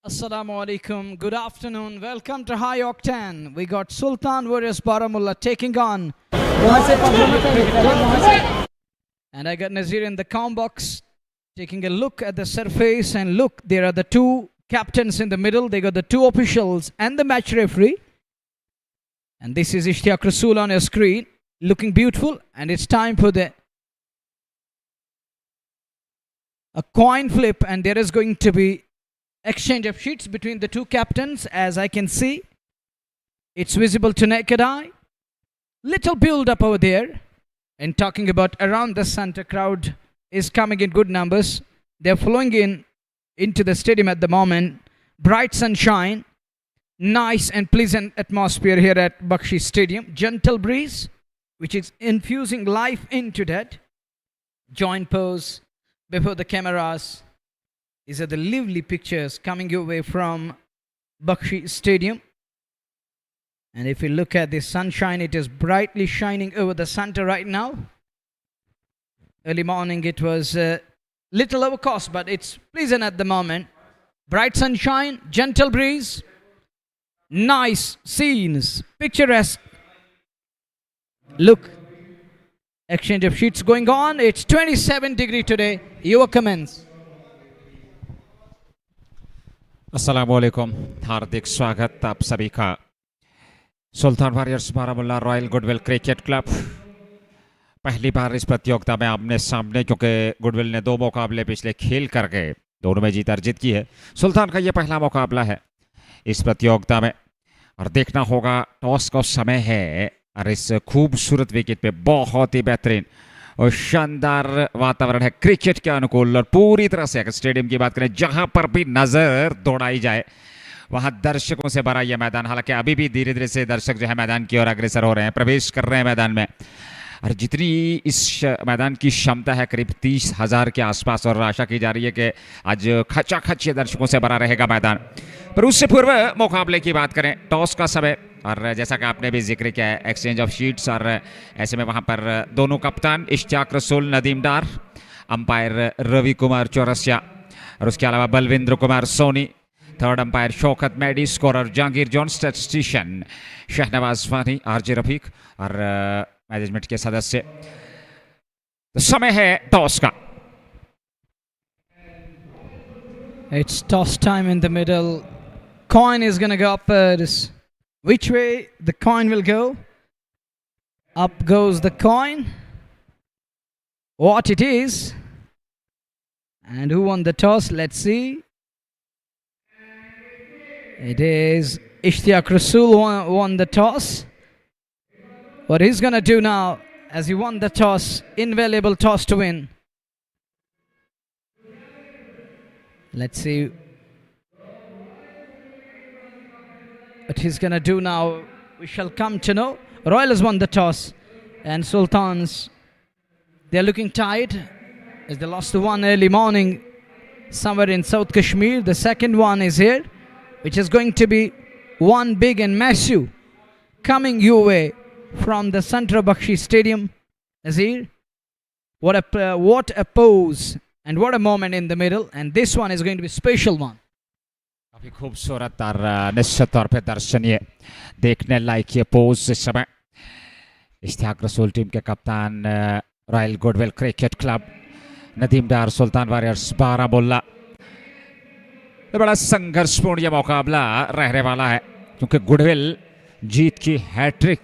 Assalamu alaikum. Good afternoon. Welcome to High Octane. We got Sultan versus Baramulla taking on. And I got Nazir in the comm box taking a look at the surface. And look, there are the two captains in the middle. They got the two officials and the match referee. And this is Ishtiaq Rasool on your screen, looking beautiful. And it's time for a coin flip. And there is going to be exchange of sheets between the two captains. As I can see, it's visible to naked eye. Little build up over there. And talking about around the center, crowd is coming in good numbers. They're flowing into the stadium at the moment. Bright sunshine, nice and pleasant atmosphere here at Bakshi Stadium. Gentle breeze, which is infusing life into that. Joint pose before the cameras. These are the lively pictures coming your way from Bakshi Stadium. And if you look at the sunshine, it is brightly shining over the center right now. Early morning it was little overcast, but it's pleasant at the moment. Bright sunshine, gentle breeze, nice scenes, picturesque. Look, exchange of sheets going on. It's 27 degrees today. Your comments. अस्सलामुअलैकुम, हार्दिक स्वागत आप सभी का Sultan warriors Baramulla royal goodwill cricket club. पहली बार इस प्रतियोगिता में आमने सामने, क्योंकि गुडविल ने 2 मुकाबले पिछले खेल करके दोनों में जीत अर्जित की है। सुल्तान का ये पहला मुकाबला है इस प्रतियोगिता में और देखना होगा टॉस का समय है और इस खूबसूरत विकेट पे बहुत ही बेहतरीन और शानदार वातावरण है क्रिकेट के अनुकूल। और पूरी तरह से अगर स्टेडियम की बात करें, जहां पर भी नजर दौड़ाई जाए वहां दर्शकों से भरा यह मैदान। हालांकि अभी भी धीरे धीरे से दर्शक जो है मैदान की ओर अग्रसर हो रहे हैं, प्रवेश कर रहे हैं मैदान में। और जितनी इस मैदान की क्षमता है करीब 30,000 के आसपास, और आशा की जा रही है कि आज खचाखच दर्शकों से भरा रहेगा मैदान। पर उससे पूर्व मुकाबले की बात करें, टॉस का समय, और जैसा कि आपने भी जिक्र किया है एक्सचेंज ऑफ शीट्स, और ऐसे में वहां पर दोनों कप्तान इश्तियाक रसूल नदीम डार, अंपायर रवि कुमार चौरसिया, और उसके अलावा Balvinder Kumar Soni, third umpire Shaukat Maddy, scorer Jahangir John, statistician Shahnawaz Fani, RJ Rafiq और मैनेजमेंट के सदस्य। तो समय है टॉस का। It's toss time in the middle. Coin is going to go upwards. Which way the coin will go? Up goes the coin. What it is? And who won the toss? Let's see. It is Ishtiaq Rasool won the toss. What he's going to do now, as he won the toss, invaluable toss to win. Let's see what he's going to do now. We shall come to know. Royal has won the toss, and Sultans, they're looking tired as they lost the one early morning somewhere in South Kashmir. The second one is here, which is going to be one big and massive coming your way from the center of Bakshi Stadium. Azir, what a pose and what a moment in the middle, and this one is going to be a special one. काफी खूबसूरत और निश्चित तौर पे दर्शनीय देखने लायक ये pose इस समय इश्तियाक रसूल टीम के कप्तान royal goodwill cricket club Nadeem Dar Sultan warriors Baramulla. तो बड़ा संघर्षपूर्ण ये मुकाबला रहने वाला है, क्योंकि गुडविल जीत की हैट्रिक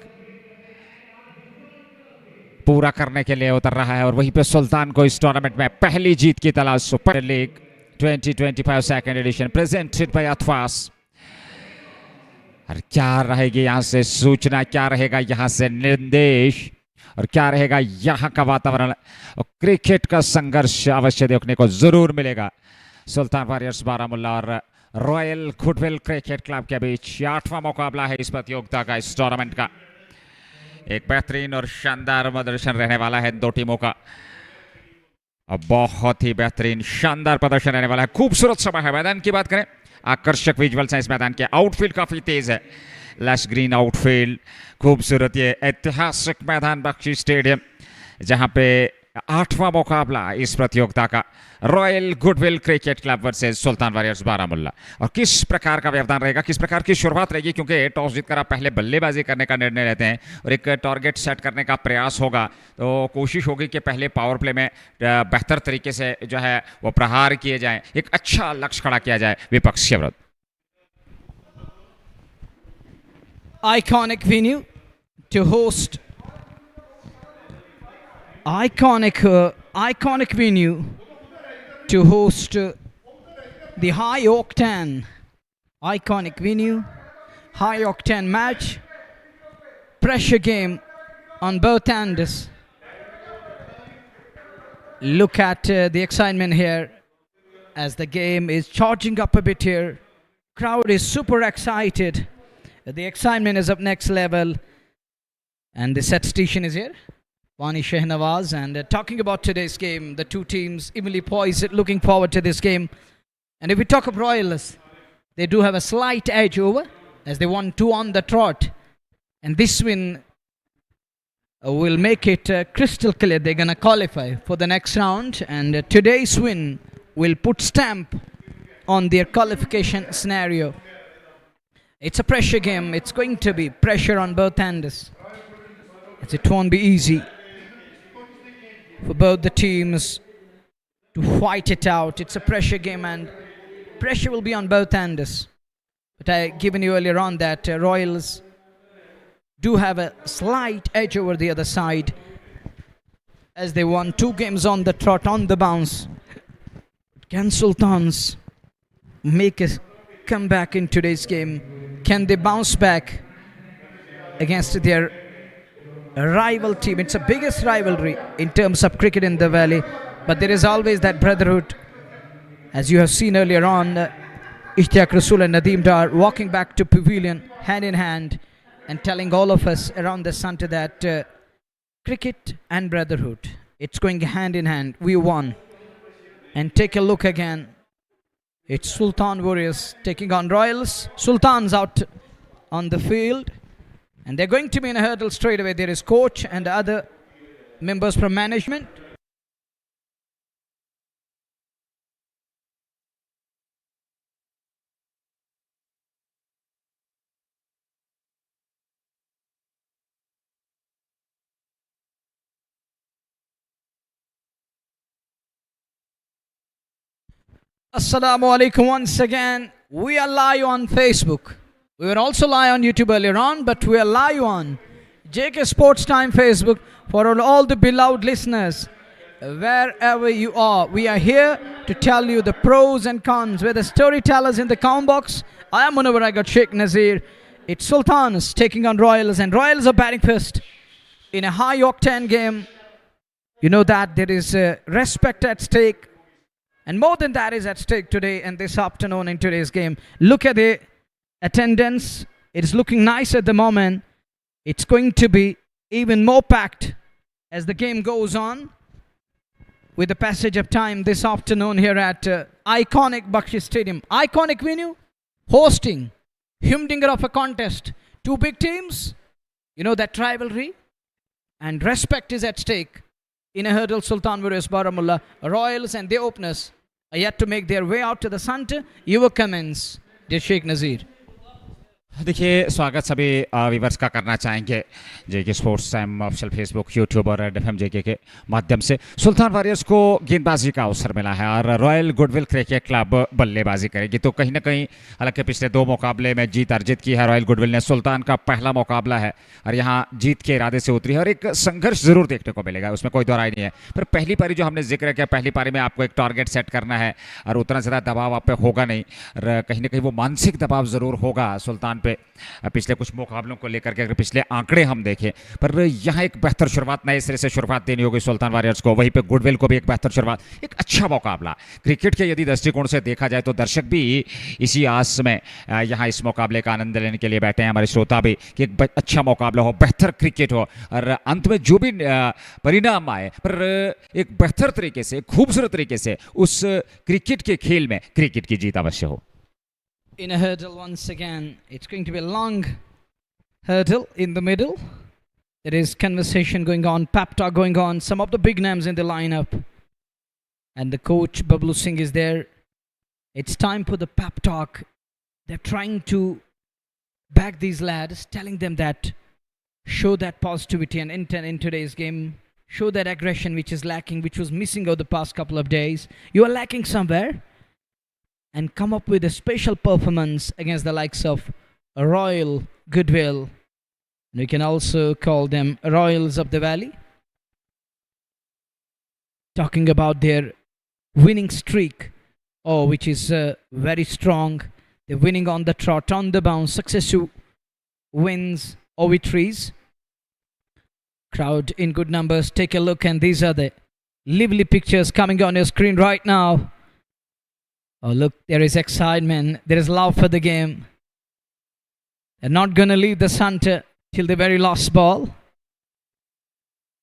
पूरा करने के लिए उतर रहा है और वहीं पे सुल्तान को इस टूर्नामेंट में पहली जीत की तलाश। Super league 2025 second edition presented by Athwas. और क्या रहेगी यहाँ से सूचना, क्या रहेगा यहाँ से निर्देश, और क्या रहेगा यहाँ का वातावरण, और क्रिकेट का संघर्ष अवश्य देखने को जरूर मिलेगा। सुल्तान वॉरियर्स बारामुल्ला और रॉयल गुडविल क्रिकेट क्लब के बीच 8वां मुकाबला है इस प्रतियोगिता का, इस टूर्नामेंट का। एक बेहतरीन और शानदार प्रदर्शन रहने वाला है दो टीमों का, और बहुत ही बेहतरीन शानदार प्रदर्शन रहने वाला है। खूबसूरत समय है। मैदान की बात करें, आकर्षक विजुअल्स हैं इस मैदान के। आउटफील्ड काफी तेज है, लश ग्रीन आउटफील्ड, खूबसूरत ये ऐतिहासिक मैदान बख्शी स्टेडियम, जहां पे आठवां मुकाबला इस प्रतियोगिता का royal goodwill cricket club versus Sultan warriors Baramulla. और किस प्रकार का व्यवधान रहेगा, किस प्रकार की शुरुआत रहेगी, क्योंकि टॉस जीतकर आप पहले बल्लेबाजी करने का निर्णय लेते हैं और एक टारगेट सेट करने का प्रयास होगा। तो कोशिश होगी कि पहले पावर प्ले में बेहतर तरीके से जो है वो प्रहार किए जाएं, एक अच्छा लक्ष्य खड़ा किया जाए विपक्ष के विरुद्ध। Iconic venue to host. Iconic venue to host the high octane. Iconic venue, high octane match, pressure game on both ends. Look at the excitement here as the game is charging up a bit here. Crowd is super excited. The excitement is up next level. And the set station is here. Wani Shehnawaz. And talking about today's game, the two teams evenly poised, looking forward to this game. And if we talk of Royals, they do have a slight edge over as they won 2 on the trot. And this win will make it crystal clear they're going to qualify for the next round. And today's win will put stamp on their qualification scenario. It's a pressure game. It's going to be pressure on both ends. As it won't be easy for both the teams to fight it out. It's a pressure game and pressure will be on both ends. But I given you earlier on that Royals do have a slight edge over the other side as they won 2 games on the trot, on the bounce. Can Sultans make a comeback in today's game? Can they bounce back against their rival team? It's the biggest rivalry in terms of cricket in the valley, but there is always that brotherhood. As you have seen earlier on, Ishtiaq Rasool and Nadeem Dar walking back to pavilion hand in hand and telling all of us around the centre that cricket and brotherhood, it's going hand in hand. We won. And take a look again. It's Sultan Warriors taking on Royals. Sultan's out on the field. And they're going to be in a hurdle straight away. There is coach and other members from management. Assalamu alaikum once again. We are live on Facebook. We were also live on YouTube earlier on, but we are live on JK Sports Time Facebook for all the beloved listeners. Wherever you are, we are here to tell you the pros and cons. We're the storytellers in the comment box. I am Munawar, I got Sheikh Nazir. It's Sultans taking on Royals, and Royals are batting first in a high octane game. You know that there is respect at stake. And more than that is at stake today and this afternoon in today's game. Look at the attendance. It's looking nice at the moment. It's going to be even more packed as the game goes on with the passage of time this afternoon here at iconic Bakshi Stadium. Iconic venue, hosting humdinger of a contest. 2 big teams, you know that rivalry and respect is at stake. In a hurdle, Sultan Warriors Baramulla, Royals and their openers are yet to make their way out to the center. Your comments, dear Sheikh Nazir. देखिए, स्वागत सभी viewers का करना चाहेंगे JK sports time official Facebook, YouTube और FM JK के माध्यम से। सुल्तान वॉरियर्स को गेंदबाजी का अवसर मिला है और रॉयल गुडविल क्रिकेट क्लब बल्लेबाजी करेगी। तो कहीं ना कहीं हालांकि पिछले 2 मुकाबले में जीत अर्जित की है रॉयल गुडविल ने। सुल्तान का पहला मुकाबला है और यहाँ जीत के इरादे से उतरी है और एक संघर्ष जरूर देखने को मिलेगा, उसमें कोई दो राय नहीं है। पर पहली पारी जो हमने जिक्र किया, पहली पारी में आपको एक टारगेट सेट करना है और उतना ज़्यादा दबाव आप पे होगा नहीं और कहीं ना कहीं वो मानसिक दबाव ज़रूर होगा सुल्तान पे पिछले कुछ मुकाबलों को लेकर के। अगर पिछले आंकड़े हम देखें, पर यहाँ एक बेहतर शुरुआत, नए सिरे से शुरुआत देनी होगी सुल्तान वॉरियर्स को। वहीं पे गुडविल को भी एक बेहतर शुरुआत, एक अच्छा मुकाबला क्रिकेट के यदि दृष्टिकोण से देखा जाए तो दर्शक भी इसी आस में यहाँ इस मुकाबले का आनंद लेने के लिए बैठे हैं, हमारे श्रोता भी, कि एक अच्छा मुकाबला हो, बेहतर क्रिकेट हो और अंत में जो भी परिणाम आए पर एक बेहतर तरीके से, खूबसूरत तरीके से उस क्रिकेट के खेल में क्रिकेट की जीत अवश्य हो। In a hurdle once again, it's going to be a long hurdle in the middle. There is conversation going on, pep talk going on. Some of the big names in the lineup. And the coach, Bablu Singh, is there. It's time for the pep talk. They're trying to back these lads, telling them that show that positivity and intent in today's game. Show that aggression which is lacking, which was missing over the past couple of days. You are lacking somewhere. And come up with a special performance against the likes of Royal, Goodwill. We can also call them Royals of the Valley. Talking about their winning streak, which is very strong. They're winning on the trot, on the bounce, successive wins or victories. Crowd in good numbers. Take a look, and these are the lively pictures coming on your screen right now. Oh, look, there is excitement. There is love for the game. They're not going to leave the center till the very last ball.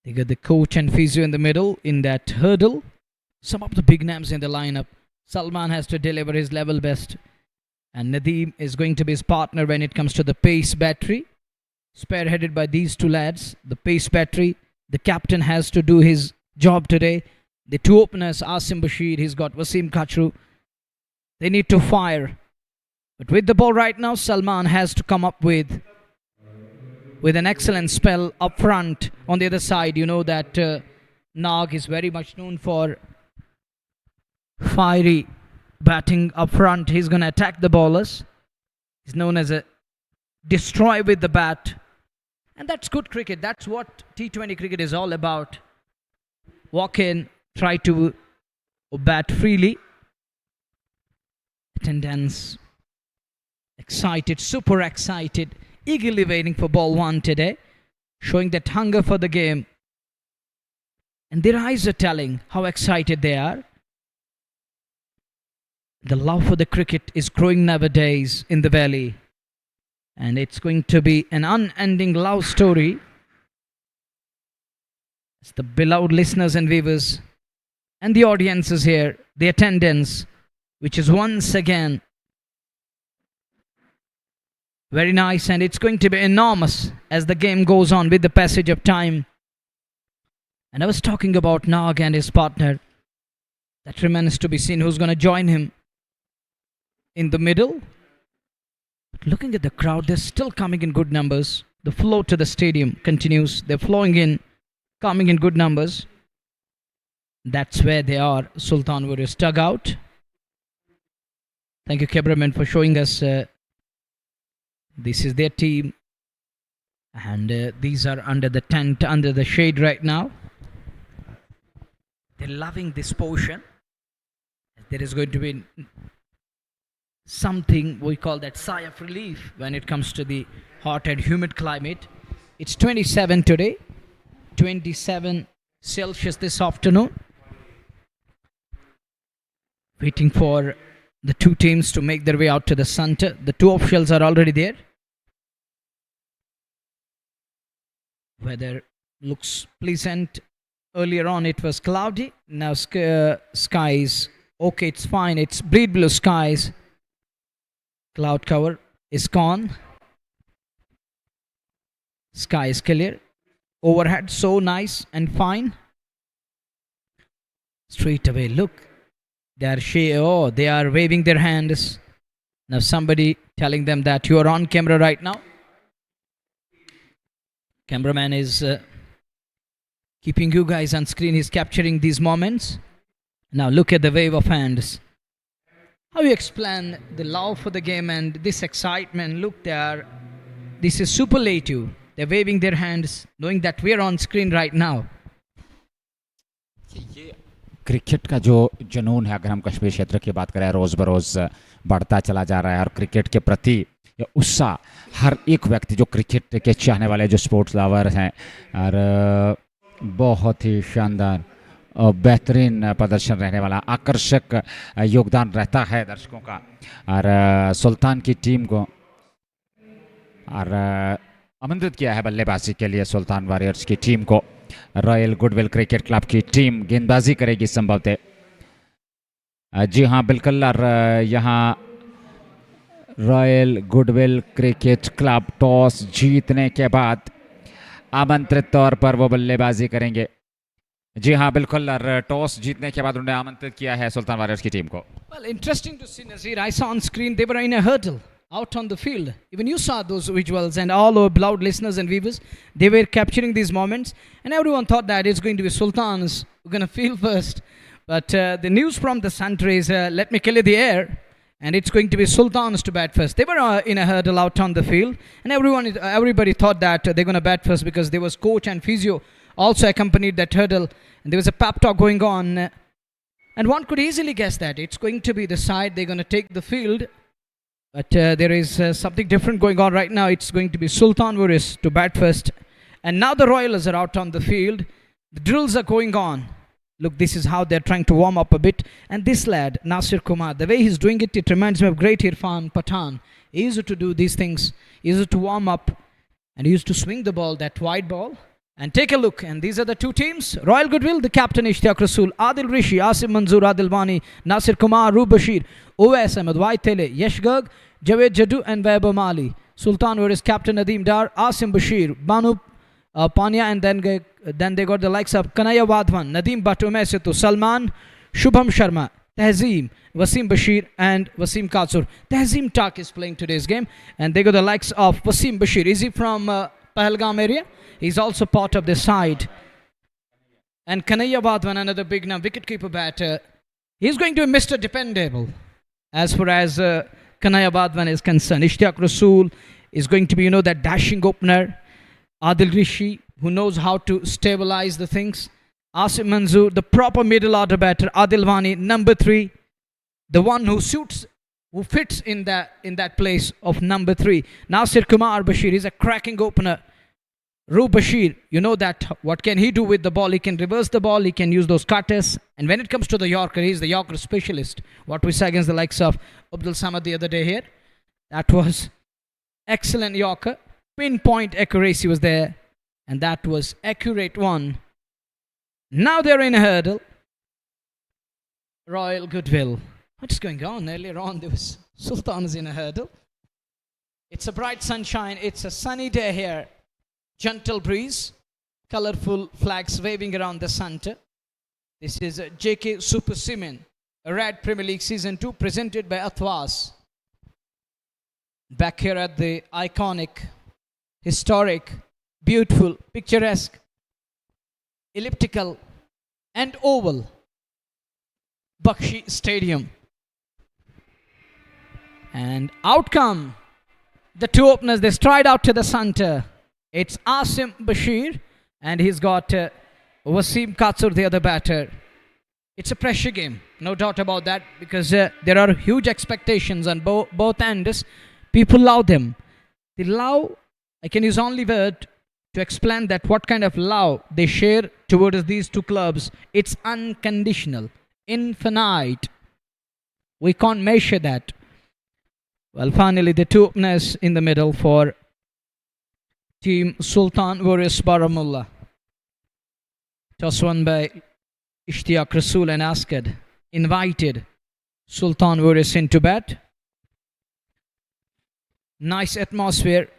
They got the coach and physio in the middle in that hurdle. Some of the big names in the lineup. Sultan has to deliver his level best. And Nadeem is going to be his partner when it comes to the pace battery. Spearheaded by these two lads. The pace battery. The captain has to do his job today. The two openers, Asim Bashir, he's got Wasim Kachru. They need to fire. But with the ball right now, Salman has to come up with an excellent spell up front. On the other side, you know that Nag is very much known for fiery batting up front. He's going to attack the bowlers. He's known as a destroy with the bat. And that's good cricket. That's what T20 cricket is all about. Walk in, try to bat freely. Attendance excited, super excited, eagerly waiting for ball one today, showing that hunger for the game. And their eyes are telling how excited they are. The love for the cricket is growing nowadays in the valley. And it's going to be an unending love story. It's the beloved listeners and viewers and the audiences here, the attendance, which is once again very nice, and it's going to be enormous as the game goes on with the passage of time. And I was talking about Nag and his partner. That remains to be seen who's going to join him in the middle. But looking at the crowd, they're still coming in good numbers. The flow to the stadium continues. They're flowing in, coming in good numbers. That's where they are, Sultan Warriors dugout. Thank you, cameraman, for showing us. This is their team. And these are under the tent, under the shade right now. They're loving this portion. There is going to be something we call that sigh of relief when it comes to the hot and humid climate. It's 27 today, 27 Celsius this afternoon. Waiting for the two teams to make their way out to the center. The two officials are already there. Weather looks pleasant. Earlier on it was cloudy. Now skies, okay, it's fine. It's bleed blue skies. Cloud cover is gone. Sky is clear. Overhead so nice and fine. Straight away, look. They are waving their hands. Now somebody telling them that you are on camera right now. Cameraman is keeping you guys on screen. He's capturing these moments. Now look at the wave of hands. How you explain the love for the game and this excitement? Look there. This is superlative. They're waving their hands, knowing that we're on screen right now. Cricket का जो जुनून है, अगर हम कश्मीर क्षेत्र की बात करें, रोज़ बरोज़ बढ़ता चला जा रहा है। और क्रिकेट के प्रति उत्साह हर एक व्यक्ति जो क्रिकेट के चाहने वाले, जो स्पोर्ट्स लवर हैं, और बहुत ही शानदार और बेहतरीन प्रदर्शन रहने वाला, आकर्षक योगदान रहता है दर्शकों का। और सुल्तान की टीम को और आमंत्रित किया है बल्लेबाजी के लिए। सुल्तान वॉरियर्स की टीम को रॉयल गुडविल क्रिकेट क्लब की टीम गेंदबाजी करेगी संभवतः। जी हाँ, बिल्कुल। और यहाँ royal goodwill cricket club toss जीतने के बाद आमंत्रित तौर पर वो बल्लेबाजी करेंगे। जी हाँ बिल्कुल, और टॉस जीतने के बाद उन्होंने आमंत्रित किया है सुल्तान वॉरियर्स की टीम को। Well, interesting to see, Nazir. I saw on screen they were in a hurdle out on the field. Even you saw those visuals, and all our beloved listeners and viewers, they were capturing these moments, and everyone thought that it's going to be Sultans who are going to field first. But the news from the center is, let me clear the air, and it's going to be Sultans to bat first. They were in a hurdle out on the field, and everybody thought that they're going to bat first because there was coach and physio also accompanied that hurdle, and there was a pep talk going on. And one could easily guess that it's going to be the side they're going to take the field. But there is something different going on right now. It's going to be Sultan Warriors to bat first. And now the Royals are out on the field. The drills are going on. Look, this is how they're trying to warm up a bit. And this lad, Nasir Kumar, the way he's doing it, it reminds me of great Irfan Pathan. He used to do these things. He used to warm up. And he used to swing the ball, that wide ball. And take a look, and these are the two teams. Royal Goodwill, the captain Ishtiyaq Rasool, Adil Rishi, Asim Manzoor, Adil Wani, Nasir Kumar, Roob Bashir, Uwais Ahmed, Waitele, Yesh Garg, Javed Jaddu and Vaibhav Mali. Sultan Warriors captain Nadeem Dar, Asim Bashir, Banu Pania, and then they got the likes of Kanaya Wadhwan, Nadeem Bhatt, Umesh Setu, Salman, Shubham Sharma, Tehzeem, Wasim Bashir and Wasim Katsur. Tehzeem Tak is playing today's game, and they got the likes of Wasim Bashir. Is he from Pahalgam area? He's also part of the side. And Kanaya Wadhwan, another big now wicketkeeper batter. He's going to be Mr. Dependable as far as Kanaya Wadhwan is concerned. Ishtiyaq Rasool is going to be, that dashing opener. Adil Rishi, who knows how to stabilize the things. Asim Manzoor, the proper middle order batter. Adil Wani, number 3. The one who fits in that place of number 3. Nasir Kumar Bashir is a cracking opener. Roob Bashir, that what can he do with the ball? He can reverse the ball, he can use those cutters. And when it comes to the Yorker, he's the Yorker specialist. What we saw against the likes of Abdul Samad the other day here, that was excellent Yorker. Pinpoint accuracy was there, and that was accurate one. Now they're in a hurdle. Royal Goodwill. What's going on? Earlier on, there was Sultan's in a hurdle. It's a bright sunshine. It's a sunny day here. Gentle breeze, colorful flags waving around the center. This is JK Super Cement, a Red Premier League Season 2 presented by Athwas. Back here at the iconic, historic, beautiful, picturesque, elliptical and oval Bakshi Stadium. And out come the two openers. They stride out to the center. It's Asim Bashir, and he's got Wasim Katsur, the other batter. It's a pressure game, no doubt about that, because there are huge expectations on both ends. People love them. The love, I can use only word to explain that what kind of love they share towards these two clubs. It's unconditional, infinite. We can't measure that. Well, finally, the two openers in the middle for Team Sultan Warriors Baramulla. Toss won by Ishtiyaq Rasool and Askad. Invited Sultan Warriors into bat. Nice atmosphere.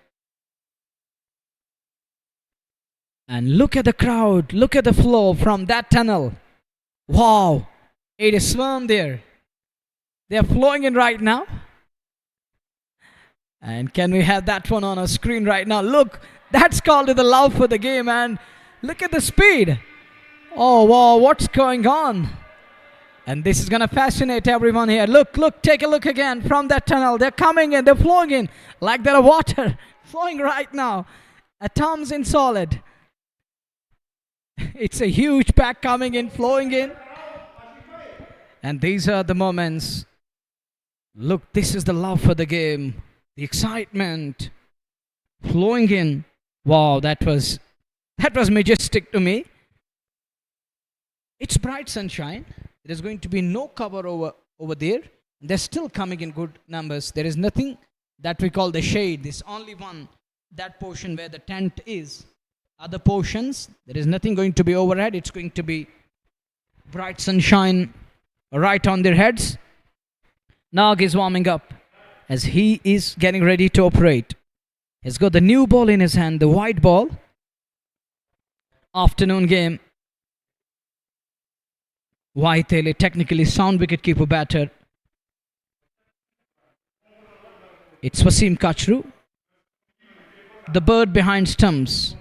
And look at the crowd. Look at the flow from that tunnel. Wow. It is swarm there. They are flowing in right now. And can we have that one on our screen right now? Look, that's called the love for the game, and look at the speed. Oh, wow, what's going on? And this is going to fascinate everyone here. Look, take a look again from that tunnel. They're coming in, they're flowing in like there are water flowing right now. Atoms in solid. It's a huge pack coming in, flowing in. And these are the moments. Look, this is the love for the game. The excitement flowing in. Wow, that was majestic to me. It's bright sunshine. There's going to be no cover over there. They're still coming in good numbers. There is nothing that we call the shade. There's only one, that portion where the tent is. Other portions, there is nothing going to be overhead. It's going to be bright sunshine right on their heads. Nag is warming up as he is getting ready to operate. He's got the new ball in his hand, the white ball. afternoon game. Waitele, technically sound wicketkeeper batter. It's Wasim Kachru, the bird behind stumps.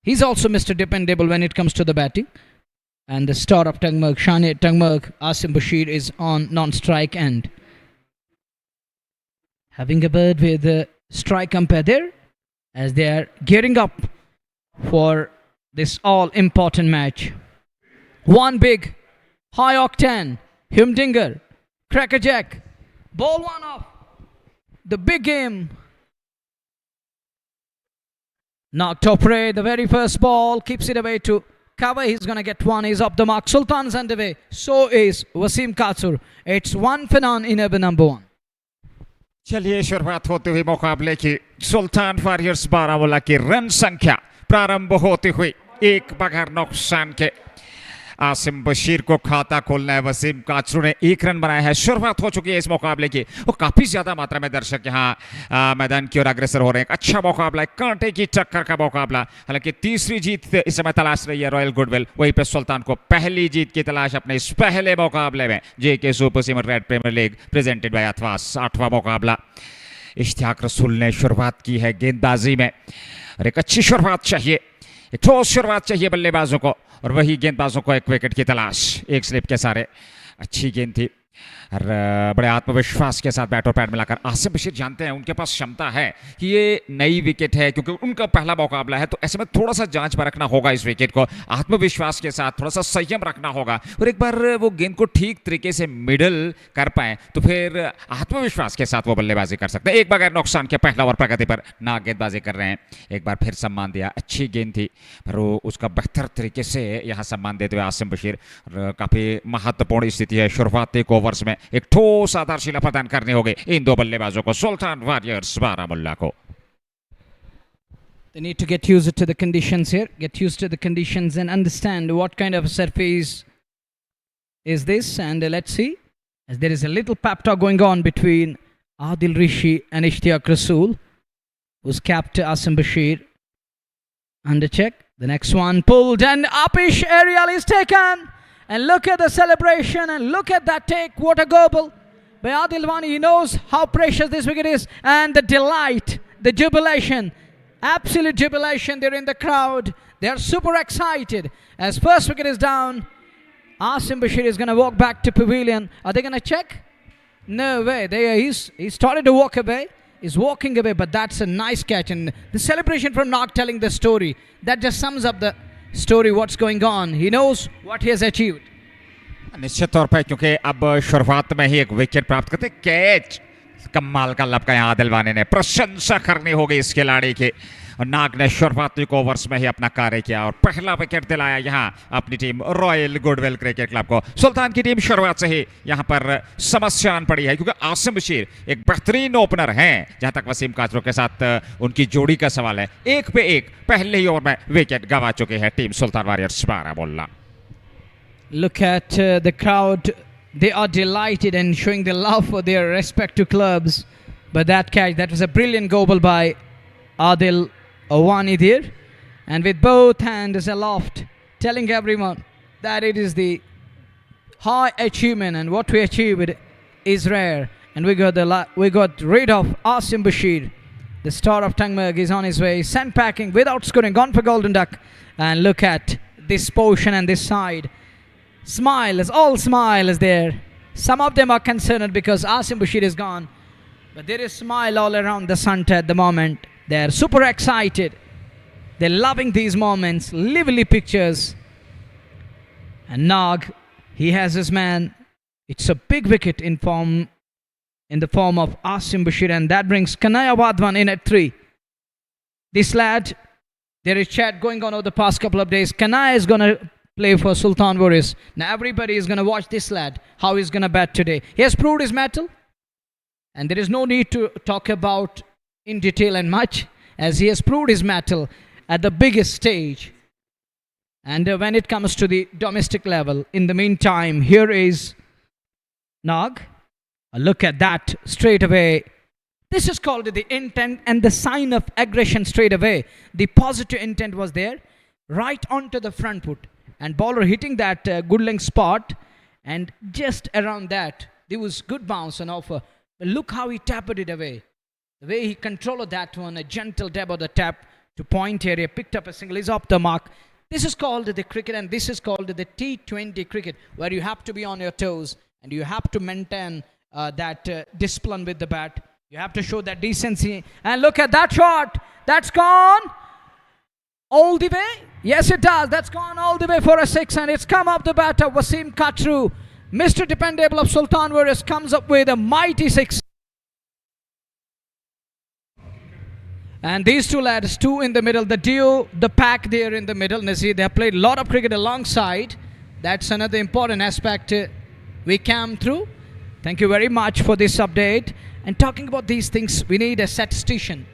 He's also Mr. Dependable when it comes to the batting. And the star of Tangmerg, Shane Tangmerg, Asim Bashir is on non-strike end. Having a bird with a strike umpire there as they are gearing up for this all-important match. One big, high-octane, Humdinger, crackerjack, ball one off. The big game. Knocked Topre, the very first ball, keeps it away to cover. He's going to get one. He's up the mark. Sultan's underway. So is Wasim Kachru. It's 1 for none in over number 1. चलिए शुरुआत होते हुए मुकाबले की सुल्तान warriors Baramulla की run संख्या प्रारंभ होती हुई एक बगैर नुकसान के आसिम बशीर को खाता खोलना है। वसीम काचरू ने 1 रन बनाया है। शुरुआत हो चुकी है इस मुकाबले की और काफ़ी ज़्यादा मात्रा में दर्शक यहाँ मैदान की ओर अग्रसर हो रहे हैं। अच्छा मुकाबला है, कांटे की टक्कर का मुकाबला। हालांकि तीसरी जीत इस समय तलाश रही है रॉयल गुडविल। वहीं पे सुल्तान को पहली जीत की तलाश अपने इस पहले मुकाबले में। JK super seamer red premier league presented by Athwas 8वां मुकाबला। इश्तियाक रसूल ने शुरुआत की है गेंदबाजी में और एक अच्छी शुरुआत चाहिए, एक ठोस शुरुआत चाहिए बल्लेबाजों को और वही गेंदबाजों को एक विकेट की तलाश। एक स्लिप के सारे अच्छी गेंद थी और बड़े आत्मविश्वास के साथ बैट और पैड मिलाकर आसिम बशीर जानते हैं उनके पास क्षमता है कि ये नई विकेट है क्योंकि उनका पहला मुकाबला है। तो ऐसे में थोड़ा सा जांच परखना होगा इस विकेट को, आत्मविश्वास के साथ थोड़ा सा संयम रखना होगा और एक बार वो गेंद को ठीक तरीके से मिडल कर पाए तो फिर आत्मविश्वास के साथ वो बल्लेबाजी कर सकते हैं। एक बगैर नुकसान के पहला ओवर प्रगति पर ना गेंदबाजी कर रहे हैं। एक बार फिर सम्मान दिया, अच्छी गेंद थी पर वो उसका बेहतर तरीके से यहाँ सम्मान देते हुए आसिम बशीर। काफ़ी महत्वपूर्ण स्थिति है शुरुआती ओवर्स में, एक ठोस आधारशिला प्रदान करनी होगी इन दो बल्लेबाजों को, सुल्तान वॉरियर्स बारामुल्ला को। They need to get used to the conditions here, get used to the conditions and understand what kind of a surface is this. And let's see, as there is a little pep talk going on between Adil Rishi and Ishtiaq Rasool, who's capped Asim Bashir. Under check, the next one pulled and upish aerial is taken. And look at the celebration and look at that take. What a gobble by Adil Wani. He knows how precious this wicket is. And the delight, the jubilation, absolute jubilation there in the crowd. They are super excited as first wicket is down. Asim Bashir is going to walk back to pavilion. Are they going to check? No way. He started to walk away. He's walking away, but that's a nice catch. And the celebration from Nog telling the story, that just sums up the story, what's going on. He knows what he has achieved. निश्चित तौर पर क्योंकि अब शुरुआत में ही एक wicket प्राप्त करते, कैच कमाल का लपका यहाँ आदिल वानी ने, प्रशंसा करनी होगी इस खिलाड़ी की। और नाग ने शुरुआती ओवर्स में ही अपना कार्य किया और पहला विकेट दिलाया यहाँ अपनी team royal goodwill cricket club को। सुल्तान की टीम शुरुआत से ही यहाँ पर समस्या आन पड़ी है क्योंकि आसिम बशीर एक बेहतरीन ओपनर हैं। जहाँ तक वसीम काचरू के साथ उनकी जोड़ी का सवाल है, 1 पे 1 पहले ही ओवर में विकेट गंवा चुके हैं team Sultan warriors Baramulla. Look at the crowd. They are delighted and showing their love for their respective clubs. But that catch, that was a brilliant gobble by Adil Wani there. And with both hands aloft, telling everyone that it is the high achievement and what we achieved is rare. And we got rid of Asim Bashir. The star of Tangmerg is on his way, sent packing without scoring, gone for golden duck. And look at this portion and this side. Smile, all smile is there. Some of them are concerned because Asim Bashir is gone. But there is smile all around the center at the moment. They are super excited. They're loving these moments, lively pictures. And Nag, he has his man. It's a big wicket in the form of Asim Bashir, and that brings Kanaya Wadwan in at 3. This lad, there is chat going on over the past couple of days. Kanaya is going to play for Sultan Warriors. Now everybody is going to watch this lad, how he's going to bat today. He has proved his mettle, and there is no need to talk about in detail and much, as he has proved his mettle at the biggest stage. And when it comes to the domestic level, in the meantime, here is Nag. Look at that straight away. This is called the intent and the sign of aggression straight away. The positive intent was there. right onto the front foot. And bowler hitting that good length spot, and just around that, there was good bounce and offer. But look how he tapped it away. The way he controlled that one, a gentle dab of the tap to point area, picked up a single, is off the mark. This is called the cricket, and this is called the T20 cricket, where you have to be on your toes and you have to maintain that discipline with the bat. You have to show that decency. And look at that shot. That's gone all the way. Yes, it does. That's gone all the way for a 6, and it's come up the bat of Wasim Katru. Mr. Dependable of Sultan Warriors comes up with a mighty 6. And these two lads, two in the middle, the duo, the pack there in the middle. Nazir, they have played a lot of cricket alongside. That's another important aspect we came through. Thank you very much for this update. And talking about these things, we need a statistician,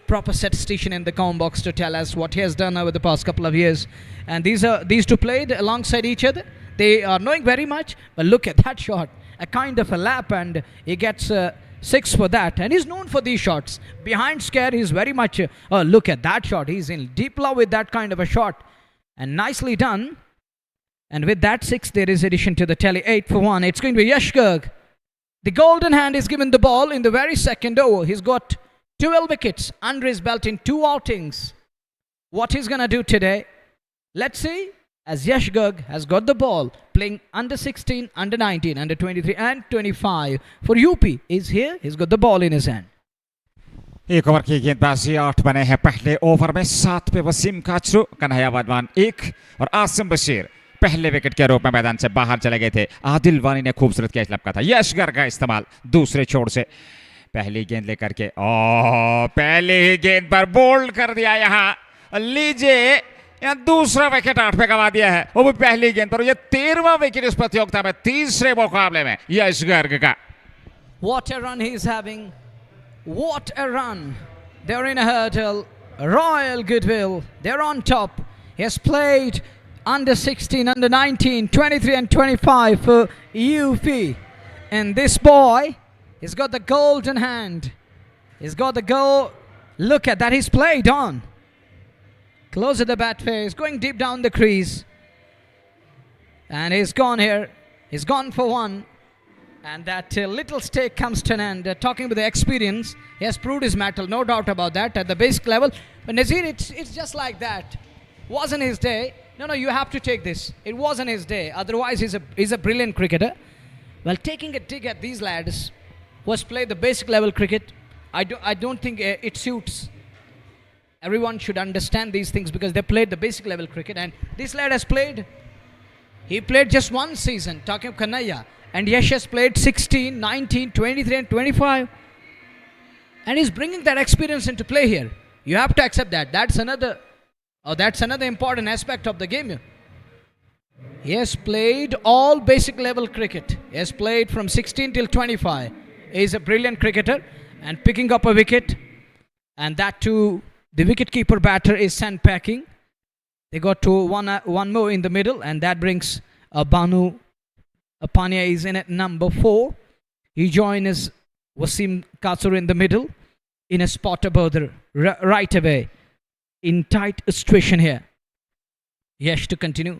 proper statistician in the comment box to tell us what he has done over the past couple of years. And these two played alongside each other. They are knowing very much. But look at that shot, a kind of a lap, and he gets 6 for that. And he's known for these shots. Behind scare, he's very much, look at that shot. He's in deep love with that kind of a shot. And nicely done. And with that 6, there is addition to the tally. 8 for 1. It's going to be Yash Garg. The golden hand is given the ball in the very second over. He's got 12 wickets under his belt in 2 outings. What he's going to do today? Let's see. As Yash Garg has got the ball, playing under 16, under 19, under 23 and 25 for UP. Is here. He's got the ball in his hand. एक over की गेंदबाजी 8 बने हैं पहले over में। 7 पे वसीम काचरू, कन्हैया वाधवान 1 और आसिम बशीर पहले विकेट के रूप में मैदान से बाहर चले गए थे। आदिल वानी ने खूबसूरत कैच लपका था। यश गर्ग का इस्तेमाल दूसरे छोर से पहली गेंद लेकर के, पहली ही गेंद पर बोल्ड कर दिया। यहाँ लीजिए, यहाँ दूसरा विकेट 8 पे गवा दिया है, वो भी पहली गेंद पर। ये 13वां विकेट इस प्रतियोगिता में, तीसरे मुकाबले में यश गर्ग का। What a run he's having. What a run. They're in a hurdle. Royal Goodwill. They're on top. He has played under 16, under 19, 23 and 25 for UP. And this boy, he's got the golden hand. He's got the goal. Look at that. He's played on. Close at the bat face. Going deep down the crease. And he's gone here. He's gone for 1. And that little stake comes to an end. Talking with the experience, he has proved his mettle, no doubt about that, at the basic level. But Nazir, it's just like that. Wasn't his day. No, you have to take this. It wasn't his day. Otherwise, he's a brilliant cricketer. Well, taking a dig at these lads who has played the basic level cricket, I don't think it suits. Everyone should understand these things because they played the basic level cricket. And this lad has played, he played just 1 season, talking of Kanhaiya. And Yash has played 16, 19, 23 and 25. And he's bringing that experience into play here. You have to accept that. That's another important aspect of the game here. He has played all basic level cricket. He has played from 16 till 25. He is a brilliant cricketer and picking up a wicket. And that too, the wicketkeeper batter is sent packing. They got to one more in the middle, and that brings Banu Apania is in at number 4. He joins Wasim Katsur in the middle in a spot above the right away. In tight situation here. Yash to continue.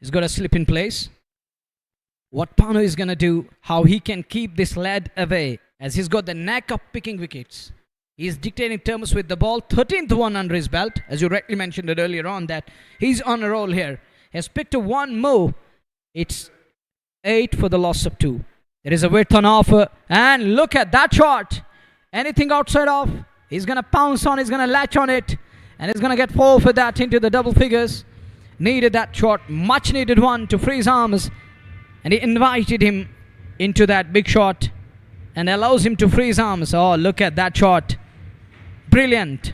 He's got to slip in place. What Pano is going to do, how he can keep this lad away, as he's got the knack of picking wickets. He's dictating terms with the ball. 13th one under his belt, as you rightly mentioned it earlier on, that he's on a roll here. He has picked a 1 more. It's 8 for the loss of 2. There is a width on offer. And look at that shot. Anything outside off, he's going to pounce on, he's going to latch on it. And he's going to get 4 for that into the double figures. Needed that shot, much needed one to free his arms. And he invited him into that big shot and allows him to free his arms. Oh, look at that shot. Brilliant.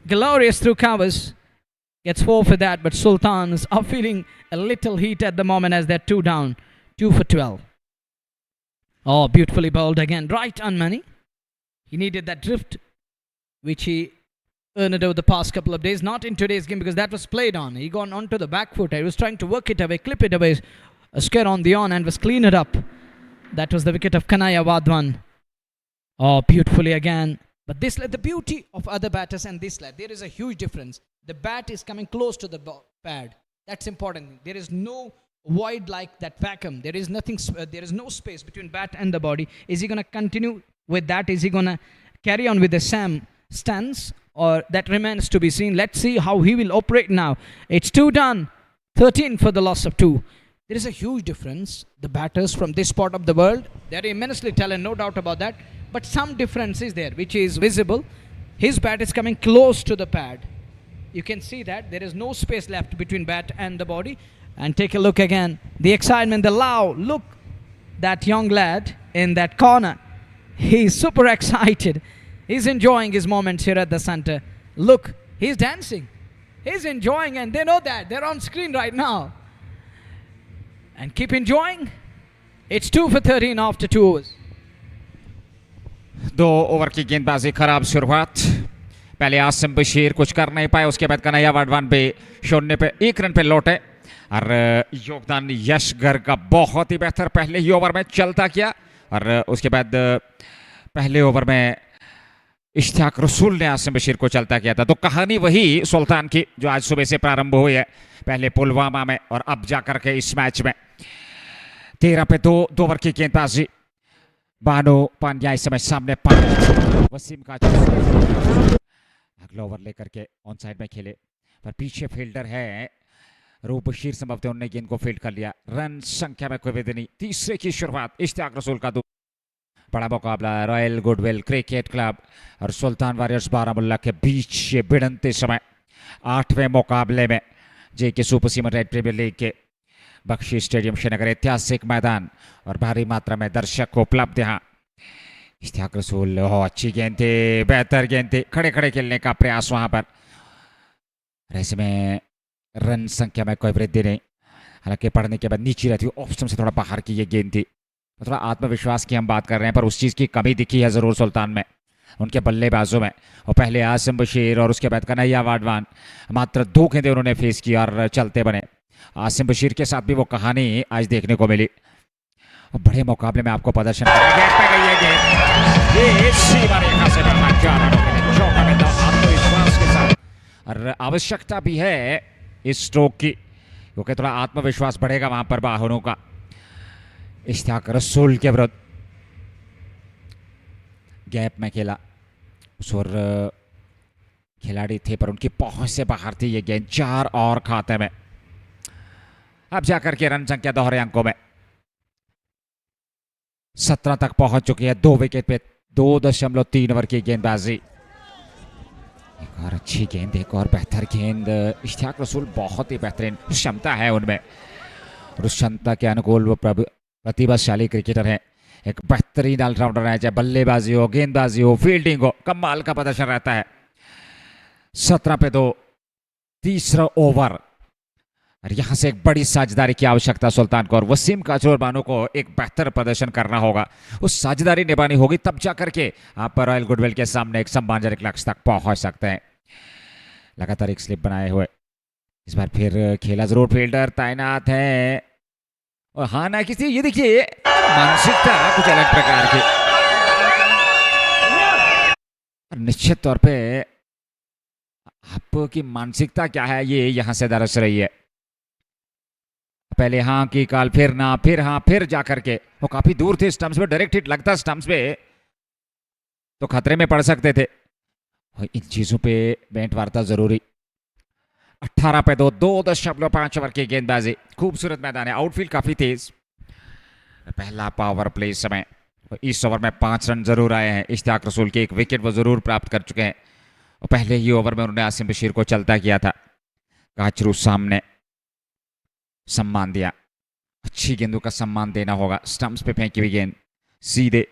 Glorious through covers. Gets 4 for that, but Sultans are feeling a little heat at the moment as they're 2 down. 2 for 12. Oh, beautifully bowled again. Right on money. He needed that drift, which he earned over the past couple of days. Not in today's game because that was played on. He gone onto the back foot. He was trying to work it away, clip it away. A scare on the on and was cleaned up. That was the wicket of Kanhaiya Wadhwan. Oh, beautifully again. But this lad, the beauty of other batters and this lad, there is a huge difference. The bat is coming close to the pad. That's important. There is no void like that vacuum. There is nothing. There is no space between bat and the body. Is he going to continue with that? Is he going to carry on with the same stance, or that remains to be seen? Let's see how he will operate now. It's 2 done, 13 for the loss of 2. There is a huge difference. The batters from this part of the world, they are immensely talented, no doubt about that. But some difference is there, which is visible. His bat is coming close to the pad. You can see that there is no space left between bat and the body. And take a look again. The excitement, the love. Look, that young lad in that corner. He's super excited. He's enjoying his moments here at the center. Look, he's dancing. He's enjoying, and they know that. They're on screen right now. And keep enjoying. It's 2 for 13 after 2 overs. 2 over की गेंदबाजी खराब शुरुआत. पहले आसिम बशीर कुछ कर नहीं पाए, उसके बाद कन्हैया वाडवान पे 0 पे 1 रन पे लौटे और योगदान यश गर्ग का बहुत ही बेहतर पहले ही ओवर में चलता किया. और उसके बाद पहले ओवर में इश्तियाक रसूल ने आसिम बशीर को चलता किया था. तो कहानी वही सुल्तान की जो आज सुबह से प्रारंभ हुई है, पहले पुलवामा में और अब जाकर के इस मैच में. 13 पे 2 ओवर की गेंदबाजी. बानो पांड्या इस समय सामने, वसीम का अगला ओवर लेकर के ऑन साइड में खेले, पर पीछे फील्डर है रूप बशीर, संभवतः उन्होंने गेंद को फील्ड कर लिया. रन संख्या में कोई भेद नहीं. तीसरे की शुरुआत इश्तियाक रसूल का. बड़ा मुकाबला रॉयल गुडविल क्रिकेट क्लब और सुल्तान वॉरियर्स बारामुल्ला के बीच ये भिड़ंते समय 8वें मुकाबले में JK super seamer red premier league के बख्शी स्टेडियम श्रीनगर, ऐतिहासिक मैदान और भारी मात्रा में दर्शक उपलब्ध यहाँ. इश्तियाक रसूल, अच्छी गेंद थी, बेहतर गेंद थी, खड़े खड़े खेलने का प्रयास वहां पर. ऐसे में रन संख्या में कोई वृद्धि नहीं, हालांकि पढ़ने के बाद नीचे रहती हुई ऑप्शन से थोड़ा बाहर की ये गेंद थी. थोड़ा आत्मविश्वास की हम बात कर रहे हैं, पर उस चीज़ की कमी दिखी है ज़रूर सुल्तान में, उनके बल्लेबाजों में. और पहले आसिम बशीर और उसके बाद कन्हैया वाडवान, मात्र 2 गेंदें उन्होंने फेस की और चलते बने. आसिम बशीर के साथ भी वो कहानी आज देखने को मिली. और बड़े मुकाबले में आपको प्रदर्शन आत्मविश्वास के साथ, और आवश्यकता भी है इस स्ट्रोक की, क्योंकि थोड़ा आत्मविश्वास बढ़ेगा वहां पर बाहुनों का. इश्तियाक रसूल के विरुद्ध गैप में खेला, और खिलाड़ी थे पर उनकी पहुंच से बाहर थी ये गेंद. 4 और खाते में. अब जाकर के रन संख्या दोहरे अंकों में 17 तक पहुंच चुकी है. 2 विकेट पे 2.3 ओवर की गेंदबाजी. एक और अच्छी गेंद, एक और बेहतर गेंद. इश्तियाक रसूल बहुत ही बेहतरीन क्षमता है उनमें, और उस क्षमता के अनुकूल वो प्रतिभाशाली क्रिकेटर हैं. एक बेहतरीन ऑलराउंडर है, चाहे बल्लेबाजी हो, गेंदबाजी हो, फील्डिंग हो, कमाल का प्रदर्शन रहता है. 17 पे 2, तीसरा ओवर, और यहां से एक बड़ी साझेदारी की आवश्यकता सुल्तान को, और वसीम काचोर बानो को एक बेहतर प्रदर्शन करना होगा. उस साझेदारी निभानी होगी, तब जाकर के आप रॉयल गुडविल के सामने एक सम्मानजनक लक्ष्य तक पहुंच सकते हैं. लगातार एक स्लिप बनाए हुए, इस बार फिर खेला जरूर, फील्डर तैनात है. और हाँ ना किसी, ये देखिए मानसिकता कुछ अलग प्रकार की. निश्चित तौर पे आपकी मानसिकता क्या है ये यहां से दरस रही है. पहले हाँ की काल, फिर ना, फिर हाँ, फिर जाकर के वो काफी दूर थे स्टंप्स पे. डायरेक्ट हिट लगता स्टंप्स पे तो खतरे में पड़ सकते थे. इन चीजों पे बैंट वार्ता जरूरी. 18 पे 2, 2.5 ओवर की गेंदबाजी. खूबसूरत मैदान है, आउटफील्ड काफी तेज. पहला पावर प्ले समय, इस ओवर में 5 रन जरूर आए हैं. इश्तियाक रसूल के 1 विकेट वो जरूर प्राप्त कर चुके हैं, और पहले ही ओवर में उन्होंने आसिम बशीर को चलता किया था. काचरू सामने सम्मान दिया. अच्छी गेंदों का सम्मान देना होगा. स्टंप्स पे फेंकी हुई गेंद सीधे,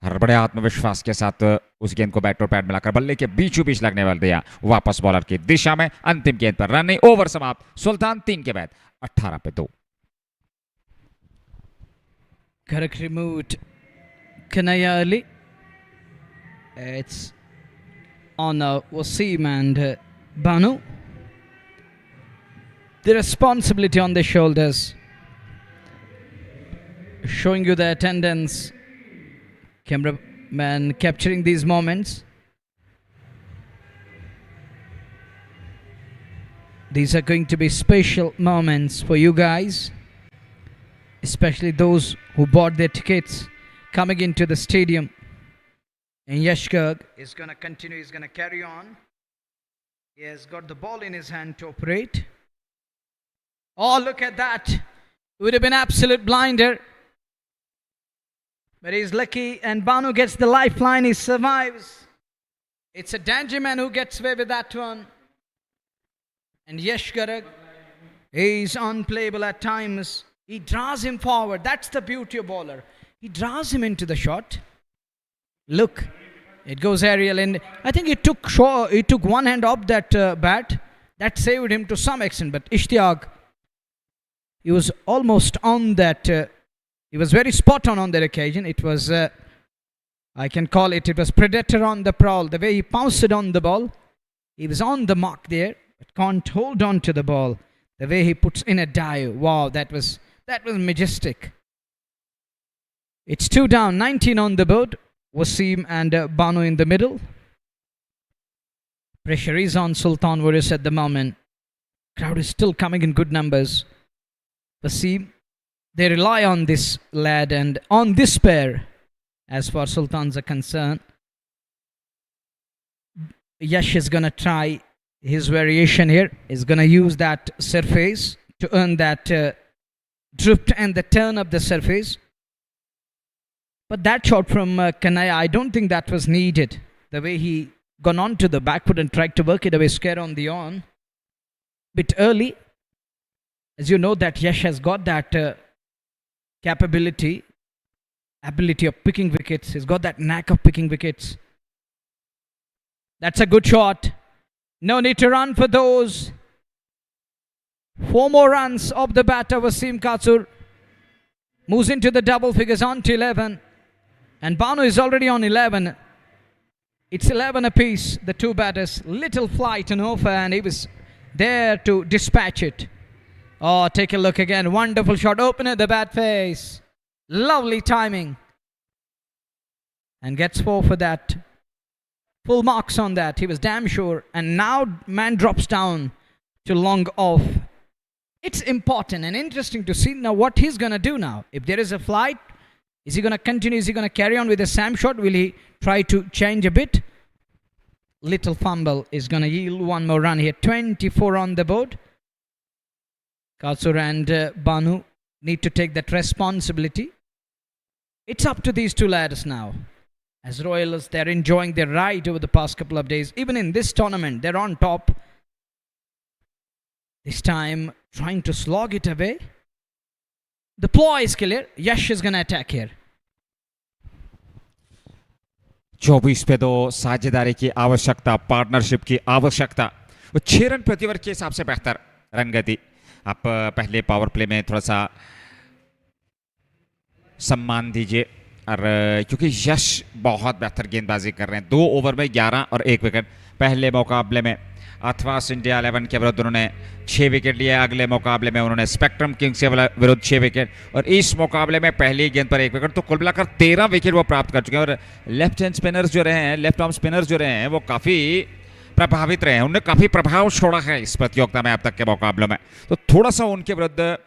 और बड़े आत्मविश्वास के साथ उस गेंद को बैट और पैड मिलाकर बल्ले के बीचों बीच लगने वाले दिया वापस बॉलर की दिशा में. अंतिम गेंद पर रन नहीं. ओवर समाप्त. सुल्तान 3 के बाद 18 पे 2. Correct removed Kanaya Ali. It's on Wasim and Banu. The responsibility on their shoulders. Showing you the attendance. Cameraman capturing these moments. These are going to be special moments for you guys, especially those who bought their tickets coming into the stadium. And Yashgarg is going to continue, he's going to carry on. He has got the ball in his hand to operate. Oh, look at that. It would have been absolute blinder. But he's lucky, and Banu gets the lifeline, he survives. It's a danger man who gets away with that one. And Yashgarg is unplayable at times. He draws him forward. That's the beauty of bowler. He draws him into the shot. Look, it goes aerial, and I think he took one hand off that bat. That saved him to some extent. But Ishtiaq, he was almost on that. He was very spot on that occasion. It was, I can call it, it was predator on the prowl. The way he pounced on the ball, he was on the mark there, but can't hold on to the ball. The way he puts in a dive, wow, that was majestic. It's 2 down, 19 on the board. Wasim and Banu in the middle. Pressure is on Sultan Warriors at the moment. Crowd is still coming in good numbers. Wasim, they rely on this lad and on this pair as far as Sultans are concerned. Yash is going to try his variation here. He's going to use that surface to earn that drift and the turn of the surface. But that shot from Kanaya, I don't think that was needed. The way he gone on to the back foot and tried to work it away, square on the on. Bit early. As you know that Yash has got that ability of picking wickets. He's got that knack of picking wickets. That's a good shot. No need to run for those. 4 more runs of the batter Wasim Katsur. Moves into the double figures on to 11. And Banu is already on 11. It's 11 apiece, the two batters. Little flight and over, and he was there to dispatch it. Oh, take a look again. Wonderful shot. Open at the bat face. Lovely timing. And gets 4 for that. Full marks on that. He was damn sure. And now man drops down to long off. It's important and interesting to see now what he's going to do now. If there is a flight, is he going to continue? Is he going to carry on with the Sam shot? Will he try to change a bit? Little fumble is going to yield 1 more run here. 24 on the board. Katsur and Banu need to take that responsibility. It's up to these two lads now. As Royals, they're enjoying their ride over the past couple of days. Even in this tournament, they're on top. This time, trying to slog it away. The ploy is clear. Yash is going to attack here. 24 पे 2 साझेदारी की आवश्यकता, partnership की आवश्यकता. वो 6 run प्रति over के हिसाब से बेहतर रन गति. आप पहले पावर प्ले में थोड़ा सा सम्मान दीजिए. और क्योंकि यश बहुत बेहतर गेंदबाजी कर रहे हैं. 2 ओवर में 11 और 1 विकेट. पहले मुकाबले में अथवास इंडिया 11 के विरुद्ध उन्होंने 6 विकेट लिए. अगले मुकाबले में उन्होंने स्पेक्ट्रम किंग्स के विरुद्ध 6 विकेट, और इस मुकाबले में पहली गेंद पर 1 विकेट. तो कुल मिलाकर 13 विकेट वो प्राप्त कर चुके हैं. और लेफ्ट हैंड स्पिनर्स जो रहे हैं, लेफ्ट आर्म स्पिनर्स जो रहे हैं, वो काफ़ी प्रभावित रहे हैं. उन्होंने काफ़ी प्रभाव छोड़ा है इस प्रतियोगिता में अब तक के मुकाबलों में. तो थोड़ा सा उनके विरुद्ध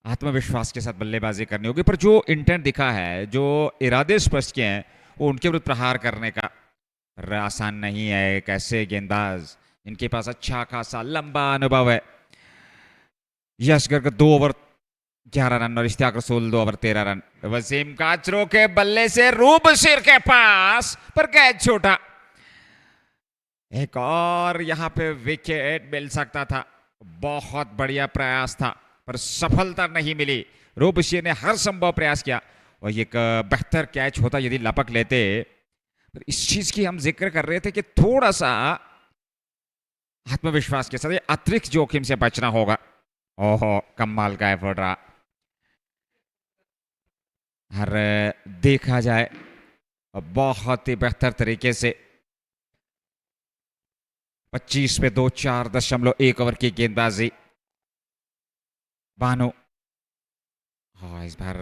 आत्मविश्वास के साथ बल्लेबाजी करनी होगी. पर जो इंटेंट दिखा है, जो इरादे स्पष्ट किए हैं, वो उनके विरुद्ध प्रहार करने का आसान नहीं है. एक ऐसे गेंदबाज इनके पास अच्छा खासा लंबा अनुभव है. यशगर का 2 ओवर 11 रन और इश्तियाक रसूल 2 ओवर 13 रन. वसीम काचरो के बल्ले से रूप सिर के पास पर कैच छोटा. एक और यहां पे विकेट मिल सकता था. बहुत बढ़िया प्रयास था पर सफलता नहीं मिली. रूपसिंह ने हर संभव प्रयास किया और ये एक बेहतर कैच होता यदि लपक लेते. पर इस चीज की हम जिक्र कर रहे थे कि थोड़ा सा आत्मविश्वास के साथ अतिरिक्त जोखिम से बचना होगा. ओहो, कमाल का एफर्ट रहा. हर देखा जाए बहुत ही बेहतर तरीके से 25 पे 2, 4.1 ओवर की गेंदबाजी. बानो, हाँ, इस बार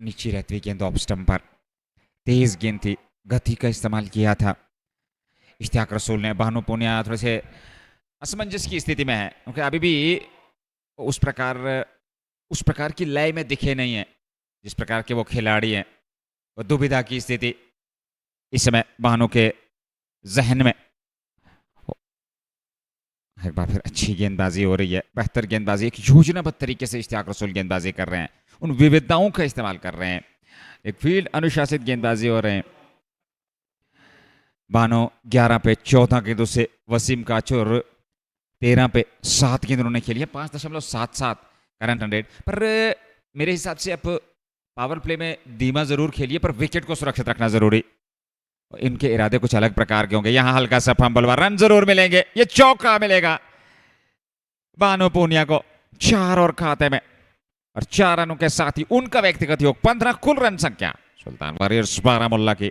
नीचे रहती हुई गेंद ऑफ स्टंप पर. तेज गेंद थी, गति का इस्तेमाल किया था इश्तियाक रसूल ने. बानो पुनिया थोड़े से असमंजस की स्थिति में है, क्योंकि अभी भी उस प्रकार की लय में दिखे नहीं है जिस प्रकार के वो खिलाड़ी हैं। वो दुविधा की स्थिति इस समय बानो के जहन में। एक बार फिर अच्छी गेंदबाजी हो रही है, बेहतर गेंदबाजी, एक योजनाबद्ध तरीके से इश्तियाक रसूल गेंदबाजी कर रहे हैं, उन विविधताओं का इस्तेमाल कर रहे हैं, एक फील्ड अनुशासित गेंदबाजी हो रहे हैं। बानो 11 पे 14 गेंदों से वसीम काचुर 13 पे 7 गेंद उन्होंने खेली है, 5.77 करंट रन रेट पर। मेरे हिसाब से अब पावर प्ले में धीमा जरूर खेलिए पर विकेट को सुरक्षित रखना जरूरी। इनके इरादे कुछ अलग प्रकार के होंगे। यहां हल्का सा फंबल हुआ, रन जरूर मिलेंगे, ये चौका मिलेगा बानो पूनिया को 4 और खाते में, और 4 रनों के साथ ही उनका व्यक्तिगत योग 15 कुल रन संख्या सुल्तान वॉरियर्स बारामुल्ला की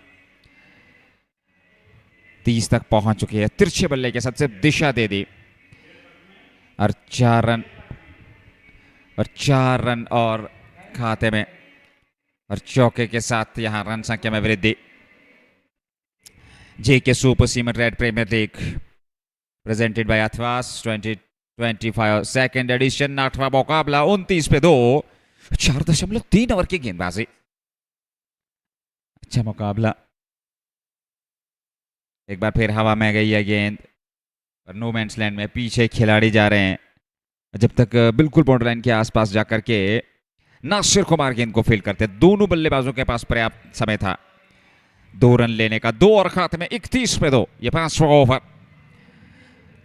30 तक पहुंच चुकी है। तिरछे बल्ले के साथ से दिशा दे दी, और 4 रन और खाते में, और चौके के साथ यहां रन संख्या में वृद्धि। JK super cement red premier league presented by Athwas 2025 second edition. 8वां मुकाबला 29 पे 2, 4.3 ओवर की गेंदबाजी। अच्छा मुकाबला। एक बार फिर हवा में गई है गेंद, और नो मैंस लैंड में पीछे खिलाड़ी जा रहे हैं। जब तक बिल्कुल बाउंड्री लाइन के आसपास जाकर के नासिर कुमार गेंद को फील्ड करते, दोनों बल्लेबाजों के पास पर्याप्त समय था 2 रन लेने का। 2 और खाते में 31 पे 2, ये 5वां ओवर।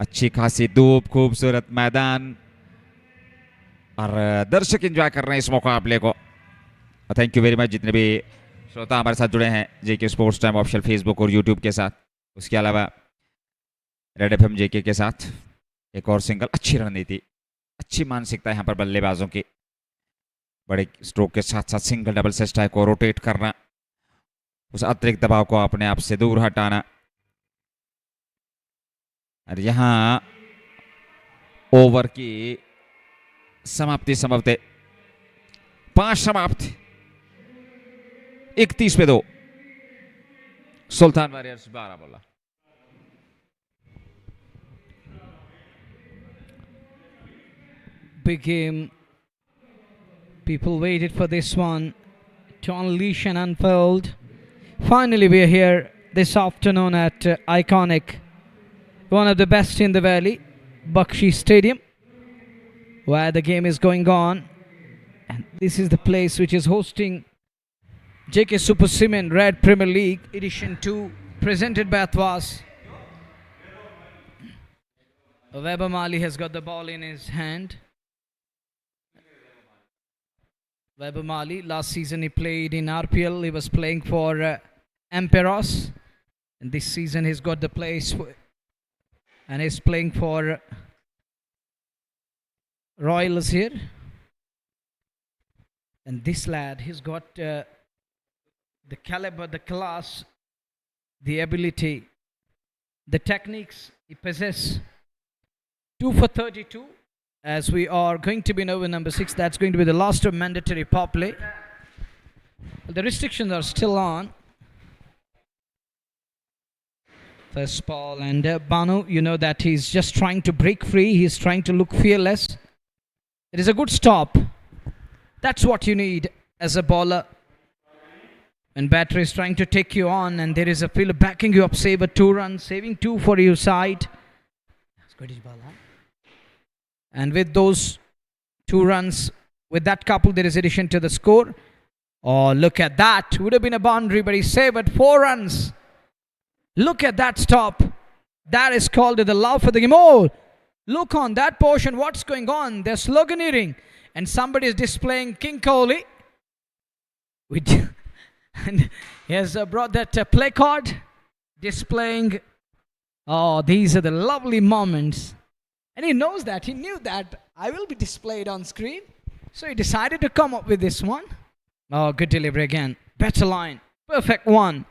अच्छी खासी धूप, खूबसूरत मैदान, और दर्शक एंजॉय कर रहे हैं इस मुकाबले को। थैंक यू वेरी मच जितने भी श्रोता हमारे साथ जुड़े हैं जेके स्पोर्ट्स टाइम ऑफिशियल फेसबुक और यूट्यूब के साथ। उसके अलावा रेड एफएम जेके के साथ एक और सिंगल। अच्छी रणनीति, अच्छी मानसिकता यहाँ पर बल्लेबाजों की, बड़े स्ट्रोक के साथ साथ सिंगल डबल से स्ट्राइक को रोटेट करना, उस अतिरिक्त दबाव को अपने आप से दूर हटाना। और यहां ओवर की समाप्ति संभवतः 5 समाप्त, 31 पे 2, Sultan warriors Baramulla. Big game. People waited for this one to unleash and unfold. Finally, we are here this afternoon at iconic, one of the best in the valley, Bakshi Stadium, where the game is going on. And this is the place which is hosting JK Super Cement Red Premier League Edition 2, presented by Athwas. Weber Mali has got the ball in his hand. Weber Mali, last season he played in RPL, he was playing for Emperos, and this season he's got the place and he's playing for Royals here. And this lad, he's got the caliber, the class, the ability, the techniques he possesses. 2 for 32. As we are going to be in over number 6, that's going to be the last of mandatory power play. The restrictions are still on. First ball, and Banu, you know that he's just trying to break free. He's trying to look fearless. It is a good stop. That's what you need as a bowler. When batter is trying to take you on, and there is a fielder backing you up, save a 2 runs, saving 2 for your side. That's good ball, huh? And with those 2 runs, with that couple, there is addition to the score. Oh, look at that. Would have been a boundary, but he saved at 4 runs. Look at that stop. That is called the love for the game. Oh, look on that portion. What's going on? They're sloganeering. And somebody is displaying King Kohli. And he has brought that play card. Displaying. Oh, these are the lovely moments. And he knows that. He knew that I will be displayed on screen. So he decided to come up with this one. Oh, good delivery again. Better line. Perfect one.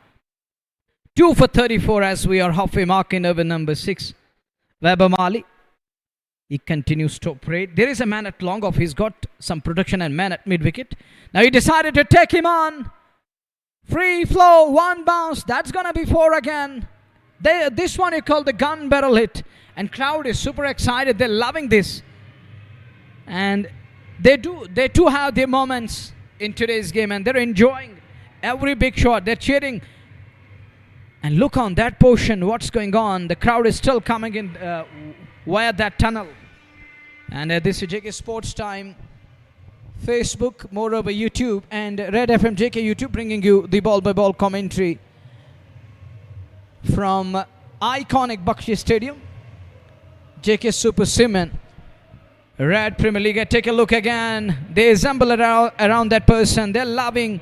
2 for 34 as we are halfway mark in over number 6. Weber Mali. He continues to operate. There is a man at long off. He's got some production and man at mid wicket. Now he decided to take him on. Free flow. 1 bounce. That's going to be 4 again. This one you call the gun barrel hit, and crowd is super excited. They're loving this, and they too have their moments in today's game, and they're enjoying every big shot. They're cheering. And look on that portion, what's going on. The crowd is still coming in via that tunnel. And this is JK Sports Time, Facebook, moreover YouTube, and Red FM JK YouTube bringing you the ball-by-ball commentary from iconic Bakshi Stadium, JK Super Cement, Red Premier League. Take a look again. They assemble around that person. They're loving.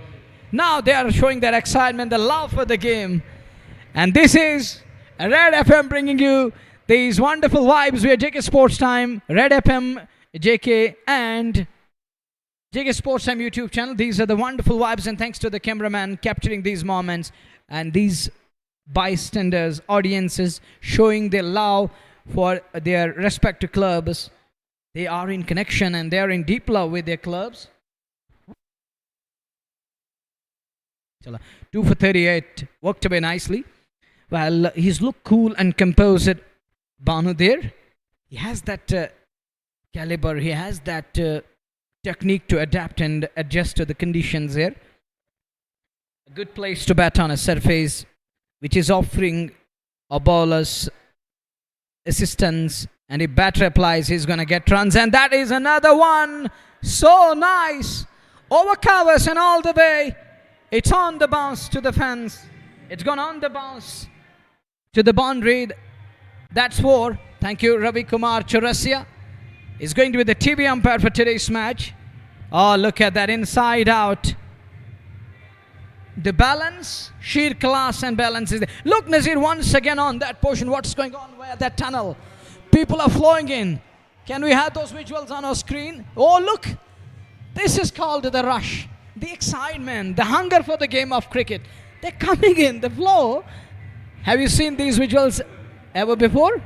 Now they are showing their excitement, the love for the game. And this is Red FM bringing you these wonderful vibes. We are JK Sports Time, Red FM, JK, and JK Sports Time YouTube channel. These are the wonderful vibes, and thanks to the cameraman capturing these moments and these bystanders, audiences showing their love for their respective clubs. They are in connection and they are in deep love with their clubs. 2 for 38, worked away nicely. Well, he's looked cool and composed, Banu there. He has that caliber, he has that technique to adapt and adjust to the conditions here. A good place to bat on a surface which is offering a bowler's assistance, and if batter applies, he's going to get runs, and that is another one. So nice. Over covers and all the way. It's on the bounce to the fence. It's gone on the bounce to the boundary. That's 4. Thank you, Ravi Kumar Chaurasia. Is going to be the TV umpire for today's match. Oh, look at that, inside out. The balance, sheer class and balance is there. Look, Nazir, once again on that portion. What's going on via that tunnel? People are flowing in. Can we have those visuals on our screen? Oh, look. This is called the rush. The excitement, the hunger for the game of cricket. They're coming in, the flow. Have you seen these visuals ever before?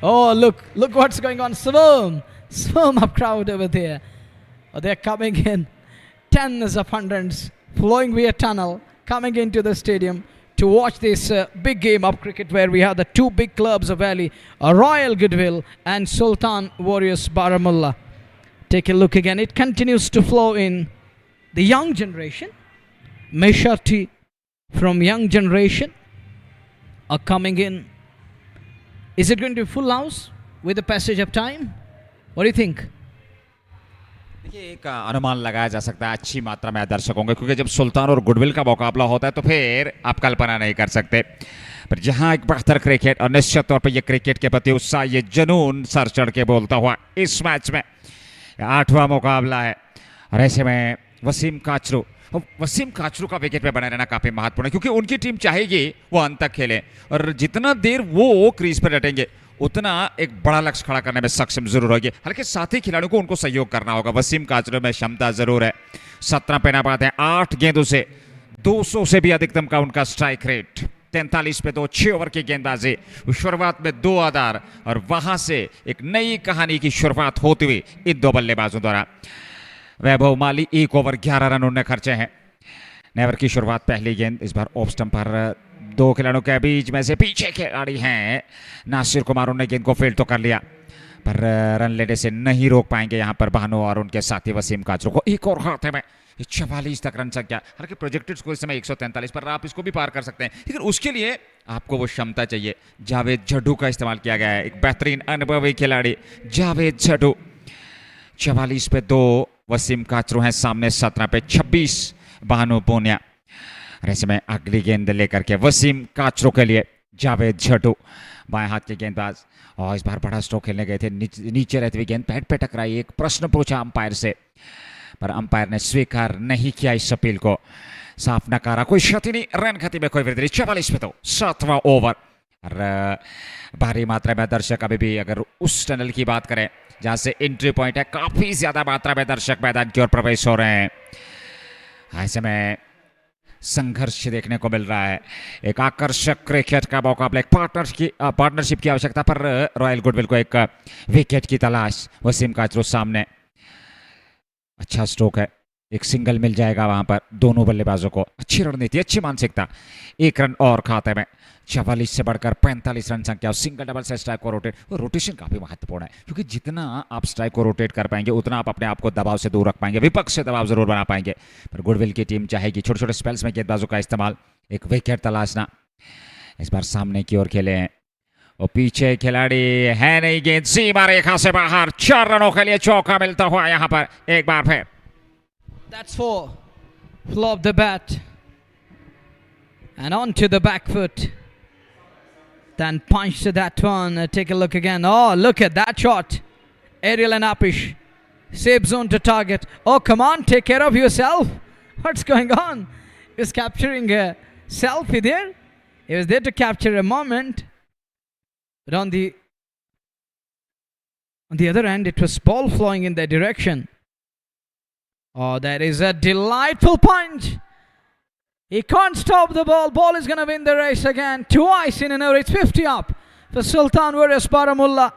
Oh, look what's going on. Swarm of crowd over there. Oh, they're coming in. Tens of hundreds flowing via tunnel, coming into the stadium to watch this big game of cricket where we have the 2 big clubs of Valley, Royal Goodwill and Sultan Warriors Baramulla. Take a look again. It continues to flow in. The young generation, majority from young generation are coming in. Is it going to be full house with the passage of time? What do you think? देखिए, एक अनुमान लगाया जा सकता है अच्छी मात्रा में दर्शक होंगे, क्योंकि जब सुल्तान और गुडविल का मुकाबला होता है तो फिर आप कल्पना नहीं कर सकते। पर जहां एक बेहतर क्रिकेट और निश्चित तौर पर ये क्रिकेट के प्रति उत्साह, ये जुनून सर चढ़ के बोलता हुआ इस मैच में 8वां मुकाबला है, और ऐसे में वसीम काचरू का विकेट पे बने रहना काफी महत्वपूर्ण है, क्योंकि उनकी टीम चाहेगी वो अंत तक खेले, और जितना देर वो क्रीज पर डटेंगे उतना एक बड़ा लक्ष्य खड़ा करने में सक्षम जरूर होगी। हालांकि साथी खिलाड़ियों को उनको सहयोग करना होगा। वसीम काचरू में क्षमता जरूर है। 17 पे नाबाद है, 8 गेंदों से 200 से भी अधिकतम का उनका स्ट्राइक रेट, 43 पे 2, 6 ओवर की गेंदबाजी, शुरुआत में 2 आधार, और वहां से एक नई कहानी की शुरुआत होती हुई इन 2 बल्लेबाजों द्वारा। वैभव माली 1 ओवर 11 रन उन्होंने खर्चे हैं। नेवर की शुरुआत, पहली गेंद इस बार ऑफ स्टंप पर 2 खिलाड़ियों के बीच में से पीछे खिलाड़ी हैं नासिर कुमार, उन्होंने गेंद को फील्ड तो कर लिया, पर रन लेने से नहीं रोक पाएंगे यहाँ पर भानु और उनके साथी वसीम काचरू को। एक और हाथ है में 44 तक रन संख्या, हालांकि प्रोजेक्टेड स्कोर इस समय 143 पर, आप इसको भी पार कर सकते हैं, लेकिन उसके लिए आपको वो क्षमता चाहिए। जावेद झड्डू का इस्तेमाल किया गया है, एक बेहतरीन अनुभवी खिलाड़ी जावेद झड्डू। 44 पे 2 वसीम काचरू हैं सामने, 17 पे 26 भानु पूनिया। ऐसे में अगली गेंद लेकर के वसीम काचरू के लिए जावेद झड्डू, बाएं हाथ के गेंदबाज, और इस बार बड़ा स्ट्रोक खेलने गए थे, नीचे रहती हुई गेंद पैड पे टकराई। एक प्रश्न पूछा अंपायर से, पर अंपायर ने स्वीकार नहीं किया इस अपील को, साफ नकारा। कोई क्षति नहीं, रन खती में कोई वृद्धि नहीं। 44 पे 2, 7वां ओवर। भारी मात्रा में दर्शक अभी भी, अगर उस टनल की बात करें जहां से एंट्री पॉइंट है, काफी ज्यादा मात्रा में दर्शक मैदान की ओर प्रवेश हो रहे हैं। ऐसे में संघर्ष देखने को मिल रहा है, एक आकर्षक क्रिकेट का मुकाबला, एक पार्टनरशिप की आवश्यकता पर रॉयल गुडविल को एक विकेट की तलाश। वसीम काचरू सामने, अच्छा स्ट्रोक है, एक सिंगल मिल जाएगा वहां पर दोनों बल्लेबाजों को। अच्छी रणनीति, अच्छी मानसिकता। एक रन और खाते में, 44 से बढ़कर 45 रन संख्या। सिंगल डबल से स्ट्राइक को रोटेट, और रोटेशन काफी महत्वपूर्ण है क्योंकि जितना आप स्ट्राइक को रोटेट कर पाएंगे उतना आप अपने आप को दबाव से दूर रख पाएंगे, विपक्ष से दबाव जरूर बना पाएंगे। पर गुडविल की टीम चाहेगी छोटे छोटे स्पेल्स में गेंदबाजों का इस्तेमाल, एक विकेट तलाशना। इस बार सामने की ओर खेले हैं और पीछे खिलाड़ी है नहीं, गेंद सीमा रेखा से बाहर। 4 रनों के लिए चौका मिलता हुआ यहां पर एक बार फिर। That's 4. Flop the bat. And onto the back foot. Then punch to that one. Take a look again. Oh, look at that shot. Aerial and Apish. Safe zone to target. Oh, come on. Take care of yourself. What's going on? He was capturing a selfie there. He was there to capture a moment. But on the other end, it was ball flowing in that direction. Oh, that is a delightful punch. He can't stop the ball. Ball is going to win the race again. Twice in an over. It's 50 up for Sultan versus Baramulla.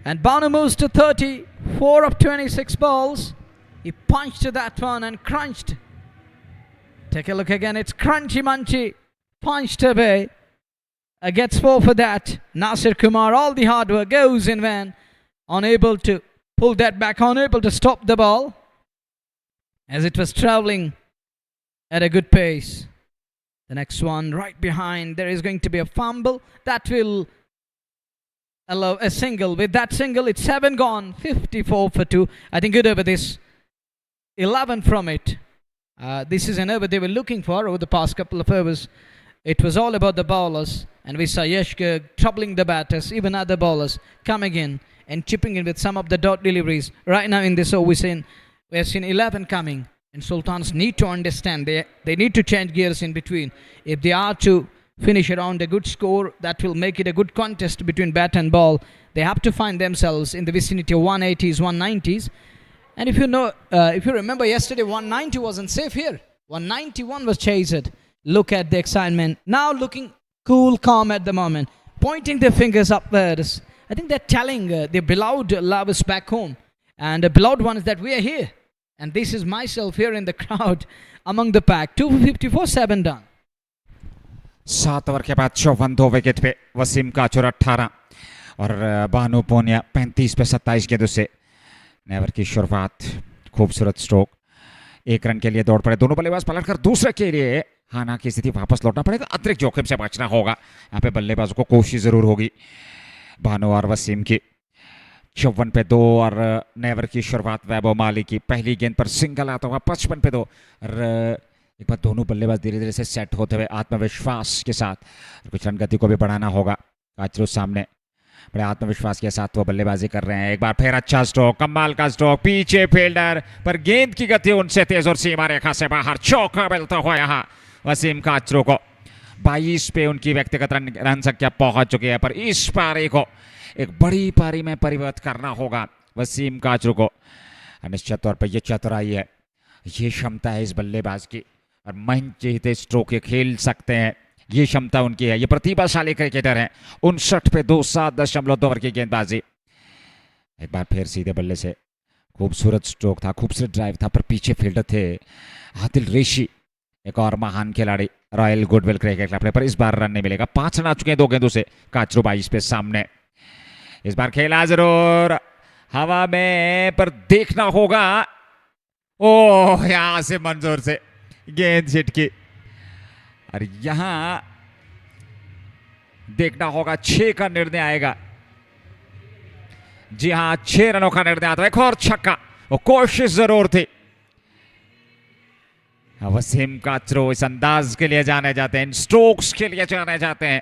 And Banu moves to 30. 4 of 26 balls. He punched to that one and crunched. Take a look again. It's crunchy munchy. Punched away. Gets 4 for that. Nasir Kumar, all the hard work goes in vain. Unable to pull that back. Unable to stop the ball, as it was traveling at a good pace. The next one right behind, there is going to be a fumble that will allow a single. With that single, it's 7 gone, 54 for 2. I think good over this, 11 from it. This is an over they were looking for over the past couple of overs. It was all about the bowlers, and we saw Yashka troubling the batters, even other bowlers coming in and chipping in with some of the dot deliveries. Right now in this over, we have seen 11 coming, and Sultans need to understand they need to change gears in between. If they are to finish around a good score, that will make it a good contest between bat and ball. They have to find themselves in the vicinity of 180s, 190s. And if you remember yesterday, 190 wasn't safe here. 191 was chased. Look at the excitement. Now looking cool, calm at the moment, pointing their fingers upwards. I think they're telling their beloved lovers back home, and the beloved ones, that we are here. And this is myself here in the crowd among the pack. 254, 7 done. 7 over के बाद 54 2 wicket पे वसीम काचुर 18 और बानू पोनिया 35 पे 27 गेंदों से। Never की शुरुआत, खूबसूरत स्ट्रोक। 1 रन के लिए दौड़ पड़े दोनों बल्लेबाज, पलटकर दूसरे के लिए हाना की स्थिति वापस लौटना पड़ेगा। अतिरिक्त जोखिम से बचना होगा यहाँ पे बल्लेबाजों को, कोशिश जरूर होगी भानु और वसीम की। 54 पे 2 और नेवर की शुरुआत वैभव माली की पहली गेंद पर सिंगल आता हुआ। 55 पे 2 और एक बार दोनों बल्लेबाज धीरे धीरे से सेट होते हुए आत्मविश्वास के साथ, कुछ रन गति को भी बढ़ाना होगा। काचरू सामने बड़े आत्मविश्वास के साथ वो बल्लेबाजी कर रहे हैं। एक बार फिर अच्छा स्ट्रोक, कमाल का स्ट्रोक, पीछे फील्डर पर गेंद की गति उनसे तेज और सीमा रेखा से बाहर। चौका मिलता हुआ यहाँ वसीम काचरू को। 22 पे उनकी व्यक्तिगत रन संख्या पहुंच चुकी है, पर इस पारी को एक बड़ी पारी में परिवर्तित करना होगा वसीम काचरू को। निश्चित तौर पर यह चतुराई है, ये क्षमता है इस बल्लेबाज की, और मंच जीते स्ट्रोक खेल सकते हैं, ये क्षमता उनकी है। ये प्रतिभाशाली क्रिकेटर हैं। 59 पे 2, 7.2 ओवर की गेंदबाजी। एक बार फिर सीधे बल्ले से खूबसूरत स्ट्रोक था, खूबसूरत ड्राइव था, पर पीछे फील्डर थे आदिल रेशी, एक और महान खिलाड़ी रॉयल गुडविल क्रिकेट क्लब, पर इस बार रन नहीं मिलेगा। 5 रन आ चुके हैं 2 गेंदों से। काचरू 22 पे सामने। इस बार खेला जरूर हवा में, पर देखना होगा। ओह, यहां से मंजूर से गेंद छिटकी, और यहां देखना होगा 6 का निर्णय आएगा। जी हां, 6 रनों का निर्णय आता है। एक और छक्का, वो कोशिश जरूर थी। वसीम काचरू इस अंदाज के लिए जाने जाते हैं, इन स्ट्रोक्स के लिए जाने जाते हैं।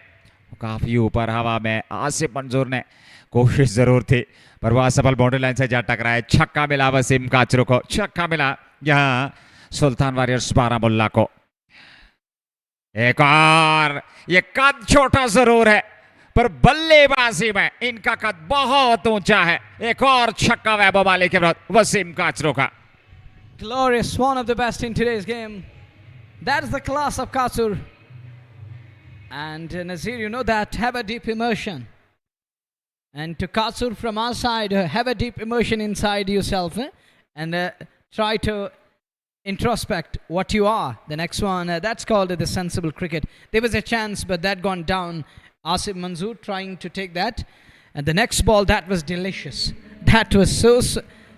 काफी ऊपर हवा में आसिफ मंजूर ने कोशिश जरूर थी, पर वह असफल बाउंड्री लाइन से जा टकराए। छक्का मिला वसीम काचरू को, छक्का मिला यहां सुल्तान वॉरियर्स बारामुल्ला को। एक और, ये कद छोटा जरूर है, पर बल्लेबाजी में इनका कद बहुत ऊंचा है। एक और छक्का वैभव माली के विरुद्ध वसीम काचरू का। Glorious, one of the best in today's game. That is the class of Katsur. And Nazir, you know that, have a deep immersion. And to Katsur from our side, have a deep immersion inside yourself, and try to introspect what you are. The next one, that's called the sensible cricket. There was a chance, but that gone down. Asif Manzoor trying to take that. And the next ball, that was delicious. That was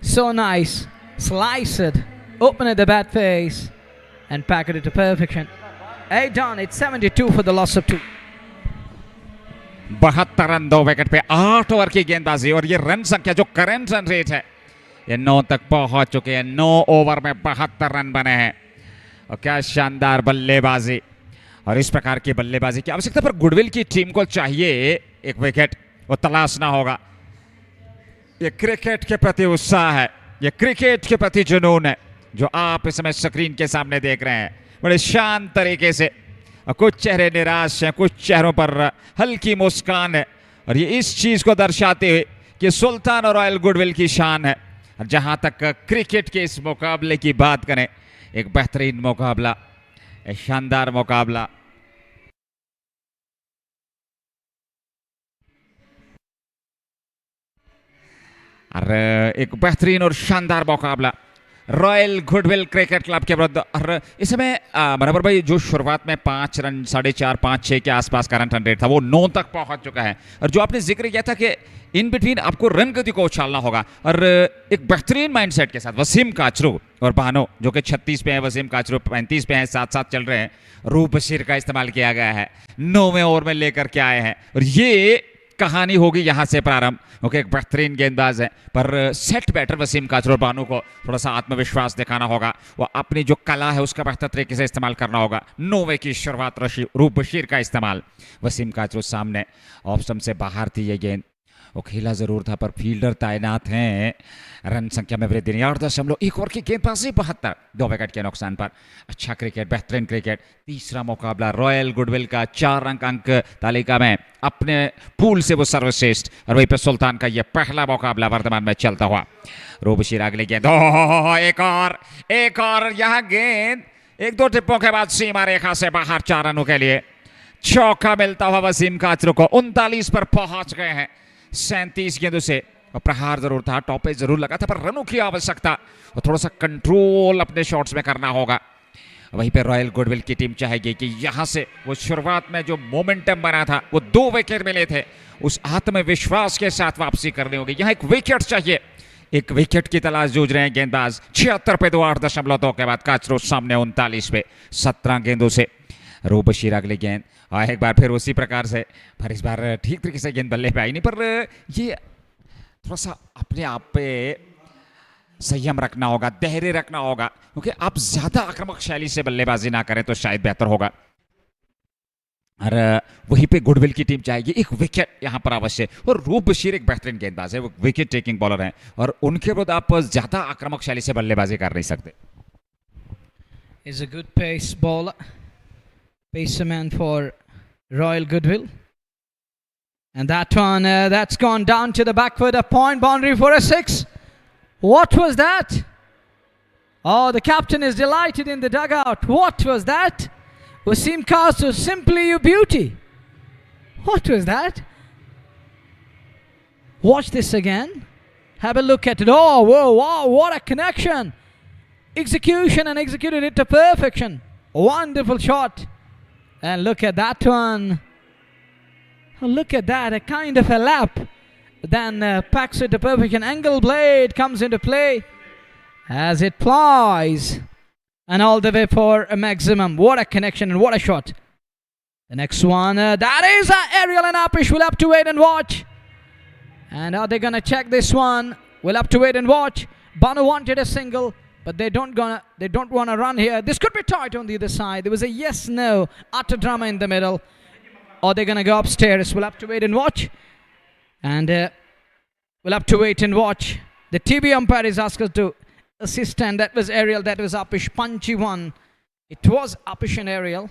so nice. Slice it, open at the bat face, and packet it to perfection. 8 done. It's 72 for the loss of 2. 72 run 2 wicket पे 8 over की गेंदबाजी और ये run संख्या जो current run rate है ये 9 तक पहुंच चुके हैं। 9 ओवर में 72 रन बने हैं और क्या शानदार बल्लेबाजी। और इस प्रकार की बल्लेबाजी की आवश्यकता पर गुडविल की टीम को चाहिए एक विकेट वो तलाशना होगा। ये क्रिकेट के प्रति उत्साह है, ये क्रिकेट के प्रति जुनून है जो आप इस समय स्क्रीन के सामने देख रहे हैं। बड़े शांत तरीके से, कुछ चेहरे निराश हैं, कुछ चेहरों पर हल्की मुस्कान है और ये इस चीज को दर्शाते हुए कि सुल्तान और रॉयल गुडविल की शान है। और जहां तक क्रिकेट के इस मुकाबले की बात करें, एक बेहतरीन मुकाबला, एक शानदार मुकाबला। और एक बेहतरीन और शानदार मुकाबला रॉयल गुडविल क्रिकेट क्लब के विरुद्ध। और इस समय बराबर भाई जो शुरुआत में 5 रन 4.5 5-6 के आसपास का रन रेट था वो 9 तक पहुंच चुका है। और जो आपने जिक्र किया था कि इन बिटवीन आपको रन गति को उछालना होगा और एक बेहतरीन माइंडसेट के साथ वसीम काचरू और बानो जो कि 36 पे हैं, वसीम काचरू 35 पे हैं, साथ साथ चल रहे हैं। रूप बशीर का इस्तेमाल किया गया है, 9वें ओवर में लेकर के आए हैं और ये कहानी होगी यहां से प्रारंभ। ओके, एक बेहतरीन गेंदबाज है पर सेट बैटर वसीम काचरू और बानू को थोड़ा सा आत्मविश्वास दिखाना होगा। वो अपनी जो कला है उसका बेहतर तरीके से इस्तेमाल करना होगा। 9वें की शुरुआत रूप बशीर का इस्तेमाल, वसीम काचरू सामने, ऑफ स्टंप से बाहर थी ये गेंद। वो खेला जरूर था पर फील्डर तैनात हैं। रन संख्या में वृद्धि नहीं। 8.1 ओवर की गेंदबाजी 72, 2 विकेट के नुकसान पर। अच्छा क्रिकेट, बेहतरीन क्रिकेट। तीसरा मुकाबला रॉयल गुडविल का, 4 अंक तालिका में अपने पूल से वो सर्वश्रेष्ठ। और वहीं पर सुल्तान का यह पहला मुकाबला वर्तमान में चलता हुआ। रूबशीर अगली गेंद, एक और यह गेंद 1-2 टिप्पों के बाद सीमा रेखा से बाहर 4 रनों के लिए चौका मिलता हुआ वसीम काचरू को। 39 पर पहुंच गए हैं 37 गेंदों से। और प्रहार जरूर था, टॉप पे जरूर लगा था पर रनों की आवश्यकता और थोड़ा सा कंट्रोल अपने शॉट्स में करना होगा। वहीं पे रॉयल गुडविल की टीम चाहेगी कि यहां से वो शुरुआत में जो मोमेंटम बना था, वो 2 विकेट मिले थे, उस आत्मविश्वास के साथ वापसी करनी होगी। यहां एक विकेट चाहिए, एक विकेट की तलाश जूझ रहे हैं गेंदबाज। 76 पे 8.2 के बाद काचरू सामने 39 पे 17 गेंदों से। रूप बशीर अगली गेंद और एक बार फिर उसी प्रकार से, पर इस बार ठीक तरीके से गेंद बल्ले पे आई नहीं। पर ये थोड़ा सा अपने आप पे संयम रखना होगा, धैर्य रखना होगा, क्योंकि आप ज्यादा आक्रामक शैली से बल्लेबाजी ना करें तो शायद बेहतर होगा। और वहीं पे गुडविल की टीम चाहेगी एक विकेट यहां पर अवश्य। और रूप बशीर एक बेहतरीन गेंदबाज है, वो विकेट टेकिंग बॉलर हैं और उनके विरुद्ध आप ज्यादा आक्रामक शैली से बल्लेबाजी कर नहीं सकते। Is a good pace bowler, paceman for Royal Goodwill. And that one, that's gone down to the backward, a point boundary for a 6. What was that? Oh, the captain is delighted in the dugout. What was that? Wasim Kasu, simply you beauty. What was that? Watch this again. Have a look at it. Oh, whoa, wow, what a connection. Execution and executed it to perfection. Wonderful shot. And look at that one. Oh, look at that, a kind of a lap. Then packs it to perfection. Angle blade comes into play as it flies. And all the way for a maximum. What a connection and what a shot. The next one, that is aerial and Apish. We'll have to wait and watch. And are they going to check this one? We'll have to wait and watch. Banu wanted a single, but they don't want to run here. This could be tight on the other side. There was a yes-no utter drama in the middle. Or they're going to go upstairs. We'll have to wait and watch. And we'll have to wait and watch. The TV umpire is asked us to assist, and that was aerial. That was Apish. Punchy one. It was Apish and aerial.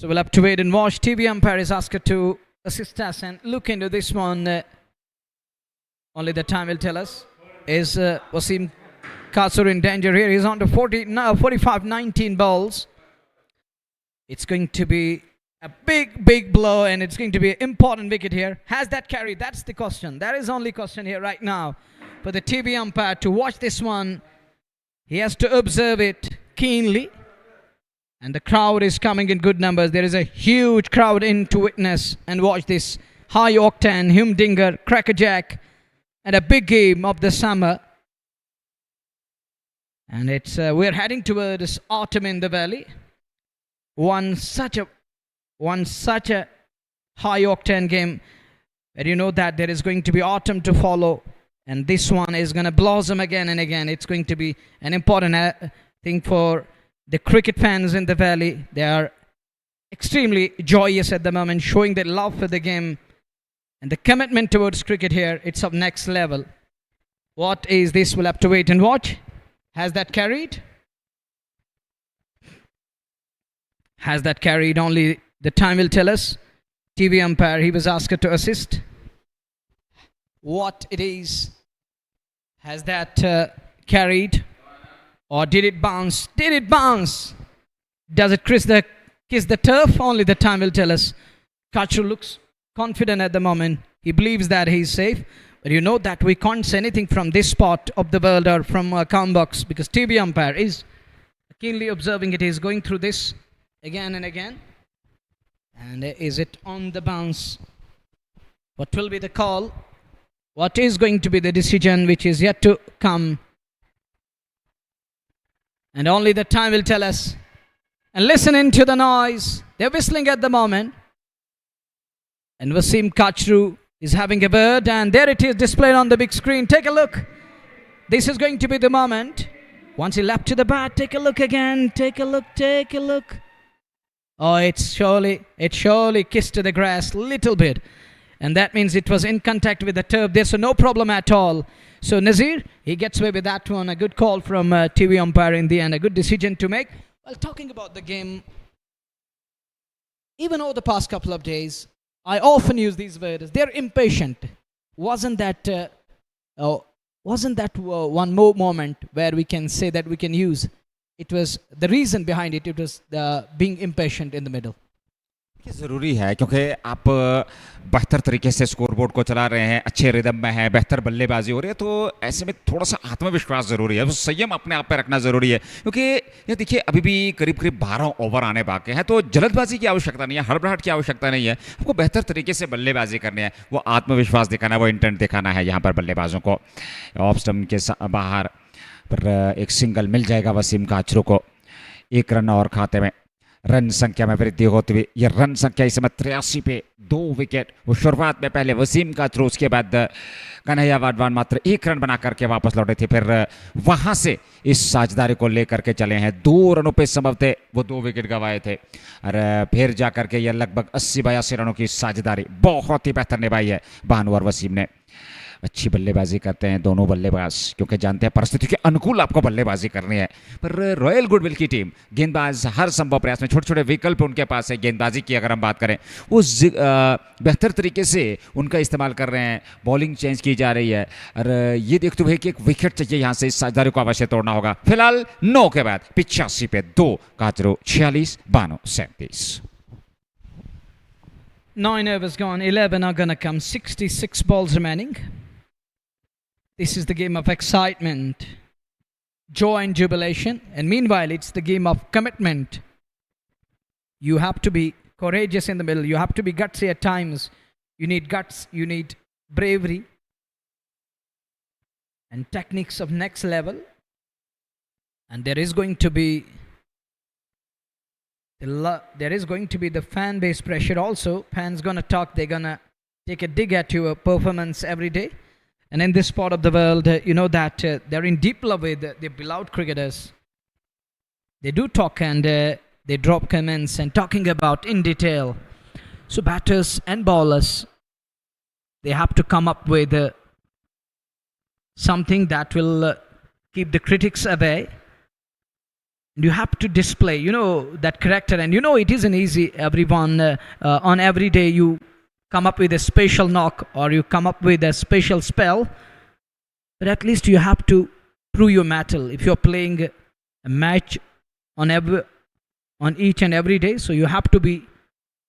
So we'll have to wait and watch. TV umpire is asked to assist us and look into this one. Only the time will tell us. Is Wasim Kasur in danger here? He's on to 45-19 balls. It's going to be a big blow, and it's going to be an important wicket here. Has that carried? That's the question. That is only question here right now for the TV umpire to watch this one. He has to observe it keenly. And the crowd is coming in good numbers. There is a huge crowd in to witness and watch this high octane, humdinger, crackerjack, and a big game of the summer. And it's we're heading towards autumn in the valley. One such a high octane game where you know that there is going to be autumn to follow, and this one is going to blossom again and again. It's going to be an important thing for the cricket fans in the valley. They are extremely joyous at the moment, showing their love for the game and the commitment towards cricket here. It's of next level. What is this? We'll have to wait and watch. Has that carried? Has that carried? Only the time will tell us. TV umpire, he was asked to assist. What it is? Has that carried? Or did it bounce? Did it bounce? Does it kiss the turf? Only the time will tell us. Kachru looks confident at the moment. He believes that he's safe. But you know that we can't say anything from this spot of the world or from a count box, because TV umpire is keenly observing it. He's going through this again and again. And is it on the bounce? What will be the call? What is going to be the decision which is yet to come? And only the time will tell us. And listen into the noise. They're whistling at the moment. And Wasim Kachru is having a word, and there it is displayed on the big screen. Take a look. This is going to be the moment. Once he leapt to the bat, take a look again. Take a look. Oh, it surely kissed to the grass a little bit. And that means it was in contact with the turf. There's no problem at all. So Nazir, he gets away with that one. A good call from TV umpire in the end. A good decision to make. Well, talking about the game, even over the past couple of days, I often use these words. They're impatient. Wasn't that one more moment where we can say that we can use? It was the reason behind it. It was being impatient in the middle. ज़रूरी है क्योंकि आप बेहतर तरीके से scoreboard को चला रहे हैं, अच्छे रिदम में है, बेहतर बल्लेबाजी हो रही है, तो ऐसे में थोड़ा सा आत्मविश्वास ज़रूरी है, संयम अपने आप पे रखना ज़रूरी है, क्योंकि ये देखिए अभी भी करीब 12 ओवर आने बाकी हैं, तो जल्दबाजी की आवश्यकता नहीं है, हड़बड़ाहट की आवश्यकता नहीं है, आपको बेहतर तरीके से बल्लेबाजी करनी है, वो आत्मविश्वास दिखाना है, वो इंटेंट दिखाना है यहाँ पर बल्लेबाजों को। ऑफ स्टंप के बाहर पर एक सिंगल मिल जाएगा वसीम काचरू को, 1 रन और खाते में। रन संख्या में वृद्धि होती हुई ये रन संख्या इस समय 83 पे 2 विकेट। वो शुरुआत में पहले वसीम काचरू, उसके बाद कन्हैया वाडवान मात्र 1 रन बना करके वापस लौटे थे, फिर वहां से इस साझेदारी को लेकर के चले हैं। 2 रनों पे संभवतः वो 2 विकेट गंवाए थे और फिर जाकर के ये लगभग 80-82 रनों की साझेदारी बहुत ही बेहतर निभाई है भानु और वसीम ने। अच्छी बल्लेबाजी करते हैं दोनों बल्लेबाज, क्योंकि जानते हैं परिस्थिति के अनुकूल आपको बल्लेबाजी करनी है। पर रॉयल गुडविल की टीम गेंदबाज हर संभव प्रयास में, छोटे छोटे विकल्प उनके पास है गेंदबाजी की अगर हम बात करें, वो बेहतर तरीके से उनका इस्तेमाल कर रहे हैं। बॉलिंग चेंज की जा रही है और ये देखते हुए कि एक विकेट चाहिए यहाँ से, इस साझेदारी को अवश्य तोड़ना होगा। फिलहाल 9 के बाद 85 पे 2, Kachru 46, Bhanu 37। 9 overs gone, 11 are gonna come, 66 balls remaining. This is the game of excitement, joy and jubilation, and meanwhile it's the game of commitment. You have to be courageous in the middle, you have to be gutsy at times. You need guts, you need bravery and techniques of next level. And there is going to be the fan base pressure also. Fans gonna talk, they're gonna take a dig at your performance every day. And in this part of the world, you know that they're in deep love with their beloved cricketers. They do talk and they drop comments and talking about in detail. So batters and bowlers, they have to come up with something that will keep the critics away. And you have to display, that character. And it isn't easy, everyone. On every day you come up with a special knock or you come up with a special spell, but at least you have to prove your mettle. If you're playing a match on each and every day, so you have to be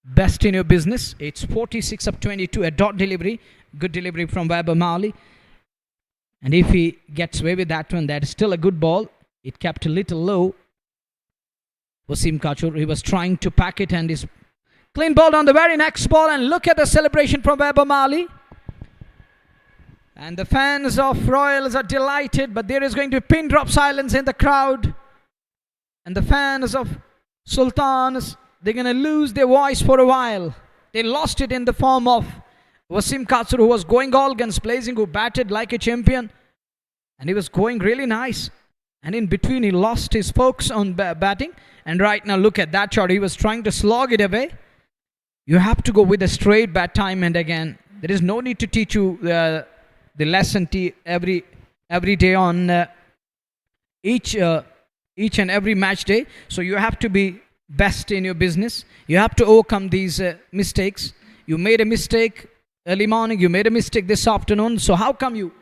best in your business. It's 46 of 22, a dot delivery, good delivery from Baramulla. And if he gets away with that one, that is still a good ball. It kept a little low. Wasim Kachur, he was trying to pack it and is clean ball on the very next ball. And look at the celebration from Webber Mali. And the fans of Royals are delighted, but there is going to be pin drop silence in the crowd. And the fans of Sultans, they're going to lose their voice for a while. They lost it in the form of Wasim Kachur, who was going all guns blazing, who batted like a champion. And he was going really nice. And in between, he lost his focus on batting. And right now, look at that shot. He was trying to slog it away. You have to go with a straight bat time and again. There is no need to teach you the lesson every day on each and every match day. So you have to be best in your business. You have to overcome these mistakes. You made a mistake early morning. You made a mistake this afternoon. So how come you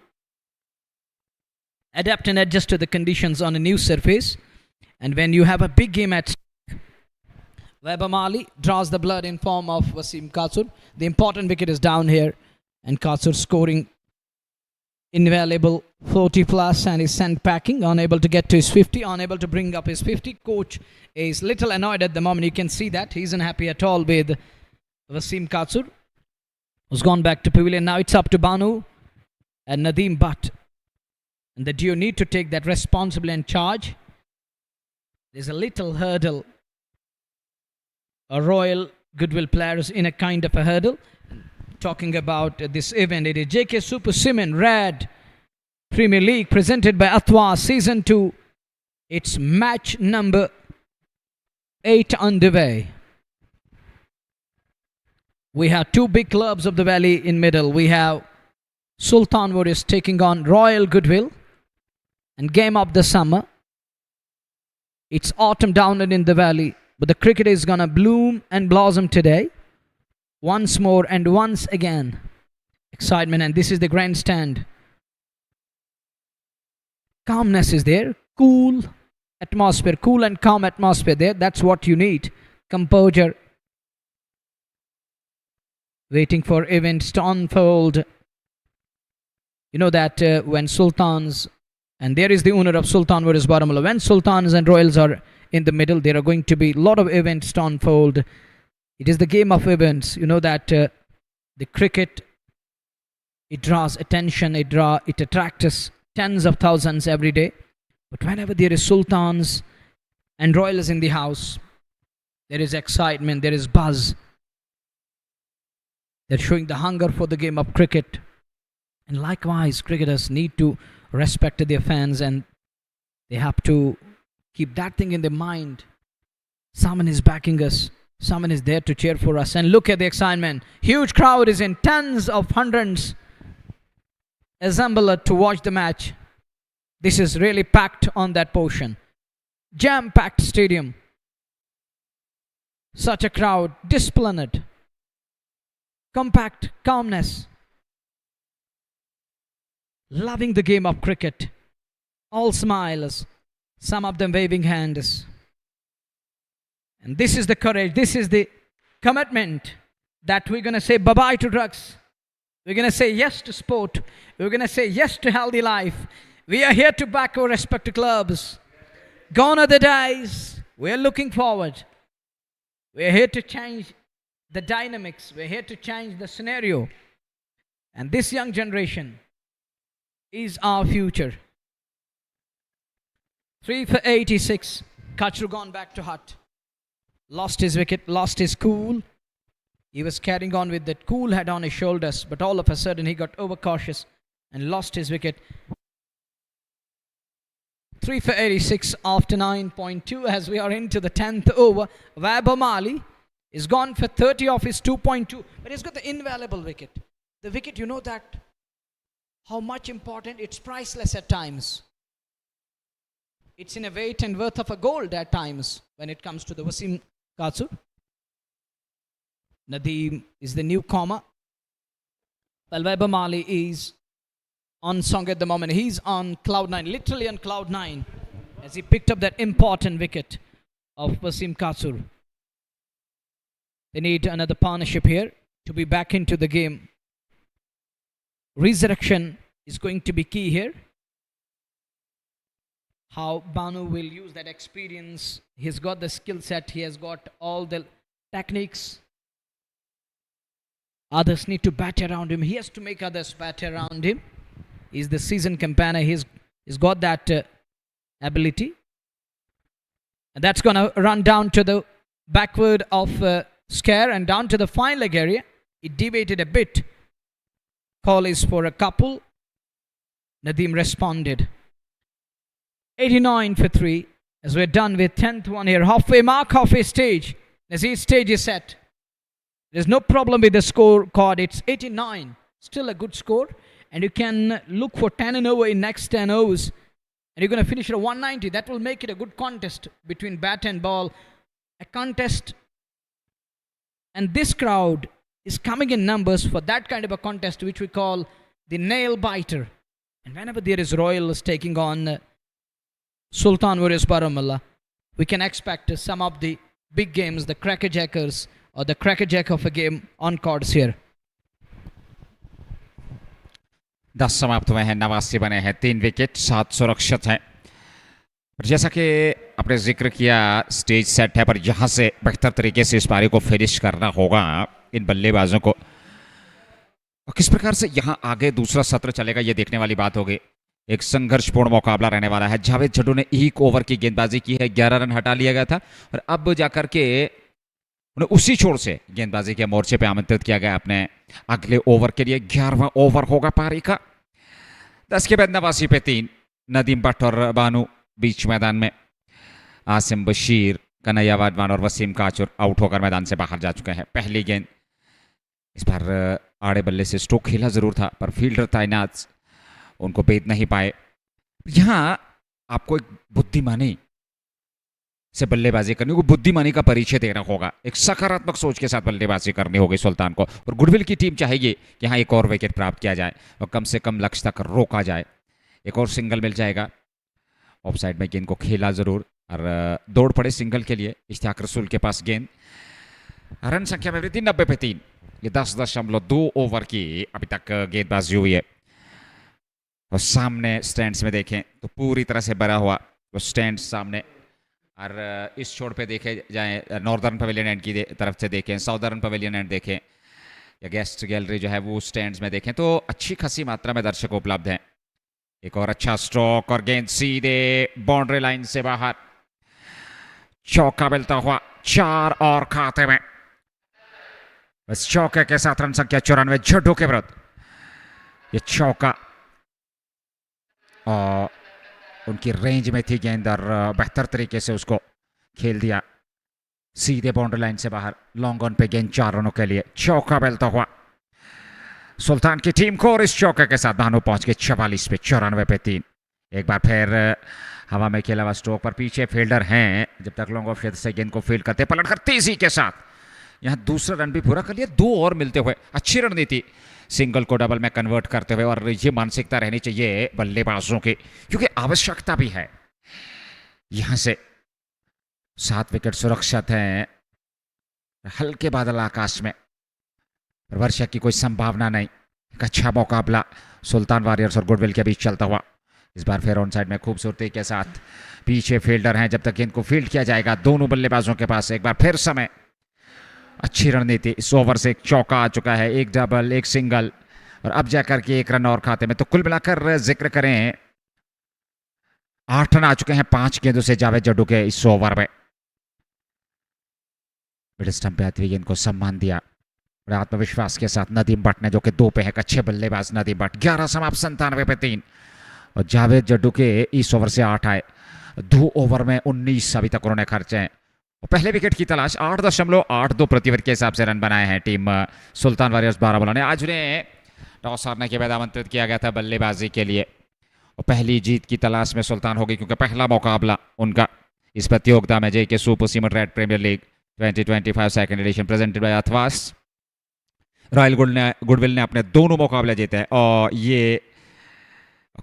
adapt and adjust to the conditions on a new surface? And when you have a big game at stake, Webber Mali draws the blood in form of Wasim Kachur. The important wicket is down here, and Kachur scoring invaluable 40 plus and is sent packing, unable to get to his 50, unable to bring up his 50. Coach is little annoyed at the moment. You can see that he isn't happy at all with Wasim Kachur, who's gone back to pavilion. Now it's up to Banu and Nadeem Butt. And the duo need to take that responsibility and charge. There's a little hurdle. A Royal Goodwill players in a kind of a hurdle. Talking about this event, it is JK Super Cement Red Premier League presented by Atwa Season 2. It's match number 8 underway. We have two big clubs of the valley in middle. We have Sultan Warriors taking on Royal Goodwill. And game of the summer. It's autumn down in the valley, but the cricket is gonna bloom and blossom today. Once more and once again. Excitement, and this is the grandstand. Calmness is there. Cool atmosphere, cool and calm atmosphere there. That's what you need. Composure. Waiting for events to unfold. You know that when Sultans, and there is the owner of Sultan versus Baramulla. When Sultans and Royals are in the middle, there are going to be a lot of events to unfold. It is the game of events. You know that the cricket, it draws attention, it attracts tens of thousands every day. But whenever there is Sultans and Royals in the house, there is excitement, there is buzz. They're showing the hunger for the game of cricket. And likewise, cricketers need to respect their fans, and they have to keep that thing in their mind. Someone is backing us. Someone is there to cheer for us. And look at the excitement. Huge crowd is in, tens of hundreds assembled to watch the match. This is really packed on that portion. Jam-packed stadium. Such a crowd. Disciplined. Compact. Calmness. Loving the game of cricket. All smiles. Some of them waving hands. And this is the courage. This is the commitment that we're going to say bye-bye to drugs. We're going to say yes to sport. We're going to say yes to healthy life. We are here to back our respective clubs. Gone are the days. We're looking forward. We're here to change the dynamics. We're here to change the scenario. And this young generation is our future. 3 for 86. Kachru gone back to hut. Lost his wicket, lost his cool. He was carrying on with that cool head on his shoulders, but all of a sudden he got overcautious and lost his wicket. 3 for 86 after 9.2 as we are into the 10th over. Webber Mali is gone for 30 off his 2.2, but he's got the invaluable wicket. The wicket, you know that how much important, it's priceless at times. It's in a weight and worth of a gold at times when it comes to the Wasim Kachur. Nadeem is the newcomer. Well, Webber Mali is on song at the moment. He's on cloud 9, literally on cloud 9, as he picked up that important wicket of Wasim Kachur. They need another partnership here to be back into the game. Resurrection is going to be key here. How Banu will use that experience. He's got the skill set, he has got all the techniques. Others need to bat around him. He has to make others bat around him. He's the seasoned campaigner. He's got that ability. And that's going to run down to the backward of Scare and down to the fine leg area. It deviated a bit. Call is for a couple. Nadeem responded. 89 for 3. As we're done with 10th one here. Halfway mark, halfway stage. Nazir's stage is set. There's no problem with the score card. It's 89. Still a good score. And you can look for 10 and over in next 10 overs. And you're going to finish at 190. That will make it a good contest between bat and ball. A contest. And this crowd is coming in numbers for that kind of a contest, which we call the nail biter. And whenever there is Royals taking on Sultan versus Baramulla, we can expect some of the big games, the crackerjackers or the crackerjack of a game on cards here. 10 समाप्त हुए हैं, 89 बने हैं, 3 wicket, 7 सुरक्षित हैं। पर जैसा कि आपने जिक्र किया, स्टेज सेट है, पर यहाँ से बेहतर तरीके से इस पारी को फिनिश करना होगा इन बल्लेबाजों को। और किस प्रकार से यहाँ आगे दूसरा सत्र चलेगा, ये देखने वाली बात होगी। एक संघर्षपूर्ण मुकाबला रहने वाला है। जावेद जड्डू ने 1 ओवर की गेंदबाजी की है, 11 रन हटा लिया गया था और अब जाकर के उन्हें उसी छोर से गेंदबाजी के मोर्चे पे आमंत्रित किया गया अपने अगले ओवर के लिए। 11वां ओवर होगा पारी का। 10 के बाद 89 पे 3। नदीम भट्ट और बानू बीच मैदान में। आसिम बशीर, कन्हैया वाधवान और वसीम काचुर आउट होकर मैदान से बाहर जा चुके हैं। पहली गेंद इस बार आड़े बल्ले से स्ट्रोक खेला जरूर था, पर फील्डर तैनात उनको भेद नहीं पाए। यहाँ आपको एक बुद्धिमानी से बल्लेबाजी करनी होगी, बुद्धिमानी का परिचय देना होगा। एक सकारात्मक सोच के साथ बल्लेबाजी करनी होगी सुल्तान को। और गुडविल की टीम चाहेगी कि यहाँ एक और विकेट प्राप्त किया जाए और कम से कम लक्ष्य तक रोका जाए। एक और सिंगल मिल जाएगा। ऑफ साइड में गेंद को खेला जरूर और दौड़ पड़े सिंगल के लिए। इश्तियाक रसूल के पास गेंद। रन संख्या में वृद्धि 90 पे 3। ये 10.2 ओवर की अभी तक गेंदबाजी हुई है। और सामने स्टैंड्स में देखें तो पूरी तरह से भरा हुआ वो स्टैंड सामने। और इस छोर पे देखे जाए, नॉर्दर्न पवेलियन एंड की तरफ से देखें, साउदर्न पवेलियन एंड देखें या गेस्ट गैलरी जो है वो स्टैंड्स में देखें तो अच्छी खासी मात्रा में दर्शक उपलब्ध हैं। एक और अच्छा स्ट्रोक और गेंद सीधे बाउंड्री लाइन से बाहर। चौका मिलता हुआ 4 और खाते में। बस चौके के साथ रन संख्या 94 जड्डू के विरुद्ध। ये चौका और उनकी रेंज में थी गेंद और बेहतर तरीके से उसको खेल दिया सीधे बाउंड्री लाइन से बाहर। लॉन्ग ऑन पे गेंद 4 रनों के लिए। चौका मिलता हुआ सुल्तान की टीम को और इस चौके के साथ भानु पहुंच गए 44 पे 94 पे 3। एक बार फिर हवा में खेला हुआ स्ट्रोक पर पीछे फील्डर हैं। जब तक लॉन्ग ऑफ क्षेत्र से गेंद को फील्ड करते पलट कर तेजी के साथ यहाँ दूसरा रन भी पूरा कर लिया। 2 और मिलते हुए अच्छी रणनीति, सिंगल को डबल में कन्वर्ट करते हुए। और ये मानसिकता रहनी चाहिए बल्लेबाजों की, क्योंकि आवश्यकता भी है। यहां से 7 विकेट सुरक्षित हैं। हल्के बादल आकाश में, पर वर्षा की कोई संभावना नहीं। एक अच्छा मुकाबला सुल्तान वॉरियर्स और गुडविल के बीच चलता हुआ। इस बार फिर ऑन साइड में खूबसूरती के साथ पीछे फील्डर हैं। जब तक गेंद को फील्ड किया जाएगा दोनों बल्लेबाजों के पास एक बार फिर समय। अच्छी रणनीति। इस ओवर से एक चौका आ चुका है, एक डबल, एक सिंगल और अब जाकर के 1 रन और खाते में। तो कुल मिलाकर जिक्र करें 8 रन आ चुके हैं 5 गेंदों से जावेद जड्डू के इस ओवर में। मिड स्टंप पे आती हुई गेंद को सम्मान दिया बड़े आत्मविश्वास के साथ नदीम भट्ट ने, जो कि 2 पे है। अच्छे बल्लेबाज नदीम भट्ट। 11 समाप्त 97 पे 3 और जावेद जड्डू के इस ओवर से 8 आए। 2 ओवर में 19 अभी तक उन्होंने खर्चे हैं। पहले विकेट की तलाश। 8.82 प्रति ओवर के हिसाब से रन बनाए हैं टीम सुल्तान वॉरियर्स बारामूला ने। आज उन्हें टॉस हारने के बाद आमंत्रित किया गया था बल्लेबाजी के लिए और पहली जीत की तलाश में सुल्तान होगी, क्योंकि पहला मुकाबला उनका इस प्रतियोगिता में J K super cement red premier league 2025 second edition presented by Athwas. Royal goodwill ने अपने दोनों मुकाबले जीते हैं और ये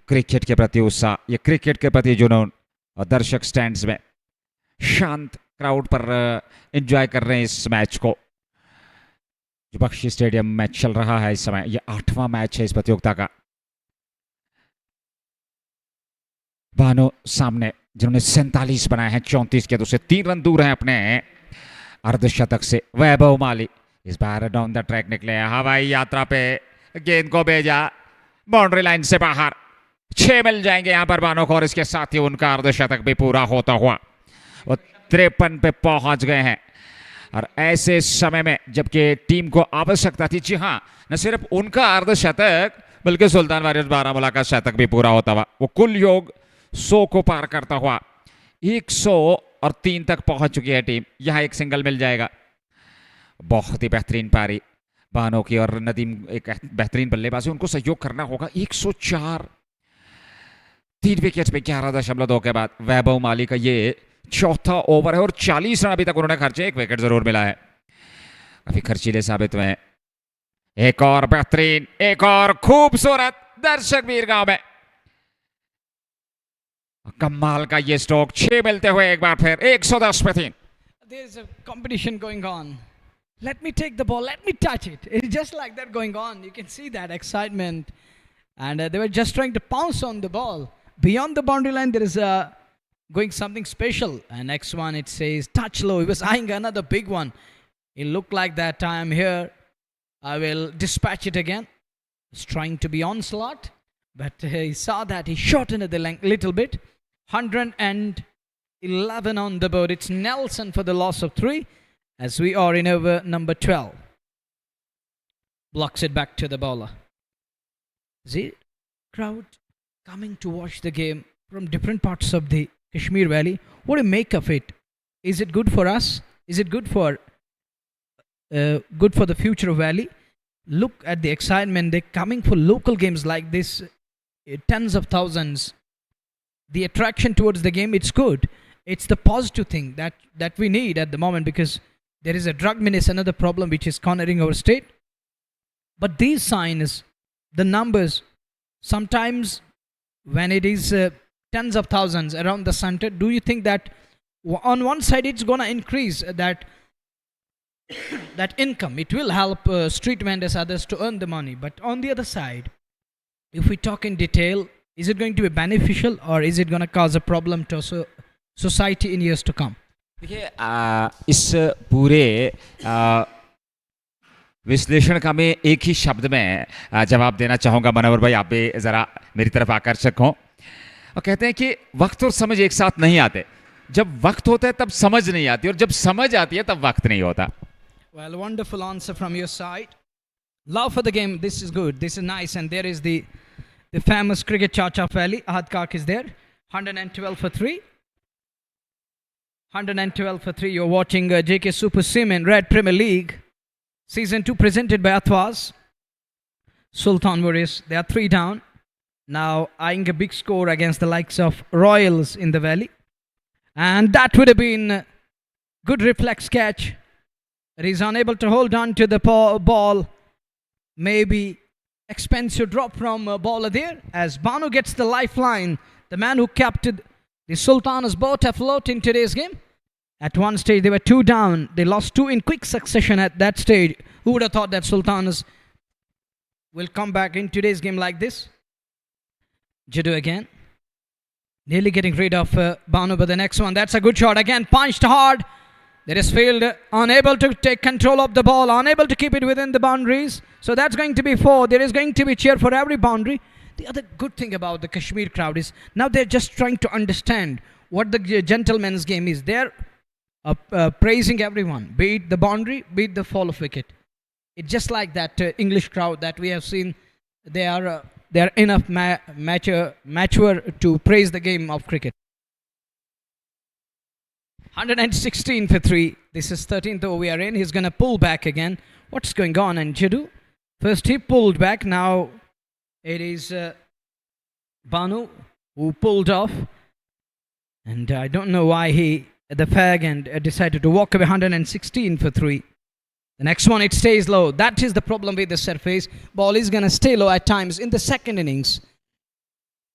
क्रिकेट के प्रति उत्साह, ये क्रिकेट के प्रति जुनून और दर्शक स्टैंड्स में शांत क्राउड पर एंजॉय कर रहे हैं इस मैच को, जो बख्शी स्टेडियम में चल रहा है इस समय। ये 8वां मैच है इस प्रतियोगिता का। बानो सामने जिन्होंने 47 बनाए हैं 34 के, दूसरे 3 रन दूर हैं अपने अर्धशतक से। वैभव माली इस बार डाउन द ट्रैक निकले, हवाई यात्रा पे गेंद को भेजा बाउंड्री लाइन से बाहर। 6 मिल जाएंगे यहाँ पर बानो को और इसके साथ ही उनका अर्धशतक भी पूरा होता हुआ वो 53 पे पहुंच गए हैं। और ऐसे समय में जबकि टीम को आवश्यकता थी, जी हाँ, न सिर्फ उनका अर्धशतक बल्कि सुल्तान वारियर्स बारामूला का शतक भी पूरा होता हुआ वो कुल योग 100 को पार करता हुआ 103 तक पहुंच चुकी है टीम। यहाँ एक सिंगल मिल जाएगा। बहुत ही बेहतरीन पारी बानो की, और नदीम एक बेहतरीन बल्लेबाजी, उनको सहयोग करना होगा। 104 3 विकेट पे 11.2 के बाद वैभव माली का ये चौथा ओवर है और 40 रन अभी तक उन्होंने खर्चे। 1 विकेट जरूर मिला है, काफी खर्चीले साबित हुए हैं। एक और बेहतरीन, एक और खूबसूरत, दर्शक वीर गांव में कमाल का ये स्ट्रोक। 6 मिलते हुए एक बार फिर 110 पे 3। There's a competition going on. Let me take the ball, let me touch it. It's just like that going on. You can see that excitement. And they were just trying to pounce on the ball. Beyond the boundary line, there is going something special. And next one, it says touch low. He was eyeing another big one. It looked like that I am here. I will dispatch it again. He's trying to be onslaught. But he saw that. He shortened the length a little bit. 111 on the board. It's Nelson for the loss of 3. As we are in over number 12. Blocks it back to the bowler. The crowd coming to watch the game from different parts of the Kashmir Valley. What do you make of it? Is it good for us? Is it good for the future of Valley? Look at the excitement. They're coming for local games like this. Tens of thousands. The attraction towards the game, it's good. It's the positive thing that we need at the moment, because there is a drug menace, another problem which is cornering our state. But these signs, the numbers, sometimes when it is tens of thousands around the center, do you think that on one side it's going to increase that income? It will help street vendors, others to earn the money. But on the other side, if we talk in detail, is it going to be beneficial or is it going to cause a problem to society in years to come? देखिए, इस पूरे विश्लेषण का मैं एक ही शब्द में जवाब देना चाहूँगा। मनोहर भाई, आप भी ज़रा मेरी तरफ आकर्षक हों। और कहते हैं कि वक्त और समझ एक साथ नहीं आते। जब वक्त होता है तब समझ नहीं आती, और जब समझ आती है तब वक्त नहीं होता। Well, wonderful answer from your side. Love for the game. This is good. This is nice. And there is the famous cricket Chacha Valley. Ahad Kak is there. 112 for 3. 112 for 3. You're watching JK Super Sim in Red Premier League. Season 2 presented by Athwas. Sultan Warriors. They are 3 down. Now eyeing a big score against the likes of Royals in the Valley. And that would have been good reflex catch. He is unable to hold on to the ball. Maybe expensive drop from bowler there. As Banu gets the lifeline. The man who captured the Sultan's boat afloat in today's game. At one stage, they were 2 down. They lost 2 in quick succession at that stage. Who would have thought that Sultans will come back in today's game like this? Jiddu again. Nearly getting rid of Banu, but the next one, that's a good shot. Again, punched hard. There is field, unable to take control of the ball, unable to keep it within the boundaries. So that's going to be 4. There is going to be cheer for every boundary. The other good thing about the Kashmir crowd is now they're just trying to understand what the gentleman's game is. They're praising everyone, be it the boundary, be it the fall of wicket. It's just like that English crowd that we have seen. They are enough mature to praise the game of cricket. 116 for 3. This is 13th over we are in. He's going to pull back again. What's going on? And Jiddu, first he pulled back. Now it is Banu who pulled off. And I don't know why the fag and decided to walk away. 116 for 3. The next one, it stays low. That is the problem with the surface. Ball is going to stay low at times in the second innings.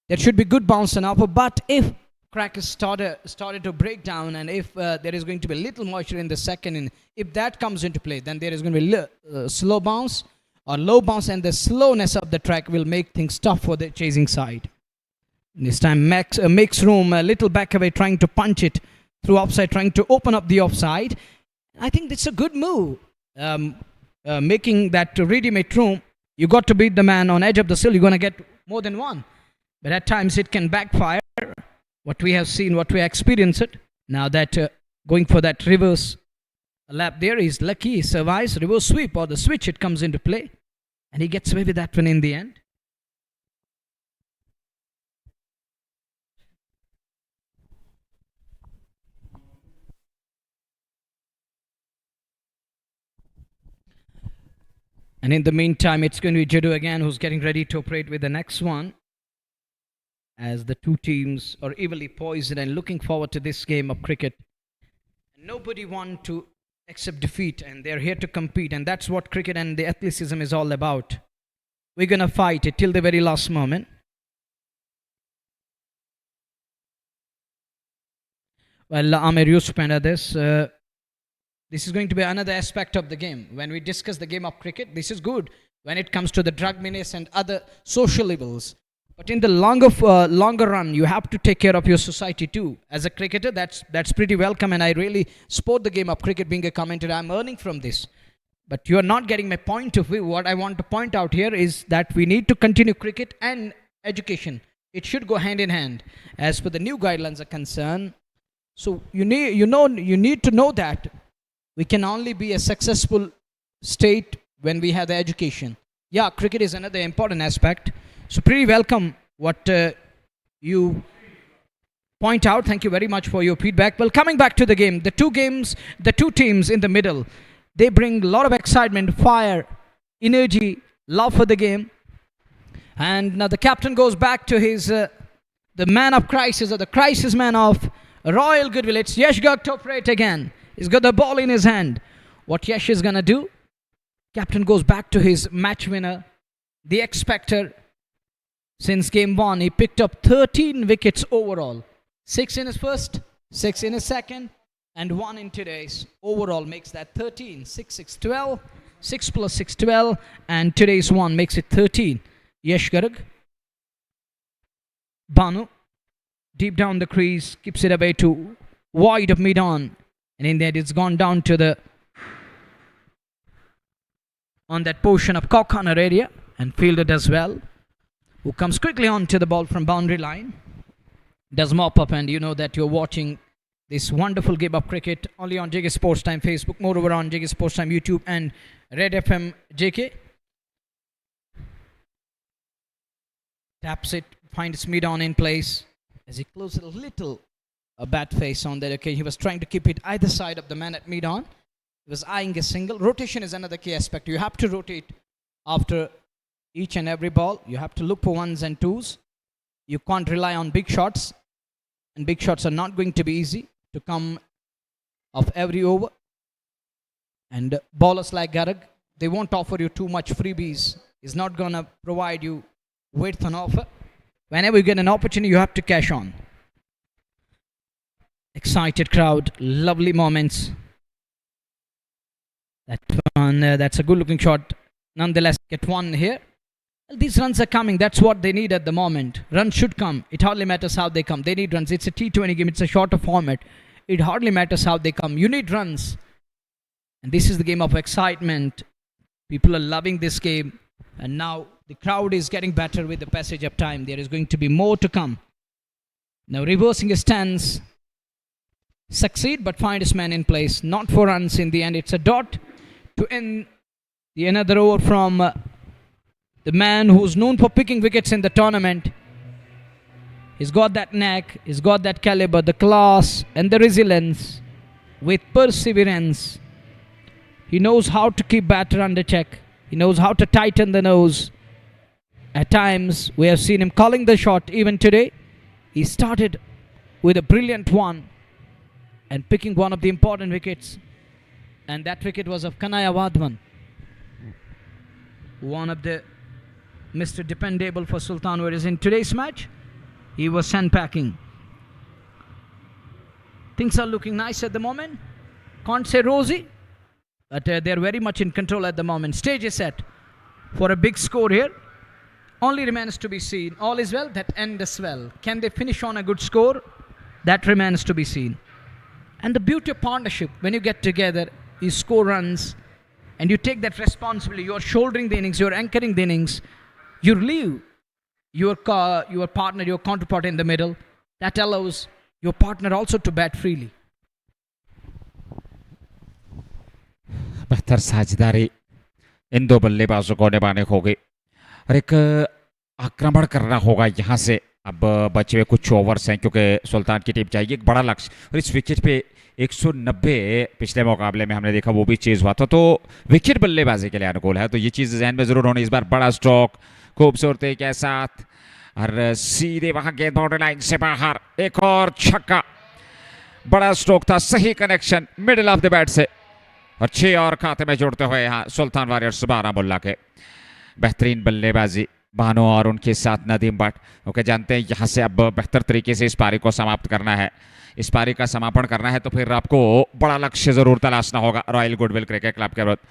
There should be good bounce and upper, but if crackers started to break down, and if there is going to be a little moisture in the second inning, if that comes into play, then there is going to be slow bounce or low bounce, and the slowness of the track will make things tough for the chasing side. This time Max makes room, a little back away, trying to punch it through offside, trying to open up the offside. I think it's a good move, making that ready-made room. You got to beat the man on edge of the sill. You're going to get more than one. But at times it can backfire. What we have seen, what we experienced. Now that going for that reverse lap there, he's lucky. He survives. Reverse sweep or the switch, it comes into play. And he gets away with that one in the end. And in the meantime, it's going to be Jadu again who's getting ready to operate with the next one. As the two teams are evenly poised and looking forward to this game of cricket. Nobody wants to accept defeat, and they're here to compete, and that's what cricket and the athleticism is all about. We're going to fight it till the very last moment. Well, Amir Yusuf and others, this is going to be another aspect of the game. When we discuss the game of cricket, this is good when it comes to the drug menace and other social evils. But in the longer run, you have to take care of your society too. As a cricketer, that's pretty welcome, and I really support the game of cricket. Being a commentator, I'm earning from this. But you are not getting my point of view. What I want to point out here is that we need to continue cricket and education. It should go hand in hand, as per the new guidelines are concerned. So you need to know that we can only be a successful state when we have the education. Yeah, cricket is another important aspect. So pretty welcome what you point out. Thank you very much for your feedback. Well, coming back to the game, the two teams in the middle, they bring a lot of excitement, fire, energy, love for the game. And now the captain goes back to his, the man of crisis, or the crisis man of Royal Goodwill. It's Yash Garg to operate again. He's got the ball in his hand. What Yash is going to do? Captain goes back to his match winner, the X-Factor. Since game one, he picked up 13 wickets overall. 6 in his first, 6 in his second, and 1 in today's. Overall makes that 13. 6, 6, 12. 6 plus 6, 12. And today's 1 makes it 13. Yash Garg. Banu. Deep down the crease. Keeps it away to wide of mid-on. And in that, it's gone down to the... on that portion of corner area. And fielded as well. Who comes quickly on to the ball from boundary line. Does mop up, and you know that you're watching this wonderful game of cricket only on JK Sports Time Facebook, moreover on JK Sports Time YouTube and Red FM JK. Taps it, finds mid on in place as he closes a little bat face on that occasion. He was trying to keep it either side of the man at mid on. He was eyeing a single. Rotation is another key aspect. You have to rotate after each and every ball. You have to look for ones and twos. You can't rely on big shots. And big shots are not going to be easy to come off every over. And bowlers like Garg, they won't offer you too much freebies. He's not going to provide you width on offer. Whenever you get an opportunity, you have to cash on. Excited crowd, lovely moments. That one, that's a good looking shot. Nonetheless, get one here. Well, these runs are coming. That's what they need at the moment. Runs should come. It hardly matters how they come. They need runs. It's a T20 game. It's a shorter format. It hardly matters how they come. You need runs. And this is the game of excitement. People are loving this game. And now the crowd is getting better with the passage of time. There is going to be more to come. Now reversing his stance. Succeed, but find his man in place. Not for runs in the end. It's a dot to end the another over from the man who's known for picking wickets in the tournament. He's got that knack, he's got that caliber, the class and the resilience with perseverance. He knows how to keep batter under check. He knows how to tighten the nose. At times, we have seen him calling the shot. Even today, he started with a brilliant one and picking one of the important wickets. And that wicket was of Kanaya Wadhwan, one of the Mr. Dependable for Sultan, whereas in today's match, he was sandpacking. Things are looking nice at the moment. Can't say rosy, but they're very much in control at the moment. Stage is set for a big score here. only remains to be seen. All is well, that end is well. Can they finish on a good score? That remains to be seen. And the beauty of partnership, when you get together, you score runs, and you take that responsibility. You are shouldering the innings, you are anchoring the innings. You leave your partner, your counterpart in the middle. That allows your partner also to bat freely. बेहतर साझेदारी इन दो बल्लेबाजों को निभाने होगी और एक आक्रमण करना होगा यहाँ से। अब बचे हुए कुछ ओवर्स हैं क्योंकि सुल्तान की टीम चाहिए एक बड़ा लक्ष्य, और इस विकेट पे 190 पिछले मुकाबले में हमने देखा वो भी चेज हुआ था, तो विकेट बल्लेबाजी के लिए अनुकूल है, तो ये चीज़ जहन में जरूर होनी। इस बार बड़ा स्ट्रोक खूबसूरती के साथ और सीधे वहां गेंद बाउंड्री लाइन से बाहर, एक और छक्का। बड़ा स्ट्रोक था, सही connection middle of the bat से, और 6 और खाते में जोड़ते हुए यहाँ सुल्तान वारियर्स बारामुल्ला के। बेहतरीन बल्लेबाजी बानो और उनके साथ नदीम भट्ट, ओके जानते हैं यहाँ से अब बेहतर तरीके से इस पारी को समाप्त करना है। इस पारी का समापन करना है तो फिर आपको बड़ा लक्ष्य जरूर तलाशना होगा रॉयल गुडविल क्रिकेट क्लब के विरुद्ध।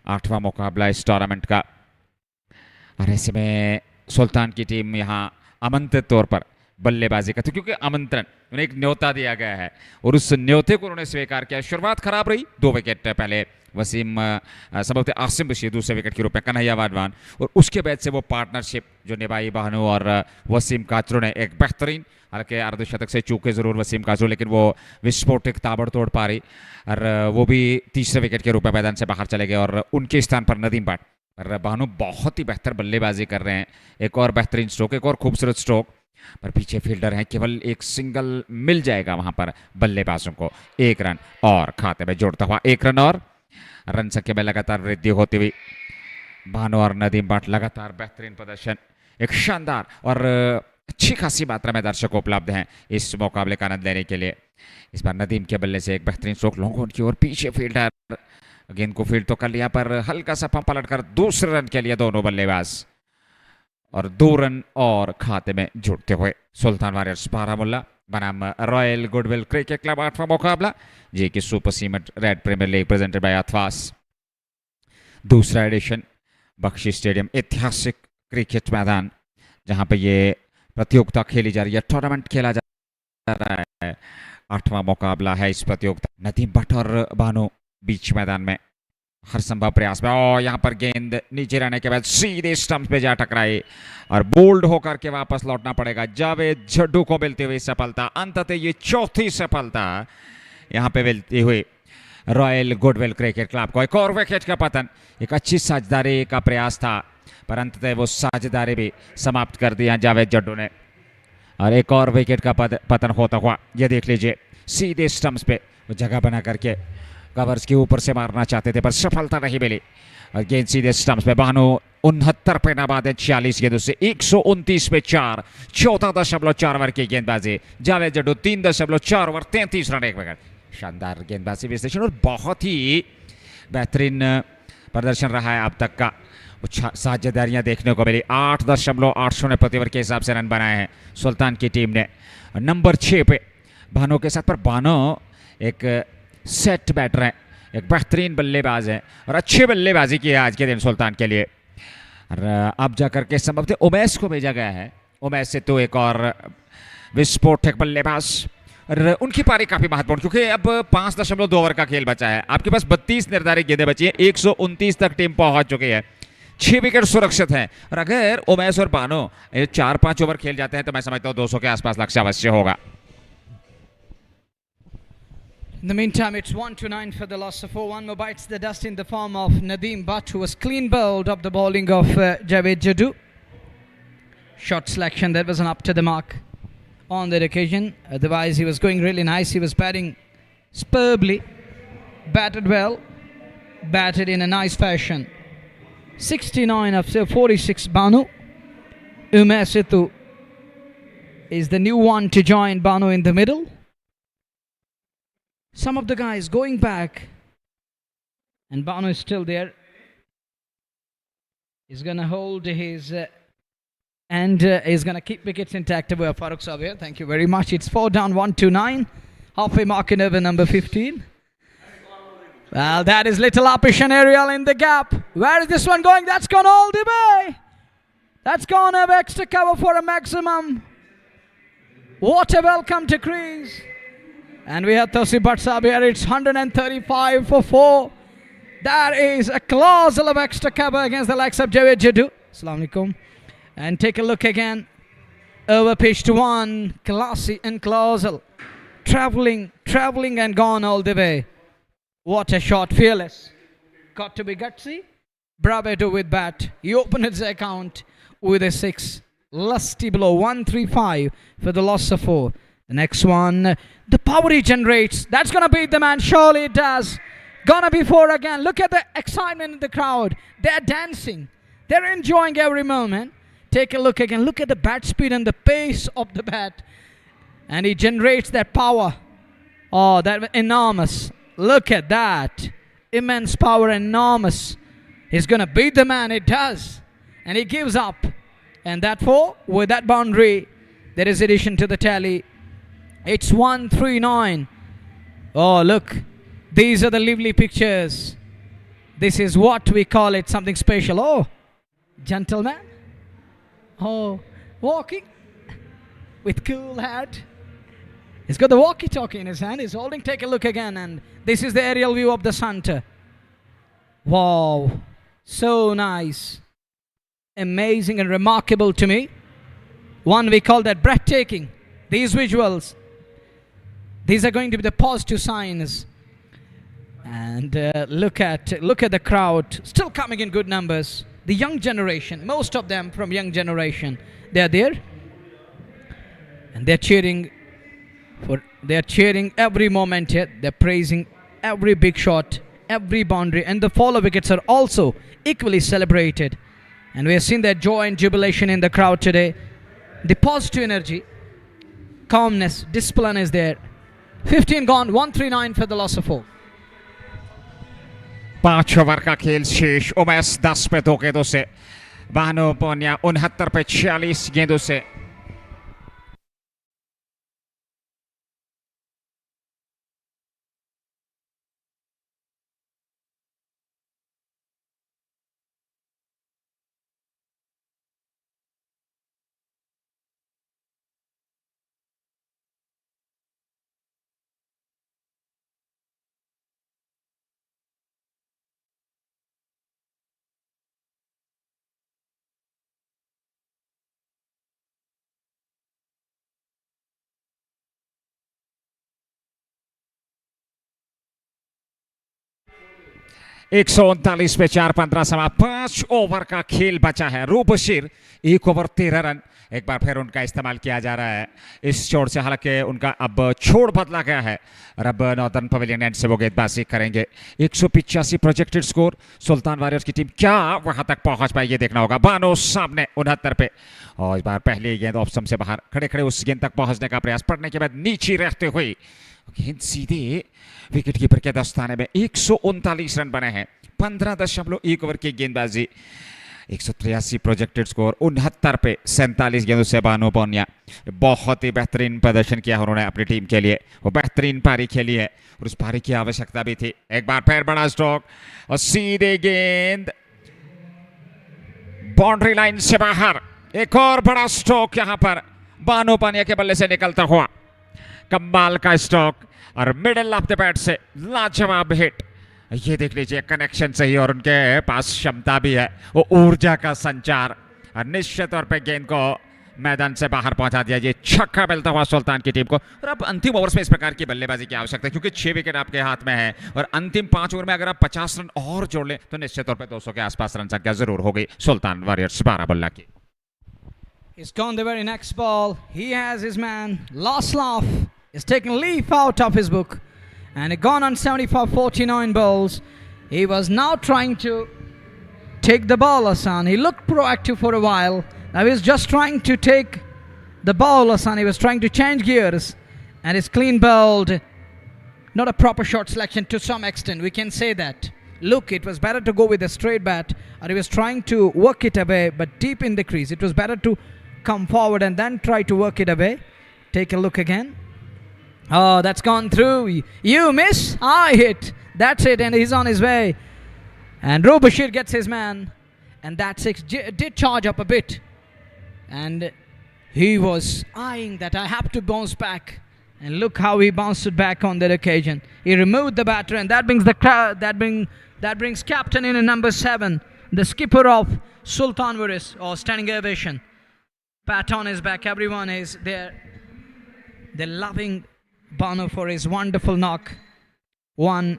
8वां मुकाबला इस टूर्नामेंट का, और ऐसे में सुल्तान की टीम यहाँ आमंत्रित तौर पर बल्लेबाजी का, तो क्योंकि आमंत्रण उन्हें एक न्योता दिया गया है और उस न्योते को उन्होंने स्वीकार किया। शुरुआत खराब रही, 2 विकेट पहले वसीम संभवतः आसिम बशीर दूसरे विकेट के रूप में, कन्हैया वाधवान, और उसके बाद से वो पार्टनरशिप जो निभाई बानो और वसीम काचरू ने, एक बेहतरीन, हालांकि अर्धशतक से चूके जरूर वसीम काचरू, लेकिन वो विस्फोटक ताबड़तोड़ पारी, और वो भी तीसरे विकेट के रूप में मैदान से बाहर चले गए, और उनके स्थान पर नदीम भट्ट। और बानो बहुत ही बेहतर बल्लेबाजी कर रहे हैं, एक और बेहतरीन स्ट्रोक, एक और खूबसूरत स्ट्रोक, पर पीछे फील्डर हैं, केवल एक सिंगल मिल जाएगा वहां पर बल्लेबाजों को। 1 रन और खाते में जोड़ता हुआ 1 रन, और रन संख्या में लगातार वृद्धि होती हुई बानो और नदीम भट्ट लगातार बेहतरीन प्रदर्शन, एक शानदार और अच्छी खासी मात्रा में दर्शक उपलब्ध हैं इस मुकाबले का आनंद लेने के लिए। इस बार नदीम के बल्ले से एक बेहतरीन स्ट्रोक लॉन्ग ऑन की ओर, पीछे फील्डर गेंद को फील्ड तो कर लिया, पर हल्का सा पंप पलट कर दूसरे रन के लिए दोनों बल्लेबाज, और 2 रन और खाते में जुड़ते हुए सुल्तान वारियर्स बारामुल्ला बनाम रॉयल गुडविल क्रिकेट क्लब। 8वां मुकाबला जी की super cement red premier league presented by Athwas, दूसरा एडिशन, बख्शी स्टेडियम, ऐतिहासिक क्रिकेट मैदान जहां पे ये प्रतियोगिता खेली जा रही है, टूर्नामेंट खेला जा रहा है। 8वां मुकाबला है इस प्रतियोगिता। नदीम भट्ट और बानो बीच मैदान में हर संभव प्रयास में, और यहाँ पर गेंद नीचे रहने के बाद सीधे स्टंप पे जा टकराई और बोल्ड होकर के वापस लौटना पड़ेगा। जावेद जड्डू को मिलती हुई सफलता, अंततः ये चौथी सफलता यहाँ पे मिलती हुई रॉयल गुडविल क्रिकेट क्लब को। एक और विकेट का पतन, एक अच्छी साझेदारी का प्रयास था, पर अंततः वो साझेदारी भी समाप्त कर दिया जावेद जड्डू ने, और एक और विकेट का पतन होता हुआ ये देख लीजिए, सीधे स्टंप्स पे वो जगह बना करके कवर्स के ऊपर से मारना चाहते थे पर सफलता नहीं मिली, और गेंद सीधे स्टंप्स पे। बानो 69 पे नाबाद है 46 गेंदों से, 129 पे 4, 14.4 ओवर की गेंदबाजी। Javed Jaddu 3.4 over 33 run 1 wicket. शानदार गेंदबाजी विश्लेषण और बहुत ही बेहतरीन प्रदर्शन रहा है अब तक का। साझेदारियां देखने को मिली, 8.80 प्रति ओवर के हिसाब से रन बनाए हैं सुल्तान की टीम ने। नंबर 6 पे बानो के साथ, पर बानो एक सेट बैटर है, एक बेहतरीन बल्लेबाज है और अच्छी बल्लेबाजी की है आज के दिन सुल्तान के लिए। और अब जाकर के संभवतः उमैस को भेजा गया है, उमैस से तो एक और विस्फोटक बल्लेबाज, और उनकी पारी काफी महत्वपूर्ण क्योंकि अब 5.2 ओवर का खेल बचा है। आपके पास 32 निर्धारित गेंदें बची है, 129 तक टीम पहुंच चुकी है, 6 विकेट सुरक्षित हैं, और अगर उमैस और बानो 4-5 ओवर खेल जाते हैं तो मैं समझता हूँ 200 के आसपास लक्ष्य अवश्य होगा। In the meantime, it's 1-9 for the loss of 4. One more bites the dust in the form of Nadeem Bhatt, who was clean bowled up the bowling of Javed Jadoo. Shot selection that wasn't up to the mark on that occasion. Otherwise, he was going really nice. He was batting superbly, batted well, batted in a nice fashion. 69 of 46 Banu. Umesitu is the new one to join Banu in the middle. Some of the guys going back, and Banu is still there. He's going to hold his and he's going to keep wickets intact. Farooq Sabir, thank you very much. It's 4 down, 1-9. Halfway mark in over number 15. Well, that is little Apish and Ariel in the gap. Where is this one going? That's gone all the way. That's gone over extra cover for a maximum. What a welcome to crease. And we have Tosi Batsab here. It's 135 for 4. That is a colossal of extra cover against the likes of Javed Jaddu. Assalamu alaikum. And take a look again. Over pitch to 1. Classy and colossal. Traveling and gone all the way. What a shot. Fearless. Got to be gutsy. Bravado with bat. He opened his account with a 6. Lusty blow. 135 for the loss of 4. The next one. The power he generates. That's going to beat the man. Surely it does. Gonna be 4 again. Look at the excitement in the crowd. They're dancing. They're enjoying every moment. Take a look again. Look at the bat speed and the pace of the bat. And he generates that power. Oh, that enormous. Look at that. Immense power, enormous. He's going to beat the man. It does. And he gives up. And that 4, with that boundary, there is addition to the tally. It's 139. Oh, look. These are the lively pictures. This is what we call it, something special. Oh, gentleman. Oh, walking with cool hat. He's got the walkie-talkie in his hand. He's holding. Take a look again. And this is the aerial view of the center. Wow. So nice. Amazing and remarkable to me. One, we call that breathtaking. These visuals. These are going to be the positive signs. And look at the crowd. Still coming in good numbers. The young generation. Most of them from young generation. They are there. And they're cheering. They're cheering every moment here. They're praising every big shot, every boundary, and the follow wickets are also equally celebrated. And we have seen that joy and jubilation in the crowd today. The positive energy, calmness, discipline is there. 15 gone, 139 for the loss of 4. 5 over का खेल शेष. Umais 10 पे 2 गेंदों से. बानो पोनिया 69 पे 46 गेंदों से. एक सौ 39 पे 4-15 समा. 5 ओवर का खेल बचा है. रू बशीर 1 ओवर 13 रन. एक बार फिर उनका इस्तेमाल किया जा रहा है इस छोड़ से. हालांकि उनका अब छोड़ बदला गया है और अब नॉर्दर्न पवेलियन एंड से वो गेंदबाजी करेंगे. 185 प्रोजेक्टेड स्कोर. सुल्तान वॉरियर्स की टीम क्या वहां तक पहुंच पाई ये देखना होगा. बानो सामने 69 पे. और इस बार पहली गेंद ऑफ स्टंप से बाहर. खड़े खड़े उस गेंद तक पहुंचने का प्रयास. पड़ने के बाद नीचे रहते हुए गेंद सीधे विकेट कीपर के दस्ताने में. 139 रन बने हैं. 15.1 ओवर की गेंदबाजी. 183 प्रोजेक्टेड स्कोर. 69 पे 47 गेंदों से बानो पोनिया. बहुत ही बेहतरीन प्रदर्शन किया उन्होंने अपनी टीम के लिए. वो बेहतरीन पारी खेली है और उस पारी की आवश्यकता भी थी. एक बार फिर बड़ा स्ट्रोक और सीधे गेंद बाउंड्री लाइन से बाहर. एक और बड़ा स्ट्रोक यहां पर बानो पोनिया के बल्ले से निकलता हुआ. कमाल का स्ट्रोक और मिडिल ऑफ द बैट से लाजवाब हिट. ये देख लीजिए कनेक्शन सही और उनके पास क्षमता भी है वो ऊर्जा का संचार. और निश्चित तौर पे गेंद को मैदान से बाहर पहुंचा दिया. ये छक्का मिलता हुआ सुल्तान की टीम को. और अब अंतिम ओवर्स में इस प्रकार की बल्लेबाजी की आवश्यकता है क्योंकि 6 विकेट आपके हाथ में है और अंतिम 5 ओवर में अगर आप 50 रन और जोड़ लें तो निश्चित तौर पे 200 के आसपास रन संख्या जरूर होगी सुल्तान वॉरियर्स बारामुल्ला की. He's gone the very next ball. He has his man. Last laugh. He's taken leaf out of his book. And it gone on 75-49 balls. He was now trying to take the ball, Hassan. He looked proactive for a while. Now he's just trying to take the ball, Hassan. He was trying to change gears. And it's clean bowled. Not a proper shot selection to some extent. We can say that. Look, it was better to go with a straight bat. Or he was trying to work it away, but deep in the crease. It was better to come forward and then try to work it away. Take a look again. Oh, that's gone through. You miss, I hit. That's it, and he's on his way. And Ru Bashir gets his man. And that 6 did charge up a bit. And he was eyeing that I have to bounce back. And look how he bounced it back on that occasion. He removed the batter, and that brings that brings captain in number 7, the skipper of Sultan Varis, or standing ovation. Pat on his back. Everyone is there. They're loving Banu for his wonderful knock. One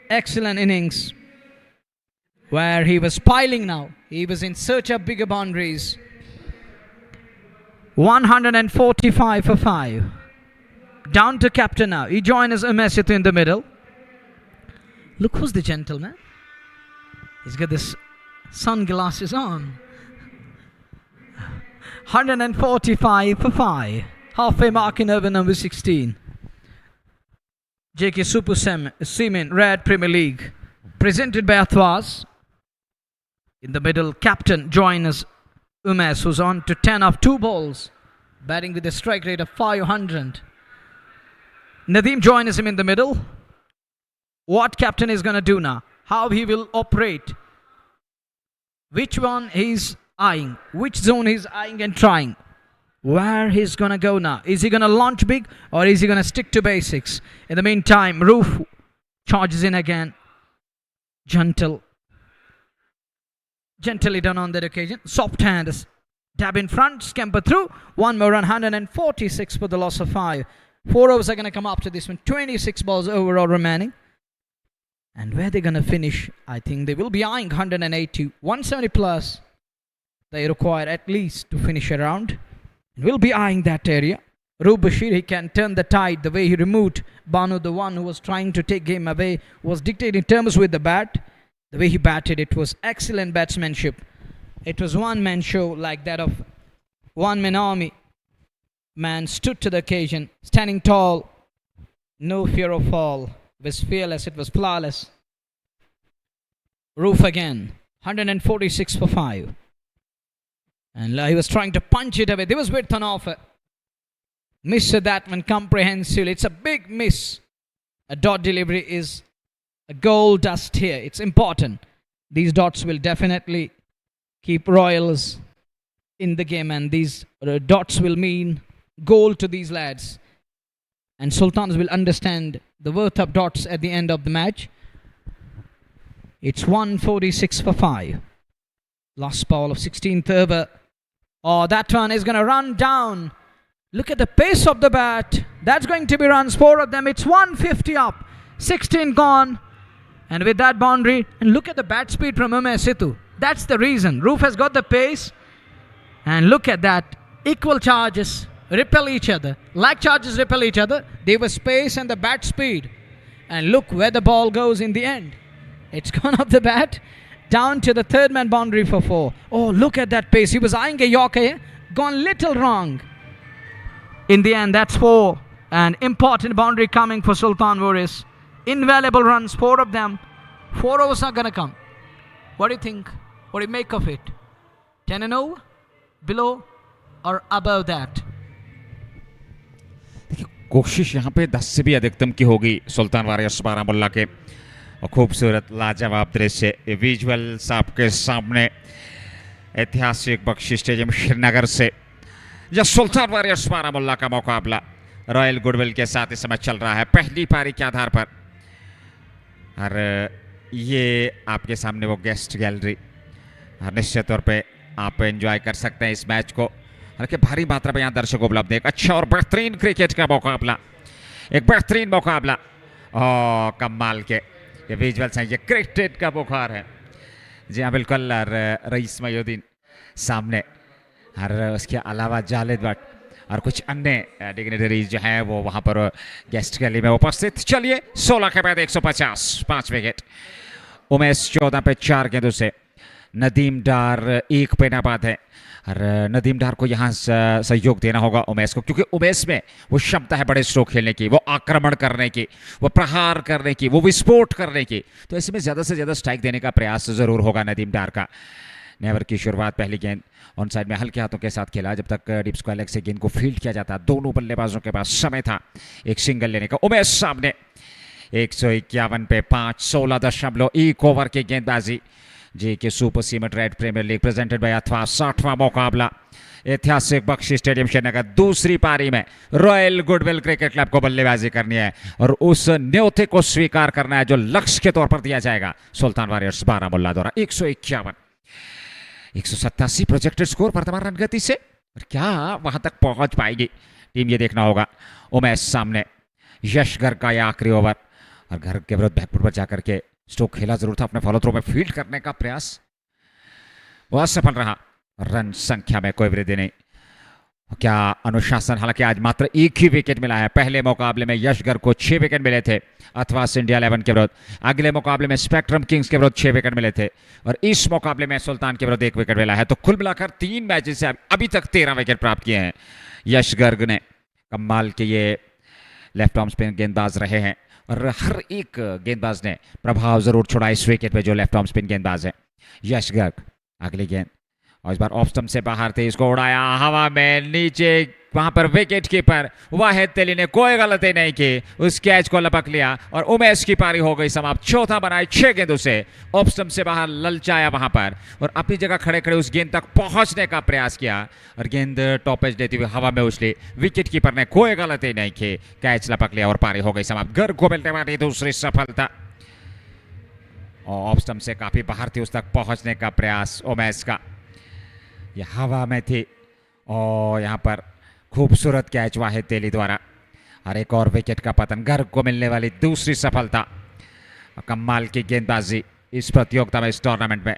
excellent innings where he was piling now. He was in search of bigger boundaries. 145 for 5. Down to captain now. He joins Umesitu in the middle. Look who's the gentleman. He's got this sunglasses on. 145 for 5. Halfway mark in over number 16. JK Super Semen Red Premier League. Presented by Athwas. In the middle, captain joins Umes, who's on to 10 of 2 balls. Batting with a strike rate of 500. Nadeem joins him in the middle. What captain is going to do now? How he will operate? Which one he's eyeing? Which zone he's eyeing and trying? Where he's going to go now? Is he going to launch big or is he going to stick to basics? In the meantime, Roof charges in again. Gently done on that occasion. Soft hand. Dab in front. Scamper through. One more run. 146 for the loss of 5. 4 overs are going to come up to this one. 26 balls overall remaining. And where they're going to finish, I think they will be eyeing 180, 170 plus. They require at least to finish around. And we'll be eyeing that area. Roof Bashir, he can turn the tide. The way he removed Banu, the one who was trying to take game away, was dictating terms with the bat. The way he batted, it was excellent batsmanship. It was one-man show like that of one-man army. Man stood to the occasion, standing tall, no fear of fall. It was fearless, it was flawless. Roof again, 146 for 5. And he was trying to punch it away. There was width on offer. Missed that one comprehensively. It's a big miss. A dot delivery is a gold dust here. It's important. These dots will definitely keep Royals in the game, and these dots will mean goal to these lads. And Sultans will understand the worth of dots at the end of the match. It's 146 for 5. Last ball of 16th over. Oh, that one is going to run down. Look at the pace of the bat. That's going to be runs, 4 of them. It's 150 up. 16 gone. And with that boundary, and look at the bat speed from Umesitu. That's the reason. Roof has got the pace. And look at that. Equal charges repel each other. Like charges repel each other. They were space and the bat speed. And look where the ball goes in the end. It's gone off the bat. Down to the third man boundary for 4. Oh, look at that pace. He was eyeing a Yorker here. Gone little wrong. In the end, that's 4. An important boundary coming for Sultan Varis. Invaluable runs, 4 of them. 4 overs are going to come. What do you think? What do you make of it? 10 and 0? Below or above that? कोशिश यहाँ पे 10 से भी अधिकतम की होगी सुल्तान warriors Baramulla के। और खूबसूरत लाजवाब दृश्य विजुअल्स आपके सामने। ऐतिहासिक बख्शी स्टेडियम श्रीनगर से जब सुल्तान वारियर्स बारामुल्ला का मुकाबला रॉयल गुडविल के साथ इस समय चल रहा है पहली पारी के आधार पर। और ये आपके सामने वो गेस्ट गैलरी, निश्चित तौर पे आप एंजॉय कर सकते हैं इस मैच को। हालांकि भारी मात्रा में यहाँ दर्शक उपलब्ध है। एक अच्छा और बेहतरीन क्रिकेट का मुकाबला, एक बेहतरीन मुकाबला। कमाल के ये विजुअल्स हैं, ये क्रिकेट का बुखार है। जी हाँ बिल्कुल। और रईस मयूद्दीन सामने, और उसके अलावा जालिद भट्ट और कुछ अन्य डिग्नेटरीज जो हैं वो वहाँ पर गेस्ट गैलरी में उपस्थित। चलिए 16 के बाद 150, 5 विकेट। उमेश 14 पे 4 गेंदों से, नदीम डार 1 पे नाबाद है। और नदीम डार को यहाँ सहयोग देना होगा उमेश को, क्योंकि उमेश में वो क्षमता है बड़े स्ट्रोक खेलने की, वो आक्रमण करने की, वो प्रहार करने की, वो विस्फोट करने की। तो इसमें ज़्यादा से ज़्यादा स्ट्राइक देने का प्रयास ज़रूर होगा नदीम डार का। नेवर की शुरुआत, पहली गेंद ऑन साइड में हल्के हाथों के साथ खेला। जब तक डीप स्क्वायर लेग से गेंद को फील्ड किया जाता, दोनों बल्लेबाजों के पास समय था एक सिंगल लेने का। उमेश सामने 151 पे 5, 16.1 ओवर की गेंदबाजी। J K super cement red premier league presented by अथवा 60वां मुकाबला ऐतिहासिक बख्शी स्टेडियम श्रीनगर। दूसरी पारी में रॉयल गुडविल क्रिकेट क्लब को बल्लेबाजी करनी है और उस न्योते को स्वीकार करना है जो लक्ष्य के तौर पर दिया जाएगा सुल्तान वॉरियर्स बारामुल्ला द्वारा। 151 187 प्रोजेक्टेड स्कोर वर्तमान रन गति से, और क्या वहां तक पहुंच पाएगी टीम, ये देखना होगा। उमेश सामने, यश गर्ग का यह आखिरी ओवर, और गर्ग के विरुद्ध बैकफुट पर जाकर के स्ट्रोक खेला जरूर था। अपने फॉलो थ्रो में फील्ड करने का प्रयास वो असफल रहा। रन संख्या में कोई वृद्धि नहीं। क्या अनुशासन, हालांकि आज मात्र एक ही विकेट मिला है। पहले मुकाबले में यश गर्ग को 6 विकेट मिले थे अथवा इंडिया 11 के विरुद्ध, अगले मुकाबले में स्पेक्ट्रम किंग्स के विरुद्ध 6 विकेट मिले थे, और इस मुकाबले में सुल्तान के विरुद्ध 1 विकेट मिला है। तो कुल मिलाकर 3 मैचेस से अभी तक 13 विकेट प्राप्त किए हैं यश गर्ग ने। कमाल के ये लेफ्ट आर्म स्पिन गेंदबाज रहे हैं, और हर एक गेंदबाज ने प्रभाव जरूर छोड़ा इस विकेट पे जो लेफ्ट आर्म स्पिन गेंदबाज है यश गर्ग। अगली गेंद, और इस बार ऑफ स्टंप से बाहर थे, इसको उड़ाया हवा में नीचे, वहां पर विकेट कीपर वाहिद तेली ने कोई गलती नहीं की, उस कैच को लपक लिया और उमेश की पारी हो गई समाप्त। चौथा बनाए 6 गेंदों से, ऑफ स्टंप से बाहर ललचाया वहां पर, और अपनी जगह खड़े खड़े उस गेंद तक पहुंचने का प्रयास किया, और गेंद टॉप एज देती हुई हवा में उछली। विकेट कीपर ने कोई गलती नहीं की, कैच लपक लिया और पारी हो गई समाप्त। गर्ग को मिलने वाली दूसरी सफलता, और ऑफ स्टंप से काफी बाहर थी, उस तक पहुंचने का प्रयास उमेश का, यह हवा में थी, और यहाँ पर खूबसूरत कैच वाहिद तेली द्वारा, और एक और विकेट का पतन। गर्ग को मिलने वाली दूसरी सफलता। कमाल की गेंदबाजी इस प्रतियोगिता में, इस टूर्नामेंट में।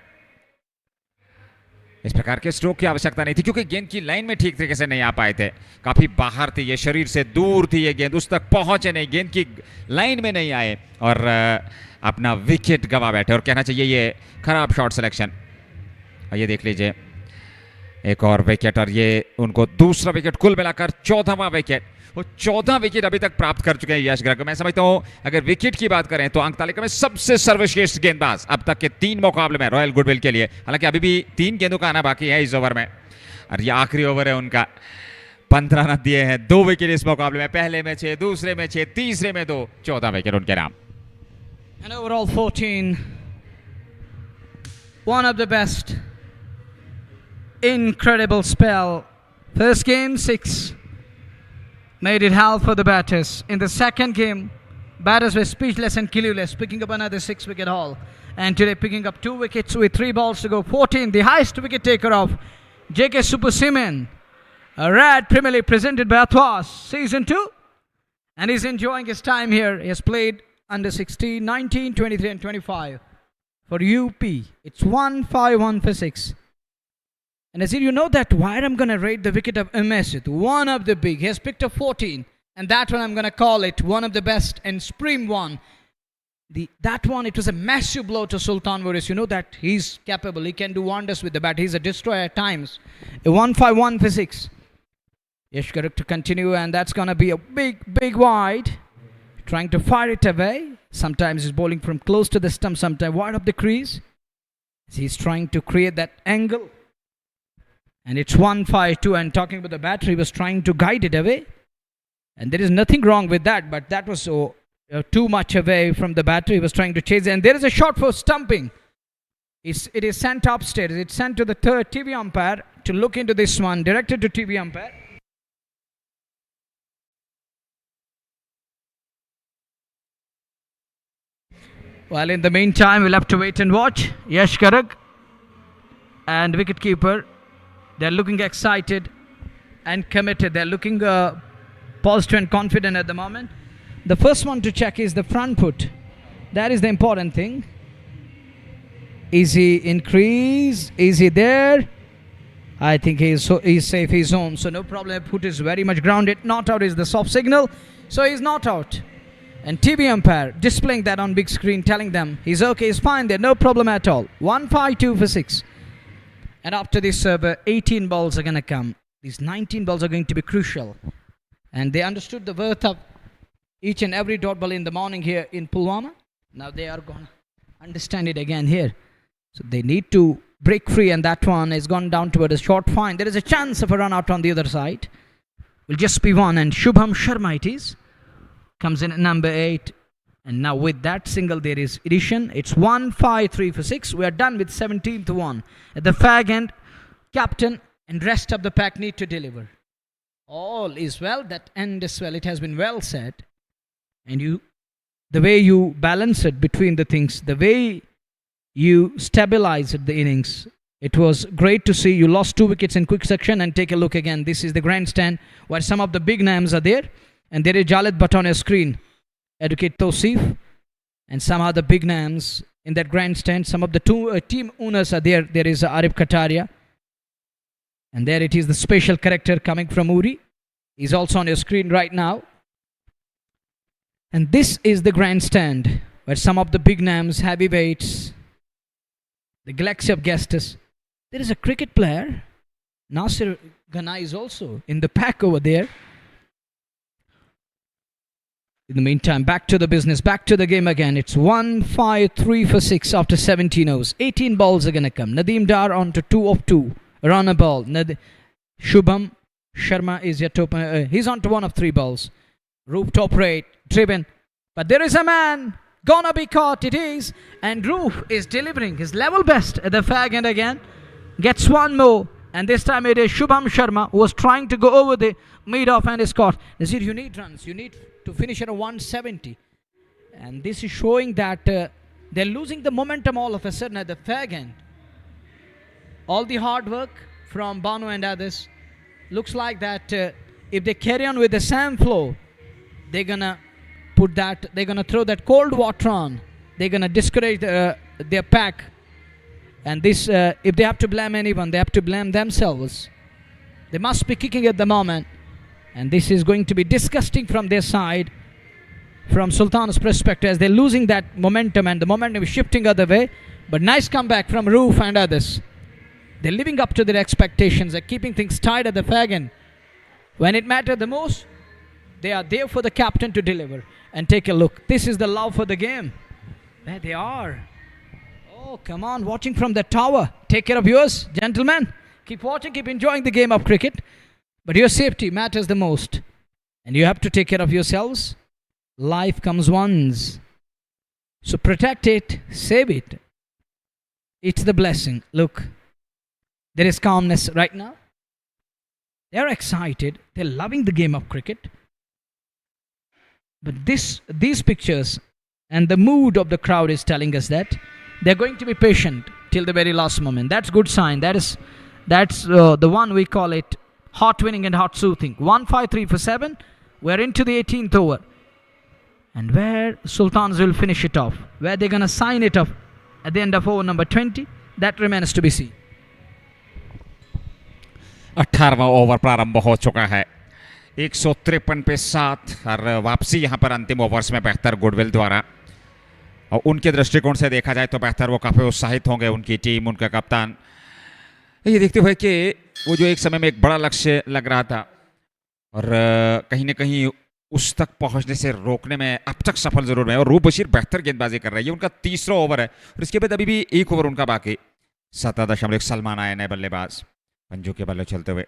इस प्रकार के स्ट्रोक की आवश्यकता नहीं थी क्योंकि गेंद की लाइन में ठीक तरीके से नहीं आ पाए थे, काफी बाहर थी, ये शरीर से दूर थी ये गेंद, उस तक पहुंचे नहीं, गेंद की लाइन में नहीं आए, और अपना विकेट गंवा बैठे। और कहना चाहिए ये खराब शॉट सिलेक्शन। और ये देख लीजिए एक और विकेट, और ये उनको दूसरा विकेट, कुल मिलाकर 14वां विकेट। वो 14 विकेट अभी तक प्राप्त कर चुके हैं यश गर्ग। मैं समझता हूं अगर विकेट की बात करें तो अंक तालिका में सबसे सर्वश्रेष्ठ गेंदबाज अब तक के 3 मुकाबले में रॉयल गुडविल के लिए। हालांकि अभी भी 3 गेंदों का आना बाकी है इस ओवर में, और ये आखिरी ओवर है उनका। 15 रन दिए हैं, 2 विकेट इस मुकाबले में, पहले में 6, दूसरे में 6, तीसरे में 2, 14 विकेट उनके नाम। And overall 14, one of the best. Incredible spell. First game 6 made it hell for the batters. In the second game, batters were speechless and clueless, picking up another 6-wicket haul. And today picking up 2 wickets with 3 balls to go. 14, the highest wicket taker of J.K. Super Seaman. A Rad Premier League presented by Athwas Season 2. And he's enjoying his time here. He has played under 16, 19, 23 and 25 for UP. It's 151 for 6. And as you know that why I'm going to rate the wicket of Umesh, one of the big. He has picked up 14, and that one I'm going to call it one of the best and supreme one. That one, it was a massive blow to Sultan Warriors. You know that he's capable. He can do wonders with the bat. He's a destroyer at times. A 151 for 6. Yash Garg to continue, and that's going to be a big wide. Trying to fire it away. Sometimes he's bowling from close to the stump, sometimes wide of the crease. He's trying to create that angle. And it's 152, and talking about the batter, he was trying to guide it away. And there is nothing wrong with that, but that was so too much away from the batter. He was trying to chase it. And there is a shot for stumping. It is sent upstairs. It's sent to the third TV umpire to look into this one, directed to TV umpire. Well, in the meantime, we'll have to wait and watch. Yash Garg and wicketkeeper, they're looking excited and committed. They're looking positive and confident at the moment. The first one to check is the front foot. That is the important thing. Is he in crease? Is he there? I think he's safe. He's home. So no problem. Foot is very much grounded. Not out is the soft signal. So he's not out. And TV umpire displaying that on big screen, telling them he's okay, he's fine there, no problem at all. 152 for 6. And after this server, 18 balls are going to come. These 19 balls are going to be crucial. And they understood the worth of each and every dot ball in the morning here in Pulwama. Now they are going to understand it again here. So they need to break free, and that one has gone down toward a short fine. There is a chance of a run out on the other side. Will just be one, and Shubham Sharma it is. Comes in at number 8. And now with that single there is addition. It's 153 for 6. We are done with 17th one. At the fag end, captain and rest of the pack need to deliver. All is well, that end is well. It has been well said. And the way you balance it between the things, the way you stabilized the innings, it was great to see. You lost 2 wickets in quick succession, and take a look again. This is the grandstand where some of the big names are there. And there is Jalid Bhatt on your screen, Educate Tosif, and some other big names in that grandstand. Some of the team owners are there. There is Arif Kataria. And there it is, the special character coming from Uri. He's also on your screen right now. And this is the grandstand where some of the big names, heavyweights, the galaxy of guests. There is a cricket player. Nasir Ghana is also in the pack over there. In the meantime, back to the business, back to the game again. It's 1-5-3 for 6 after 17 overs. 18 balls are going to come. Nadeem Dar on to 2 of 2. Run a ball. Shubham Sharma is yet to open. He's on to 1 of 3 balls. Roof top rate, driven. But there is a man. Gonna be caught. It is. And Roof is delivering his level best at the fag end again. Gets one more. And this time it is Shubham Sharma who was trying to go over the mid-off and is caught. Nazir, you need runs. You need to finish at a 170. And this is showing that they're losing the momentum all of a sudden at the fag end. All the hard work from Banu and others looks like that if they carry on with the same flow, they're gonna throw that cold water on. They're gonna discourage their pack. And this, if they have to blame anyone, they have to blame themselves. They must be kicking at the moment. And this is going to be disgusting from their side, from Sultan's perspective, as they're losing that momentum, and the momentum is shifting other way. But nice comeback from Roof and others. They're living up to their expectations. They're keeping things tight at the fag end. When it mattered the most, they are there for the captain to deliver. And take a look. This is the love for the game. There they are. Oh, come on. Watching from the tower. Take care of yours, gentlemen. Keep watching. Keep enjoying the game of cricket. But your safety matters the most. And you have to take care of yourselves. Life comes once. So protect it. Save it. It's the blessing. Look. There is calmness right now. They're excited. They're loving the game of cricket. But these pictures and the mood of the crowd is telling us that they're going to be patient till the very last moment. That's good sign. That's the one we call it hot winning and hot soothing. 1-5-3 for 7. We're into the 18th over. And where Sultans will finish it off. Where they're going to sign it off at the end of over number 20. That remains to be seen. 18वां over प्रारंभ हो चुका है 153 पे 7 और वापसी यहाँ पर अंतिम ओवर्स में बेहतर गुडविल द्वारा। और उनके दृष्टिकोण से देखा जाए तो बेहतर वो काफ़ी उत्साहित होंगे, उनकी टीम, उनका कप्तान, ये देखते हुए कि वो जो एक समय में एक बड़ा लक्ष्य लग रहा था और कहीं ना कहीं उस तक पहुंचने से रोकने में अब तक सफल जरूर है। और रूप बशीर बेहतर गेंदबाजी कर रहा है। ये उनका तीसरा ओवर है और इसके बाद अभी भी 1 ओवर उनका बाकी। 17.1 सलमान आए नए बल्लेबाज पंजू के बल्ले चलते हुए।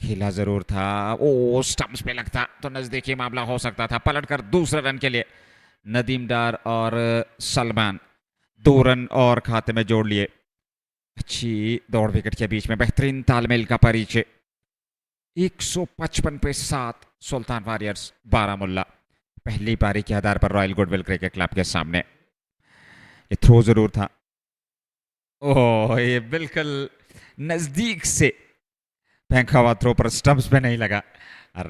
खेला जरूर था, ओ स्टंप्स पे लगता तो नजदीकी मामला हो सकता था। पलटकर दूसरे रन के लिए नदीम डार और सलमान 2 रन और खाते में जोड़ लिए। अच्छी दौड़ विकेट के बीच में बेहतरीन तालमेल का परिचय। 155 पे 7 सुल्तान वॉरियर्स बारामुल्ला पहली पारी के आधार पर रॉयल गुडविल क्रिकेट क्लब के सामने। ये थ्रो जरूर था, ओह ये बिल्कुल नजदीक से फेंका हुआ थ्रो पर स्टंप्स पे नहीं लगा और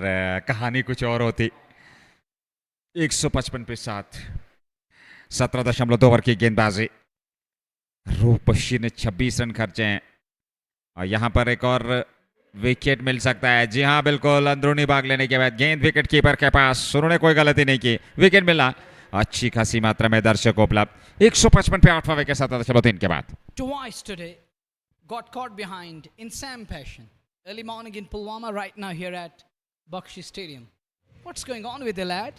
कहानी कुछ और होती। 155 पे 7 17.2 ओवर की गेंदबाजी। रूप बशीर ने 26 रन खर्चे हैं और यहाँ पर एक और विकेट मिल सकता है। जी हाँ बिल्कुल, अंदरूनी भाग लेने के बाद गेंद विकेट कीपर के पास, उन्होंने कोई गलती नहीं की, विकेट मिला। अच्छी खासी मात्रा में दर्शक उपलब्ध। 155 पे 8वां विकेट 17.3 के बाद। Twice today got caught behind in same fashion. Early morning in Pulwama, right now here at Bakshi Stadium. What's going on with the lad?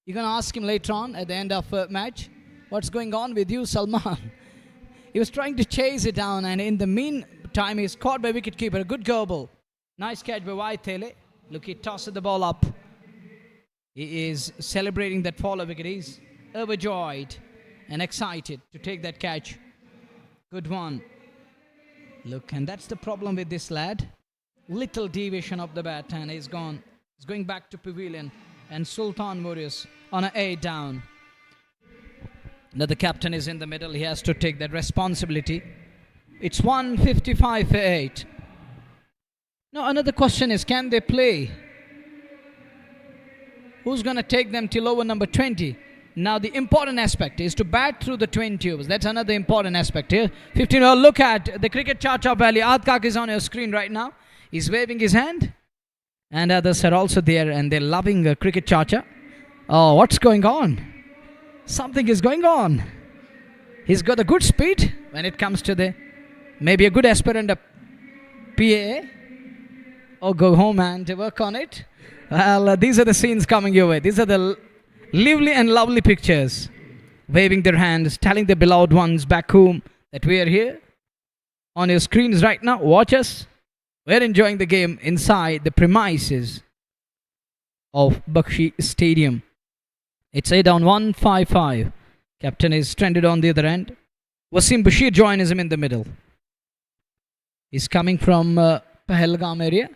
You're going to ask him later on at the end of match. What's going on with you, Salman? He was trying to chase it down, and in the meantime, he's caught by wicketkeeper. Good go ball. Nice catch by Waitele. Look, he tosses the ball up. He is celebrating that follow wicket. He's overjoyed and excited to take that catch. Good one. Look, and that's the problem with this lad. Little deviation of the bat, and he's gone. He's going back to pavilion. And Sultan Warriors on an 8 down. Now the captain is in the middle. He has to take that responsibility. It's 155 for 8. Now another question is, can they play? Who's going to take them till over number 20? Now the important aspect is to bat through the 20 overs. That's another important aspect here. 15. Oh, look at the cricket Chacha Valley. Adkak is on your screen right now. He's waving his hand. And others are also there, and they're loving cricket Chacha. Oh, what's going on? Something is going on. He's got a good speed when it comes to the maybe a good aspirant a PA. Or go home and work on it. Well, these are the scenes coming your way. These are the lively and lovely pictures. Waving their hands, telling the beloved ones back home that we are here. On your screens right now, watch us. We're enjoying the game inside the premises of Bakshi Stadium. It's 8 down 155. Captain is stranded on the other end. Wasim Bashir joins him in the middle. He's coming from Pahalgam area.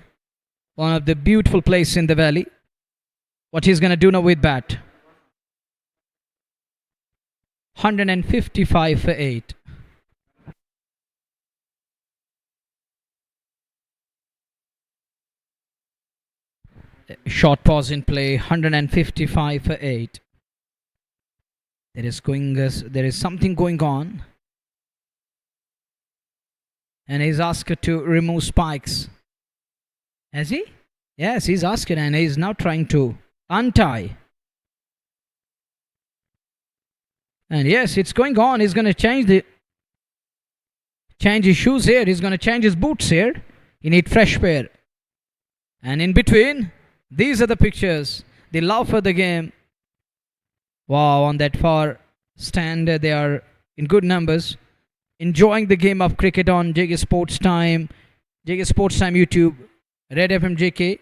One of the beautiful places in the valley. What he's going to do now with bat. 155 for 8. Short pause in play. 155 for 8. There is something going on. And he's asked to remove spikes. Has he? Yes, he's asked, and he's now trying to untie. And yes, it's going on. He's going to change his shoes here. He's going to change his boots here. He needs fresh pair. And in between, these are the pictures. The love for the game. Wow, on that far stand, they are in good numbers. Enjoying the game of cricket on JK Sports Time YouTube, Red FM JK.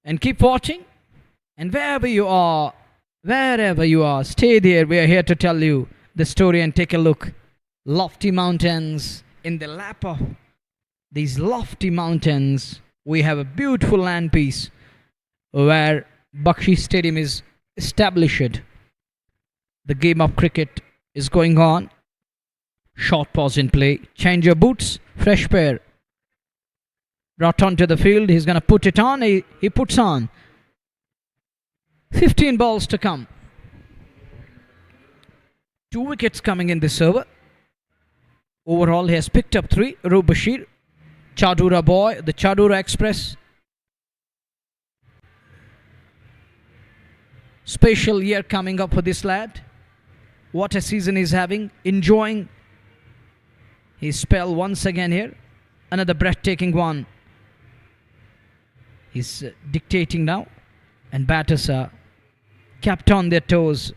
And keep watching. And wherever you are, stay there. We are here to tell you the story and take a look. Lofty mountains. In the lap of these lofty mountains, we have a beautiful land piece where Bakshi Stadium is established. The game of cricket is going on. Short pause in play. Change your boots. Fresh pair. Brought onto the field. He's going to put it on. He puts on. 15 balls to come. 2 wickets coming in this over. Overall, he has picked up 3. Roof Bashir. Chadura boy. The Chadura Express. Special year coming up for this lad. What a season he's having. Enjoying his spell once again here. Another breathtaking one. He's dictating now. And batters are kept on their toes.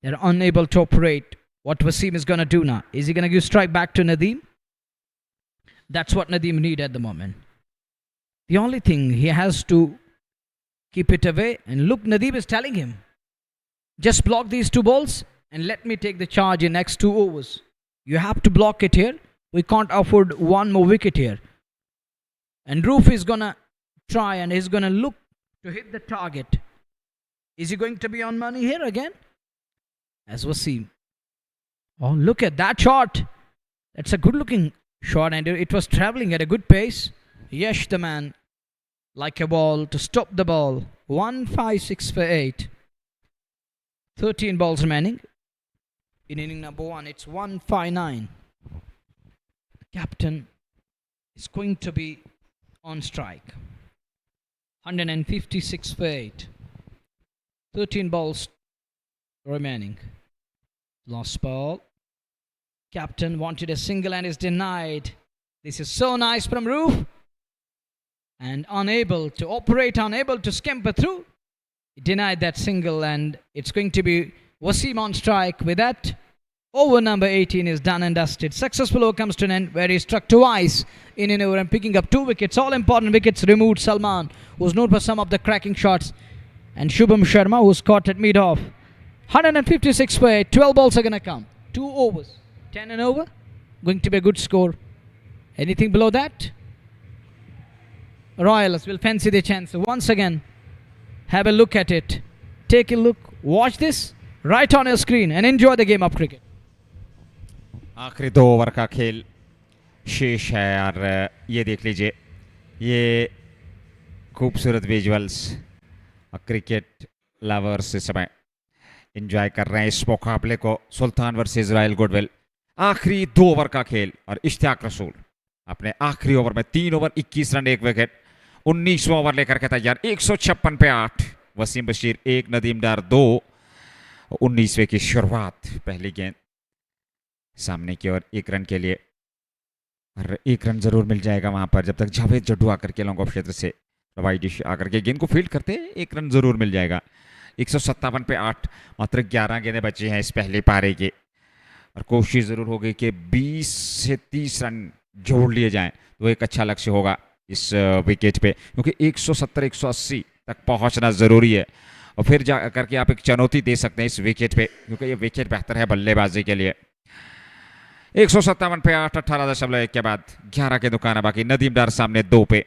They're unable to operate. What Wasim is going to do now? Is he going to give strike back to Nadeem? That's what Nadeem need at the moment. The only thing, he has to keep it away. And look, Nadeem is telling him, just block these 2 balls and let me take the charge in next 2 overs. You have to block it here. We can't afford 1 more wicket here. And Roof is going to try and he's going to look to hit the target. Is he going to be on money here again? As Wasim. Oh, look at that shot. That's a good looking shot, and it was travelling at a good pace. Yesh the man. Like a ball to stop the ball. 156 for 8. 13 balls remaining. In inning number 1, it's 159. The captain is going to be on strike. 156 for 8. 13 balls remaining. Lost ball. Captain wanted a single and is denied. This is so nice from Roof. And unable to operate, unable to scamper through. He denied that single, and it's going to be Wasim on strike. With that, over number 18 is done and dusted. Successful over comes to an end where he struck twice in an over and picking up 2 wickets. All important wickets removed. Salman, who's known for some of the cracking shots, and Shubham Sharma, who's caught at mid-off. 156 for 8. 12 balls are going to come. 2 overs. 10 and over. Going to be a good score. Anything below that? Royals will fancy the chance once again. Have a look at it. Take a look. Watch this right on your screen and enjoy the game of cricket. आखिरी 2 over का खेल शेष है और ये देख लीजिए, ये खूबसूरत विजुअल्स क्रिकेट लवर्स इस समय एंजॉय कर रहे हैं इस मुकाबले को। सुल्तान वर्सेस रॉयल गुडविल, आखिरी 2 ओवर का खेल और इश्तियाक रसूल अपने आखिरी ओवर में 3 ओवर 21 रन 1 विकेट 19वां ओवर लेकर के तैयार। 156 पे 8, वसीम बशीर 1, नदीम डार 2। 19वें की शुरुआत, पहली गेंद सामने की ओर 1 रन के लिए, और 1 रन जरूर मिल जाएगा वहां पर जब तक जावेद जड्डू आकर के लॉन्ग ऑफ क्षेत्र से वाइड डिश आकर के गेंद को फील्ड करते हैं। 1 रन जरूर मिल जाएगा। 157 पे 8, मात्र 11 गेंदें बची हैं इस पहले पारी की, और कोशिश जरूर होगी कि 20 से 30 रन जोड़ लिए जाएं तो एक अच्छा लक्ष्य होगा इस विकेट पे, क्योंकि 170 180 तक पहुंचना जरूरी है और फिर जा करके आप एक चुनौती दे सकते हैं इस विकेट पे, क्योंकि ये विकेट बेहतर है बल्लेबाजी के लिए। 157 पे 8, 18.1 के बाद 11 के दुकान बाकी। नदीम डार सामने 2 पे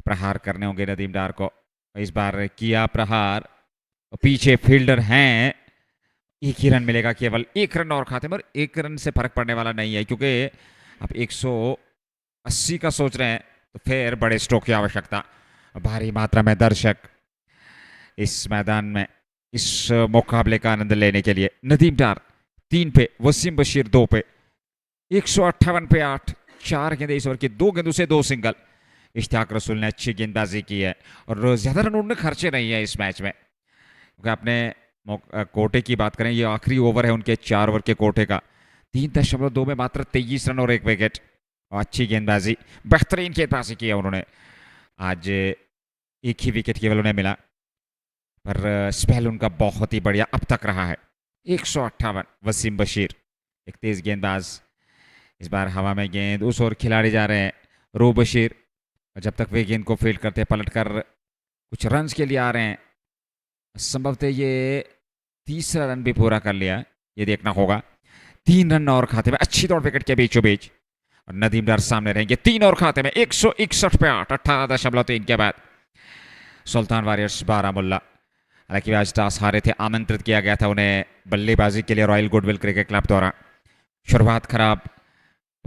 प्रहार करने होंगे नदीम डार को। इस बार किया प्रहार, पीछे फील्डर हैं, 1 ही रन मिलेगा, केवल 1 रन और खाते में, और 1 रन से फर्क पड़ने वाला नहीं है, क्योंकि आप 180 का सोच रहे हैं तो फिर बड़े स्ट्रोक की आवश्यकता। भारी मात्रा में दर्शक इस मैदान में इस मुकाबले का आनंद लेने के लिए। नदीम डार 3 पे, वसीम बशीर 2 पे। 158 पे 8, 4 गेंदें इस ओवर की, 2 गेंदों से 2 सिंगल। इश्तियाक रसूल ने अच्छी गेंदबाजी की है और ज्यादा रन उन्होंने खर्चे नहीं है इस मैच में, क्योंकि आपने कोटे की बात करें, ये आखिरी ओवर है उनके 4 ओवर के कोटे का। 3.2 में मात्र 23 रन और 1 विकेट, और अच्छी गेंदबाजी, बेहतरीन गेंदबाजी की है उन्होंने। आज 1 ही विकेट केवल उन्हें मिला, पर स्पेल उनका बहुत ही बढ़िया अब तक रहा है। 158, वसीम बशीर एक तेज गेंदबाज, इस बार हवा में गेंद, उस ओर खिलाड़ी जा रहे हैं रो बशीर, जब तक वे गेंद को फील्ड करते हैं पलट कर कुछ रन्स के लिए आ रहे हैं। संभवतः ये 3रा रन भी पूरा कर लिया, ये देखना होगा। 3 रन और खाते में, अच्छी दौड़ विकेट के बीचों बीच, और नदीम डार सामने रहेंगे 3 और खाते में। 161 पे 8, 18.3 के बाद सुल्तान वॉरियर्स बारामुल्ला, हालांकि आज टॉस हारे थे, आमंत्रित किया गया था उन्हें बल्लेबाजी के लिए रॉयल गुडविल क्रिकेट क्लब द्वारा। शुरुआत खराब,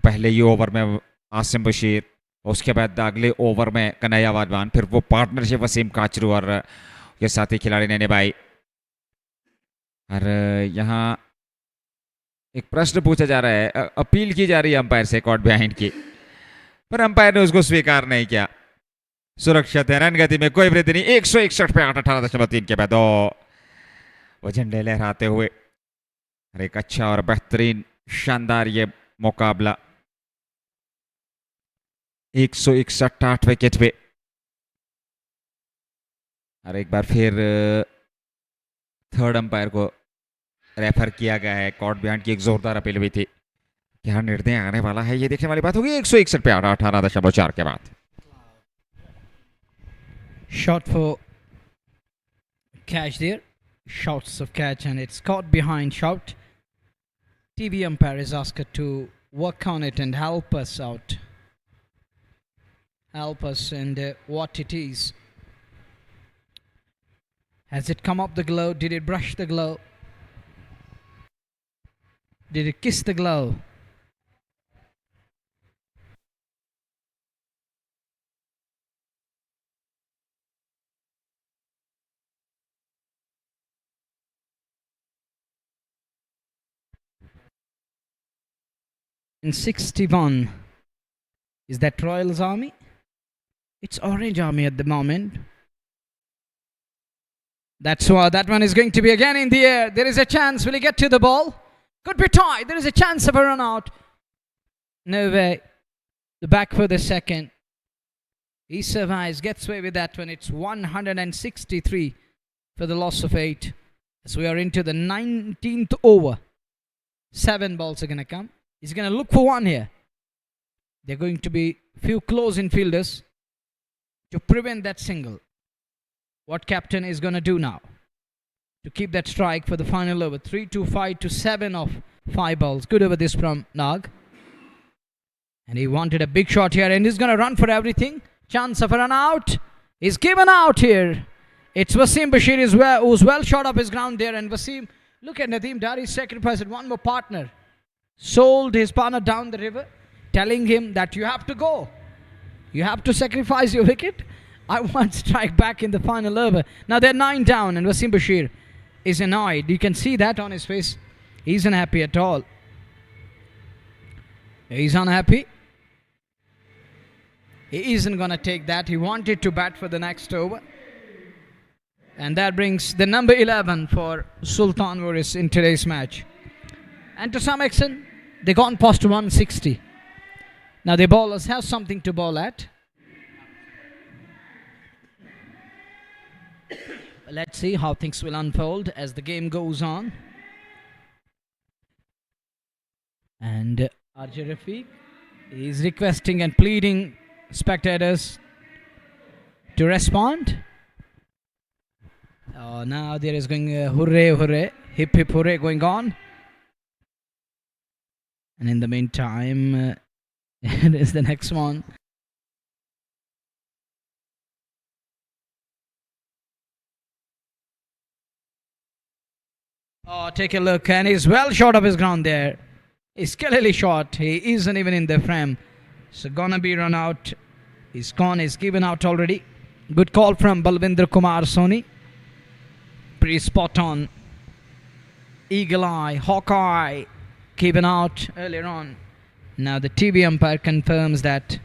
पहले ही ओवर में आसिम बशीर, उसके बाद अगले ओवर में कन्हैया वाधवान, फिर वो पार्टनरशिप वसीम काचरू और के साथी खिलाड़ी ने निभाई। और यहाँ एक प्रश्न पूछा जा रहा है, अपील की जा रही है अंपायर से कॉट बिहाइंड की, पर अंपायर ने उसको स्वीकार नहीं किया। सुरक्षित है, रन गति में कोई वृद्धि नहीं। 161 पे 8, 18.3 के बाद वो झंडे लहराते हुए, और एक अच्छा और बेहतरीन शानदार ये मुकाबला 161 8 विकेट पे। और एक बार फिर थर्ड अंपायर को रेफर किया गया है। कॉट बिहाइंड की एक जोरदार अपील हुई थी, क्या निर्णय आने वाला है ये देखने वाली बात होगी। 161 पे 8, 18.4 के बाद। Shot for catch there. Shouts of catch and it's caught behind shout. TV umpire is asked to work on it and help us out. Help us in what it is. Has it come up the glove? Did it brush the glove? Did it kiss the glove? In 61, is that Royals Army? It's Orange Army at the moment. That's why that one is going to be again in the air. There is a chance. Will he get to the ball? Could be tied. There is a chance of a run out. No way. The back for the second. He survives. Gets away with that one. It's 163 for the loss of 8. As we are into the 19th over. 7 balls are going to come. He's going to look for one here. There are going to be few close infielders to prevent that single. What captain is going to do now to keep that strike for the final over? 3 to 5 to 7 of 5 balls. Good over this from Nag. And he wanted a big shot here, and he's going to run for everything. Chance of a run out. He's given out here. It's Wasim Bashir who's well shot up his ground there. And Wasim, look at Nadeem Dar. He sacrificed one more partner. Sold his partner down the river, telling him that you have to go. You have to sacrifice your wicket. I want strike back in the final over. Now they're 9 down, and Wasim Bashir is annoyed. You can see that on his face. He's unhappy at all. He's unhappy. He isn't going to take that. He wanted to bat for the next over. And that brings the number 11 for Sultan Warriors in today's match. And to some extent, they gone past 160. Now the bowlers have something to bowl at. Let's see how things will unfold as the game goes on. And RJ Rafiq is requesting and pleading spectators to respond. Oh, now there is going hooray, hooray, hip hip hooray going on. And in the meantime, it is the next one. Oh, take a look, and he's well short of his ground there. He's clearly short. He isn't even in the frame. So gonna be run out. He's gone. He's given out already. Good call from Balwinder Kumar Soni. Pretty spot on. Eagle eye, Hawkeye, given out earlier on. Now the TV umpire confirms that,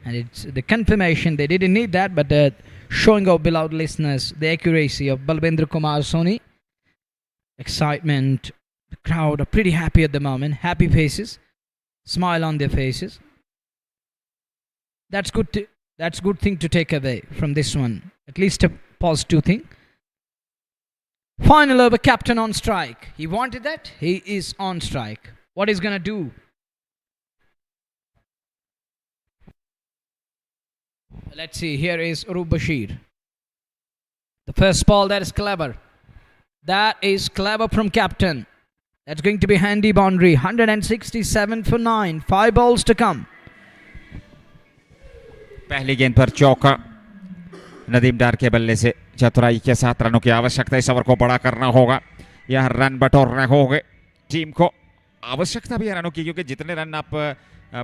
and it's the confirmation. They didn't need that, but showing our beloved listeners the accuracy of Balwinder Kumar Soni. Excitement. The crowd are pretty happy at the moment. Happy faces, smile on their faces. That's good. That's good thing to take away from this one. At least a positive thing. Final over, captain on strike. He wanted that. He is on strike. What he's gonna do? Let's see. Here is Urup Bashir. The first ball. That is clever. That is clever from captain. That's going to be handy boundary. 167 for 9. 5 balls to come. पहली गेंद पर चौका नदीम डार के बल्ले से चतुराई के साथ रनों की आवश्यकता इस ओवर को बड़ा करना होगा। यह रन बटोरने होंगे टीम को। आवश्यकता भी है रनों की, क्योंकि जितने रन आप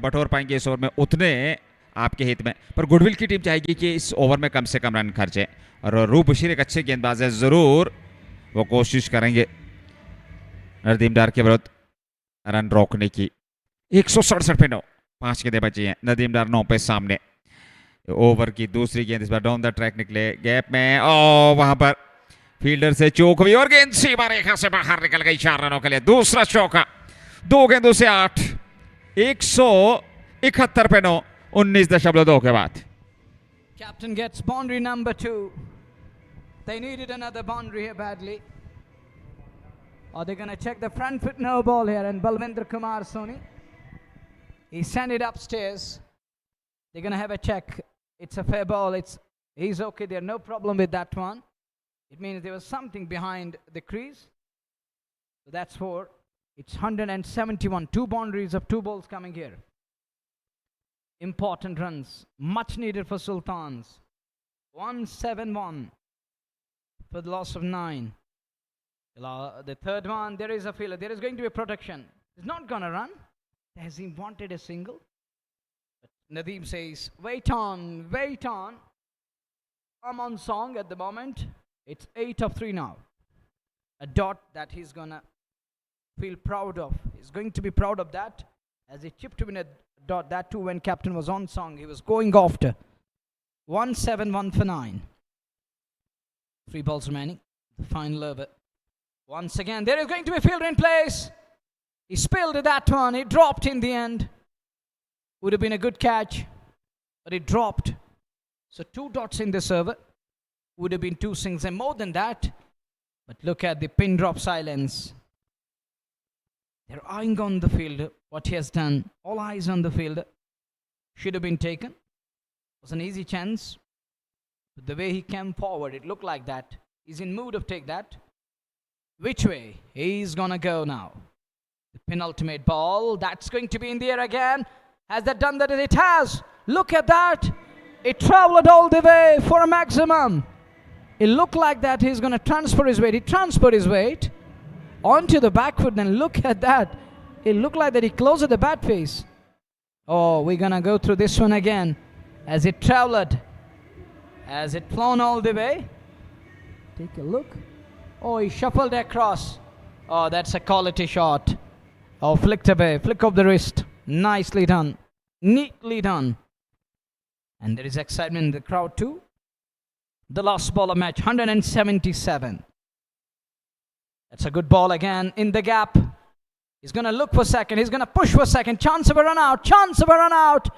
बटोर पाएंगे इस ओवर में उतने आपके हित में। पर गुडविल की टीम चाहेगी कि इस ओवर में कम से कम रन खर्चे, और रूप बशीर एक अच्छे गेंदबाज है, जरूर वो कोशिश करेंगे नदीम डार के विरुद्ध रन रोकने की। 167 पे 9, 5 गेंदें बची हैं। नदीम डार 9 पे सामने। ओवर की दूसरी गेंद इस बार डाउन द ट्रैक निकले गैप में, और वहां पर फील्डर से चौक हुई और गेंद सीमा रेखा से बाहर निकल गई 4 रनों के लिए। दूसरा चौका, 2 गेंदों से 8, 171 पे 9, 19.2 के बाद। Captain gets boundary number 2. They needed another boundary here badly. Or they're going to check the front foot no ball here, and Balwinder Kumar Soni, he sent it upstairs. They're going to have a check. It's a fair ball. He's okay there. No problem with that one. It means there was something behind the crease. So that's 4. It's 171. 2 boundaries of 2 balls coming here. Important runs. Much needed for Sultans. 171 for the loss of 9. The third one, there is a fielder. There is going to be protection. He's not going to run. Has he wanted a single? But Nadeem says, wait on, wait on. I'm on song at the moment. It's 8 of 3 now. A dot that he's going to feel proud of. He's going to be proud of that, as he chipped to win a dot. That too when captain was on song. He was going after. 171 for 9. 3 balls remaining. The final over. Once again, there is going to be a fielder in place. He spilled that one. He dropped in the end. Would have been a good catch, but it dropped. So 2 dots in this over. Would have been 2 singles and more than that. But look at the pin drop silence. They're eyeing on the fielder. What he has done. All eyes on the fielder. Should have been taken. It was an easy chance. But the way he came forward, it looked like that. He's in mood of take that. Which way? He's gonna go now. The penultimate ball. That's going to be in the air again. Has that done that? It has. Look at that. It traveled all the way for a maximum. It looked like that he's going to transfer his weight. He transferred his weight onto the back foot, and look at that. It looked like that he closed the bat face. Oh, we're going to go through this one again. As it traveled, as it flown all the way. Take a look. Oh, he shuffled across. Oh, that's a quality shot. Oh, flicked away. Flick of the wrist. Nicely done. Neatly done. And there is excitement in the crowd too. The last ball of match, 177. That's a good ball again in the gap. He's going to look for second. He's going to push for second. Chance of a run out. Chance of a run out.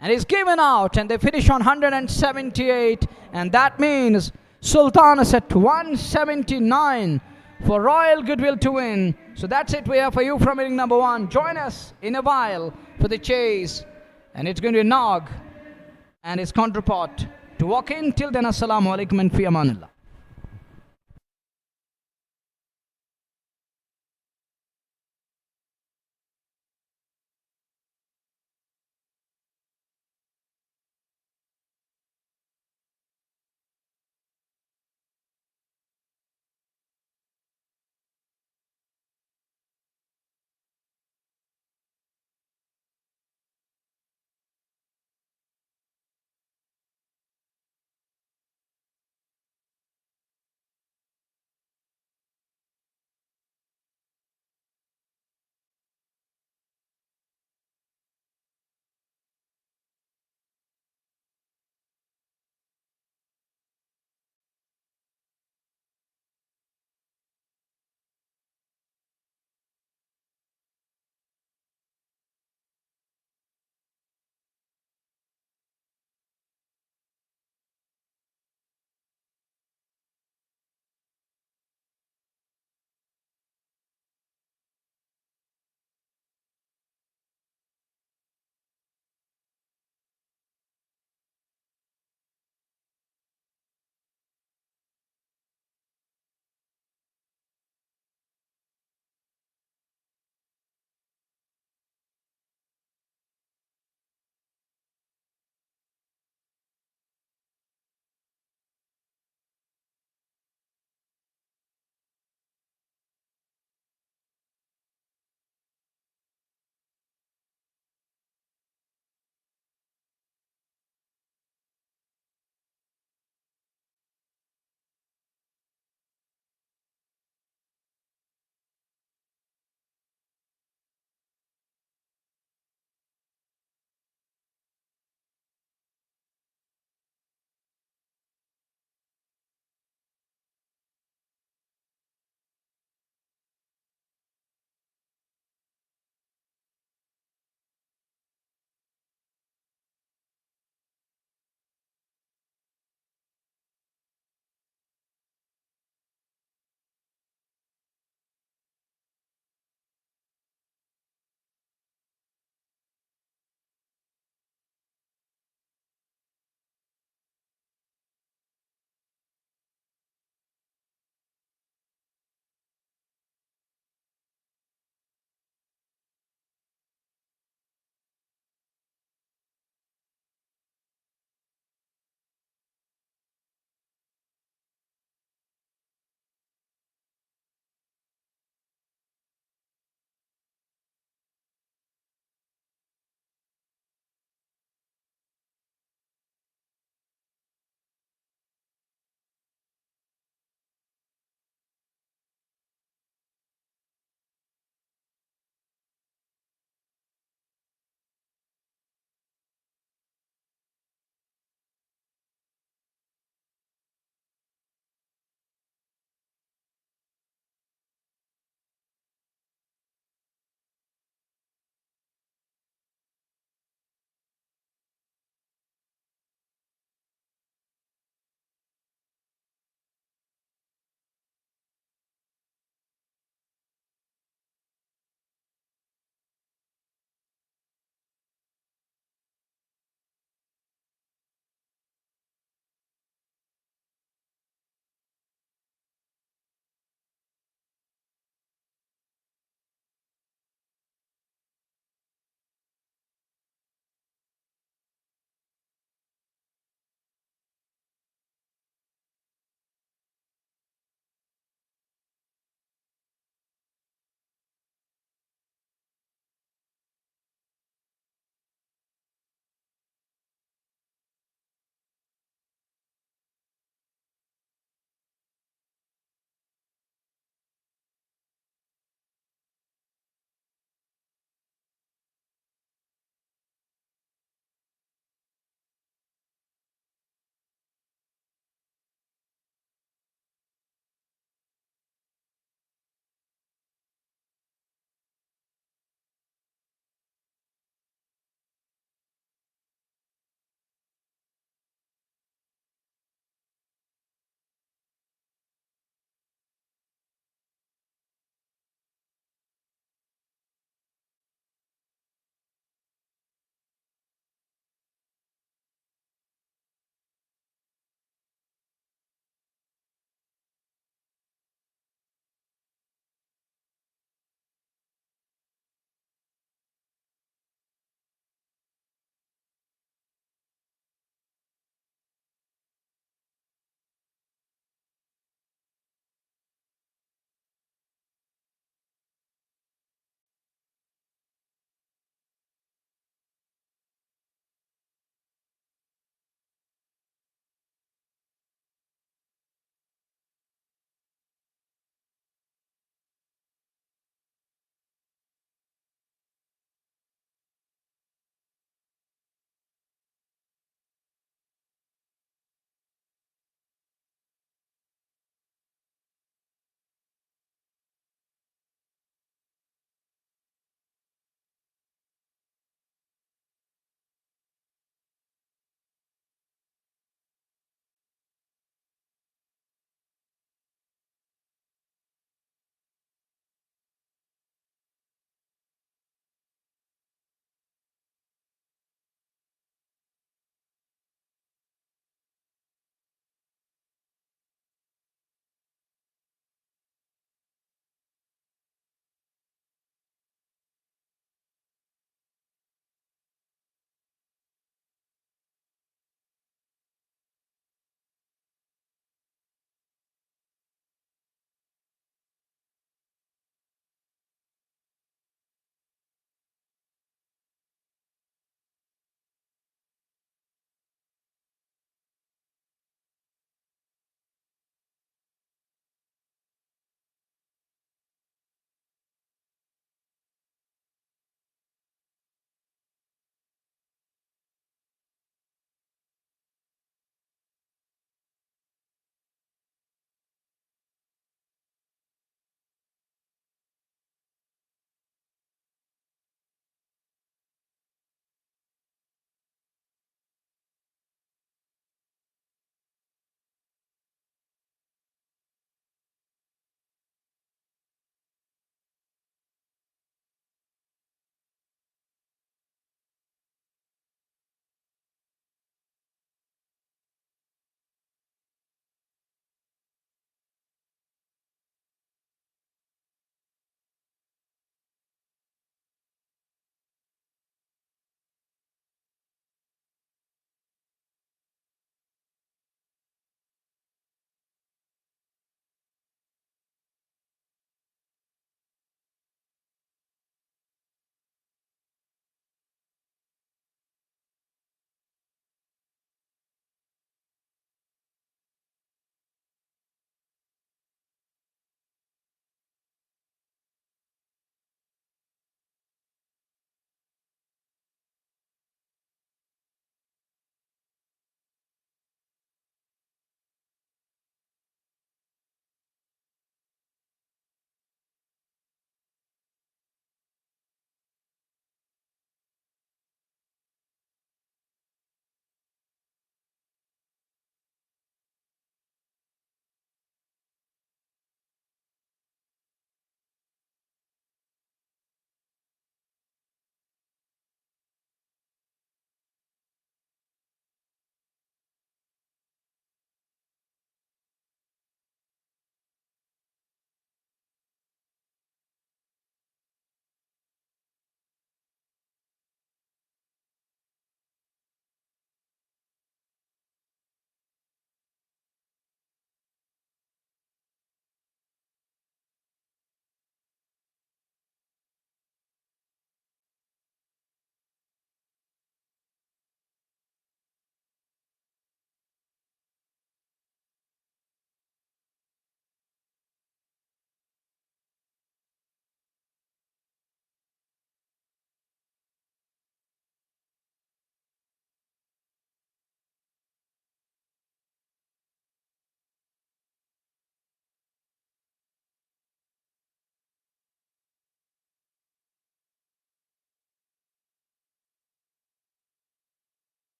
And he's given out. And they finish on 178. And that means Sultan is at 179 for Royal Goodwill to win. So that's it we have for you from inning number 1. Join us in a while for the chase. And it's going to be Nog and his counterpart to walk in. Till then, assalamu alaikum and fi amanillah.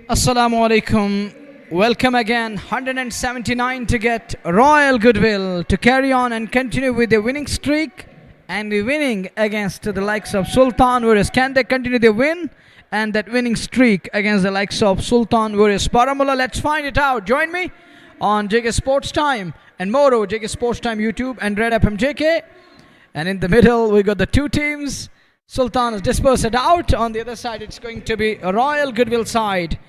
Assalamu alaikum. Welcome again. 179 to get Royal Goodwill to carry on and continue with their winning streak and the winning against the likes of Sultan Warriors. Can they continue their win and that winning streak against the likes of Sultan Warriors? Baramulla, let's find it out. Join me on JK Sports Time and Moro, JK Sports Time YouTube and Red FM JK. And in the middle, we got the two teams. Sultan is dispersed out. On the other side, it's going to be a Royal Goodwill side.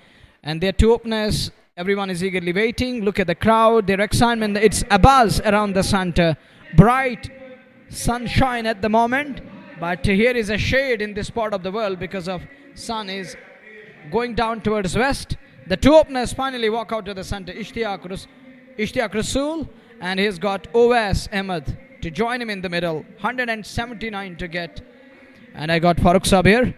And their two openers, everyone is eagerly waiting. Look at the crowd, their excitement. It's a buzz around the center. Bright sunshine at the moment. But here is a shade in this part of the world because of sun is going down towards west. The two openers finally walk out to the center. Ishtiyaq Rasool, and he's got OS Ahmed to join him in the middle. 179 to get. And I got Farooq Sabir.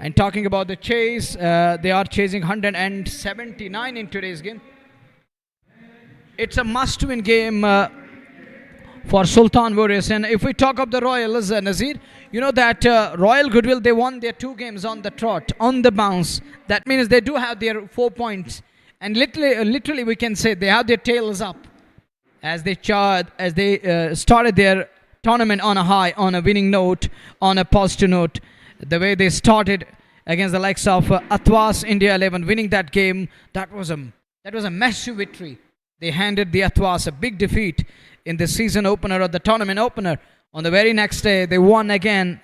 And talking about the chase, they are chasing 179 in today's game. It's a must-win game for Sultan Warriors. And if we talk of the Royals, Nazir, you know that Royal Goodwill, they won their two games on the trot, on the bounce. That means they do have their 4 points. And literally we can say they have their tails up as they started their tournament on a high, on a winning note, on a positive note. The way they started against the likes of Atwas India 11, winning that game, that was a massive victory. They handed the Atwas a big defeat in the season opener or the tournament opener. On the very next day, they won again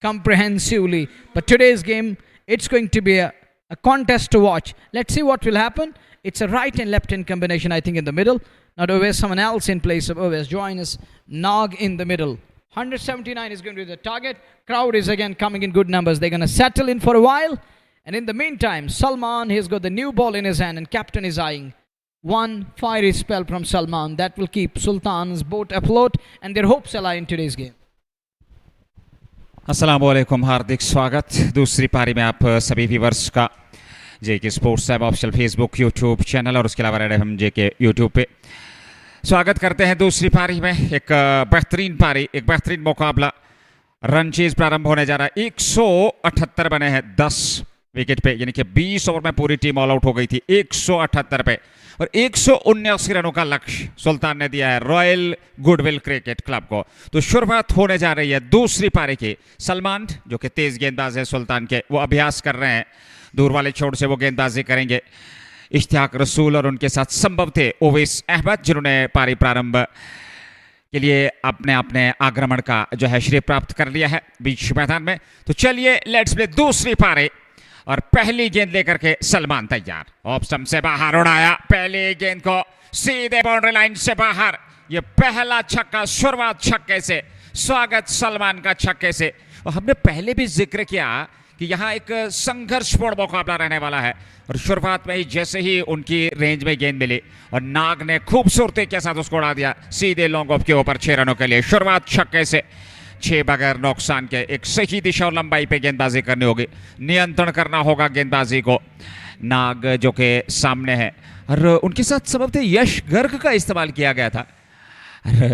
comprehensively. But today's game, it's going to be a contest to watch. Let's see what will happen. It's a right and left hand combination, I think, in the middle. Not always someone else in place of always join us. Nag in the middle. 179 is going to be the target. Crowd is again coming in good numbers. They're going to settle in for a while. And in the meantime, Salman, he's got the new ball in his hand and captain is eyeing. One fiery spell from Salman that will keep Sultan's boat afloat and their hopes alive in today's game. अस्सलाम वालेकुम, हार्दिक स्वागत दूसरी पारी में आप सभी viewers का JK sports time official Facebook YouTube channel और उसके अलावा रेड एफएम जेके यूट्यूब पे स्वागत करते हैं। दूसरी पारी में एक बेहतरीन पारी, एक बेहतरीन मुकाबला। रन चेज प्रारंभ होने जा रहा है। 178 बने हैं 10 विकेट पे, यानी कि 20 ओवर में पूरी टीम ऑल आउट हो गई थी 178 पे, और 179 रनों का लक्ष्य सुल्तान ने दिया है रॉयल गुडविल क्रिकेट क्लब को। तो शुरुआत होने जा रही है दूसरी पारी की। सलमान जो कि तेज गेंदबाज है सुल्तान के, वो अभ्यास कर रहे हैं, दूर वाले छोर से वो गेंदबाजी करेंगे। इश्तियाक रसूल और उनके साथ संभव थे ओवैस अहमद, जिन्होंने पारी प्रारंभ के लिए अपने अपने आक्रमण का जो है श्रेय प्राप्त कर लिया है बीच मैदान में। तो चलिए लेट्स प्ले दूसरी पारी, और पहली गेंद लेकर के सलमान तैयार। ऑफ स्टंप से बाहर उड़ाया पहली गेंद को, सीधे बाउंड्री लाइन से बाहर। ये पहला छक्का, शुरुआत छक्के से, स्वागत सलमान का छक्के से। और हमने पहले भी जिक्र किया कि यहाँ एक संघर्षपूर्ण मुकाबला रहने वाला है, और शुरुआत में ही जैसे ही उनकी रेंज में गेंद मिली और नाग ने खूबसूरती के साथ उसको उड़ा दिया सीधे लॉन्ग ऑफ के ऊपर 6 रनों के लिए। शुरुआत छक्के से, 6 बगैर नुकसान के। एक सही दिशा और लंबाई पे गेंदबाजी करनी होगी, नियंत्रण करना होगा गेंदबाजी को। नाग जो के सामने है, और उनके साथ सबब थे यश गर्ग का इस्तेमाल किया गया था।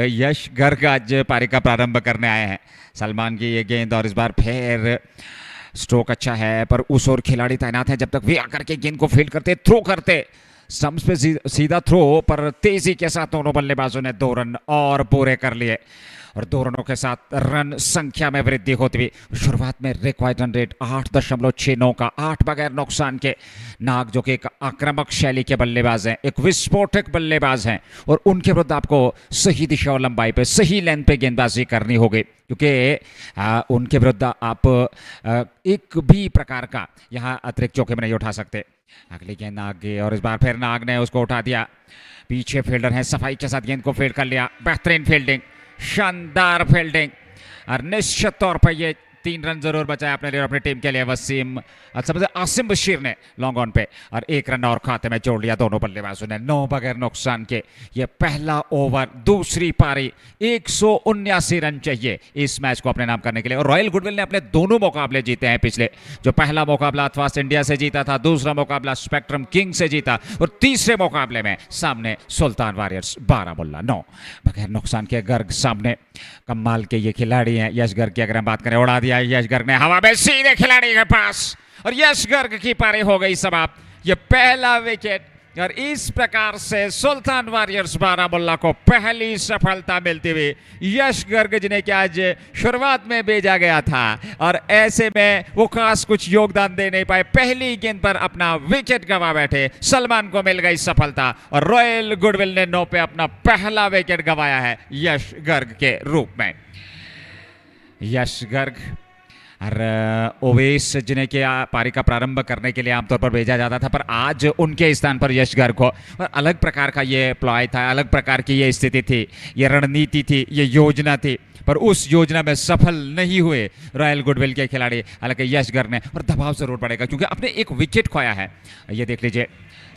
यश गर्ग आज पारी का प्रारंभ करने आए हैं। सलमान की ये गेंद, और इस बार फिर स्ट्रोक अच्छा है, पर उस और खिलाड़ी तैनात है जब तक वे आकर के गेंद को फील्ड करते, थ्रो करते। स्टंप्स पे सीधा थ्रो, पर तेजी के साथ दोनों बल्लेबाजों ने 2 रन और पूरे कर लिए, और 2 रनों के साथ रन संख्या में वृद्धि होती हुई। शुरुआत में रिक्वायर्ड रन रेट 8.69 का, 8 बगैर नुकसान के। नाग जो कि एक आक्रामक शैली के बल्लेबाज हैं, एक विस्फोटक बल्लेबाज हैं, और उनके विरुद्ध आपको सही दिशा और लंबाई पे, सही लेंथ पे गेंदबाजी करनी होगी, क्योंकि उनके विरुद्ध आप एक भी प्रकार का यहाँ अतिरिक्त जोखिम नहीं उठा सकते। अगली गेंद नाग, और इस बार फिर नाग ने उसको उठा दिया। पीछे फील्डर हैं, सफाई के साथ गेंद को फील्ड कर लिया। बेहतरीन फील्डिंग, शानदार फील्डिंग, और निश्चित तौर पर ये 3 रन जरूर बचाए अपने लिए और अपनी टीम के लिए। वसीम आसिम बशीर ने लॉन्ग ऑन पे, और 1 रन और खाते में जोड़ लिया दोनों बल्लेबाजों ने 9 बगैर नुकसान के। ये पहला ओवर दूसरी पारी, 179 रन चाहिए इस मैच को अपने नाम करने के लिए। और रॉयल गुडविल ने अपने दोनों मुकाबले जीते हैं पिछले। जो पहला मुकाबला अथवास इंडिया से जीता था, दूसरा मुकाबला स्पेक्ट्रम किंग से जीता, और तीसरे मुकाबले में सामने सुल्तान वॉरियर्स बारामुल्ला। 9 बगैर नुकसान के। गर्ग सामने, कमाल के ये खिलाड़ी हैं। यश गर्ग की अगर हम बात करें, उड़ा दिया यश गर्ग ने हवा में सीधे खिलाड़ी के पास, और यश गर्ग की पारी हो गई समाप्त। ये पहला विकेट और इस प्रकार से सुल्तान वॉरियर्स बारामुल्ला को पहली सफलता मिलती हुई। यश गर्ग जिन्हें कि आज शुरुआत में भेजा गया था और ऐसे में वो खास कुछ योगदान दे नहीं पाए, पहली गेंद पर अपना विकेट गंवा बैठे। सलमान को मिल गई सफलता और रॉयल गुडविल ने 9 पे अपना पहला विकेट गंवाया है यश गर्ग के रूप में। यश गर्ग और ओवेस जिन्हें कि पारी का प्रारंभ करने के लिए आमतौर पर भेजा जाता था, पर आज उनके स्थान पर यश गर्ग को, और अलग प्रकार का ये प्लॉय था, अलग प्रकार की ये स्थिति थी, ये रणनीति थी, ये योजना थी, पर उस योजना में सफल नहीं हुए रॉयल गुडविल के खिलाड़ी। हालांकि यश गर्ग ने, और दबाव जरूर पड़ेगा क्योंकि अपने एक विकेट खोया है। ये देख लीजिए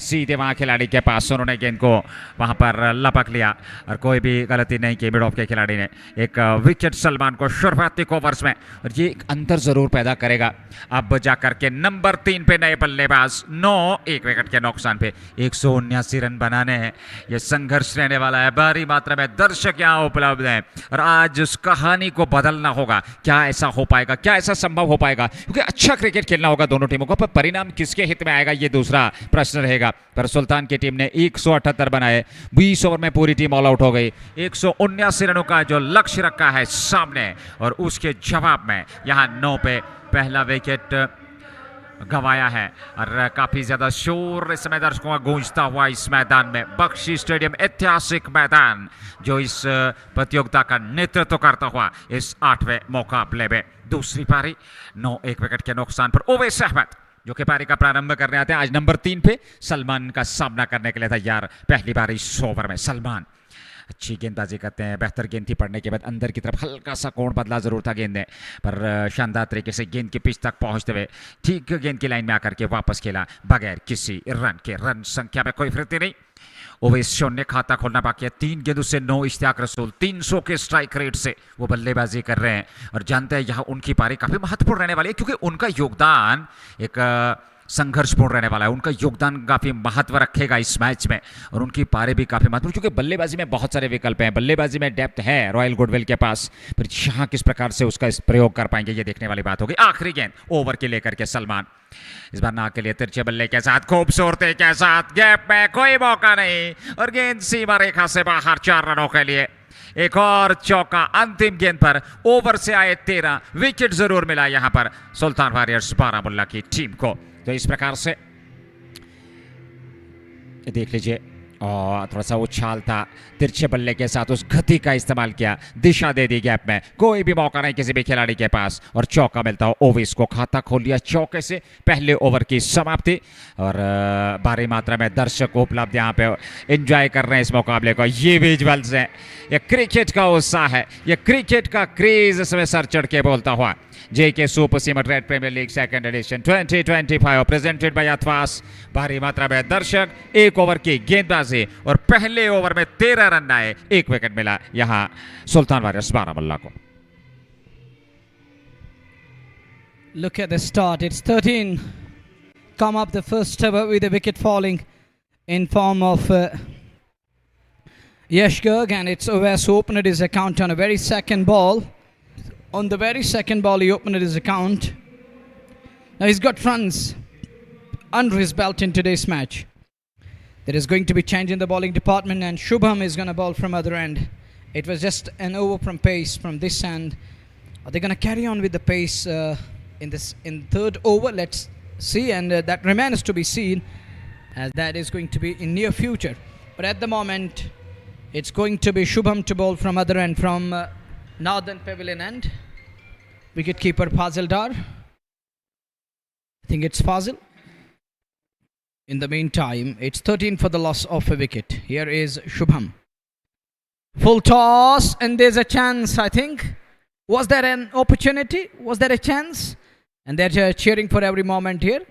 सीधे वहाँ खिलाड़ी के पास उन्होंने गेंद को वहाँ पर लपक लिया और कोई भी गलती नहीं की मिड ऑफ के खिलाड़ी ने। एक विकेट सलमान को शुरुआती ओवर्स में, और ये एक अंतर जरूर पैदा करेगा। अब जाकर के नंबर 3 पे नए बल्लेबाज 9 एक विकेट के नुकसान पे 179 रन बनाने हैं। ये संघर्ष रहने वाला है, भारी मात्रा में दर्शक यहाँ उपलब्ध हैं और आज उस कहानी को बदलना होगा। क्या ऐसा हो पाएगा, क्या ऐसा संभव हो पाएगा, क्योंकि अच्छा क्रिकेट खेलना होगा दोनों टीमों को, पर परिणाम किसके हित में आएगा ये दूसरा प्रश्न रहेगा। पर सुल्तान की टीम ने 178 बनाए, 20 ओवर में पूरी टीम ऑल आउट हो गई। 179 रनों का जो लक्ष्य रखा है सामने, और उसके जवाब में यहां 9 पे पहला विकेट गंवाया है। और काफी ज्यादा शोर इस समय दर्शकों का गूंजता हुआ इस मैदान में, बख्शी स्टेडियम, ऐतिहासिक मैदान जो इस प्रतियोगिता का नेतृत्व करता हुआ इस 8वें मुकाबले में। दूसरी पारी 9 एक विकेट के नुकसान पर ओवैस अहमद जो कि पारी का प्रारंभ करने आते हैं, आज नंबर 3 पे सलमान का सामना करने के लिए तैयार। पहली बार इस ओवर में सलमान अच्छी गेंदबाजी करते हैं, बेहतर गेंद थी पड़ने के बाद अंदर की तरफ हल्का सा कोण बदला जरूर था गेंद ने, पर शानदार तरीके से गेंद के पिच तक पहुंचते हुए ठीक गेंद की लाइन में आकर के वापस खेला बगैर किसी रन के। रन संख्या में कोई वृद्धि नहीं। ओवेस शॉन ने खाता खोलना बाकी है। 3 गेंदों से 9 इश्तियाक रसूल 300 के स्ट्राइक रेट से वो बल्लेबाजी कर रहे हैं और जानते हैं यहाँ उनकी पारी काफी महत्वपूर्ण रहने वाली है, क्योंकि उनका योगदान एक संघर्षपूर्ण रहने वाला है। उनका योगदान काफी महत्व रखेगा इस मैच में और उनकी पारी भी काफी महत्वपूर्ण, क्योंकि बल्लेबाजी में बहुत सारे विकल्प हैं, बल्लेबाजी में डेप्थ है रॉयल गुडविल के पास, पर यहाँ किस प्रकार से उसका प्रयोग कर पाएंगे ये देखने वाली बात होगी। आखिरी गेंद ओवर के लेकर के सलमान इस बार नाक के लिए तिरछे बल्ले के साथ, खूबसूरती के साथ, गैप में कोई मौका नहीं और गेंद सीमा रेखा से बाहर 4 रनों के लिए। एक और चौका अंतिम गेंद पर, ओवर से आए 13, विकेट जरूर मिला यहां पर सुल्तान वॉरियर्स बारामुल्ला की टीम को। तो इस प्रकार से देख लीजिए, और थोड़ा सा उछाल था, तिरछे बल्ले के साथ उस गति का इस्तेमाल किया, दिशा दे दी गैप में, कोई भी मौका नहीं किसी भी खिलाड़ी के पास और चौका मिलता हो। ओवेस को खाता खोल लिया चौके से, पहले ओवर की समाप्ति और भारी मात्रा में दर्शक उपलब्ध यहाँ पे एंजॉय कर रहे हैं इस मुकाबले को। ये विजुअल्स हैं, ये क्रिकेट का उत्साह है, ये क्रिकेट का क्रेज इसमें सर चढ़ के बोलता हुआ। JK super seamer red premier league second edition 2025 presented by Athwas. भारी मात्रा में दर्शक, 1 ओवर की गेंदबाजी और पहले ओवर में 13 रन आए, 1 विकेट मिला यहां सुल्तान वॉरियर्स बारामुल्ला को। Look at the start. It's 13. Come up the first over with a wicket falling in form of Yash Garg, and it's Owas who opened his account on a very second ball. On the very second ball, he opened his account. Now he's got runs under his belt in today's match. There is going to be change in the bowling department, and Shubham is going to bowl from other end. It was just an over from pace from this end. Are they going to carry on with the pace in third over? Let's see, and that remains to be seen, as that is going to be in near future. But at the moment, it's going to be Shubham to bowl from other end, from Northern Pavilion end. Wicketkeeper Fazil Dar. I think it's Fazil. In the meantime, it's 13 for the loss of a wicket. Here is Shubham. Full toss, and there's a chance, I think. Was there an opportunity? Was there a chance? And they're cheering for every moment here.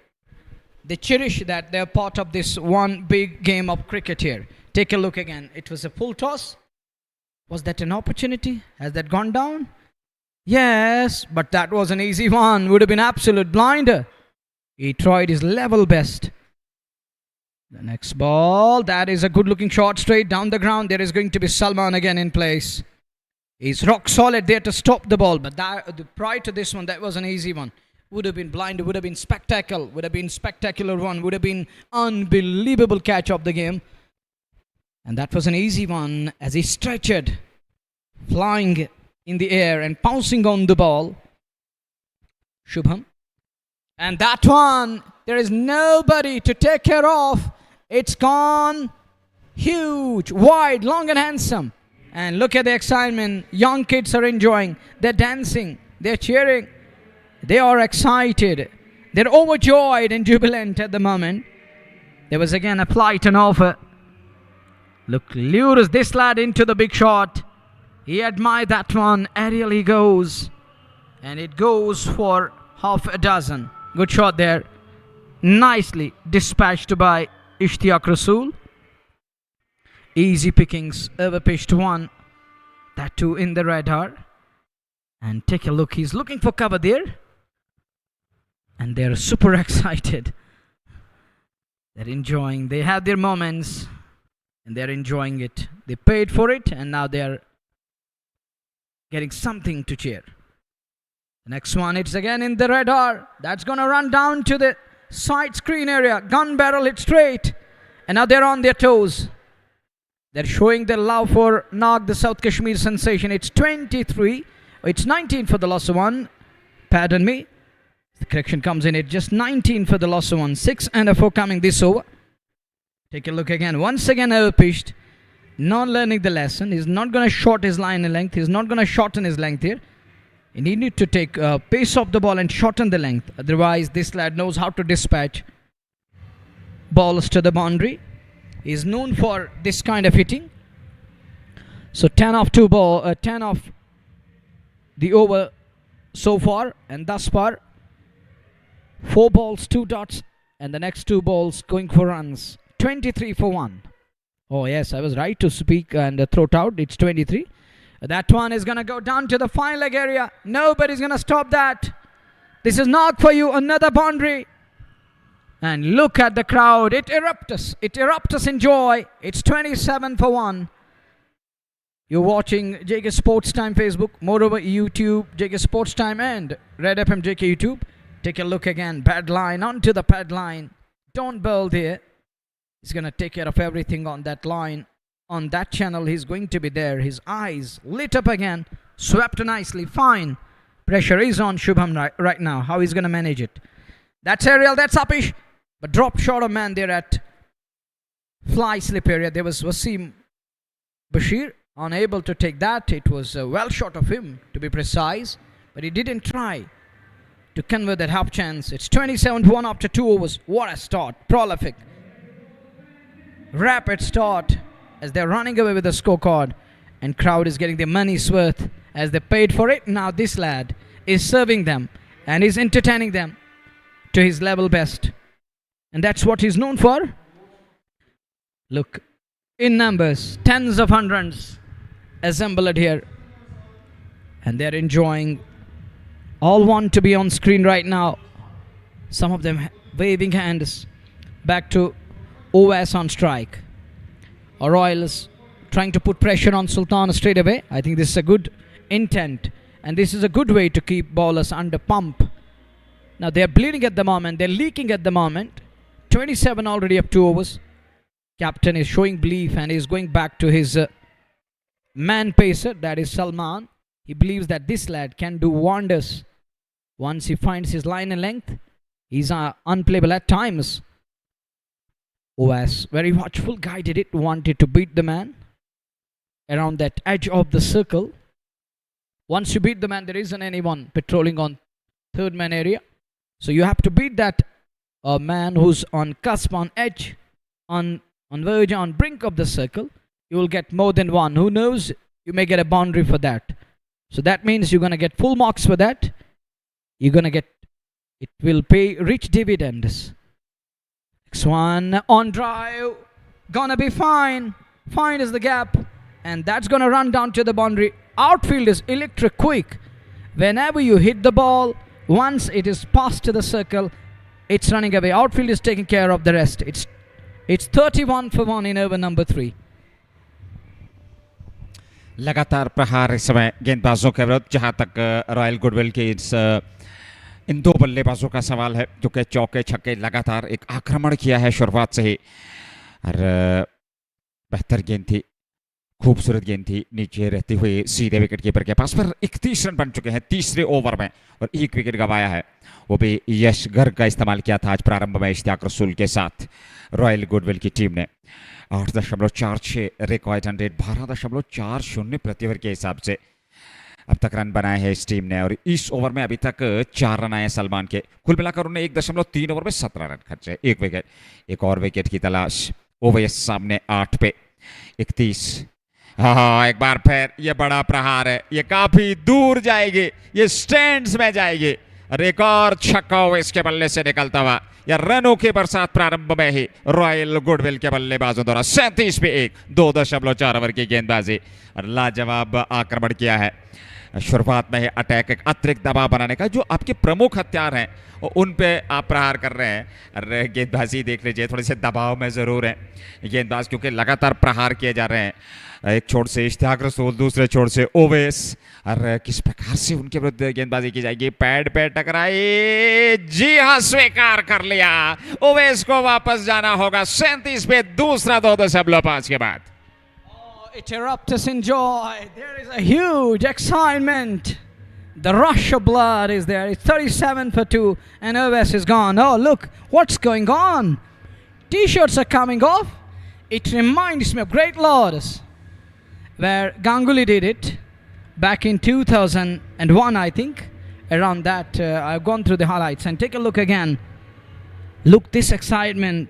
They cherish that they're part of this one big game of cricket here. Take a look again. It was a full toss. Was that an opportunity? Has that gone down? Yes, but that was an easy one. Would have been absolute blinder. He tried his level best. The next ball, that is a good looking shot straight down the ground. There is going to be Salman again in place. He's rock solid there to stop the ball, but prior to this one, that was an easy one. Would have been blind, would have been spectacle, would have been spectacular one, would have been unbelievable catch of the game. And that was an easy one as he stretched, flying in the air and pouncing on the ball. Shubham. And that one, there is nobody to take care of. It's gone huge, wide, long and handsome. And look at the excitement. Young kids are enjoying. They're dancing. They're cheering. They are excited. They're overjoyed and jubilant at the moment. There was again a flight and offer. Look, lures this lad into the big shot. He admired that one. Aerial he goes. And it goes for half a dozen. Good shot there. Nicely dispatched by Ishtiyaq Rasool. Easy pickings. Over pitched one. That too in the radar. And take a look. He's looking for cover there. And they're super excited. They're enjoying. They have their moments. And they're enjoying it. They paid for it. And now they're getting something to cheer. The next one, it's again in the radar. That's going to run down to the side screen area. Gun barrel hit straight. And now they're on their toes. They're showing their love for Nag, the South Kashmir sensation. It's 23. It's 19 for the loss of one. Pardon me. The correction comes in. It's just 19 for the loss of one. 6 and a 4 coming this over. Take a look again. Once again overpitched. Not learning the lesson. He's not going to short his line in length. He's not going to shorten his length here. He needed to take pace off the ball and shorten the length. Otherwise, this lad knows how to dispatch balls to the boundary. He's known for this kind of hitting. So 10 off 2 ball, 10 off the over so far, and thus far 4 balls, 2 dots, and the next 2 balls going for runs. 23 for 1. Oh yes, I was right to speak and throw it out. It's 23. That one is going to go down to the fine leg area. Nobody's going to stop that. This is not for you. Another boundary. And look at the crowd. It erupts. It erupts in joy. It's 27 for 1. You're watching JK Sports Time Facebook. Moreover, YouTube, JK Sports Time and Red FM JK YouTube. Take a look again. Pad line onto the pad line. Don't bowl there. He's going to take care of everything on that line. On that channel, he's going to be there. His eyes lit up again. Swept nicely. Fine. Pressure is on Shubham right now. How he's going to manage it. That's aerial. That's uppish. But dropped short of man there at fly slip area. There was Wasim Bashir. Unable to take that. It was well short of him, to be precise. But he didn't try to convert that half chance. It's 27-1 after 2 overs. What a start. Prolific. Rapid start. As they're running away with the scorecard, and crowd is getting their money's worth as they paid for it. Now this lad is serving them and is entertaining them to his level best, and that's what he's known for. Look, in numbers, tens of hundreds assembled here, and they're enjoying. All want to be on screen right now. Some of them waving hands back to OS on strike. Royals trying to put pressure on Sultan straight away. I think this is a good intent. And this is a good way to keep bowlers under pump. Now they're bleeding at the moment. They're leaking at the moment. 27 already up 2 overs. Captain is showing belief and is going back to his man pacer. That is Salman. He believes that this lad can do wonders. Once he finds his line and length, he's unplayable at times. OS very watchful, guided it, wanted to beat the man around that edge of the circle. Once you beat the man, there isn't anyone patrolling on third man area. So you have to beat that man who's on cusp, on edge, on verge, on brink of the circle. You will get more than one. Who knows? You may get a boundary for that. So that means you're going to get full marks for that. You're going to get, it will pay rich dividends. Next one on drive, gonna be fine. Fine is the gap, and that's gonna run down to the boundary. Outfield is electric quick. Whenever you hit the ball, once it is passed to the circle, it's running away. Outfield is taking care of the rest. It's 31 for 1 in over number 3. लगातार प्रहार इस समय गेंदबाजों के विरुद्ध, जहां तक royal goodwill की इस इन दो बल्लेबाजों का सवाल है जो कि चौके छक्के लगातार एक आक्रमण किया है शुरुआत से ही। और बेहतर गेंद थी, खूबसूरत गेंद थी, नीचे रहती हुई सीधे विकेट कीपर के पास पर 31 रन बन चुके हैं तीसरे ओवर में और एक विकेट गंवाया है, वो भी यश गर्ग का इस्तेमाल किया था आज प्रारंभ में इश्तियाक रसूल के साथ रॉयल गुडविल की टीम ने। 8.46 रिकॉर्ड रन रेट, 12.40 प्रति ओवर के हिसाब से अब तक रन बनाए हैं इस टीम ने और इस ओवर में अभी तक 4 रन आए सलमान के। कुल मिलाकर उन्होंने 1.3 ओवर में 17 रन खर्चे, एक विकेट, एक और विकेट की तलाश। ओवेस सामने 8 पे 31। हाँ, एक बार फिर ये बड़ा प्रहार है, ये काफी दूर जाएगी, ये स्टैंड्स में जाएगी और एक और छक्का ओवेस के बल्ले से निकलता हुआ। या रनों की बरसात प्रारंभ में ही रॉयल गुडविल के बल्लेबाजों द्वारा 37 पे 1, 2.4 ओवर की गेंदबाजी और लाजवाब आक्रमण किया है। शुरुआत में ही अटैक, एक अतिरिक्त दबाव बनाने का, जो आपके प्रमुख हथियार हैं उन पे आप प्रहार कर रहे हैं। अरे गेंदबाजी देख लीजिए, थोड़े से दबाव में ज़रूर है गेंदबाज क्योंकि लगातार प्रहार किए जा रहे हैं। एक छोर से इश्तियाक रसूल, दूसरे छोर से ओवेस। और किस प्रकार से उनके विरुद्ध गेंदबाजी की जाएगी, पैड पे टकराई, जी हाँ स्वीकार कर लिया, ओवेस को वापस जाना होगा 37 पे दूसरा 2.5 के बाद। It erupts us in joy. There is a huge excitement. The rush of blood is there. It's 37 for 2 and Oves is gone. Oh, look, what's going on? T-shirts are coming off. It reminds me of Great Lords, where Ganguly did it back in 2001, I think. Around that, I've gone through the highlights and take a look again. Look, this excitement.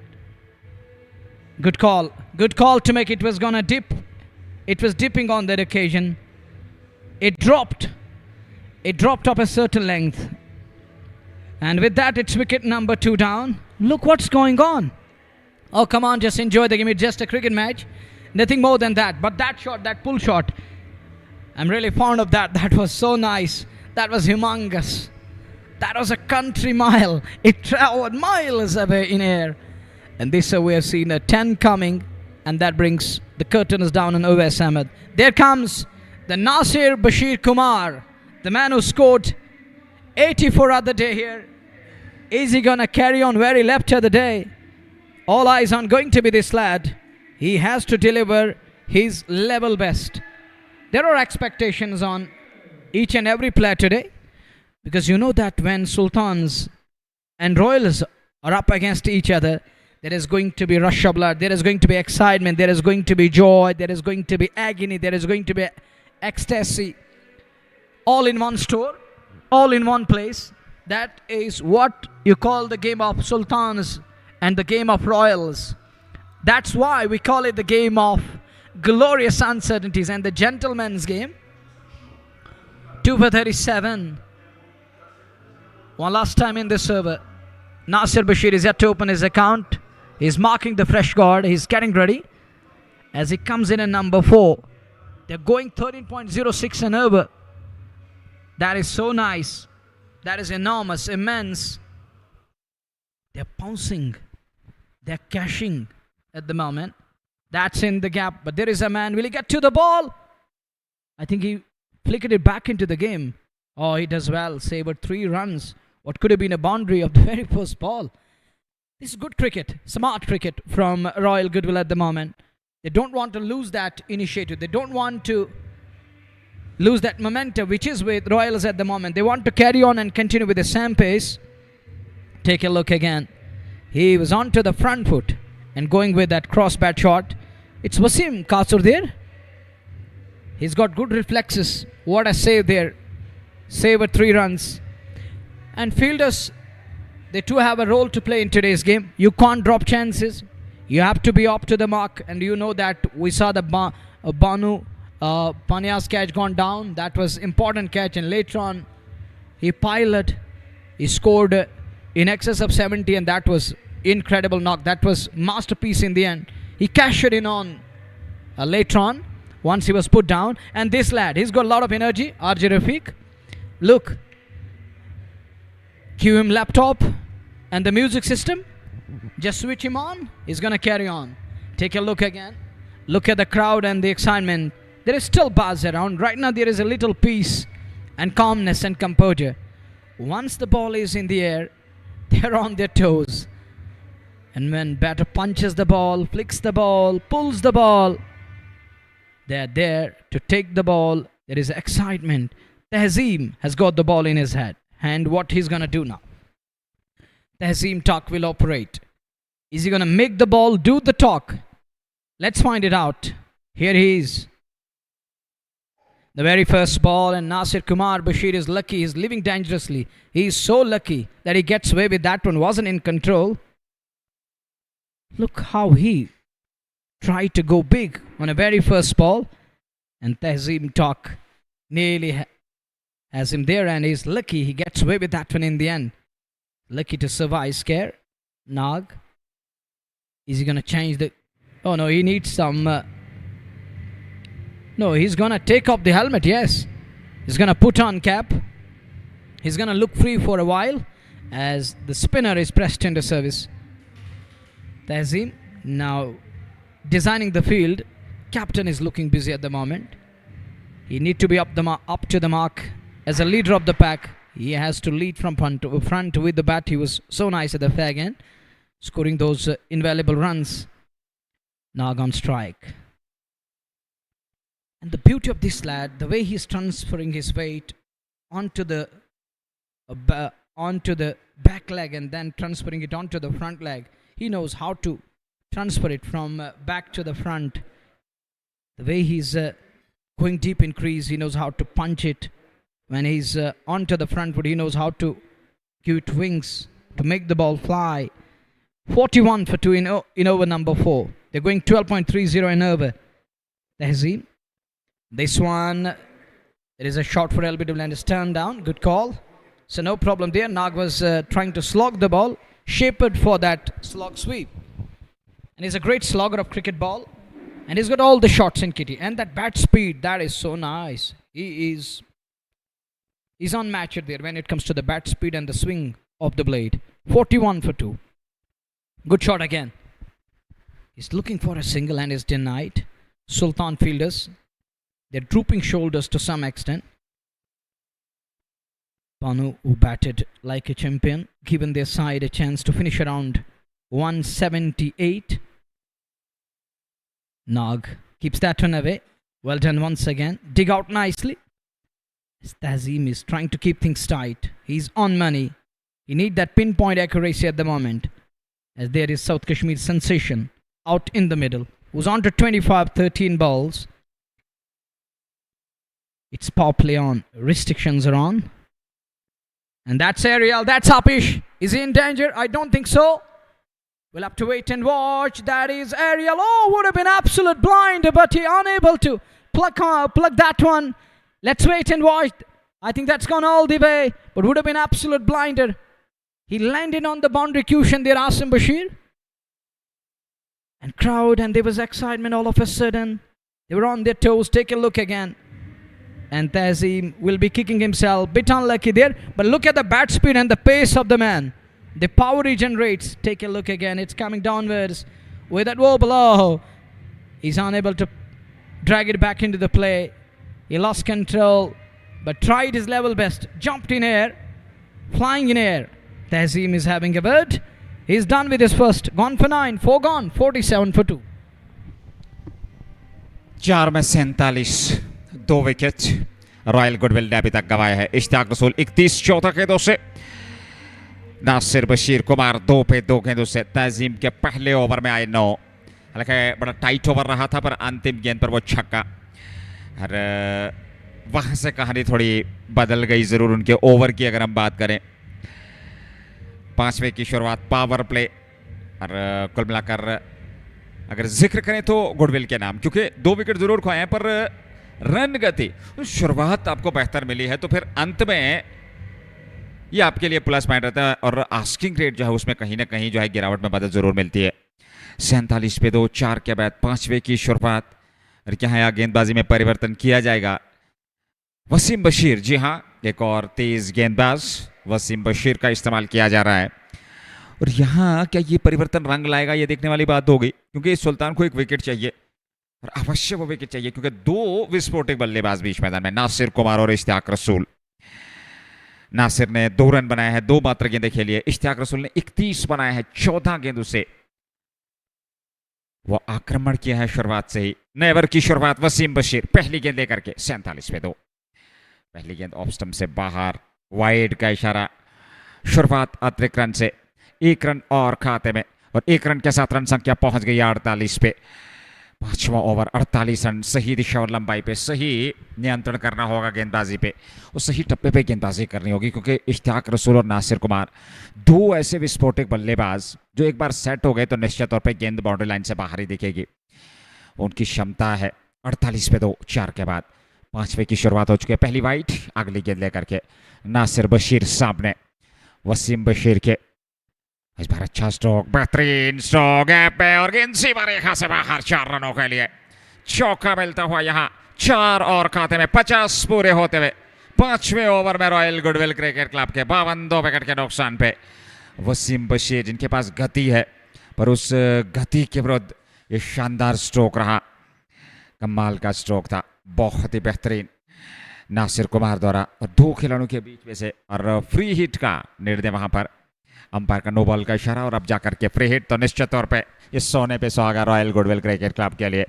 Good call. Good call to make. It was gonna dip. It was dipping on that occasion. It dropped. It dropped up a certain length. And with that, it's wicket number 2 down. Look what's going on. Oh, come on, just enjoy the game. It's just a cricket match. Nothing more than that. But that shot, that pull shot, I'm really fond of that. That was so nice. That was humongous. That was a country mile. It traveled miles away in air. And this we have seen a 10 coming. And that brings the curtains down on Oves Ahmed. There comes the Nasir Bashir Kumar, the man who scored 84 other day here. Is he going to carry on where he left other day? All eyes on going to be this lad. He has to deliver his level best. There are expectations on each and every player today, because you know that when Sultans and Royals are up against each other, there is going to be rush of blood, there is going to be excitement, there is going to be joy, there is going to be agony, there is going to be ecstasy. All in one store, all in one place. That is what you call the game of Sultans and the game of Royals. That's why we call it the game of glorious uncertainties and the gentleman's game. 2 for 37. One last time in this server. Nasir Bashir is yet to open his account. He's marking the fresh guard. He's getting ready as he comes in at number 4. They're going 13.06 and over. That is so nice. That is enormous, immense. They're pouncing. They're cashing at the moment. That's in the gap. But there is a man. Will he get to the ball? I think he flickered it back into the game. Oh, he does well. Saved 3 runs. What could have been a boundary of the very first ball. This is good cricket, smart cricket from Royal Goodwill at the moment. They don't want to lose that initiative. They don't want to lose that momentum, which is with Royals at the moment. They want to carry on and continue with the same pace. Take a look again. He was onto the front foot and going with that cross bat shot. It's Wasim Kasur there. He's got good reflexes. What a save there. Save at 3 runs. And fielders, they too have a role to play in today's game. You can't drop chances. You have to be up to the mark. And you know that we saw the Banu Panya's catch gone down. That was important catch. And later on, he piloted. He scored in excess of 70. And that was incredible knock. That was masterpiece in the end. He cashed it in on later on, once he was put down. And this lad, he's got a lot of energy. RJ Rafiq. Look. Cue him laptop and the music system. Just switch him on. He's going to carry on. Take a look again. Look at the crowd and the excitement. There is still buzz around. Right now there is a little peace and calmness and composure. Once the ball is in the air, they're on their toes. And when batter punches the ball, flicks the ball, pulls the ball, they're there to take the ball. There is excitement. Tehzeem has got the ball in his head. And what he's going to do now? Tehzeem talk will operate. Is he going to make the ball do the talk? Let's find it out. Here he is. The very first ball, and Nasir Kumar Bashir is lucky. He's living dangerously. He's so lucky that he gets away with that one. Wasn't in control. Look how he tried to go big on a very first ball. And Tehzeem talk nearly has him there, and he's lucky he gets away with that one in the end. Lucky to survive scare. Nag. Is he going to change the... Oh no, he needs some... No, he's going to take off the helmet, yes. He's going to put on cap. He's going to look free for a while as the spinner is pressed into service. Tehzeem now designing the field. Captain is looking busy at the moment. He needs to be up to the mark as a leader of the pack. He has to lead from front with the bat. He was so nice at the fag end, scoring those invaluable runs. Nag on strike. And the beauty of this lad, the way he's transferring his weight onto the back leg and then transferring it onto the front leg. He knows how to transfer it from back to the front. The way he's going deep in crease, he knows how to punch it. When he's onto the front foot, he knows how to give it wings to make the ball fly. 41 for 2 in over number 4. They're going 12.30 in over. Tehzeem. This one, there is a shot for LBW and it's turned down. Good call. So no problem there. Nag was trying to slog the ball, shaped for that slog sweep. And he's a great slogger of cricket ball. And he's got all the shots in kitty. And that bat speed, that is so nice. He's unmatched there when it comes to the bat speed and the swing of the blade. 41 for 2. Good shot again. He's looking for a single and is denied. Sultan fielders. They're drooping shoulders to some extent. Banu, who batted like a champion, given their side a chance to finish around 178. Nag keeps that one away. Well done once again. Dig out nicely. Tehzeem is trying to keep things tight. He's on money. He needs that pinpoint accuracy at the moment. As there is South Kashmir sensation out in the middle, who's on to 13 balls. It's power play on. Restrictions are on. And that's Ariel. That's Apish. Is he in danger? I don't think so. We'll have to wait and watch. That is Ariel. Oh, would have been absolute blind, but he unable to plug that one. Let's wait and watch. I think that's gone all the way, but would have been absolute blinder. He landed on the boundary cushion there, Asim Bashir. And crowd, and there was excitement all of a sudden. They were on their toes. Take a look again. And Tehzeem will be kicking himself. Bit unlucky there. But look at the bat speed and the pace of the man. The power he generates. Take a look again. It's coming downwards. With that wobble. Oh, he's unable to drag it back into the play. He lost control. But tried his level best. Jumped in air. Flying in air. Tehzeem is having a bird. He's done with his first. Gone for 9. 4 gone. 47 for 2. 4 में 47 2 wicket royal goodwill ने अभी तक गंवाया है. इश्तियाक रसूल 31 14 गेंदों से. नासिर बशीर कुमार 2 पे 2 गेंदों से. तहजीम के पहले ओवर में आए 9. हालांकि बड़ा टाइट ओवर रहा था, पर अंतिम गेंद पर वो छक्का. और वहां से कहानी थोड़ी बदल गई जरूर उनके ओवर की. अगर हम बात करें 5वें की शुरुआत पावर प्ले, और कुल मिलाकर अगर जिक्र करें तो गुडविल के नाम, क्योंकि 2 विकेट जरूर खोए हैं, पर रन गति शुरुआत आपको बेहतर मिली है, तो फिर अंत में ये आपके लिए प्लस पॉइंट रहता है. और आस्किंग रेट जो है उसमें कहीं ना कहीं जो है गिरावट में मदद जरूर मिलती है. 47 पे 2, 4 के बाद 5वें की शुरुआत. और क्या है, गेंदबाजी में परिवर्तन किया जाएगा. वसीम बशीर, जी हाँ, एक और तेज गेंदबाज वसीम बशीर का इस्तेमाल किया जा रहा है. और यहाँ क्या ये परिवर्तन रंग लाएगा, ये देखने वाली बात होगी, क्योंकि सुल्तान को एक विकेट चाहिए और अवश्य वो विकेट चाहिए, क्योंकि 2 विस्फोटक बल्लेबाज बीच मैदान में, नासिर कुमार और इश्तियाक रसूल. नासिर ने 2 रन बनाए हैं, 2 मात्र गेंदें खेली है। इश्तियाक रसूल ने 31 बनाए हैं 14 गेंदों से। वो आक्रमण किया है शुरुआत से ही। नए ओवर की शुरुआत वसीम बशीर पहली गेंद लेकर के 47 पे 2। पहली गेंद ऑफ स्टंप से बाहर, वाइड का इशारा। शुरुआत अतिरिक्त रन से, 1 रन और खाते में, और 1 रन के साथ रन संख्या पहुंच गई 48 पे। 5वां ओवर 48 रन। सही दिशा और लंबाई पे सही नियंत्रण करना होगा गेंदबाजी पे, और सही टप्पे पे गेंदबाजी करनी होगी, क्योंकि इश्तियाक रसूल और नासिर कुमार 2 ऐसे विस्फोटक बल्लेबाज जो एक बार सेट हो गए तो निश्चित तौर पे गेंद बाउंड्री लाइन से बाहर ही दिखेगी। उनकी क्षमता है। 48 पे 2, 4 के बाद 5वें की शुरुआत हो चुकी है। पहली वाइड, अगली गेंद लेकर के नासिर बशीर सामने। वसीम बशीर के इस बार अच्छा स्ट्रोक, बेहतरीन स्ट्रोक, गैप है और गेंद सीमा रेखा से बाहर। 4 रनों के लिए चौका मिलता हुआ यहाँ 4 और खाते में 50 पूरे होते हुए 5वें ओवर में रॉयल गुडविल क्रिकेट क्लब के 52 विकेट के नुकसान पे वसीम बशीर, जिनके पास गति है, पर उस गति के विरुद्ध ये शानदार स्ट्रोक रहा। कमाल का स्ट्रोक था, बहुत ही बेहतरीन नासिर कुमार द्वारा। और 2 खिलाड़ियों के बीच में से और फ्री हिट का निर्णय वहां पर, अंपायर का नो बॉल का इशारा और अब जाकर के फ्री हिट। तो निश्चित तौर पे इस सोने पे सुहागा रॉयल गुडविल क्रिकेट क्लब के लिए,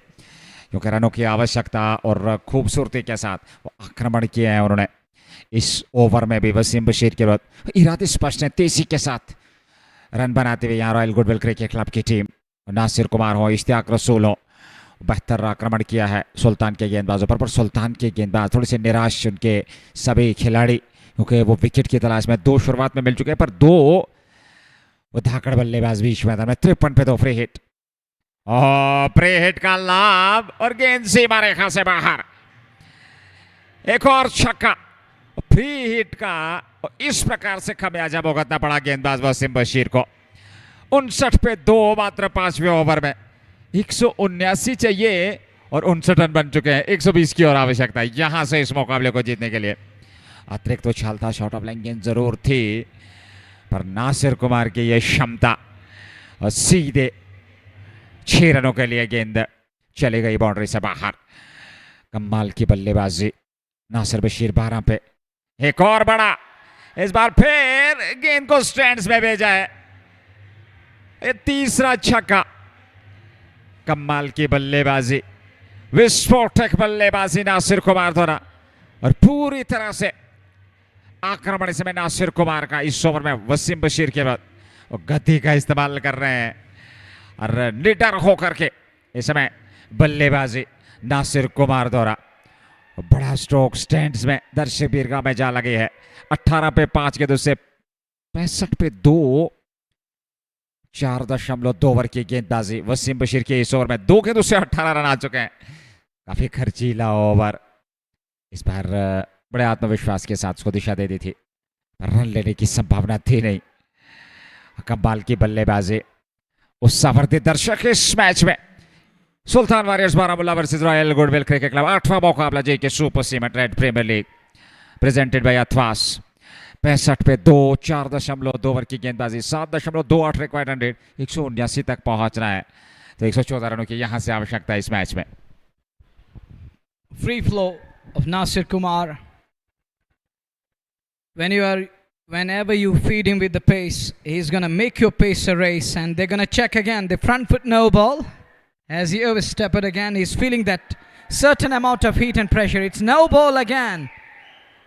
क्योंकि रनों की आवश्यकता और खूबसूरती के साथ वो आक्रमण किए हैं उन्होंने इस ओवर में भी। वसीम बशीर के विरुद्ध इरादे स्पष्ट हैं, तेजी के साथ रन बनाते हुए यहाँ रॉयल गुडविल क्रिकेट क्लब की टीम। नासिर कुमार हो, इश्तियाक रसूल हो, बेहतर आक्रमण किया है सुल्तान के गेंदबाजों पर सुल्तान के गेंदबाज थोड़े से निराश, उनके सभी खिलाड़ी, क्योंकि वो विकेट की तलाश में 2 शुरुआत में मिल चुके हैं, पर 2 वो धाकड़ बल्लेबाज बीच मैदान में। 53 पे 2 फ्री हिट, और फ्री हिट का लाभ और गेंद सीमा रेखा से बाहर। एक और छक्का, फ्री हिट का, और इस प्रकार से खमियाजा भुगतना पड़ा गेंदबाज वसीम बशीर को। 59 पे 2 मात्र 5वें ओवर में। 179 चाहिए और 59 रन बन चुके हैं। 120 की और आवश्यकता है यहां से इस मुकाबले को जीतने के लिए। अतिरिक्त तो उछाल था, शॉर्ट ऑफ लाइन गेंद जरूर थी, पर नासिर कुमार की यह क्षमता, और सीधे 6 रनों के लिए गेंद चली गई बाउंड्री से बाहर। कमाल की बल्लेबाजी नासिर बशीर 12 पे। एक और बड़ा, इस बार फिर गेंद को स्टैंड्स में भेजा है। ये तीसरा छक्का। कमाल की बल्लेबाजी, विस्फोटक बल्लेबाजी नासिर कुमार द्वारा, और पूरी तरह से आक्रमण समय नासिर कुमार का इस ओवर में वसीम बशीर के बाद गति का इस्तेमाल कर रहे हैं, और निडर होकर के इस समय बल्लेबाजी नासिर कुमार द्वारा। बड़ा स्ट्रोक स्टैंड्स में, दर्शक दीर्घा में जा लगी है। 18 पे 5 गेंदों से 65 पे 2, 4.2 ओवर की गेंदबाजी वसीम बशीर के इस ओवर में। 2 गेंदों से 18 रन आ चुके हैं। काफी खर्चीला ओवर, इस बार बड़े आत्मविश्वास के साथ उसको दिशा दे दी थी, पर रन लेने की संभावना थी नहीं। कमाल की बल्लेबाजी। उस संवर्धित दर्शक इस मैच में Sultan warriors Baramulla versus royal goodwill cricket club 8वां मुकाबला J K super cement red premier league presented by Athwas. 65 पे 2, 4.2 ओवर की गेंदबाजी, 7.28 रिक्वायर्ड रन रेट। 179 तक पहुंचना है, तो 114 रनों की यहां से आवश्यकता है इस मैच में। Free flow of Nasir Kumar. Whenever you feed him with the pace, he's going to make your pace a race, and they're going to check again the front foot no ball. As he overstepped it again, he's feeling that certain amount of heat and pressure. It's no ball again.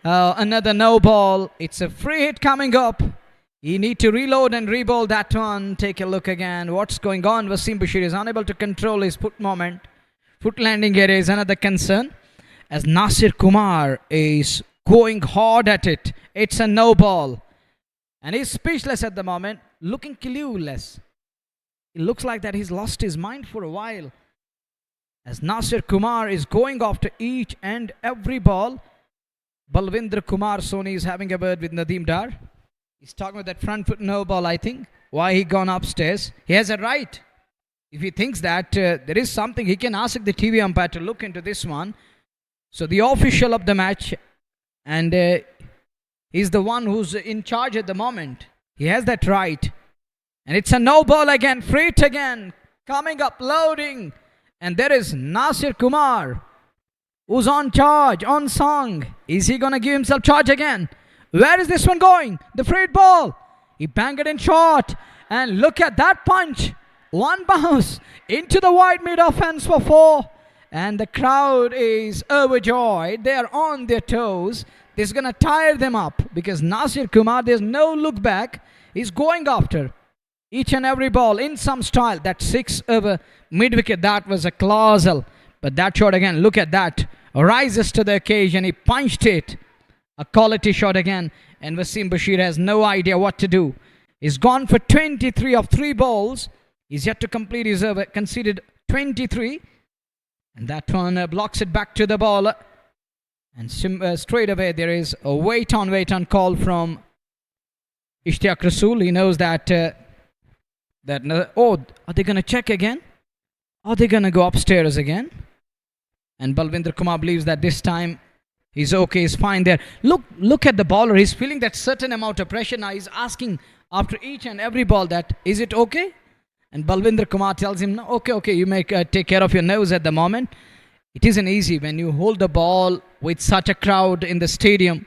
Another no ball. It's a free hit coming up. You need to reload and reball that one. Take a look again. What's going on? Wasim Bashir is unable to control his foot movement. Foot landing area is another concern, as Nasir Kumar is going hard at it. It's a no ball, and he's speechless at the moment, looking clueless. It looks like that he's lost his mind for a while, as Nasir Kumar is going after each and every ball. Balvindra Kumar Soni is having a word with Nadeem Dar. He's talking about that front foot no ball, I think. Why he gone upstairs? He has a right. If he thinks that there is something, he can ask the TV umpire to look into this one. So the official of the match, and he's the one who's in charge at the moment. He has that right. And it's a no ball again, free hit again, coming up, loading. And there is Nasir Kumar, who's on charge, on song. Is he going to give himself charge again? Where is this one going? The freight ball. He banged it in short. And look at that punch. One bounce into the wide mid-off fence for 4. And the crowd is overjoyed. They are on their toes. This is going to tire them up because Nasir Kumar, there's no look back. He's going after each and every ball in some style. That 6 over mid-wicket, that was a colossal. But that shot again, look at that. Rises to the occasion. He punched it. A quality shot again. And Wasim Bashir has no idea what to do. He's gone for 23 of 3 balls. He's yet to complete his over. Conceded 23. And that one blocks it back to the ball. And straight away there is a wait on call from Ishtiaq Rasool. He knows that... are they going to check again? Are they going to go upstairs again? And Balwinder Kumar believes that this time he's okay, he's fine there. Look at the bowler. He's feeling that certain amount of pressure now. He's asking after each and every ball that, is it okay? And Balwinder Kumar tells him, no, okay, you may take care of your nose at the moment. It isn't easy when you hold the ball with such a crowd in the stadium.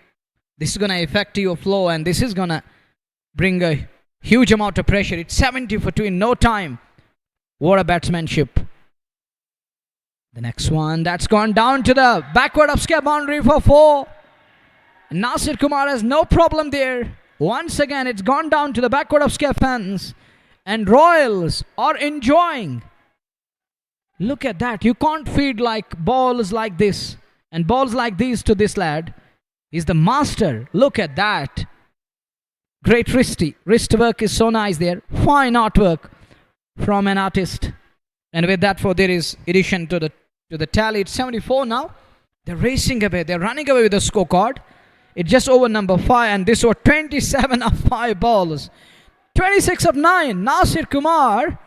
This is going to affect your flow and this is going to bring a huge amount of pressure. It's 70 for 2 in no time. What a batsmanship. The next one, that's gone down to the backward of square boundary for 4. Nasir Kumar has no problem there. Once again, it's gone down to the backward of square fence. And Royals are enjoying. Look at that. You can't feed like balls like this and balls like these to this lad. He's the master. Look at that. Great wrist work is so nice there. Fine artwork from an artist. And with that, there is addition to the tally. It's 74 now. They're racing away. They're running away with the scorecard. It's just over number 5. And this was 27 of 5 balls. 26 of 9. Nasir Kumar.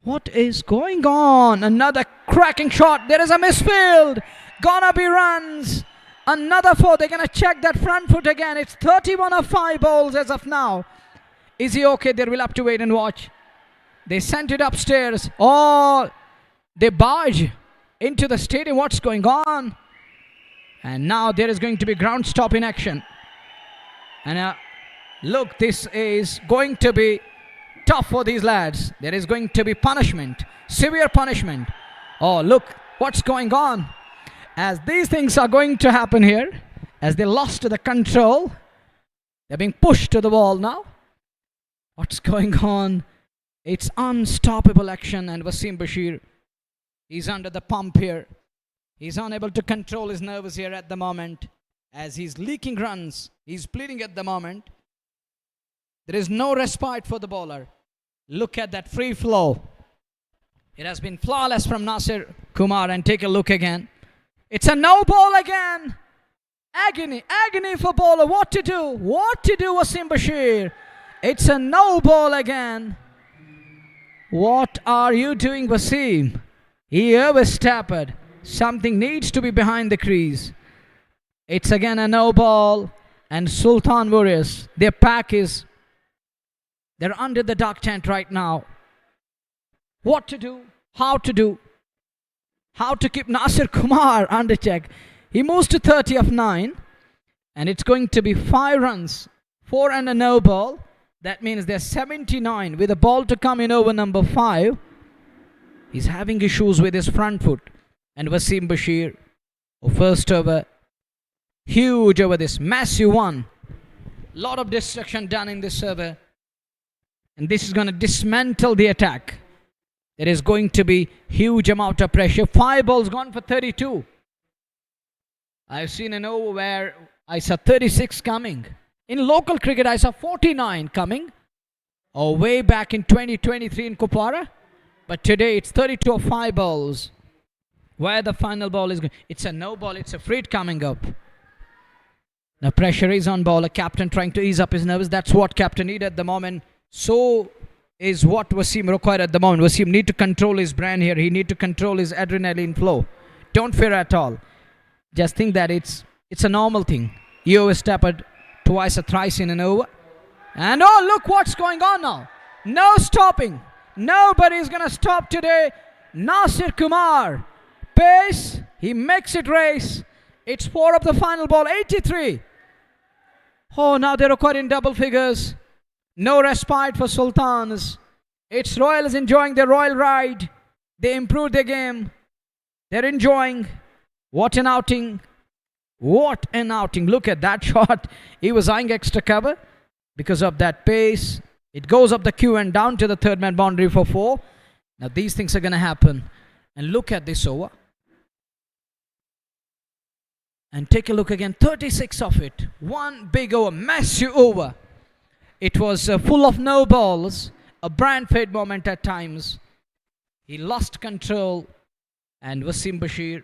What is going on? Another cracking shot. There is a misfield. Gonna be runs. Another 4. They're going to check that front foot again. It's 31 of 5 balls as of now. Is he okay? They will have to wait and watch. They sent it upstairs. Oh, they barge into the stadium. What's going on? And now there is going to be ground stop in action. And look, this is going to be tough for these lads. There is going to be punishment. Severe punishment. Oh, look what's going on. As these things are going to happen here. As they lost the control. They're being pushed to the wall now. What's going on? It's unstoppable action. And Wasim Bashir, he's under the pump here. He's unable to control his nerves here at the moment. As he's leaking runs. He's bleeding at the moment. There is no respite for the bowler. Look at that free flow. It has been flawless from Nasir Kumar. And take a look again. It's a no ball again. Agony for bowler. What to do, Wasim Bashir? It's a no ball again. What are you doing, Wasim? He overstepped. Something needs to be behind the crease. It's again a no ball. And Sultan Warriors, their pack is... They're under the dark tent right now. What to do? How to do? How to keep Nasir Kumar under check? He moves to 30 of 9. And it's going to be 5 runs. 4 and a no ball. That means they're 79 with a ball to come in over number 5. He's having issues with his front foot. And Wasim Bashir, first over. Huge over this. Massive one. Lot of destruction done in this over. And this is going to dismantle the attack. There is going to be huge amount of pressure. 5 balls gone for 32. I've seen an over where I saw 36 coming. In local cricket, I saw 49 coming. Oh, way back in 2023 in Kupwara. But today it's 32 of 5 balls. Where the final ball is going. It's a no ball. It's a free hit coming up. The pressure is on bowler. Captain trying to ease up his nerves. That's what captain need at the moment. So is what Wasim required at the moment. Wasim need to control his brain here. He need to control his adrenaline flow. Don't fear at all. Just think that it's a normal thing. You overstepped twice or thrice in an over. And oh, look what's going on now. No stopping. Nobody's going to stop today. Nasir Kumar. Pace. He makes it race. It's 4 of the final ball. 83. Oh, now they're recording double figures. No respite for Sultans. It's Royals enjoying their royal ride. They improved their game. They're enjoying. What an outing. What an outing. Look at that shot. He was eyeing extra cover because of that pace. It goes up the queue and down to the third man boundary for 4. Now these things are going to happen. And look at this over. And take a look again. 36 of it. One big over. Massive over. It was full of no balls. A brand fade moment at times. He lost control. And Wasim Bashir,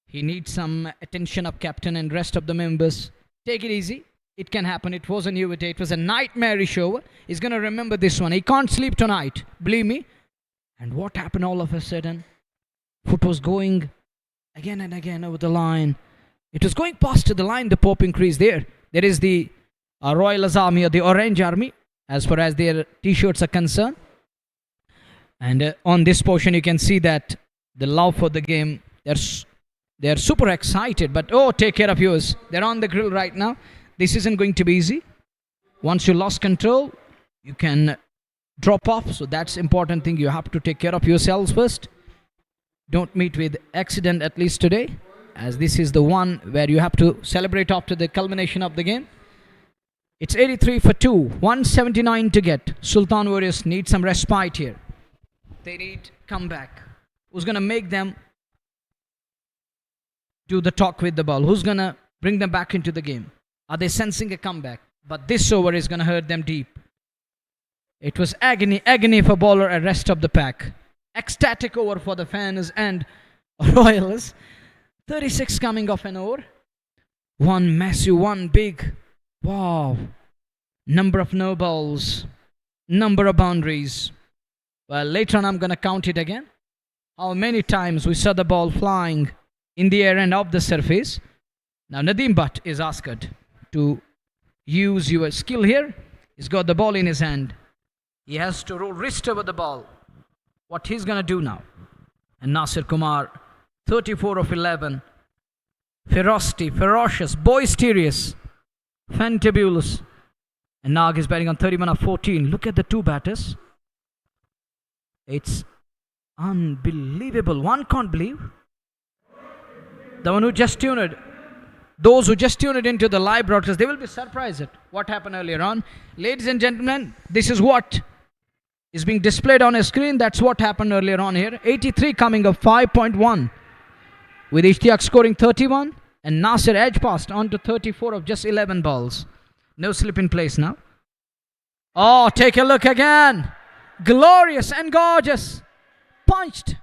he needs some attention of captain and rest of the members. Take it easy. It can happen. It was a new day. It was a nightmarish over. He's going to remember this one. He can't sleep tonight. Believe me. And what happened all of a sudden? Foot was going again and again over the line. It was going past to the line, the Pope increase there. There is the Royal Army or the Orange Army as far as their t-shirts are concerned. And on this portion you can see that the love for the game, they're super excited. But oh, take care of yours. They're on the grill right now. This isn't going to be easy. Once you lost control, you can drop off. So that's important thing. You have to take care of yourselves first. Don't meet with accident at least today, as this is the one where you have to celebrate after the culmination of the game. It's 83 for 2. 179 to get. Sultan Warriors need some respite here. They need comeback. Who's going to make them do the talk with the ball? Who's going to bring them back into the game? Are they sensing a comeback? But this over is going to hurt them deep. It was agony for bowler and rest of the pack. Ecstatic over for the fans and Royals. 36 coming off an over. One massive, one big. Wow. Number of no balls. Number of boundaries. Well, later on I'm going to count it again. How many times we saw the ball flying in the air and off the surface. Now Nadeem Butt is asked to use your skill here. He's got the ball in his hand. He has to roll wrist over the ball. What he's going to do now. And Nasir Kumar, 34 of 11. Ferocity, ferocious, boisterous, fantabulous. And Nag is batting on 31 of 14. Look at the two batters. It's unbelievable. One can't believe. The one who just tuned, those who just tuned into the live broadcast, they will be surprised at what happened earlier on. Ladies and gentlemen, this is what is being displayed on a screen. That's what happened earlier on here. 83 coming up 5.1. With Ishtiaq scoring 31 and Nasir edge passed on to 34 of just 11 balls. No slip in place now. Oh, take a look again. Glorious and gorgeous. Punched.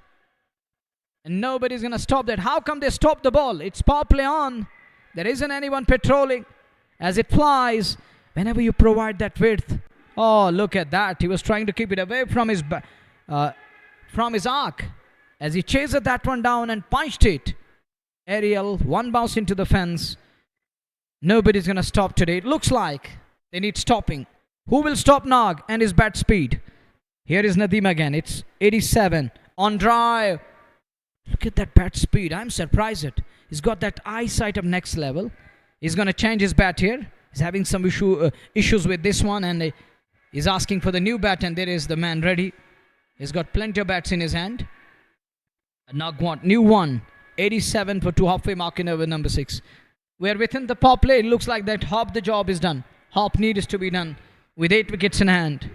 And nobody's going to stop that. How come they stop the ball? It's power play on. There isn't anyone patrolling as it flies. Whenever you provide that width. Oh, look at that. He was trying to keep it away from his arc. As he chased that one down and punched it. Aerial, one bounce into the fence. Nobody's going to stop today. It looks like they need stopping. Who will stop Nag and his bat speed? Here is Nadeem again. It's 87. On drive. Look at that bat speed. I'm surprised at. He's got that eyesight of next level. He's going to change his bat here. He's having some issues with this one. And he's asking for the new bat. And there is the man ready. He's got plenty of bats in his hand. Nag want new one. 87 for 2, halfway mark in over number 6. We're within the power play. It looks like that half the job is done. Half needs to be done with 8 wickets in hand.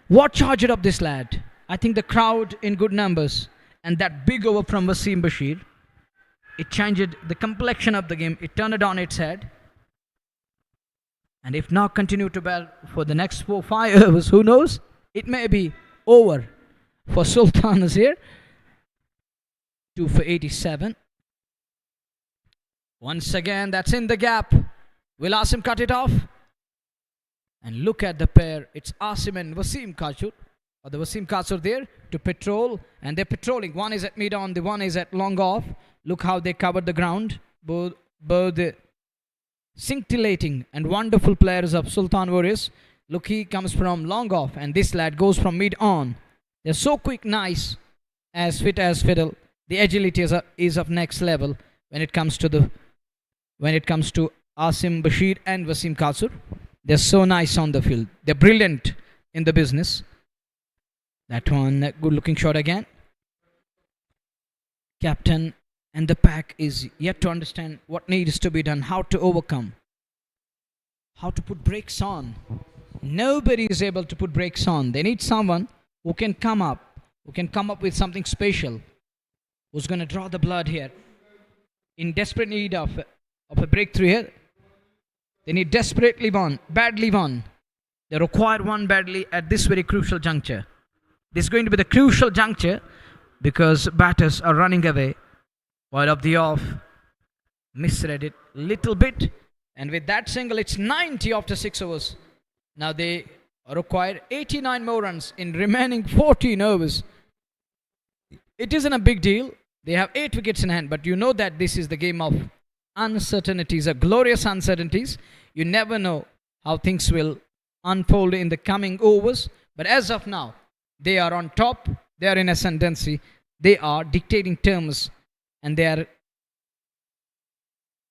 What charged up this lad? I think the crowd in good numbers and that big over from Wasim Bashir, it changed the complexion of the game. It turned it on its head. And if now continue to bat for the next 4-5 overs, who knows? It may be over for Sultans here. 2 for 87. Once again, that's in the gap. Will Asim cut it off? And look at the pair. It's Asim and Wasim Kachur. Or the Wasim Kachur there to patrol. And they're patrolling. One is at mid-on, the one is at long off. Look how they covered the ground. Both scintillating and wonderful players of Sultan Warriors. Look, he comes from long off. And this lad goes from mid-on. They're so quick, nice, as fit as fiddle. The agility is of next level when it comes to Asim Bashir and Wasim Kasur. They're so nice on the field. They're brilliant in the business. That one, good looking shot again. Captain and the pack is yet to understand what needs to be done, how to overcome, how to put brakes on. Nobody is able to put brakes on. They need someone who can come up with something special, who's going to draw the blood here. In desperate need of a breakthrough here. They need desperately one, badly one. They require one badly at this very crucial juncture. This is going to be the crucial juncture because batters are running away. Wide up the off. Misread it little bit. And with that single, it's 90 after 6 overs. Now they require 89 more runs in remaining 14 overs. It isn't a big deal. They have 8 wickets in hand, but you know that this is the game of uncertainties, glorious uncertainties. You never know how things will unfold in the coming overs. But as of now, they are on top. They are in ascendancy. They are dictating terms, and they are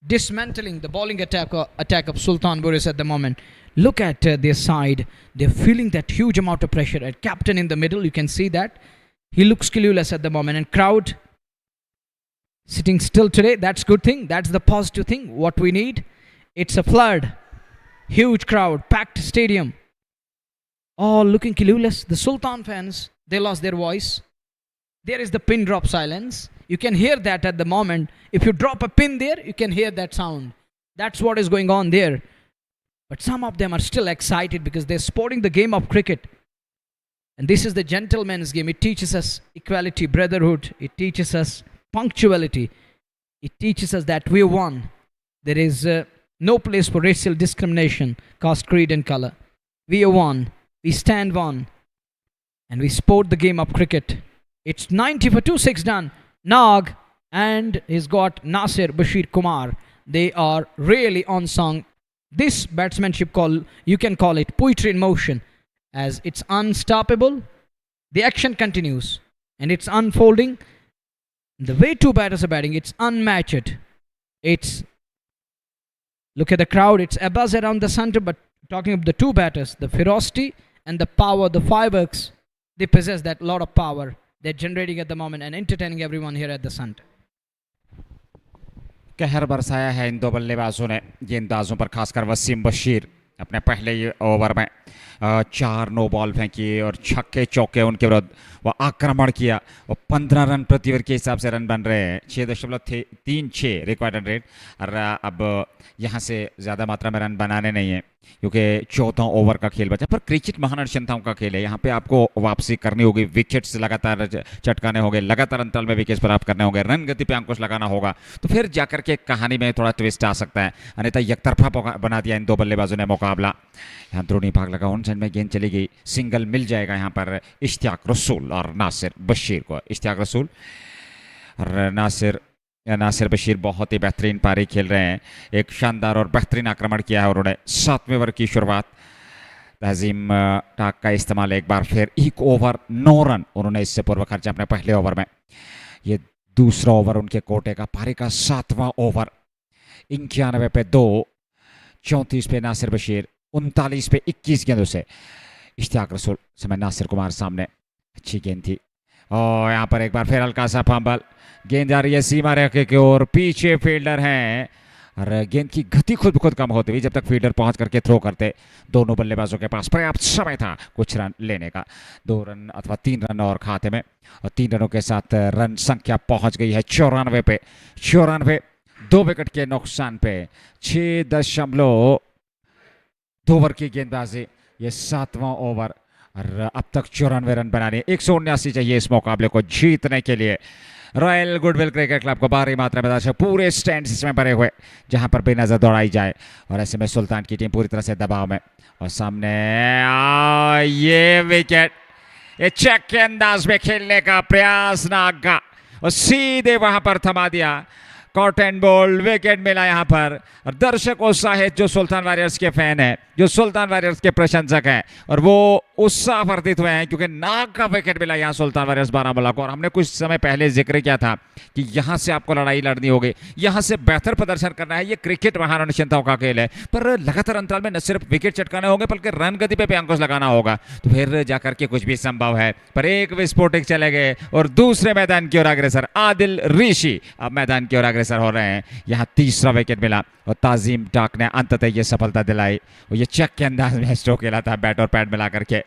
dismantling the bowling attack of Sultan Boris at the moment. Look at their side. They're feeling that huge amount of pressure. A captain in the middle, you can see that. He looks clueless at the moment. And crowd sitting still today. That's good thing. That's the positive thing. What we need. It's a flood. Huge crowd. Packed stadium. All looking clueless. The Sultan fans, they lost their voice. There is the pin drop silence. You can hear that at the moment. If you drop a pin there, you can hear that sound. That's what is going on there. But some of them are still excited because they're sporting the game of cricket. And this is the gentleman's game. It teaches us equality, brotherhood. It teaches us punctuality. It teaches us that we won. There is no place for racial discrimination, caste, creed and color. We are one. We stand one. And we sport the game of cricket. It's 90 for 2, 6 done. Nag and he's got Nasir Bashir Kumar. They are really on song. This batsmanship call, you can call it poetry in motion, as it's unstoppable. The action continues and it's unfolding. The way two batters are batting, it's unmatched. It's, look at the crowd, it's a buzz around the center, but talking of the two batters, the ferocity and the power, the fireworks, they possess that lot of power they're generating at the moment and entertaining everyone here at the center. कहर बरसाया है इन दो बल्लेबाजों ने गेंदबाजों पर, खासकर वसीम बशीर अपने पहले ही ओवर में 4 नो बॉल फेंकी और छक्के चौके उनके विरुद्ध वो आक्रमण किया। वो 15 रन प्रति ओवर के हिसाब से रन बन रहे हैं, 6.36 रिक्वायर्ड रन रेट। और अब यहाँ से ज़्यादा मात्रा में रन बनाने नहीं है क्योंकि 14 ओवर का खेल बचा। पर क्रिकेट महान अनुशंसाओं का खेल है, यहाँ पे आपको वापसी करनी होगी, विकेट्स लगातार चटकाने होंगे, लगातार अंतराल में विकेट्स प्राप्त करने होंगे, रन गति पे अंकुश लगाना होगा, तो फिर जाकर के कहानी में थोड़ा ट्विस्ट आ सकता है। अन्यथा एकतरफा बना दिया इन दो बल्लेबाजों ने मुकाबला। यहाँ अंदरूनी भाग लगा, ऑन साइड में गेंद चली गई, सिंगल मिल जाएगा यहाँ पर इश्तियाक रसूल और नासिर बशीर को। इश्तियाक रसूल और नासिर बशीर बहुत ही बेहतरीन पारी खेल रहे हैं। एक शानदार और बेहतरीन आक्रमण किया है उन्होंने। 7वें ओवर की शुरुआत, तहजीम टाक का इस्तेमाल एक बार फिर, 1 ओवर 9 रन उन्होंने इससे पूर्व खर्चा अपने पहले ओवर में। ये दूसरा ओवर उनके कोटे का, पारी का 7वां ओवर। 91 पे 2, 34 पे नासिर बशीर, 39 पे 21 गेंदों से इश्तियाक रसूल। समय नासिर कुमार सामने, अच्छी गेंद थी और यहाँ पर एक बार फिर हल्का सा फंबल, गेंद जा रही है सीमा रेखा की ओर, पीछे फील्डर हैं और गेंद की गति खुद ब खुद कम होती हुई जब तक फील्डर पहुंच करके थ्रो करते। दोनों बल्लेबाजों के पास पर्याप्त समय था कुछ रन लेने का। 2 रन अथवा 3 रन और खाते में, और 3 रनों के साथ रन संख्या पहुंच गई है 94 पे। 94, 2 विकेट के नुकसान पे 6.2 ओवर की गेंदबाजी, ये 7वां ओवर और अब तक 94 रन बनाने, 179 चाहिए इस मुकाबले को जीतने के लिए। रॉयल गुडविल क्रिकेट क्लब को भारी मात्रा में दर्शक पूरे स्टैंड इसमें भरे हुए, जहां पर बेनजर दौड़ाई जाए, और ऐसे में सुल्तान की टीम पूरी तरह से दबाव में। और सामने ये विकेट, ये चेक के अंदाज में खेलने का प्रयास नाग का, और सीधे वहां पर थमा दिया। कॉट एंड बोल्ड विकेट मिला यहाँ पर। और दर्शक उत्साहित जो सुल्तान वॉरियर्स के फैन है, जो सुल्तान वॉरियर्स के प्रशंसक हैं, और वो उत्साह वर्धित हुए हैं क्योंकि नाक का विकेट मिला यहाँ सुल्तान वॉरियर्स बारामूला को। और हमने कुछ समय पहले जिक्र किया था कि यहाँ से आपको लड़ाई लड़नी होगी, यहाँ से बेहतर प्रदर्शन करना है। ये क्रिकेट महान निश्चिंताओं का खेल है, पर लगातार अंतराल में न सिर्फ विकेट चटकाने होंगे बल्कि रन गति पे अंकुश लगाना होगा, तो फिर जाकर के कुछ भी संभव है। पर एक विस्फोटक चले गए और दूसरे मैदान की ओर अग्रसर आदिल ऋषि अब मैदान की ओर अग्रसर हो रहे हैं। यहाँ तीसरा विकेट मिला और ताजीम टाक ने अंततः ये सफलता दिलाई। और ये चेक के अंदाज में स्ट्रोक खेला था, बैट और पैड मिला करके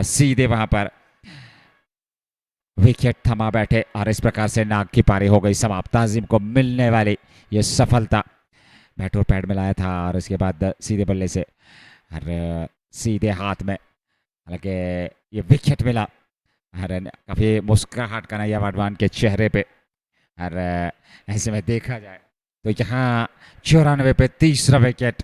सीधे वहां पर विकेट थमा बैठे और इस प्रकार से नाग की पारी हो गई समाप्त। ताजीम को मिलने वाली ये सफलता, बैट और पैड मिलाया था और उसके बाद सीधे बल्ले से और सीधे हाथ में, हालांकि ये विकेट मिला और काफी मुस्कुराहट का नया वाडवान के चेहरे पे। और ऐसे में देखा जाए तो यहाँ 94 पे तीसरा विकेट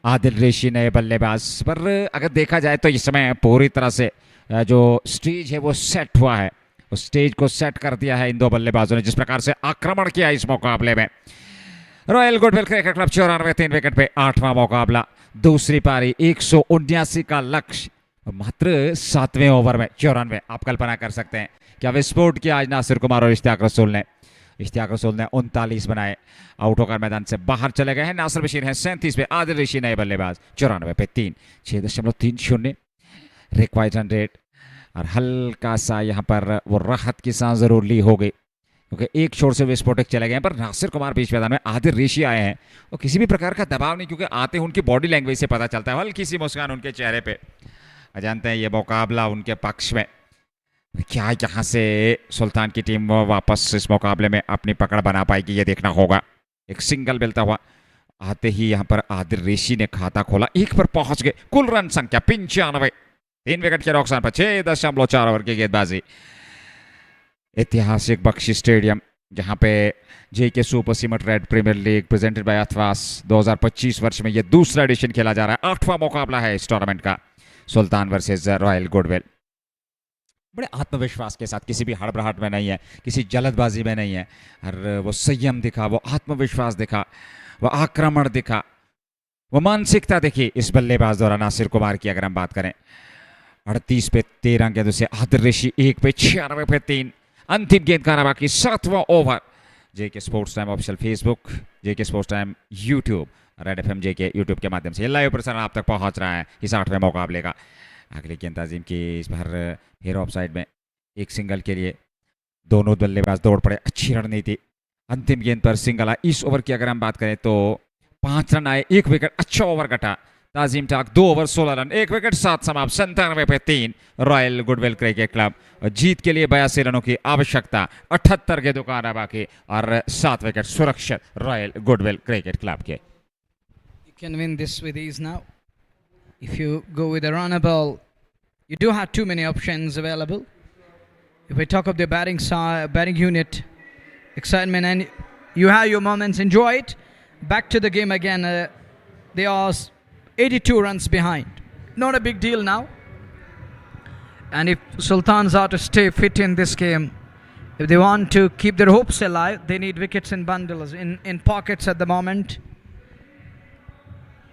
आदिल ऋषि नए बल्लेबाज पर। अगर देखा जाए तो इस समय पूरी तरह से जो स्टेज है वो सेट हुआ है, उस स्टेज को सेट कर दिया है इन दो बल्लेबाजों ने, जिस प्रकार से आक्रमण किया इस मुकाबले में। Royal goodwill cricket club 94 3 wicket पे 8वां मुकाबला, दूसरी पारी 179 का लक्ष्य मात्र 7वें ओवर में 94। आप कल्पना कर सकते हैं क्या विस्फोट किया आज नासिर कुमार और इश्तियाक रसूल ने। इश्तियाक रसूल ने 39 बनाए, आउट होकर मैदान से बाहर चले गए हैं। नासिर बशीर हैं 37 पे, आदिल ऋषि नए बल्लेबाज 94 पे 3, 6.30 रिक्वायर्ड रन रेट। और हल्का सा यहाँ पर वो राहत की सांस जरूर ली हो गई क्योंकि एक छोर से विस्फोटक चले गए हैं, पर नासिर कुमार बीच मैदान में, आदिल ऋषि आए हैं और किसी भी प्रकार का दबाव नहीं, क्योंकि आते हैं उनकी बॉडी लैंग्वेज से पता चलता है, हल्की सी मुस्कान उनके चेहरे पे। जानते हैं ये मुकाबला उनके पक्ष में। क्या यहाँ से सुल्तान की टीम वापस इस मुकाबले में अपनी पकड़ बना पाएगी, ये देखना होगा। एक सिंगल मिलता हुआ आते ही यहाँ पर आदिल ऋषि ने खाता खोला, 1 पर पहुंच गए। कुल रन संख्या 95, 3 विकेट के नुकसान पर 6.4 ओवर की गेंदबाजी। ऐतिहासिक बख्शी स्टेडियम जहाँ पे JK super cement red premier league presented by Athwas 2025 वर्ष में ये दूसरा एडिशन खेला जा रहा है। 8वां मुकाबला है इस टूर्नामेंट का, सुल्तान वर्सेस रॉयल गुडविल। बड़े आत्मविश्वास के साथ, किसी भी हड़बड़ाहट में नहीं है, किसी जल्दबाजी में नहीं है, और वो संयम दिखा, वो आत्मविश्वास दिखा, वो आक्रमण दिखा, वो मानसिकता देखी इस बल्लेबाज द्वारा नासिर कुमार की। अगर हम बात करें 38 पे 13 गेंदों से आदिल ऋषि 1 पे 96 पे 3, अंतिम गेंद का बाकी 7वां over. JK sports time official Facebook, JK sports time YouTube, red FM JK YouTube के माध्यम से लाइव प्रसारण आप तक पहुंच रहा है इस 8वें मुकाबले का। अगली गेंद ताजीम की इस बार फिर ऑफ साइड में, एक सिंगल के लिए दोनों बल्लेबाज दौड़ पड़े, अच्छी रणनीति। अंतिम गेंद पर सिंगल आया। इस ओवर की अगर हम बात करें तो 5 रन आए, 1 विकेट, अच्छा ओवर कटा। ताजीम टाक 2 ओवर 16 रन, 1 विकेट, 7 समाप्त, 97 पे 3। रॉयल गुडविल क्रिकेट क्लब जीत के लिए 82 रनों की आवश्यकता, 78 गेंदों का आना बाकी और 7 विकेट सुरक्षित रॉयल गुडविल क्रिकेट क्लब के। You can win this with ease now. If you go with a runner ball, you do have too many options available. If we talk of the batting side, batting unit, excitement, and you have your moments, enjoy it. Back to the game again. They are 82 runs behind. Not a big deal now. And if Sultans are to stay fit in this game, if they want to keep their hopes alive, they need wickets in bundles, in pockets at the moment.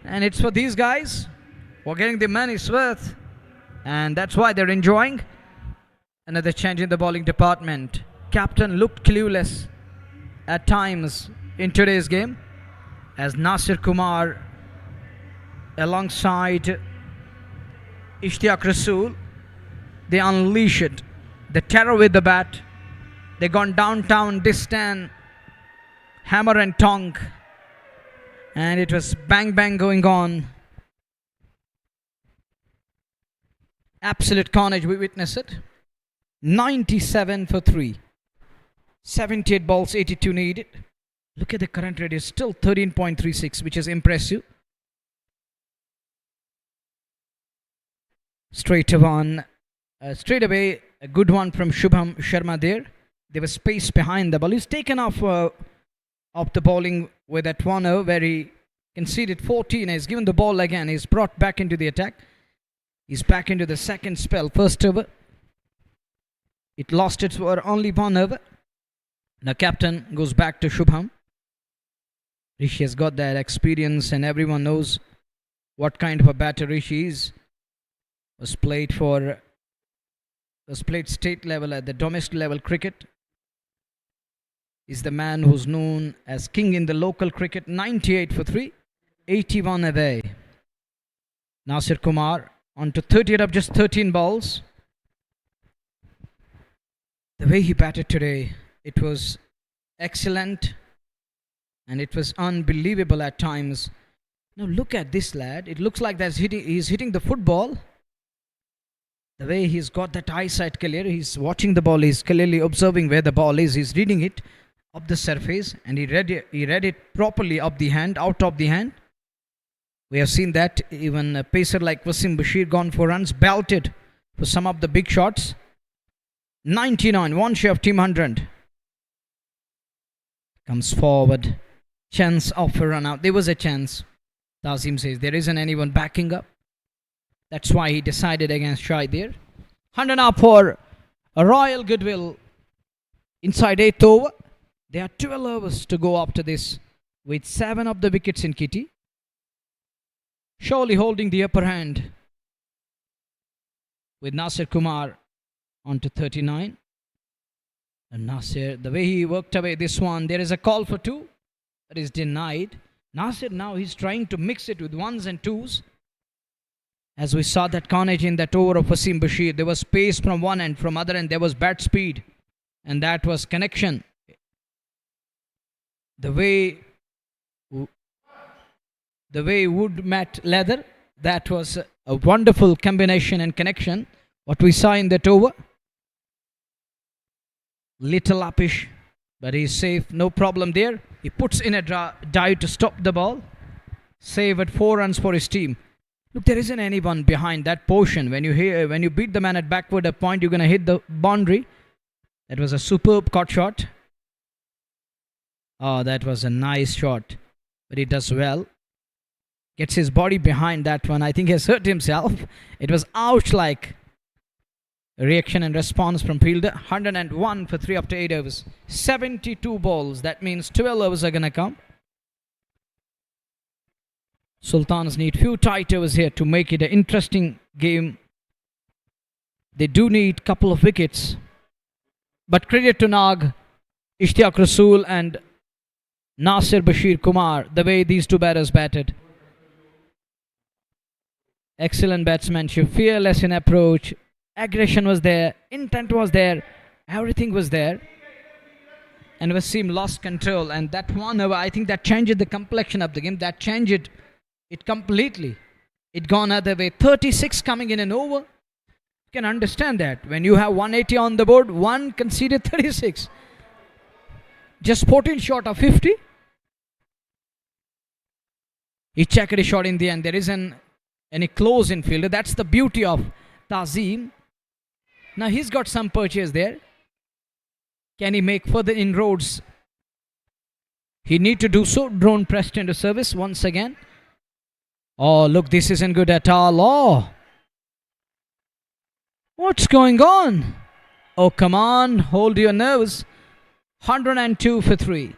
And it's for these guys who are getting the money's worth. And that's why they're enjoying. Another change in the bowling department. Captain looked clueless at times in today's game as Nasir Kumar alongside Ishtiaq Rasool, they unleashed the terror with the bat. They gone downtown, distant, hammer and tongue, and it was bang bang going on. Absolute carnage, we witnessed it. 97 for 3. 78 balls, 82 needed. Look at the current rate, is still 13.36, which is impressive. Straight away, a good one from Shubham Sharma there. There was space behind the ball. He's taken off the bowling with that one over where he conceded 14. He's given the ball again. He's brought back into the attack. He's back into the second spell. First over, it lost its for only 1 over. Now captain goes back to Shubham. Rishi has got that experience, and everyone knows what kind of a batter Rishi is. Was played state level at the domestic level cricket. Is the man who's known as king in the local cricket. 98 for 3, 81 away. Nasir Kumar on to 30 up just 13 balls. The way he batted today, it was excellent and it was unbelievable at times. Now look at this lad. It looks like he's hitting the football. The way he's got that eyesight clear, he's watching the ball, he's clearly observing where the ball is, he's reading it up the surface, and he read it properly up the hand, out of the hand. We have seen that even a pacer like Wasim Bashir gone for runs, belted for some of the big shots. 99, one share of team 100. Comes forward, chance of a run out. There was a chance. Tazim says there isn't anyone backing up. That's why he decided against Shai there. 100 now for a Royal Goodwill inside 8th over. There are 12 overs to go after this with 7 of the wickets in kitty. Surely holding the upper hand with Nasir Kumar on to 39. And Nasir, the way he worked away this one, there is a call for 2 that is denied. Nasir now he's trying to mix it with 1s and 2s. As we saw that carnage in that over of Wasim Bashir, there was pace from one end, from other end there was bat speed, and that was connection. The way wood met leather, that was a wonderful combination and connection. What we saw in that over, little uppish, but he's safe, no problem there. He puts in a dive to stop the ball, save at 4 runs for his team. Look, there isn't anyone behind that portion. When you beat the man at backward a point, you're going to hit the boundary. That was a superb cut shot. Oh, that was a nice shot. But he does well. Gets his body behind that one. I think he has hurt himself. It was ouch-like reaction and response from fielder. 101 for 3 after 8 overs. 72 balls. That means 12 overs are going to come. Sultans need few tight overs here to make it an interesting game. They do need couple of wickets. But credit to Nag, Ishtiaq Rasool and Nasir Bashir Kumar, the way these two batters batted. Excellent batsmanship, fearless in approach, aggression was there, intent was there, everything was there. And Wasim lost control, and that one over, I think that changed the complexion of the game. That changed it completely. It gone other way. 36 coming in an over. You can understand that. When you have 180 on the board, one conceded 36. Just 14 short of 50. He checked a shot in the end. There isn't any close infielder. That's the beauty of Tazim. Now he's got some purchase there. Can he make further inroads? He need to do so. Drone pressed into service once again. Oh, look, this isn't good at all. Oh, what's going on? Oh, come on, hold your nerves. 102 for 3.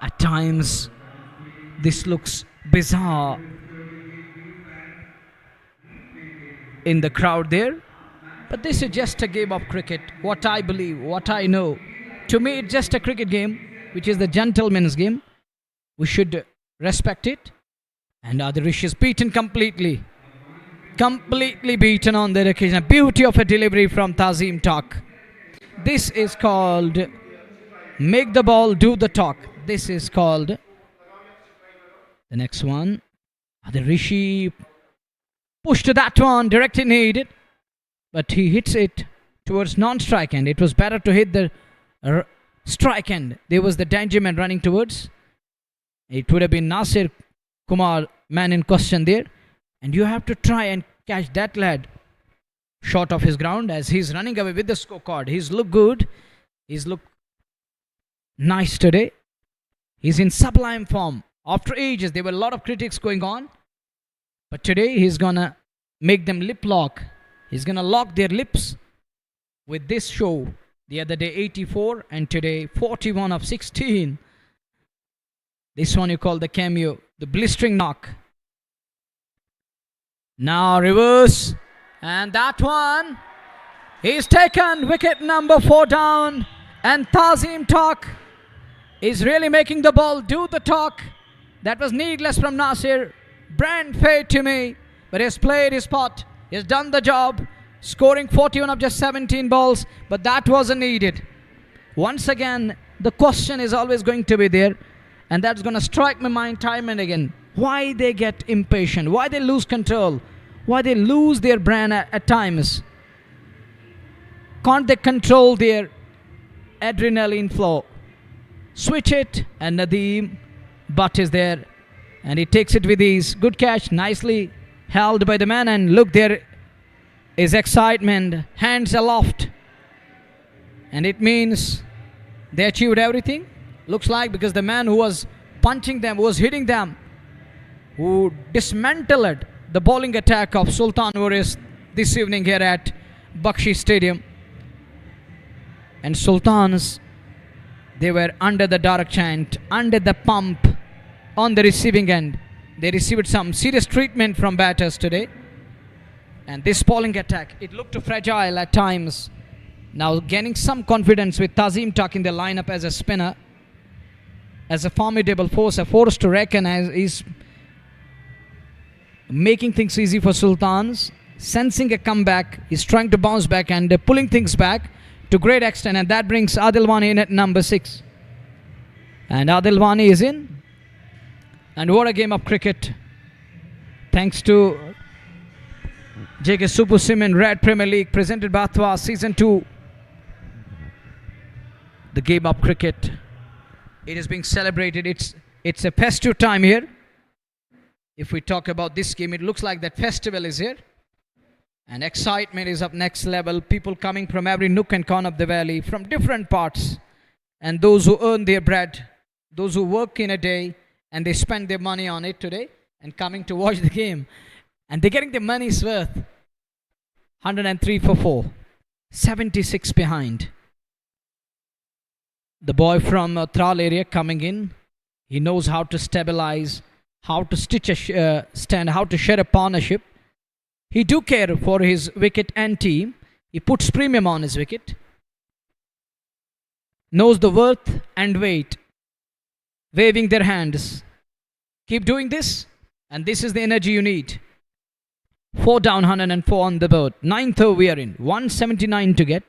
At times, this looks bizarre in the crowd there. But this is just a game of cricket. What I believe, what I know. To me, it's just a cricket game, which is the gentleman's game. We should respect it. And the Rishi is beaten completely. Completely beaten on that occasion. Beauty of a delivery from Tazim Talk. This is called make the ball do the talk. This is called the next one. The Rishi pushed that one, directly needed. But he hits it towards non-strike end. It was better to hit the strike end. There was the danger man running towards. It would have been Nasir Kumar, man in question there. And you have to try and catch that lad short of his ground as he's running away with the scorecard. He's looked good. He's looked nice today. He's in sublime form. After ages, there were a lot of critics going on. But today, he's going to make them lip lock. He's going to lock their lips with this show. The other day 84 and today 41 of 16. This one you call the cameo, the blistering knock. Now reverse, and that one is taken. Wicket number 4 down, and Tazim Talk is really making the ball do the talk. That was needless from Nasir. Brand fade to me, but he's played his part. He's done the job, scoring 41 of just 17 balls, but that wasn't needed. Once again, the question is always going to be there, and that's going to strike my mind time and again. Why they get impatient, why they lose control, why they lose their brand at times. Can't they control their adrenaline flow? Switch it, and Nadeem Butt is there, and he takes it with ease. Good catch, nicely held by the man, and look, there is excitement, hands aloft, and it means they achieved everything. Looks like, because the man who was punching them, who was hitting them, who dismantled the bowling attack of Sultan Warriors this evening here at Bakshi Stadium. And Sultans, they were under the dark chant, under the pump, on the receiving end. They received some serious treatment from batters today. And this bowling attack, it looked fragile at times. Now gaining some confidence with Tazim Talk in the lineup as a spinner, as a formidable force, a force to reckon, as is making things easy for Sultans. Sensing a comeback, he's trying to bounce back and pulling things back to great extent, and that brings Adil Wani in at number 6. And Adil Wani is in. And what a game of cricket. Thanks to JK Super Sim in Red Premier League, presented by Athwa Season 2. The game of cricket, it is being celebrated. It's a festive time here. If we talk about this game, it looks like that festival is here. And excitement is up next level. People coming from every nook and corner of the valley, from different parts. And those who earn their bread, those who work in a day, and they spend their money on it today, and coming to watch the game. And they're getting their money's worth. 103 for 4. 76 behind. The boy from Tral area coming in. He knows how to stabilize, how to stitch a stand, how to share a partnership. He do care for his wicket and team. He puts premium on his wicket. Knows the worth and weight. Waving their hands. Keep doing this, and this is the energy you need. 4 down, 104 on the board. 9th over we are in. 179 to get.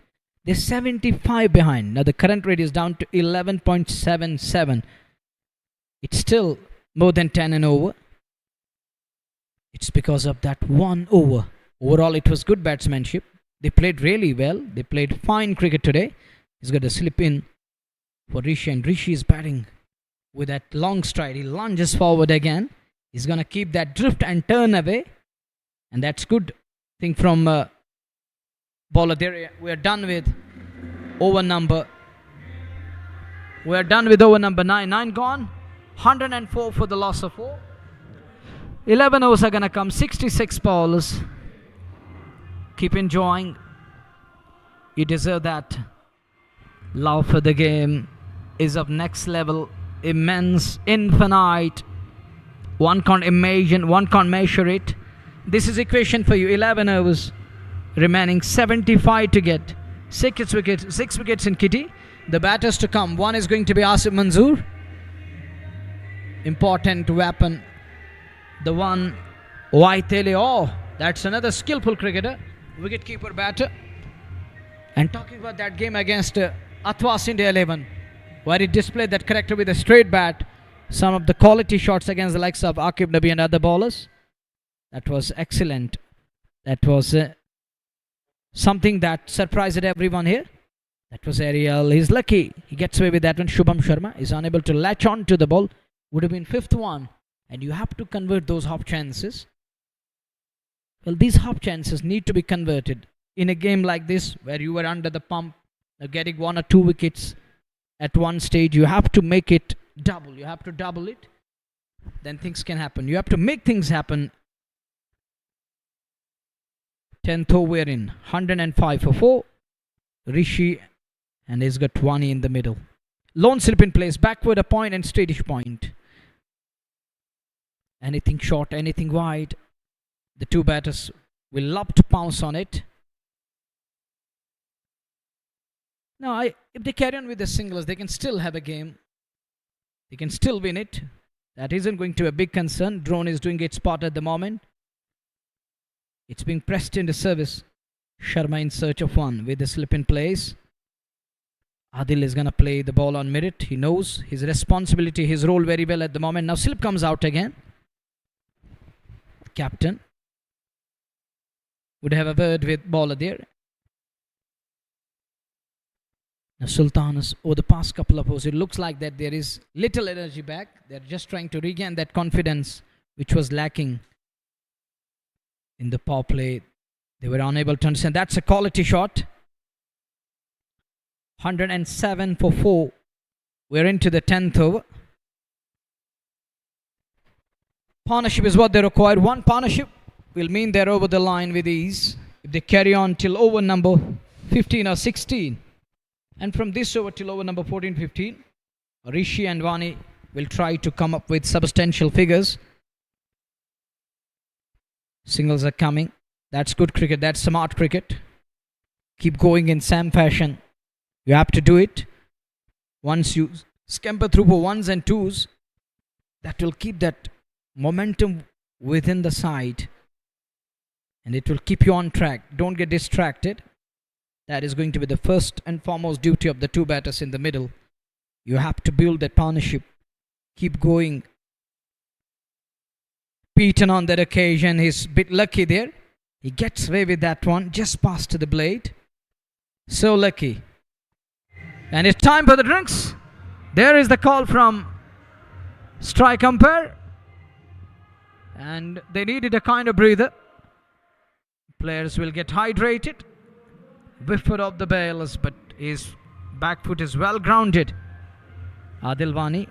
They're 75 behind. Now the current rate is down to 11.77. It's still more than 10 and over. It's because of that 1 over. Overall, it was good batsmanship. They played really well. They played fine cricket today. He's got a slip in for Rishi, and Rishi is batting with that long stride. He lunges forward again. He's going to keep that drift and turn away. And that's good thing from bowler there. We are done with over number. We are done with over number 9. 9 gone. 104 for the loss of 4. 11 overs are going to come. 66 balls. Keep enjoying. You deserve that. Love for the game is of next level. Immense, infinite. One can't imagine, one can't measure it. This is equation for you. 11 overs remaining, 75 to get. 6 wickets in kitty. The batters to come. One is going to be Asif Manzoor. Important weapon. The one, Waitele. Oh, that's another skillful cricketer. Wicket-keeper batter. And talking about that game against Athwas India 11, where he displayed that character with a straight bat. Some of the quality shots against the likes of Aqib Nabi and other bowlers. That was excellent. That was something that surprised everyone here. That was Ariel. He's lucky. He gets away with that one. Shubham Sharma is unable to latch on to the ball. Would have been 5th one. And you have to convert those half chances. Well, these half chances need to be converted. In a game like this, where you were under the pump, getting 1 or 2 wickets at one stage, you have to make it double. You have to double it. Then things can happen. You have to make things happen. 10th over in. 105 for 4. Rishi And he's got Wani in the middle. Lone slip in place, backward a point and straightish point. Anything short, anything wide, the two batters will love to pounce on it. Now, if they carry on with the singles, they can still have a game. They can still win it. That isn't going to be a big concern. Drone is doing its part at the moment. It's being pressed into service. Sharma in search of one with the slip in place. Adil is going to play the ball on merit. He knows his responsibility, his role very well at the moment. Now slip comes out again. Captain would have a word with bowler there. Now Sultan is, over the past couple of overs, it looks like that there is little energy back. They're just trying to regain that confidence which was lacking in the power play. They were unable to understand. That's a quality shot. 107 for 4. We're into the 10th over. Partnership is what they require. One partnership will mean they're over the line with ease if they carry on till over number 15 or 16. And from this over till over number 14-15, Rishi and Wani will try to come up with substantial figures. Singles are coming. That's good cricket. That's smart cricket. Keep going in Sam fashion. You have to do it. Once you scamper through for ones and twos, that will keep that momentum within the side. And it will keep you on track. Don't get distracted. That is going to be the first and foremost duty of the two batters in the middle. You have to build that partnership. Keep going. Beaten on that occasion. He's a bit lucky there. He gets away with that one. Just past the blade. So lucky. And it's time for the drinks. There is the call from strike umpire. And they needed a kind of breather. Players will get hydrated. Whiffed of the bails, but his back foot is well grounded. Adil Wani.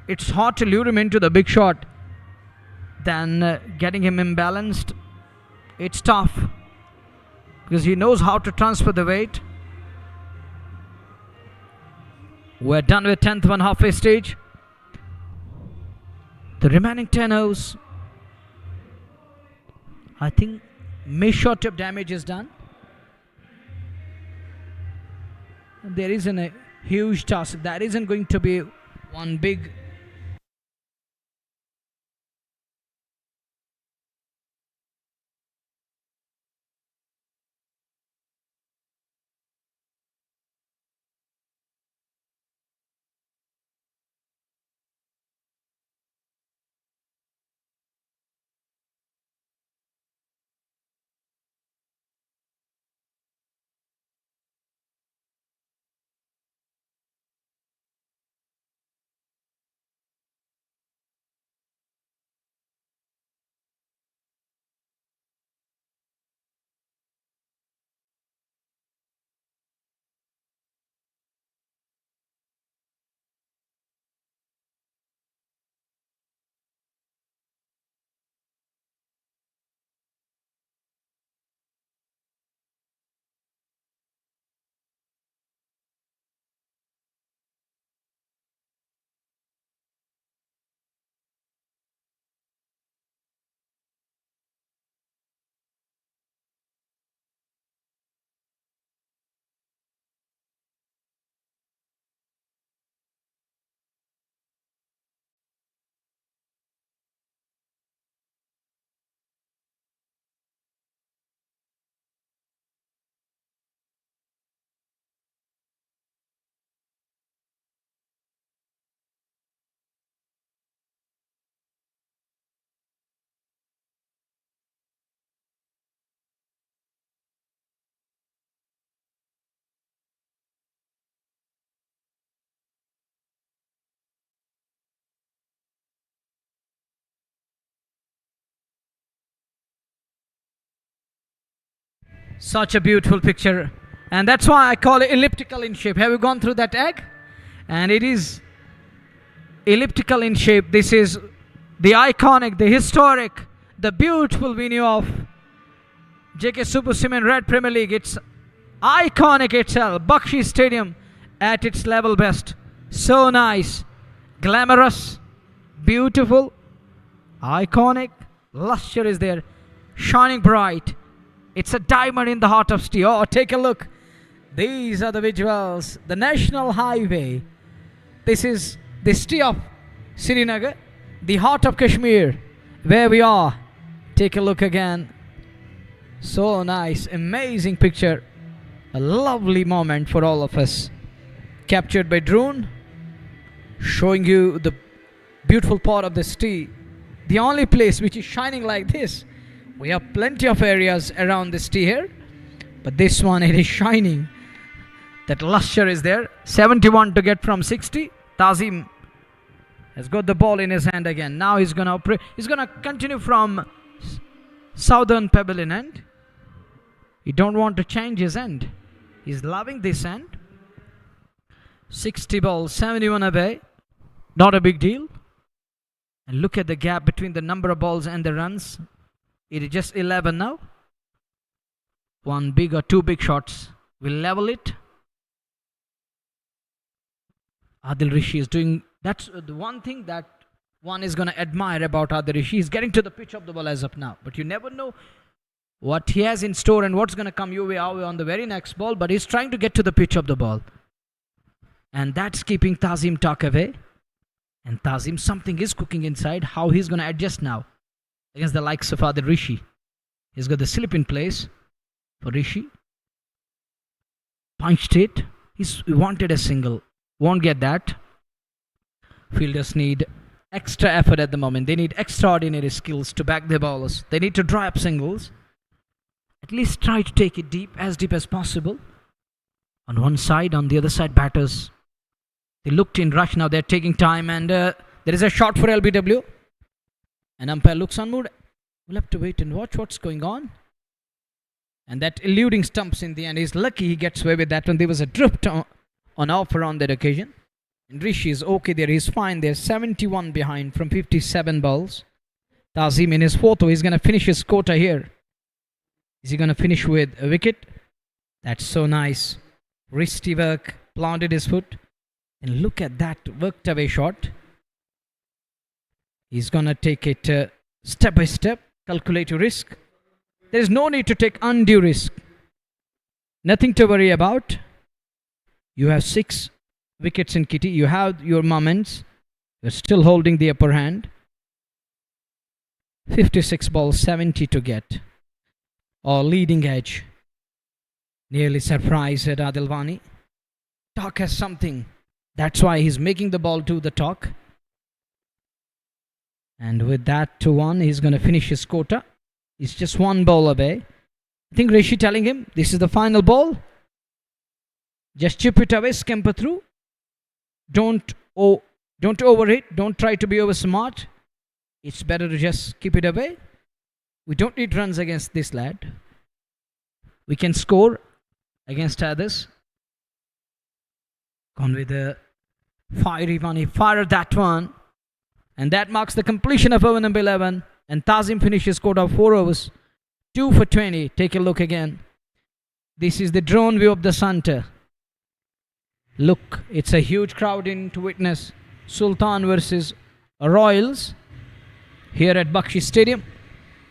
It's hard to lure him into the big shot than getting him imbalanced. It's tough because he knows how to transfer the weight. We're done with 10th one halfway stage. The remaining 10 overs, I think short of damage is done. There isn't a huge task. That isn't going to be one big. Such a beautiful picture. And that's why I call it elliptical in shape. Have you gone through that egg? And it is elliptical in shape. This is the iconic, the historic, the beautiful venue of JK Super Cement Red Premier League. It's iconic itself. Bakshi Stadium at its level best. So nice, glamorous, beautiful, iconic. Luster is there, shining bright. It's a diamond in the heart of Steve. Oh, take a look. These are the visuals. The National Highway. This is the city of Srinagar, the heart of Kashmir, where we are. Take a look again. So nice, amazing picture. A lovely moment for all of us. Captured by drone, showing you the beautiful part of the city. The only place which is shining like this. We have plenty of areas around the city here, but this one, it is shining. That luster is there. 71 to get from 60. Tazim has got the ball in his hand again. Now he's gonna continue from southern pavilion end. He don't want to change his end. He's loving this end. 60 balls, 71 away. Not a big deal. And look at the gap between the number of balls and the runs. It is just 11 now. One big or two big shots will level it. Adil Rishi is doing, that's the one thing that one is going to admire about Adil Rishi. He's getting to the pitch of the ball as of now. But you never know what he has in store and what's going to come your way on the very next ball. But he's trying to get to the pitch of the ball. And that's keeping Tazim Talk away. And Tazim, something is cooking inside. How he's going to adjust now against the likes of Adil Rishi. He's got the slip in place for Rishi. Punched it. He wanted a single. Won't get that. Fielders need extra effort at the moment. They need extraordinary skills to back their bowlers. They need to draw up singles. At least try to take it deep as possible. On one side, on the other side, batters. They looked in rush, now they're taking time, and there is a shot for LBW. And umpire looks on mood. We'll have to wait and watch what's going on. And that eluding stumps in the end. He's lucky he gets away with that one. There was a drift on offer on that occasion. And Rishi is okay there. He's fine there. 71 behind from 57 balls. Tazim in his fourth. He's going to finish his quota here. Is he going to finish with a wicket? That's so nice. Wristy work. Planted his foot. And look at that worked away shot. He's going to take it step by step. Calculate your risk. There is no need to take undue risk. Nothing to worry about. You have 6 wickets in kitty. You have your moments. You're still holding the upper hand. 56 balls, 70 to get. Or leading edge. Nearly surprised at Adilwani. Talk has something. That's why he's making the ball to the talk. And with that 2-1, he's going to finish his quota. He's just one ball away. I think Rishi telling him, this is the final ball. Just chip it away, scamper through. Don't overhit. Don't try to be over smart. It's better to just keep it away. We don't need runs against this lad. We can score against others. Gone with the fiery one. He fired that one. And that marks the completion of over number 11. And Tazim finishes quota of 4 overs. 2 for 20. Take a look again. This is the drone view of the center. Look, it's a huge crowd in to witness Sultan versus Royals here at Bakshi Stadium.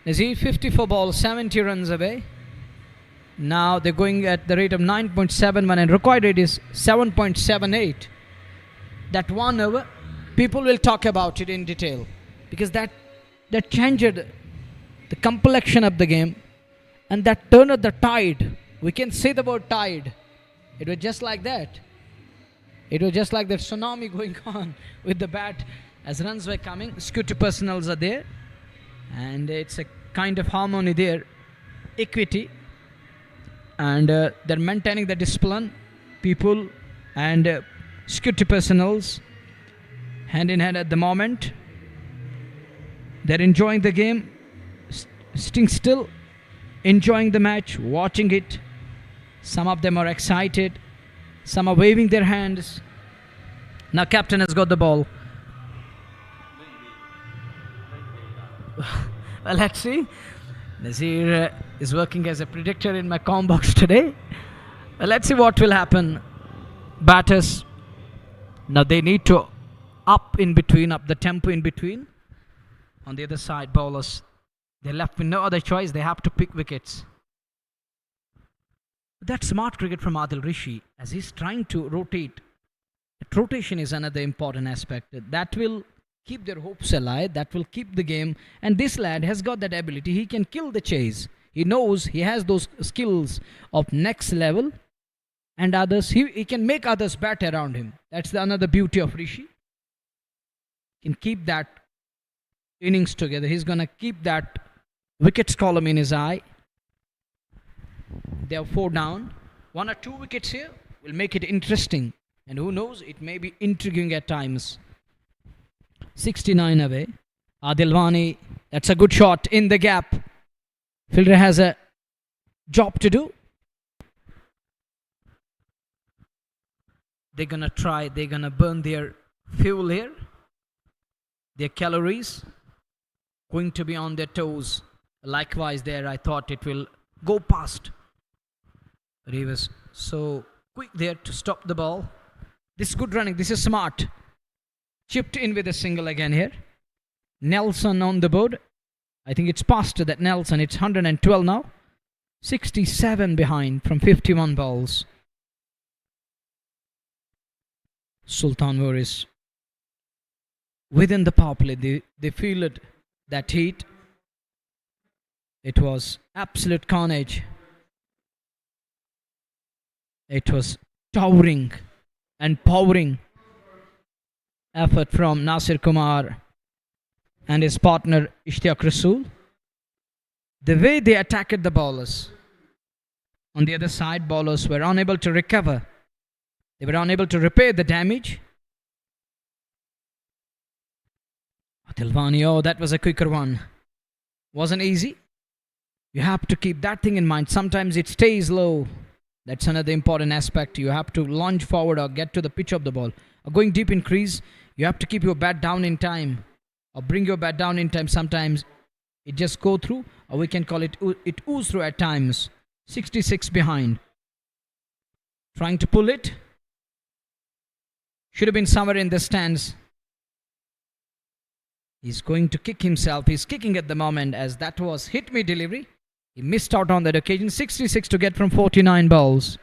Nazir 54 balls, 70 runs away. Now they're going at the rate of 9.71 and required rate is 7.78. That 1 over, people will talk about it in detail because that changed the complexion of the game and that turned the tide. We can say the word tide. It was just like that. It was just like that tsunami going on with the bat as runs were coming. Security personals are there and it's a kind of harmony there, equity, and they're maintaining the discipline. People and security personals hand in hand at the moment. They're enjoying the game, sitting still, enjoying the match, watching it. Some of them are excited. Some are waving their hands. Now captain has got the ball. Well, let's see. Nazir is working as a predictor in my com box today. Well, let's see what will happen. batters. Now they need to up the tempo in between. On the other side, bowlers, they're left with no other choice. They have to pick wickets. That's smart cricket from Adil Rishi as he's trying to rotate. That rotation is another important aspect. That will keep their hopes alive. That will keep the game. And this lad has got that ability. He can kill the chase. He knows he has those skills of next level. And others, he can make others bat around him. That's another beauty of Rishi. He can keep that innings together. He's going to keep that wickets column in his eye. They have 4 down. 1 or 2 wickets here will make it interesting. And who knows, it may be intriguing at times. 69 away. Adilwani, that's a good shot in the gap. Fielder has a job to do. They're gonna burn their fuel here. Their calories going to be on their toes. Likewise there, I thought it will go past. But he was so quick there to stop the ball. This is good running. This is smart. Chipped in with a single again here. Nelson on the board. I think it's past that Nelson. It's 112 now. 67 behind from 51 balls. Sultan is within the power play. They feel it, that heat. It was absolute carnage. It was towering and powering effort from Nasir Kumar and his partner Ishtiaq Rasool. The way they attacked the bowlers. On the other side, bowlers were unable to recover. They were unable to repair the damage. Adilwani, oh, that was a quicker one. Wasn't easy. You have to keep that thing in mind. Sometimes it stays low. That's another important aspect. You have to lunge forward or get to the pitch of the ball. Or going deep in crease, you have to keep your bat down in time. Or bring your bat down in time. Sometimes it just go through, or we can call it ooze through at times. 66 behind. Trying to pull it. Should have been somewhere in the stands. He's going to kick himself. He's kicking at the moment as that was hit me delivery. He missed out on that occasion. 66 to get from 49 balls.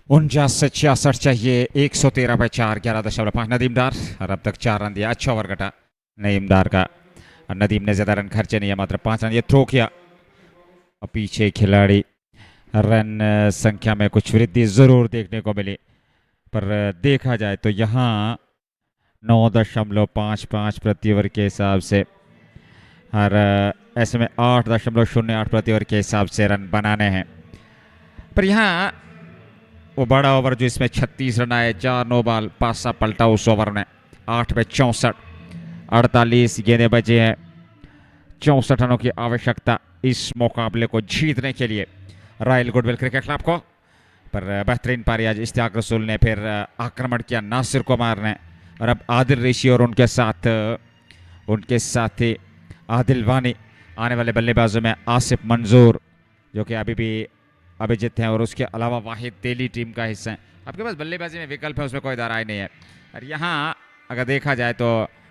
49 से 66 चाहिए 113 पे 4 11.5 नदीम डार और अब तक 4 run दिया अच्छा over कटा नदीम डार का और नदीम ने ज़्यादा रन खर्चे नहीं है मात्र 5 रन ये थ्रो किया और पीछे खिलाड़ी रन संख्या में कुछ वृद्धि ज़रूर देखने को मिली पर देखा जाए तो यहाँ 9.55 प्रति ओवर के हिसाब से और ऐसे में 8.08 प्रति ओवर के हिसाब से रन बनाने हैं पर यहाँ वो बड़ा ओवर जो इसमें 36 रन आए 4 नो बॉल 5 सा पलटा उस ओवर में 8 पे 64 48 गेंदें बचे हैं 64 रनों की आवश्यकता इस मुकाबले को जीतने के लिए रॉयल गुडविल क्रिकेट क्लब को पर बेहतरीन पारी आज इश्तियाक रसूल ने फिर आक्रमण किया नासिर कुमार ने और अब आदिल ऋषि और उनके साथ ही आदिल वानी आने वाले बल्लेबाजों में आसिफ मंजूर जो कि अभी भी अभिजीत हैं और उसके अलावा वाहिद तेली टीम का हिस्सा है आपके पास बल्लेबाजी में विकल्प है उसमें कोई दाराई नहीं है और यहाँ अगर देखा जाए तो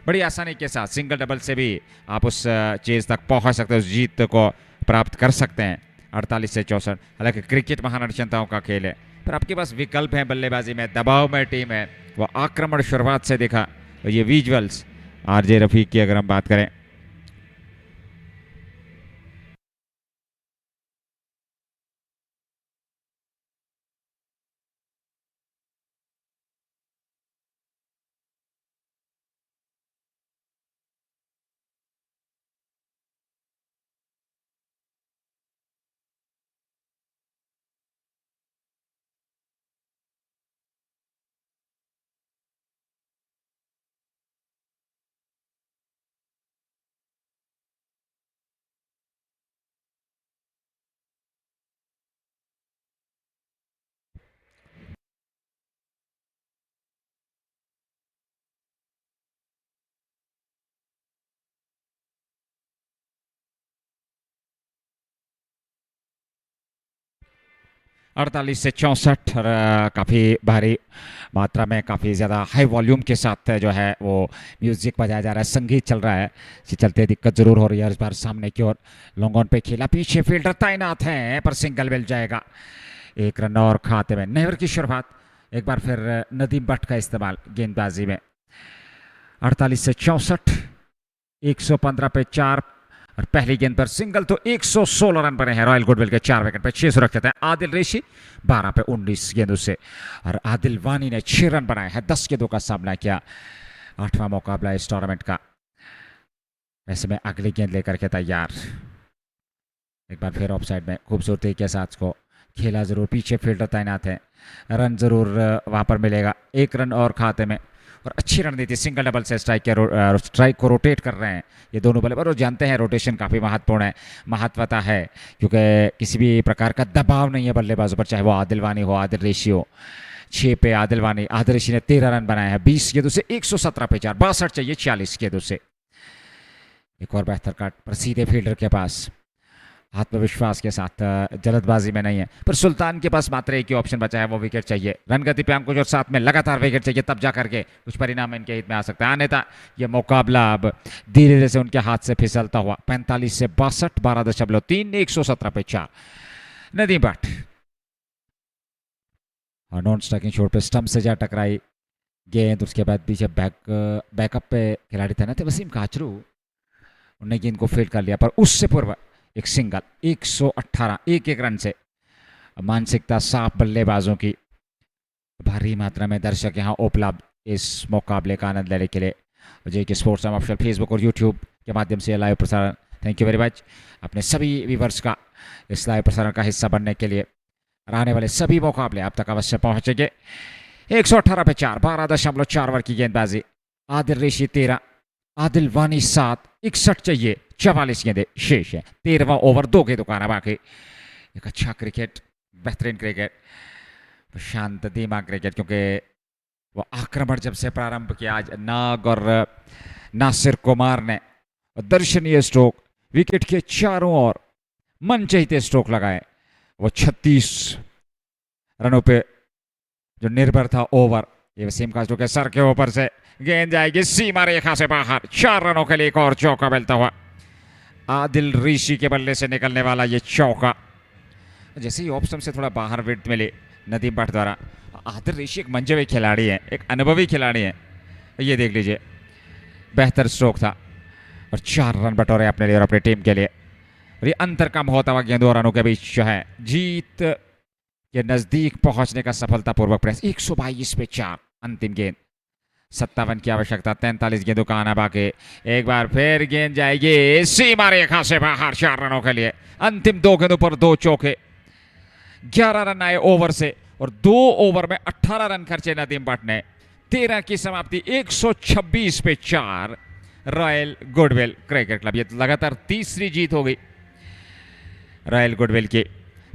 बड़ी आसानी के साथ सिंगल डबल से भी आप उस चेज तक पहुँच सकते हैं उस जीत को प्राप्त कर सकते हैं 48 से 64 हालांकि क्रिकेट महानक्षताओं का खेल है पर आपके पास विकल्प है बल्लेबाजी में दबाव में टीम है वो आक्रमण शुरुआत से दिखा तो ये विजुअल्स आरजे रफीक की अगर हम बात करें 48 से 64 और काफ़ी भारी मात्रा में काफ़ी ज़्यादा हाई वॉल्यूम के साथ जो है वो म्यूज़िक बजाया जा रहा है, संगीत चल रहा है। इसी चलते दिक्कत ज़रूर हो रही है इस बार सामने की ओर। लॉन्ग ऑन पे खेला, पीछे फील्डर तैनात हैं पर सिंगल मिल जाएगा। एक रन और खाते में। नहर की शुरुआत, एक बार फिर नदीम भट्ट का इस्तेमाल गेंदबाजी में। 48 से 64, 115 पे 4 और पहली गेंद पर सिंगल तो 116 रन बने हैं रॉयल गुडविल के 4 विकेट पे। 6 सुरक्षित हैं। आदिल रेशी 12 पे 19 गेंदों से और आदिल वानी ने 6 रन बनाए हैं। 10 गेंदों का सामना किया। 8वां मुकाबला इस टूर्नामेंट का। ऐसे में अगली गेंद लेकर के तैयार। एक बार फिर ऑफ साइड में खूबसूरती के साथ को खेला जरूर। पीछे फील्डर तैनात है, रन जरूर वहां पर मिलेगा। 1 रन और खाते में और अच्छी रणनीति सिंगल डबल से स्ट्राइक को रोटेट कर रहे हैं ये दोनों बल्लेबाज। और जानते हैं रोटेशन काफ़ी महत्वपूर्ण है, महत्वता है क्योंकि किसी भी प्रकार का दबाव नहीं है बल्लेबाजों पर, चाहे वो आदिल वानी हो, आदिल रेशी हो। 6 पे आदिल वानी, आदिल रेशी ने 13 रन बनाए हैं 20 गेंदों से। 117 पे 4, 62 चाहिए 40 गेंदों से। एक और बेहतर कट पर सीधे फील्डर के पास, आत्मविश्वास के साथ, जल्दबाजी में नहीं है। पर सुल्तान के पास मात्र एक ही ऑप्शन बचा है, वो विकेट चाहिए। रन गति पे अंकुश और साथ में लगातार विकेट चाहिए, तब जा करके कुछ परिणाम इनके हित में आ सकता है। अन्यथा ये मुकाबला अब धीरे धीरे से उनके हाथ से फिसलता हुआ। 45 से 62, 12.3, 117 पे 4। नदीम भट्ट और नॉन स्ट्राइकिंग शॉट पे स्टंप से जा टकराई गेंद। उसके बाद पीछे बैकअप पे खिलाड़ी थे ना, थे वसीम काचरू, उन्होंने गेंद को फील्ड कर लिया। पर उससे पूर्व एक सिंगल 118, एक रन से। मानसिकता साफ बल्लेबाजों की। भारी मात्रा में दर्शक यहाँ उपलब्ध इस मुकाबले का आनंद लेने के लिए। जे के स्पोर्ट्स ऑफिशियल फेसबुक और यूट्यूब के माध्यम से लाइव प्रसारण। थैंक यू वेरी मच अपने सभी व्यूवर्स का इस लाइव प्रसारण का हिस्सा बनने के लिए। आने वाले सभी मुकाबले आप तक अवश्य पहुंचेंगे। 118 पे 4, 12.4 ओवर की गेंदबाजी। आदिल रेशी 13, आदिल वानी 7, 61 चाहिए, 44 गेंदे शेष है। 13वां ओवर, 2 गेंदों का आना बाकी। एक अच्छा क्रिकेट, बेहतरीन क्रिकेट, शांत धीमा क्रिकेट, क्योंकि वो आक्रमण जब से प्रारंभ किया आज नाग और नासिर कुमार ने दर्शनीय स्ट्रोक, विकेट के चारों ओर मनचाहते स्ट्रोक लगाए। वो 36 रनों पे जो निर्भर था ओवर। ये वसीम काजरू के सर के ऊपर से गेंद जाएगी सीमा रेखा से बाहर। 4 रनों के लिए एक और चौका मिलता हुआ। आदिल ऋषि के बल्ले से निकलने वाला ये चौका। जैसे ही ऑफ स्टंप से थोड़ा बाहर विड्थ मिले नदीम भट्ट द्वारा। आदिल ऋषि एक मंजे हुए खिलाड़ी है, एक अनुभवी खिलाड़ी है। ये देख लीजिए, बेहतर स्ट्रोक था और 4 रन बटोरे अपने लिए और अपनी टीम के लिए। और ये अंतर कम होता हुआ गेंदों रनों के बीच जो है जीत के नजदीक पहुंचने का सफलतापूर्वक प्रयास। 122 पे 4 अंतिम गेंद। 57 की आवश्यकता, 43 गेंदों का आना बाकी। एक बार फिर गेंद जाएगी सीमा रेखा से बाहर 4 रनों के लिए। अंतिम 2 गेंदों पर 2 चौके। 11 रन आए ओवर से और 2 ओवर में 18 रन खर्चे नदीम भट्ट ने। 13 की समाप्ति 126 पे 4 रॉयल गुडविल क्रिकेट क्लब। ये लगातार तीसरी जीत हो गई रॉयल गुडविल की।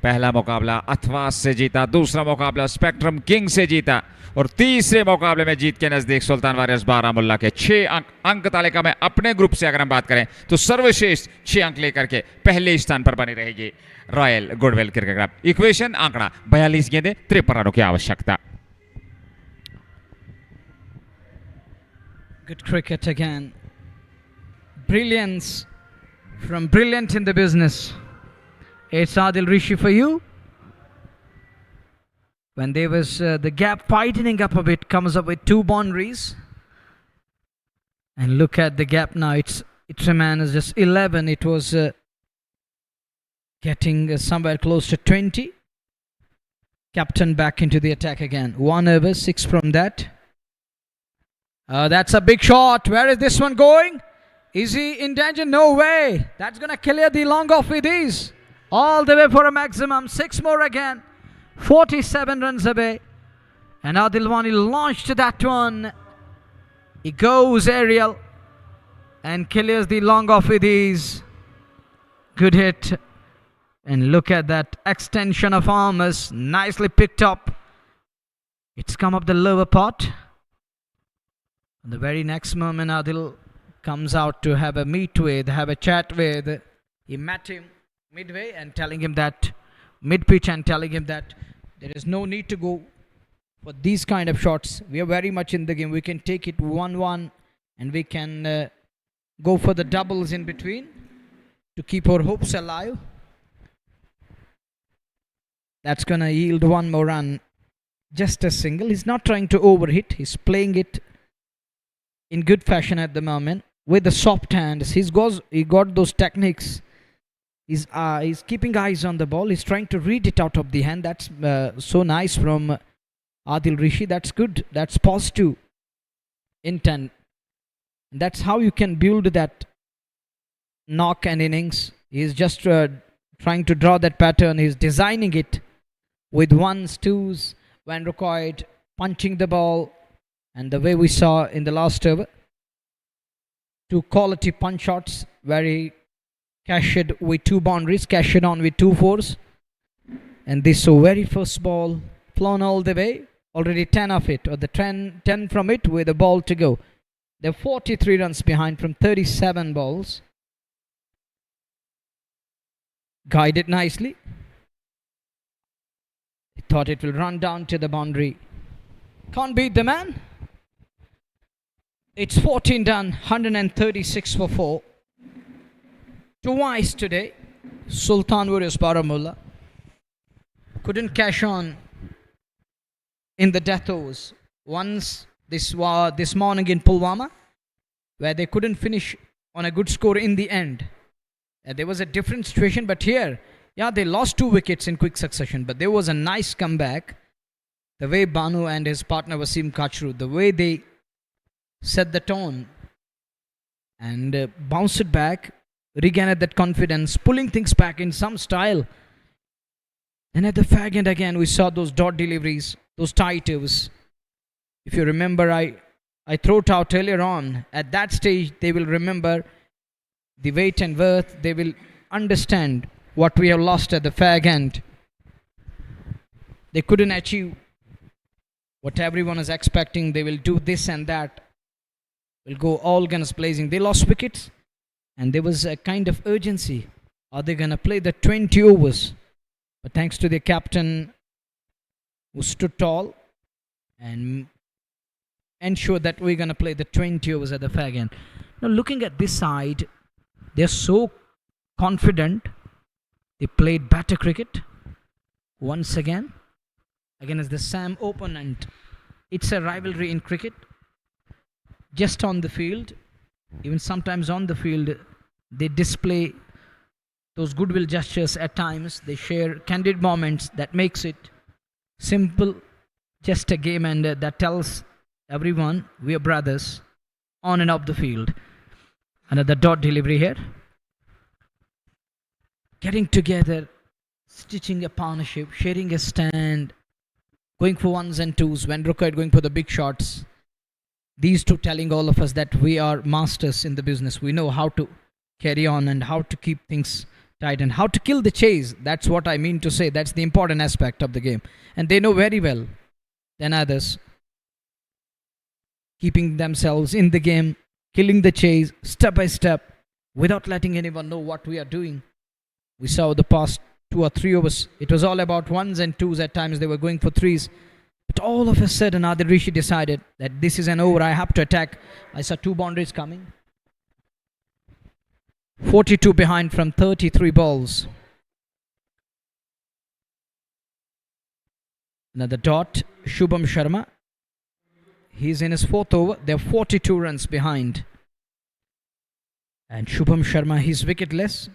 पहला मुकाबला अथवास से जीता, दूसरा मुकाबला स्पेक्ट्रम किंग से जीता और तीसरे मुकाबले में जीत के नजदीक सुल्तान वारियर्स बारामुल्ला के 6 अंक तालिका में अपने ग्रुप से अगर हम बात करें तो सर्वश्रेष्ठ 6 अंक लेकर के पहले स्थान पर बनी रहेगी royal goodwill cricket club. Equation आंकड़ा 42 गेंदें 53 रनों की आवश्यकता। Good cricket again. Brilliance from brilliant in the business. It's Adil Rishi for you. When there was the gap widening up a bit, comes up with 2 boundaries. And look at the gap now. It remains just 11. It was getting somewhere close to 20. Captain back into the attack again. 1 over, 6 from that. That's a big shot. Where is this one going? Is he in danger? No way. That's going to clear the long off with ease. All the way for a maximum. 6 more again. 47 runs away. And Adil Wani launched that one. He goes aerial and clears the long off with ease. Good hit. And look at that extension of arms. Nicely picked up. It's come up the lower part. And the very next moment Adil comes out to have a meet with, have a chat with. He met him midway and telling him that, mid-pitch and telling him that There is no need to go for these kind of shots. We are very much in the game. We can take it 1-1 and we can go for the doubles in between to keep our hopes alive. That's gonna yield one more run. Just a single. He's not trying to overhit. He's playing it in good fashion at the moment with the soft hands. He got those techniques. He's keeping eyes on the ball. He's trying to read it out of the hand. That's so nice from Adil Rishi. That's good. That's positive intent. That's how you can build that knock and innings. He's just trying to draw that pattern. He's designing it with ones, twos, when required, punching the ball. And the way we saw in the last over, 2 quality punch shots, very cashed with 2 boundaries, cashed on with 2 fours. And this very first ball flown all the way, already 10 of it, or the 10 from it with a ball to go. They're 43 runs behind from 37 balls. Guided nicely. He thought it will run down to the boundary. Can't beat the man. It's 14 done, 136 for 4. Twice today, Sultan versus Baramulla. Couldn't cash on in the death overs. Once this morning in Pulwama, where they couldn't finish on a good score in the end. There was a different situation, but here, they lost 2 wickets in quick succession, but there was a nice comeback. The way Banu and his partner Wasim Kachru, the way they set the tone and bounced it back, regained that confidence, pulling things back in some style. And at the fag end again, we saw those dot deliveries, those tight overs. If you remember, I threw it out earlier on. At that stage, they will remember the weight and worth. They will understand what we have lost at the fag end. They couldn't achieve what everyone is expecting. They will do this and that. Will go all guns blazing. They lost wickets, and there was a kind of urgency. Are they going to play the 20 overs? But thanks to the captain who stood tall and ensured that we're going to play the 20 overs at the fag end. Now looking at this side, they're so confident. They played better cricket once again. Again, as the Sam opponent. It's a rivalry in cricket. Just on the field, even sometimes on the field, they display those goodwill gestures at times. They share candid moments that makes it simple, just a game, and that tells everyone we are brothers on and off the field. Another dot delivery here. Getting together, stitching a partnership, sharing a stand, going for ones and twos, when required, going for the big shots. These two telling all of us that we are masters in the business. We know how to carry on and how to keep things tight and how to kill the chase. That's what I mean to say. That's the important aspect of the game. And they know very well than others. Keeping themselves in the game, killing the chase step by step without letting anyone know what we are doing. We saw the past 2 or 3 overs. It was all about ones and twos. At times they were going for threes. But all of a sudden, Adil Rishi decided that this is an over. I have to attack. I saw 2 boundaries coming. 42 behind from 33 balls. Another dot. Shubham Sharma. He's in his 4th over. They're 42 runs behind. And Shubham Sharma, he's wicketless.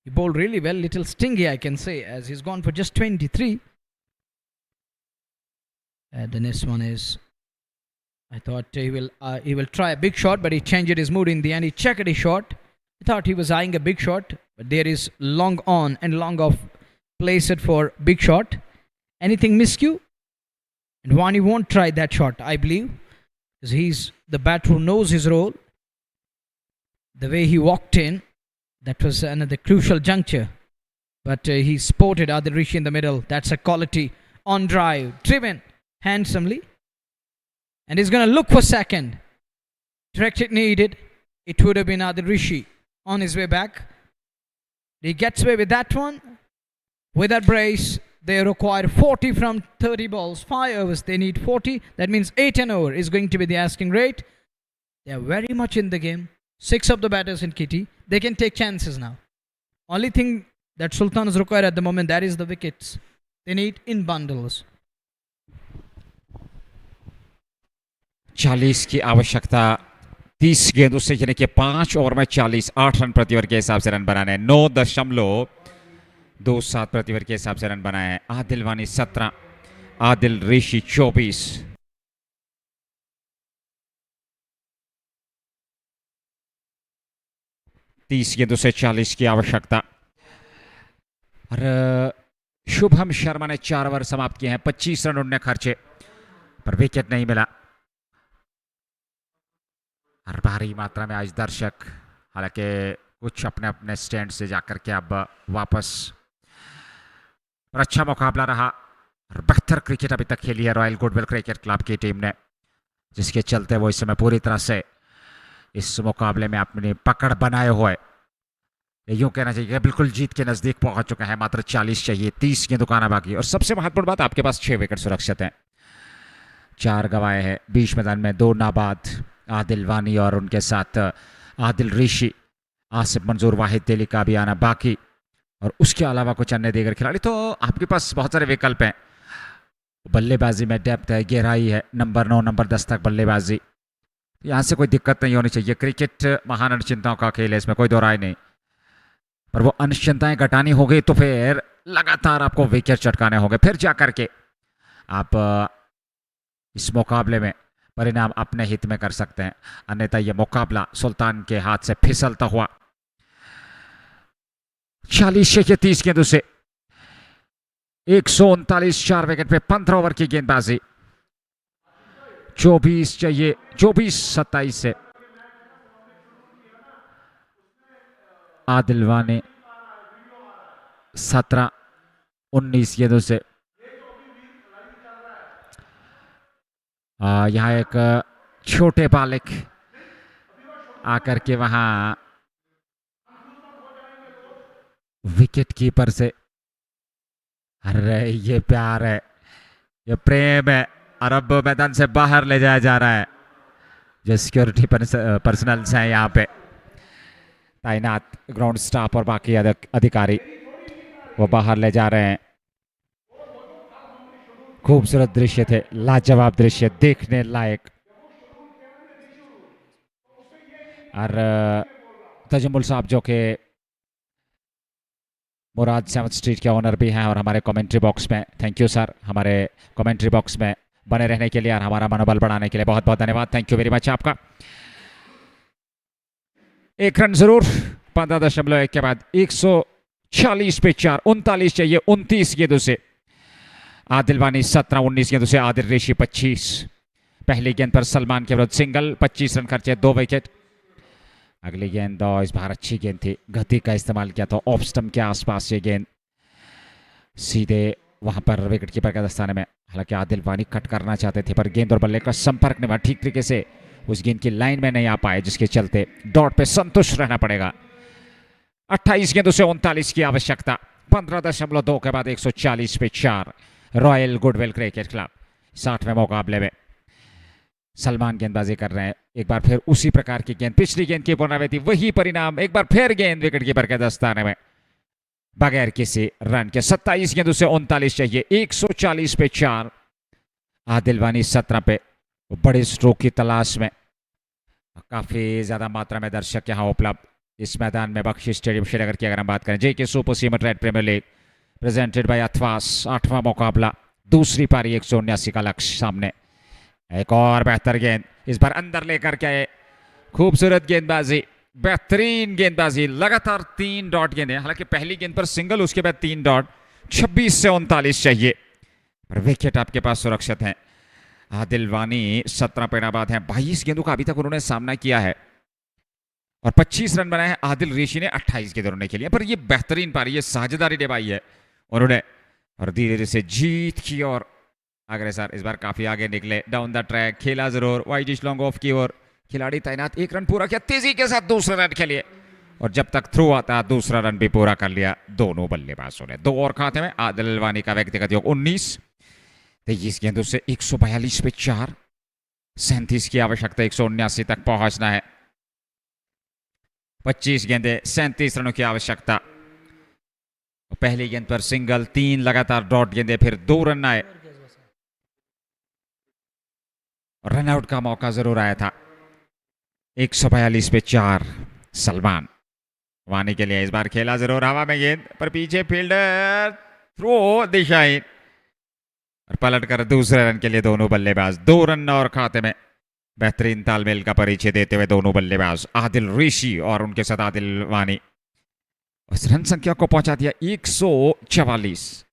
He bowled really well. Little stingy, I can say, as he's gone for just 23. The next one is, I thought he will try a big shot, but he changed his mood in the end. He checked his shot. I thought he was eyeing a big shot, but there is long on and long off placed for big shot. Anything miscue? And Wani won't try that shot, I believe, because he's the batter who knows his role. The way he walked in, that was another crucial juncture. But he spotted Adil Rishi in the middle. That's a quality on drive, driven handsomely. And he's going to look for second. Directed needed. It would have been Adil Rishi on his way back. He gets away with that one. With that brace, They require 40 from 30 balls, 5 overs. They need 40. That means 8 an over is going to be the asking rate. They are very much in the game. 6 of the batters in kitty. They can take chances now. Only thing that Sultan is required at the moment, that is the wickets. They need in bundles. 40 की आवश्यकता 30 गेंदों से, यानी कि 5 over में 40, 8 run प्रति over के हिसाब से रन बनाने, 9.27 प्रति ओवर के हिसाब से रन बनाए हैं। आदिल वानी 17, आदिल ऋषि 24। तीस गेंदों से 40 की आवश्यकता। और शुभम शर्मा ने 4 ओवर समाप्त किए हैं, 25 रन उन्होंने खर्चे, पर विकेट नहीं मिला। और भारी मात्रा में आज दर्शक, हालांकि कुछ अपने अपने स्टैंड से जाकर के अब वापस, पर अच्छा मुकाबला रहा और बेहतर क्रिकेट अभी तक खेली है रॉयल गुडविल क्रिकेट क्लब की टीम ने, जिसके चलते वो इस समय पूरी तरह से इस मुकाबले में अपनी पकड़ बनाए हुए, यूं कहना चाहिए बिल्कुल जीत के नजदीक पहुंच चुका है। मात्र 40 चाहिए, 30 गेंदों का आना बाकी। और सबसे महत्वपूर्ण बात, आपके पास 6 विकेट सुरक्षित हैं। 4 गंवाए हैं बीच मैदान में, 2 नाबाद, आदिल वानी और उनके साथ आदिल ऋषि, आसिफ मंजूर, वाहिद तेली का भी आना बाकी, और उसके अलावा कुछ अन्य दीगर खिलाड़ी। तो आपके पास बहुत सारे विकल्प हैं। बल्लेबाजी में डेप्थ है, गहराई है, नंबर 9 नंबर 10 तक बल्लेबाजी, यहाँ से कोई दिक्कत नहीं होनी चाहिए। क्रिकेट महान अनिश्चितताओं का खेल है, इसमें कोई दो राय नहीं, पर वो अनिश्चितताएं घटानी हो गई तो फिर लगातार आपको विकेट चटकाने होंगे, फिर जाकर के आप इस मुकाबले में परिणाम अपने हित में कर सकते हैं। अन्यथा यह मुकाबला सुल्तान के हाथ से फिसलता हुआ 40 के 30 गेंदों से 139 4 विकेट पे 15 ओवर की गेंदबाजी। 24 चाहिए, 24-27 से आदिल वानी 17-19 गेंदों से। यहाँ एक छोटे बालिक आकर के वहां विकेट कीपर से, अरे ये प्यार है, ये प्रेम है, और अब मैदान से बाहर ले जाया जा रहा है। जो सिक्योरिटी पर्सनल्स हैं यहाँ पे तैनात, ग्राउंड स्टाफ और बाकी अधिकारी, वो बाहर ले जा रहे हैं। खूबसूरत दृश्य थे, लाजवाब दृश्य, देखने लायक। और तजमुल साहब जो कि मुराद 7th स्ट्रीट के ओनर भी हैं और हमारे कमेंट्री बॉक्स में, थैंक यू सर, हमारे कमेंट्री बॉक्स में बने रहने के लिए और हमारा मनोबल बढ़ाने के लिए बहुत बहुत धन्यवाद, थैंक यू वेरी मच आपका। 1 रन जरूर, 15.1 के बाद 140 पे 4, 39 चाहिए, 29 गेंदों से आदिल वानी 17-19 गेंदों से आदिल ऋषि 25। पहली गेंद पर सलमान के विरुद्ध सिंगल, 25 रन खर्चे, 2 विकेट। अगली गेंद इस बार अच्छी गेंद थी, गति का इस्तेमाल किया तो ऑफ स्टंप के आसपास ये गेंद सीधे वहां पर विकेट कीपर के दस्ताने में। हालांकि आदिल वानी कट करना चाहते थे, पर गेंद और बल्ले का संपर्क नहीं हुआ, ठीक तरीके से उस गेंद की लाइन में नहीं आ पाए, जिसके चलते डॉट पे संतुष्ट रहना पड़ेगा। 28 गेंदों से 39 की आवश्यकता। 15.2 के बाद 140 पे 4 रॉयल गुडविल क्रिकेट क्लब। 60वें मुकाबले में सलमान गेंदबाजी कर रहे हैं। एक बार फिर उसी प्रकार की गेंद, पिछली गेंद की पुनरावृत्ति, वही परिणाम, एक बार फिर गेंद विकेट कीपर के दस्ताने में बगैर किसी रन के। 27 गेंदों से 39 चाहिए, 140 पे 4 आदिल वानी 17 पे। बड़े स्ट्रोक की तलाश में काफी ज्यादा मात्रा में दर्शक यहाँ उपलब्ध इस मैदान में, बख्शी स्टेडियम श्रीनगर की अगर हम बात करें। JK super cement red premier league presented by Athwas. 8वां मुकाबला, दूसरी पारी, 179 का लक्ष्य सामने। एक और बेहतर गेंद, इस बार अंदर लेकर के आए, खूबसूरत गेंदबाजी, बेहतरीन गेंदबाजी, लगातार 3 डॉट गेंदें। हालांकि पहली गेंद पर सिंगल, उसके बाद 3 डॉट। 26 से 39 चाहिए, पर विकेट आपके पास सुरक्षित हैं। आदिल वानी 17 पैनाबाद हैं, 22 गेंदों का अभी तक उन्होंने सामना किया है और 25 रन बनाए हैं। आदिल ऋषि ने 28 गेंद उन्होंने खेली है, पर ये बेहतरीन पारी, ये साझेदारी निभाई है उन्होंने और धीरे धीरे से जीत की और अग्रसर। इस बार काफी आगे निकले, डाउन द ट्रैक खेला जरूर, वाइड डिश लॉन्ग ऑफ की ओर, खिलाड़ी तैनात, 1 रन पूरा किया, तेजी के साथ दूसरा रन खेलिए और जब तक थ्रू आता दूसरा रन भी पूरा कर लिया दोनों बल्लेबाजों ने। 2 और खाते में आदिल वानी का व्यक्तिगत योग 19। 23 गेंदों से 142 पे 4। 37 की आवश्यकता 179 तक पहुंचना है। 25 गेंदे 37 रनों की आवश्यकता। पहली गेंद पर सिंगल, 3 लगातार डॉट गेंदे, फिर 2 रन आए। रनआउट का मौका जरूर आया था। 142 पे 4 सलमान वानी के लिए इस बार खेला जरूर हवा में गेंद पर, पीछे फील्डर थ्रो दिशाहीन और पलट कर दूसरे रन के लिए दोनों बल्लेबाज। 2 रन और खाते में। बेहतरीन तालमेल का परिचय देते हुए दोनों बल्लेबाज आदिल ऋषि और उनके साथ आदिल वानी उस रन संख्या को पहुंचा दिया 144।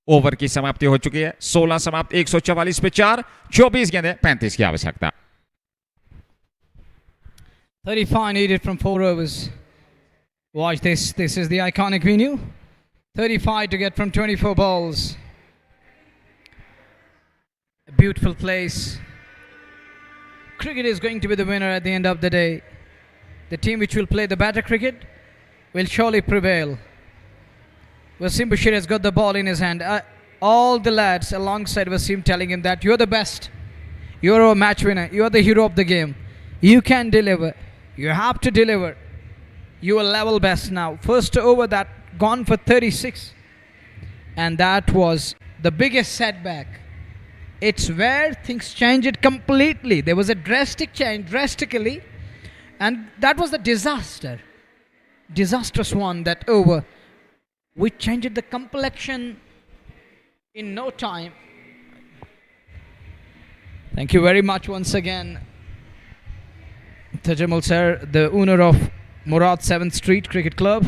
ओवर की समाप्ति हो चुकी है। 16 समाप्त, 144 पे 4। 24 गेंदें 35 की आवश्यकता। 35 needed from 4 overs. Watch this. This is the iconic venue. 35 to get from 24 balls. A beautiful place. Cricket is going to be the winner at the end of the day. The team which will play the better cricket will surely prevail. Wasim Bashir has got the ball in his hand. All the lads alongside Wasim telling him that you're the best. You're a match winner. You're the hero of the game. You can deliver. You have to deliver. You are level best now. First over that gone for 36. And that was the biggest setback. It's where things changed completely. There was a drastic change, drastically. And that was the disaster. Disastrous one, that over. We changed the complexion in no time. Thank you very much once again, Tajamal sir, the owner of Murad 7th Street Cricket Club,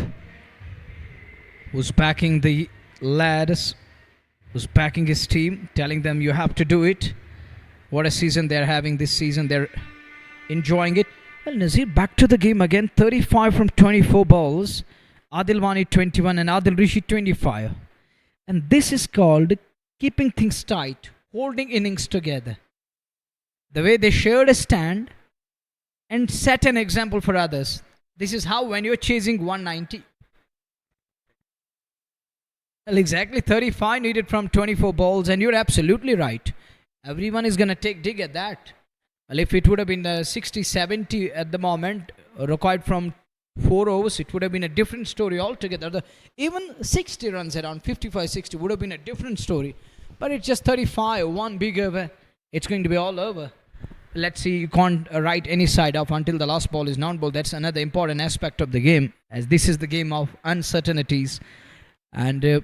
who's backing the lads, who's backing his team, telling them you have to do it. What a season they're having this season. They're enjoying it. Well, Nazir back to the game again. 35 from 24 balls. Adil Wani 21 and Adil Rishi 25. And this is called keeping things tight, holding innings together. The way they shared a stand and set an example for others. This is how when you're chasing 190. Well, exactly 35 needed from 24 balls, and you're absolutely right. Everyone is going to take dig at that. Well, if it would have been 60, 70 at the moment, required from 4 overs, it would have been a different story altogether. Even 60 runs around 55, 60 would have been a different story. But it's just 35, one big over. It's going to be all over. Let's see, you can't write any side off until the last ball is non-ball. That's another important aspect of the game, as this is the game of uncertainties. And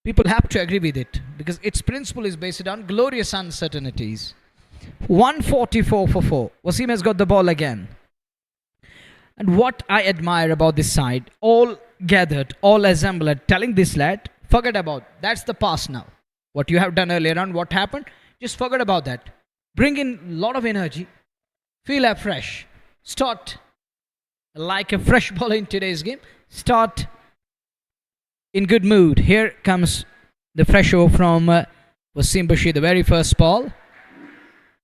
people have to agree with it, because its principle is based on glorious uncertainties. 144 for 4. Wasim has got the ball again. And what I admire about this side, all gathered, all assembled, telling this lad, forget about, that's the past now. What you have done earlier on, what happened, just forget about that. Bring in a lot of energy, feel afresh, start like a fresh bowler in today's game, start in good mood. Here comes the fresh over from Wasim Bashir, the very first ball.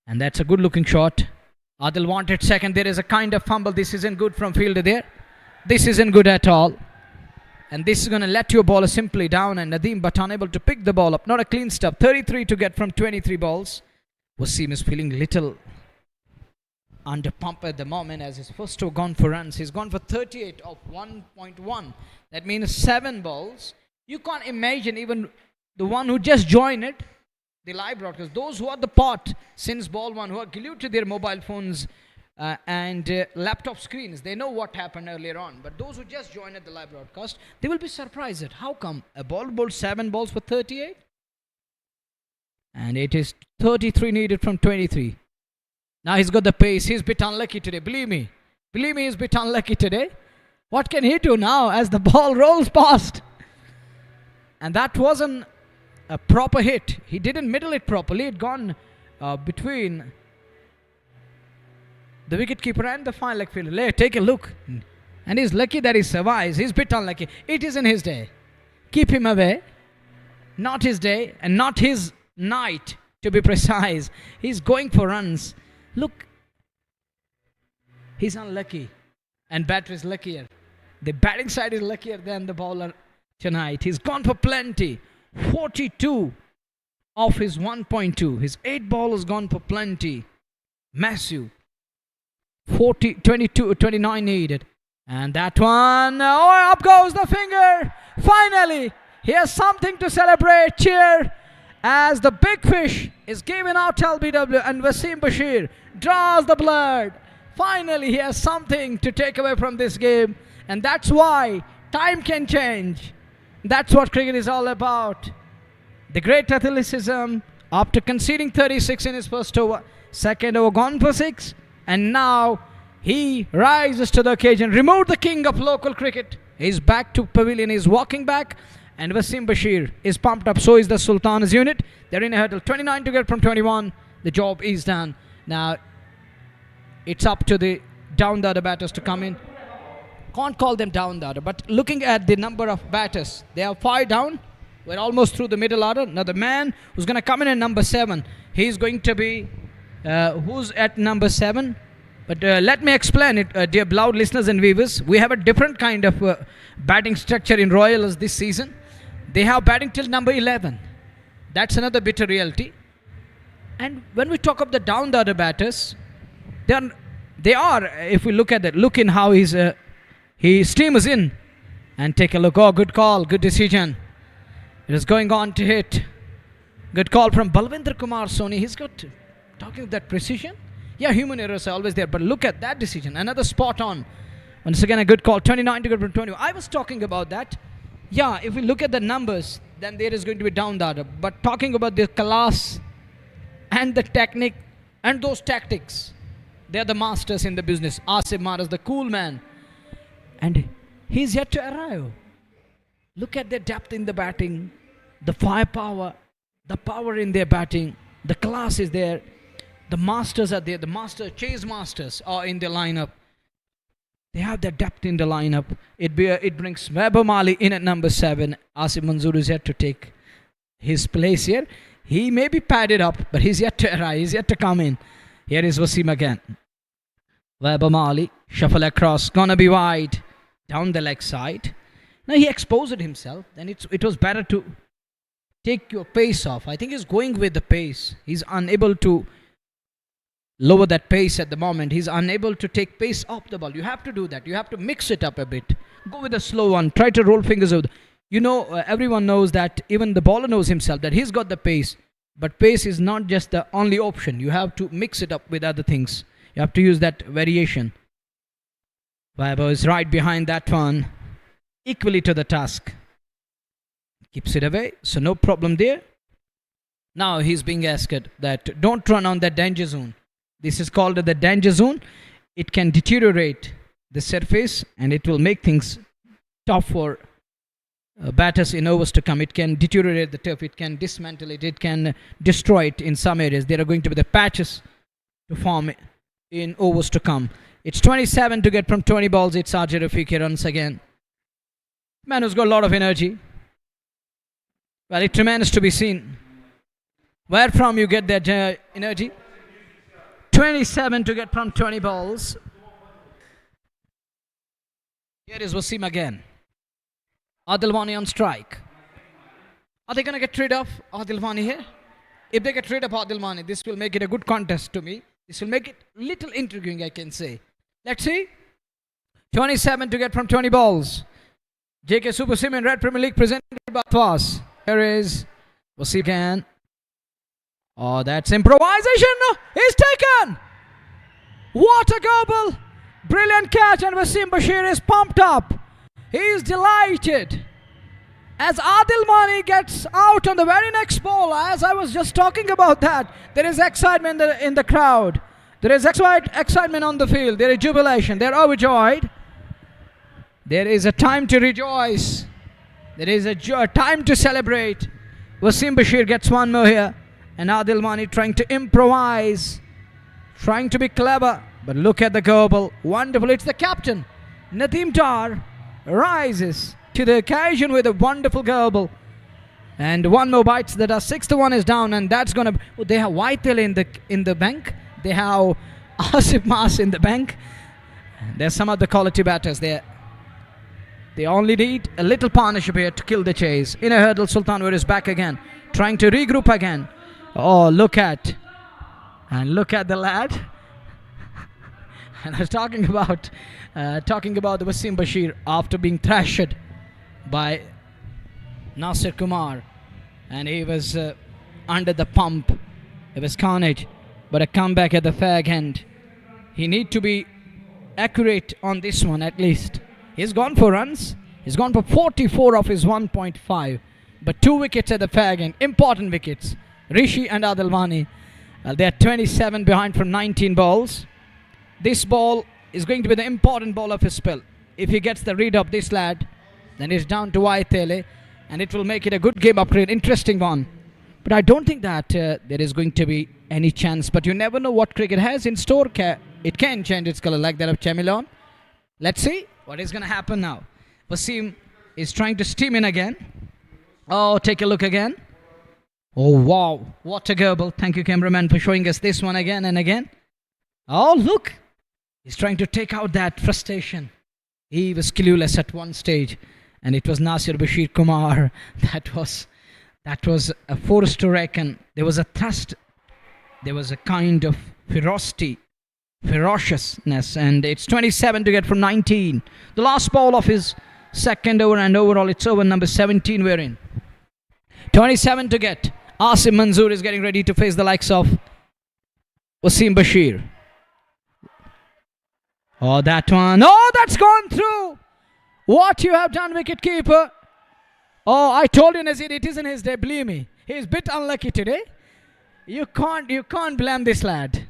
And that's a good looking shot. Adil wanted second. There is a kind of fumble. This isn't good from fielder there. This isn't good at all. And this is going to let your bowler simply down. And Nadeem but unable to pick the ball up. Not a clean stop. 33 to get from 23 balls. Wasim is feeling little under pump at the moment, as his first two gone for runs. He's gone for 38 of 1.1. That means 7 balls. You can't imagine even the one who just joined it, the live broadcast, those who are the part since ball one, who are glued to their mobile phones and laptop screens, they know what happened earlier on. But those who just joined at the live broadcast, they will be surprised at how come a ball bowled 7 balls for 38? And it is 33 needed from 23. Now he's got the pace. He's a bit unlucky today. Believe me, he's a bit unlucky today. What can he do now as the ball rolls past? And that wasn't a proper hit. He didn't middle it properly. It gone between the wicketkeeper and the fine leg fielder. Take a look. And he's lucky that he survives. He's a bit unlucky. It isn't his day. Keep him away. Not his day and not his night, to be precise. He's going for runs. Look. He's unlucky. And batter is luckier. The batting side is luckier than the bowler tonight. He's gone for plenty. 42 of his 1.2. His 8 ball has gone for plenty. Massive. 29 needed. And that one, oh, up goes the finger. Finally, he has something to celebrate. Cheer as the big fish is giving out LBW and Wasim Bashir draws the blood. Finally, he has something to take away from this game. And that's why time can change. That's what cricket is all about. The great athleticism after conceding 36 in his first over. Second over gone for 6. And now he rises to the occasion. Removed the king of local cricket. He's back to pavilion. He's walking back. And Wasim Bashir is pumped up. So is the Sultan's unit. They're in a hurdle. 29 to get from 21. The job is done. Now it's up to the down the other batters to come in. Can't call them down the order, but looking at the number of batters, they are 5 down. We're almost through the middle order. Now the man who's going to come in at number 7, he's going to be who's at number 7. But let me explain it, dear beloved listeners and viewers. We have a different kind of batting structure in Royals this season. They have batting till number 11. That's another bitter reality. And when we talk of the down the order batters, they are, if we look at that, look in how he steams in and take a look. Oh, good call, good decision. It is going on to hit. Good call from Balwinder Kumar Soni. He's got, talking of that precision. Yeah, human errors are always there, but look at that decision. Another spot on. Once again, a good call. 29 to go from 20. I was talking about that. Yeah, if we look at the numbers, then there is going to be down the order. But talking about the class and the technique and those tactics, they are the masters in the business. Asif Maras, the cool man. And he's yet to arrive. Look at their depth in the batting, the firepower, the power in their batting, the class is there, the masters are there, the chase masters are in the lineup. They have the depth in the lineup. It brings Webber Mali in at number 7. Asif Manzoor is yet to take his place here. He may be padded up, but he's yet to arrive, he's yet to come in. Here is Wasim again. Webber Mali, shuffle across, gonna be wide, down the leg side. Now he exposed himself, then it was better to take your pace off. I think he's going with the pace. He's unable to lower that pace at the moment. He's unable to take pace off the ball. You have to do that. You have to mix it up a bit. Go with a slow one. Try to roll fingers over. You know, everyone knows that, even the bowler knows himself that he's got the pace. But pace is not just the only option. You have to mix it up with other things. You have to use that variation. Vaibhav is right behind that one. Equally to the task. Keeps it away. So no problem there. Now he's being asked that don't run on that danger zone. This is called the danger zone. It can deteriorate the surface and it will make things tough for batters in overs to come. It can deteriorate the turf. It can dismantle it. It can destroy it in some areas. There are going to be the patches to form in overs to come. It's 27 to get from 20 balls. It's Ajay Rafiq once again. Man who's got a lot of energy. Well, it remains to be seen. Where from you get that energy? 27 to get from 20 balls. Here is Wasim again. Adil Wani on strike. Are they going to get rid of Adil Wani here? If they get rid of Adil Wani, this will make it a good contest to me. This will make it little intriguing, I can say. Let's see. 27 to get from 20 balls. JK Super Sim in Red Premier League presented by Thwas. Here is Wasim again. Oh, that's improvisation. He's taken. What a gobble. Brilliant catch, and Wasim Bashir is pumped up. He is delighted. As Adil Mani gets out on the very next ball, as I was just talking about that, there is excitement in the crowd. There is excitement on the field. There is jubilation. They are overjoyed. There is a time to rejoice. There is a time to celebrate. Wasim Bashir gets one more here. And Adil Mani trying to improvise. Trying to be clever. But look at the gobble. Wonderful. It's the captain. Nadeem Dar rises to the occasion with a wonderful gobble. And one more bites. That are 6-1 is down. And that's going to... Oh, they have Whitetail in the bank. They have Asif Mas in the bank. There's some of the quality batters there. They only need a little partnership here to kill the chase. In a hurdle, Sultan is back again, trying to regroup again. Oh, look at the lad. And I was talking about the Wasim Bashir after being thrashed by Nasir Kumar, and he was under the pump. It was carnage, but a comeback at the fag end. He need to be accurate on this one at least. He's gone for runs. He's gone for 44 of his 1.5, but 2 wickets at the fag end. Important wickets. Rishi and Adilwani. They are 27 behind from 19 balls. This ball is going to be the important ball of his spell. If he gets the read of this lad, then it's down to Waitele, and it will make it a good game upgrade. Interesting one. But I don't think that there is going to be any chance. But you never know what cricket has in store. It can change its color like that of Chameleon. Let's see what is going to happen now. Wasim is trying to steam in again. Oh, take a look again. Oh, wow. What a gerbil. Thank you, cameraman, for showing us this one again and again. Oh, look. He's trying to take out that frustration. He was clueless at one stage. And it was Nasir Bashir Kumar. That was a force to reckon. There was a thrust. There was a kind of ferociousness. And it's 27 to get from 19. The last ball of his second over, and overall it's over number 17 we're in. 27 to get. Asim Manzoor is getting ready to face the likes of Wasim Bashir. Oh, that one. Oh, that's gone through. What you have done, wicketkeeper. Oh, I told you, Nazir, it isn't his day. Believe me. He's a bit unlucky today. You can't blame this lad.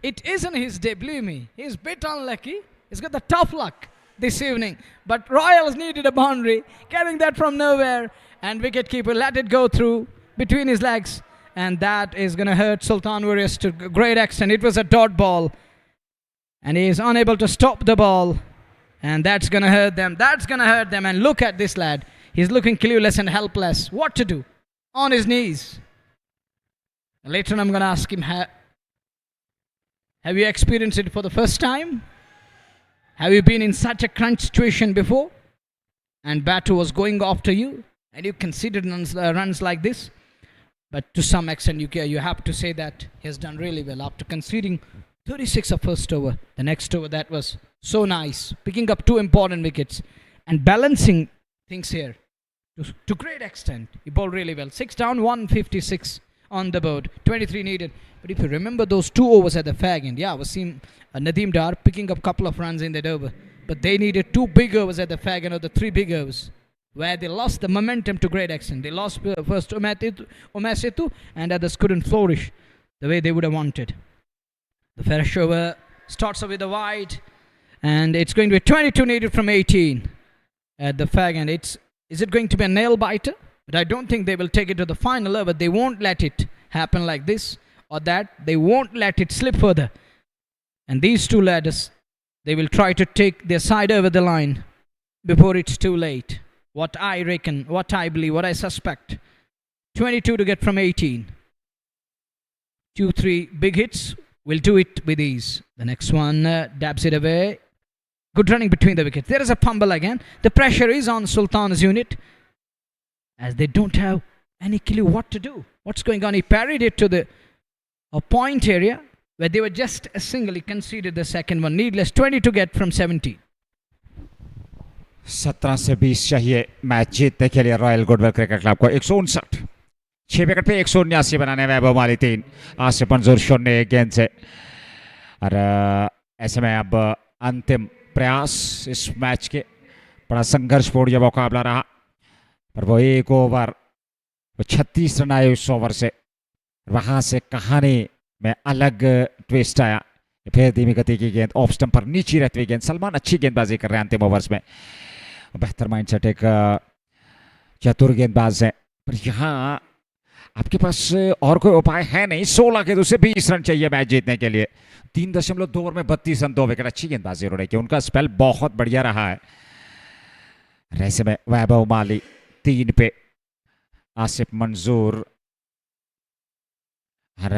It isn't his day, believe me. He's a bit unlucky. He's got the tough luck this evening. But Royals needed a boundary. Getting that from nowhere. And wicketkeeper let it go through between his legs. And that is going to hurt Sultan Warriors to a great extent. It was a dot ball. And he is unable to stop the ball. And that's going to hurt them. That's going to hurt them. And look at this lad. He's looking clueless and helpless. What to do? On his knees. Later on I'm going to ask him, have you experienced it for the first time? Have you been in such a crunch situation before? And batter was going after you? And you conceded runs like this? But to some extent you have to say that he has done really well. After conceding 36 of first over, the next over that was so nice. Picking up 2 important wickets and balancing things here to great extent. He bowled really well. 6 down, 156 on the board. 23 needed. But if you remember those 2 overs at the fag end, Wasim Nadeem Dar picking up a couple of runs in that over. But they needed 2 big overs at the fag end, or the 3 big overs, where they lost the momentum to great extent. They lost first Omasetu, and others couldn't flourish the way they would have wanted. The first over starts off with a wide, and it's going to be 22 needed from 18 at the fag end. Is it going to be a nail biter? But I don't think they will take it to the final over. They won't let it happen like this or that. They won't let it slip further. And these 2 ladders, they will try to take their side over the line before it's too late. What I reckon, what I believe, what I suspect. 22 to get from 18. 2-3 big hits. We'll do it with ease. The next one dabs it away. Good running between the wickets. There is a fumble again. The pressure is on Sultan's unit, as they don't have any clue what to do. What's going on? He parried it to a point area where they were just a single. He conceded the second one. Needless. 20 to get from 17. 17 से 20 चाहिए match जीतने के लिए royal goodwill cricket club को 159 6 wicket पे 179 बनाने में वैभव माली 3 आसिफ मंजूर 0 एक गेंद से। और ऐसे में अब अंतिम प्रयास इस मैच के। बड़ा संघर्षपूर्ण ये मुकाबला रहा, पर वो 1 ओवर, वो 36 रन आए उस ओवर से। वहाँ से कहानी में अलग ट्विस्ट आया। फिर धीमी गति की गेंद ऑफ स्टंप पर नीचे रहती हुई गेंद। सलमान अच्छी गेंदबाजी कर रहे हैं अंतिम ओवर्स में। बेहतर माइंडसेट एक चतुर गेंदबाज है, पर यहाँ आपके पास और कोई उपाय है नहीं। 16 के दूसरे 20 रन चाहिए मैच जीतने के लिए। 3.2 ओवर में 32 रन 2 विकेट। अच्छी गेंदबाजी उन्होंने की, उनका स्पेल बहुत बढ़िया रहा है। ऐसे में वैभव माली 3 पे, आसिफ मंजूर। और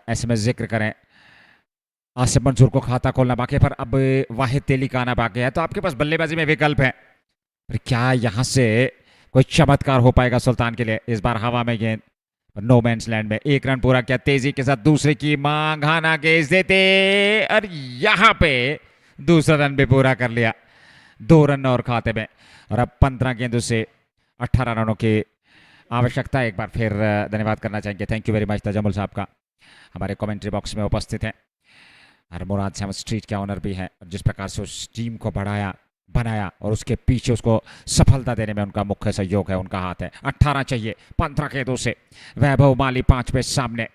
ऐसे में जिक्र करें आसिफ मंजूर को खाता खोलना बाकी है, पर अब वाहिद तेली का आना बाकी है, तो आपके पास बल्लेबाजी में विकल्प है। पर क्या यहाँ से कोई चमत्कार हो पाएगा सुल्तान के लिए? इस बार हवा में गेंद, नो मैंस लैंड में। एक रन पूरा किया, तेजी के साथ दूसरे की मांग, हाना गेज देते और यहाँ पे दूसरा रन भी पूरा कर लिया। 2 रन और खाते में, और अब 15 गेंदों से 18 रनों की आवश्यकता। एक बार फिर धन्यवाद करना चाहेंगे, thank you very much Tajamul साहब का, हमारे कमेंट्री बॉक्स में उपस्थित हैं। और मुराद साहब स्ट्रीट के ऑनर भी हैं, जिस प्रकार से उस टीम को बनाया और उसके पीछे उसको सफलता देने में उनका मुख्य सहयोग है, उनका हाथ है। 18 चाहिए 15 गेंदों से। वैभव माली 5 पे सामने।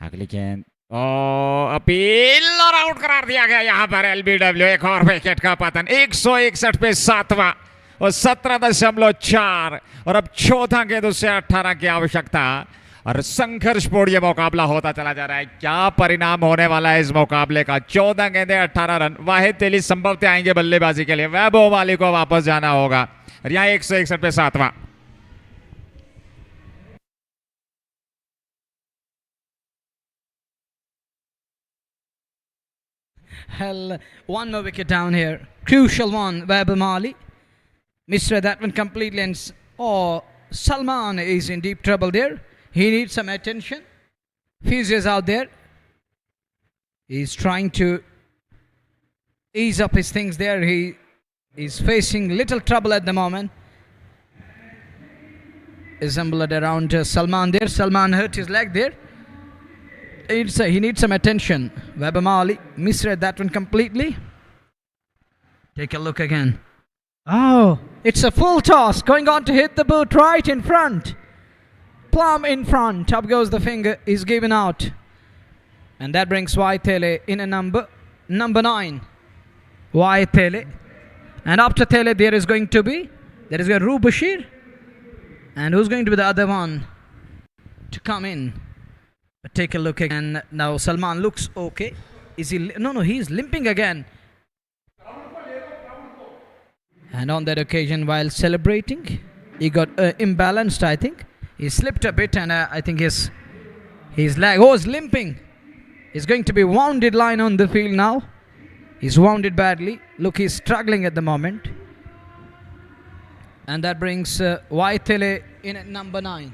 अगली गेंद अपील और आउट करार दिया गया यहाँ पर। एलबीडब्ल्यू, एक और विकेट का पतन। 161 पे 7वां और 17.4, और अब 14 गेंदों से 18 की आवश्यकता, और संघर्षपूर्ण ये मुकाबला होता चला जा रहा है। क्या परिणाम होने वाला है इस मुकाबले का? 14 गेंदें 18 रन। वाहिद तेली संभवतः आएंगे बल्लेबाजी के लिए। वैभव माली को वापस जाना होगा, और यहाँ 161 पे 7वां। Hell, one more wicket down here. Crucial one, Vaibhav Mali. Misread that one completely, and Sultan is in deep trouble there. He needs some attention. Fizz is out there. He's trying to ease up his things there. He is facing little trouble at the moment. Assembled around Salman there. Salman hurt his leg there. He needs some attention. Vaibhav Mali misread that one completely. Take a look again. Oh, it's a full toss. Going on to hit the boot right in front. Plumb in front. Up goes the finger. Is given out. And that brings Waitele in a number 9. Waitele. And after Tele there is going to be Roo Bashir. And who's going to be the other one to come in? But take a look again. Now Salman looks okay. Is he? No, he's limping again. And on that occasion, while celebrating, he got imbalanced, I think. He slipped a bit, and I think his leg is limping. He's going to be wounded lying on the field now. He's wounded badly. Look, he's struggling at the moment. And that brings Waitele in at number 9.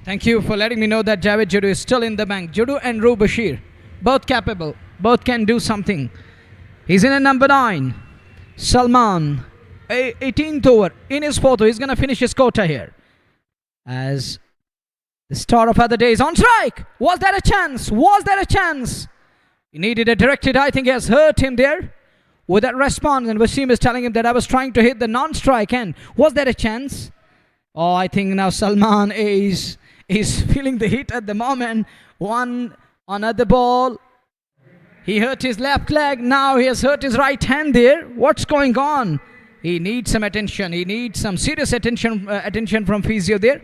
Thank you for letting me know that Javed Judu is still in the bank. Judu and Roo Bashir, both capable, both can do something. He's in at number 9. Salman, 18th over, in his 4th. He's going to finish his quota here. As the star of other days on strike. Was that a chance? Was that a chance? He needed a directed. I think he has hurt him there with that response. And Wasim is telling him that I was trying to hit the non-strike end. Was that a chance? Oh, I think now Salman is feeling the hit at the moment. One another ball. He hurt his left leg. Now he has hurt his right hand there. What's going on? He needs some attention. He needs some serious attention from physio there.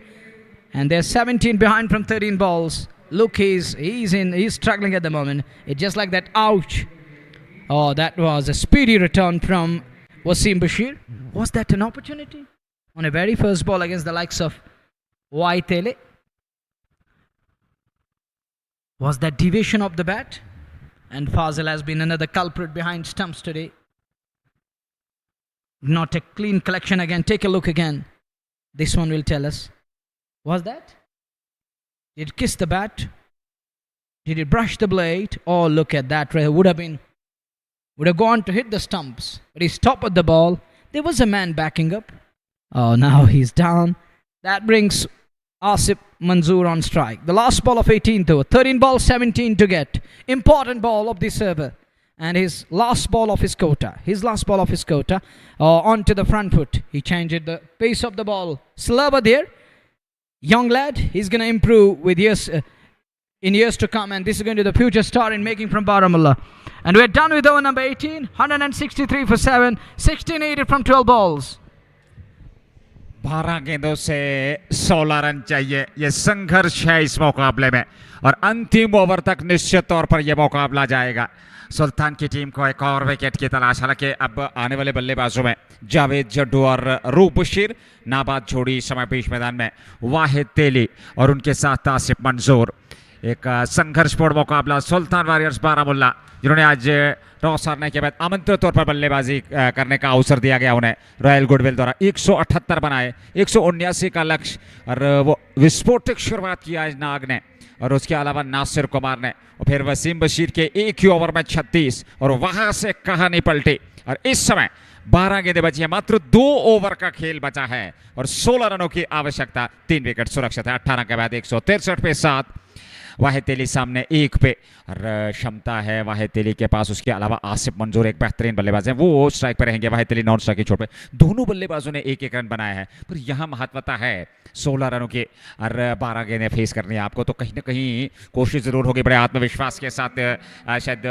And they're 17 behind from 13 balls. Look, he's struggling at the moment. It's just like that. Ouch. Oh, that was a speedy return from Wasim Bashir. Was that an opportunity? On a very first ball against the likes of Waitele. Was that deviation of the bat? And Fazil has been another culprit behind stumps today. Not a clean collection again. Take a look again. This one will tell us. Was that? Did it kiss the bat? Did it brush the blade? Oh, look at that. Would have gone to hit the stumps. But he stopped at the ball. There was a man backing up. Oh, now he's down. That brings Asif Manzoor on strike. The last ball of 18th over. 13 balls, 17 to get. Important ball of the server. And his last ball of his quota. Onto the front foot. He changed the pace of the ball. Slurber there. Young lad. He's going to improve with years in years to come. And this is going to be the future star in making from Baramulla. And we're done with over number 18. 163 for 7. 16 needed from 12 balls. 12 गेंदों से 16 run चाहिए। ये संघर्ष है इस मुकाबले में, और अंतिम ओवर तक निश्चित तौर पर यह मुकाबला जाएगा। सुल्तान की टीम को एक और विकेट की तलाश। हालांकि अब आने वाले बल्लेबाजों में जावेद जड्डू और रू बशीर, नाबाद जोड़ी समय बीच मैदान में वाहिद तेली और उनके साथ आसिफ मंजूर। एक संघर्षपूर्ण मुकाबला सुल्तान वॉरियर्स बारामुल्ला, जिन्होंने आज टॉस हारने के बाद आमंत्रित तौर पर बल्लेबाजी करने का अवसर दिया गया उन्हें रॉयल गुडविल द्वारा। 178 बनाए, 179 का लक्ष्य, और वो विस्फोटक शुरुआत की आज नाग ने, और उसके अलावा नासिर कुमार ने, और फिर वसीम बशीर के एक ही ओवर में 36, और वहां से कहानी पलटी। और इस समय 12 गेंदें बची है, मात्र 2 ओवर का खेल बचा है और 16 रनों की आवश्यकता। 3 विकेट सुरक्षित है। 18 के बाद 163 पे 7, वाहिद तेली सामने 1 पे, और क्षमता है वाहिद तेली के पास। उसके अलावा आसिफ मंजूर एक बेहतरीन बल्लेबाज है, वो स्ट्राइक पर रहेंगे। वाहिद तेली नॉन स्ट्राइक की चोट पे। दोनों बल्लेबाजों ने एक एक रन बनाया है, पर यहाँ महत्वता है 16 रनों की, और 12 गेंदें फेस करनी है आपको, तो कहीं ना कहीं कोशिश जरूर होगी बड़े आत्मविश्वास के साथ शायद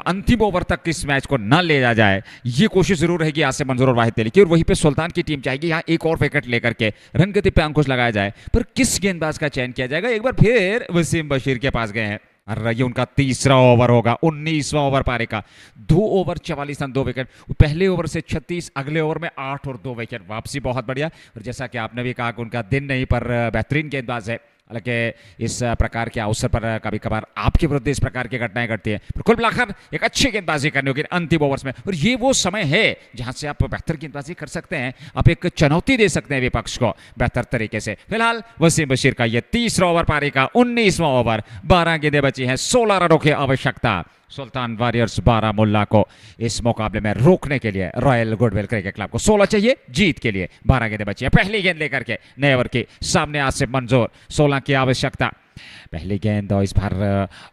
अंतिम ओवर तक इस मैच को न ले जा जाए, ये कोशिश जरूर रहेगी आसिफ मंजूर और वाहिद तेली की। और वहीं पे सुल्तान की टीम चाहेगी यहाँ एक और विकेट लेकर के रनगति पे अंकुश लगाया जाए, पर किस गेंदबाज का चयन किया जाएगा। एक बार फिर वसीम बशीर के पास गए हैं, और ये उनका तीसरा ओवर होगा, 19वां ओवर पारी का। 2 ओवर 44 रन, 2 विकेट। पहले ओवर से 36, अगले ओवर में 8 और 2 विकेट, वापसी बहुत बढ़िया। और जैसा कि आपने भी कहा कि उनका दिन नहीं, पर बेहतरीन गेंदबाज है। हालांकि इस प्रकार के अवसर पर कभी कभार आपके विरुद्ध इस प्रकार की घटनाएं घटती हैं, पर कुल मिलाकर एक अच्छी गेंदबाजी करनी होगी अंतिम ओवर्स में। और ये वो समय है जहां से आप बेहतर गेंदबाजी कर सकते हैं, आप एक चुनौती दे सकते हैं विपक्ष को बेहतर तरीके से। फिलहाल वसीम बशीर का ये तीसरा ओवर पारी का 19वां ओवर, 12 गेंदें बची हैं, 16 रनों की आवश्यकता। सुल्तान वॉरियर्स बारामुल्ला को इस मुकाबले में रोकने के लिए रॉयल गुडविल क्रिकेट क्लब को 16 चाहिए जीत के लिए। 12 गेंदें बची हैं। पहली गेंद लेकर के नए ओवर की सामने आसिफ मंजूर, 16 की आवश्यकता। पहली गेंद और इस बार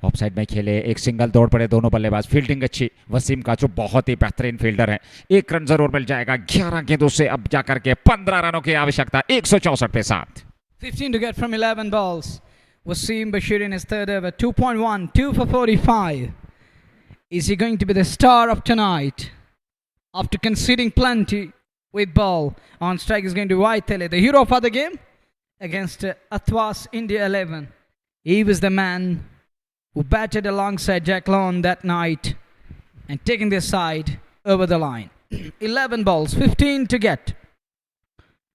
ऑफ साइड में खेले, एक सिंगल दौड़ पड़े दोनों बल्लेबाज। फील्डिंग अच्छी वसीम का, जो बहुत ही बेहतरीन फील्डर है। 1 रन जरूर मिल जाएगा। 11 गेंदों से अब जाकर के 15 रनों की आवश्यकता। 164 पे 7, 15 to get from 11 balls. Wasim Bashir in his third over, 2.1, 2 for 45. Is he going to be the star of tonight? After conceding plenty with ball, on strike is going to White Tele, the hero for the game against Athwas India 11. He was the man who batted alongside Jack Lawn that night and taking their side over the line. 11 balls, 15 to get.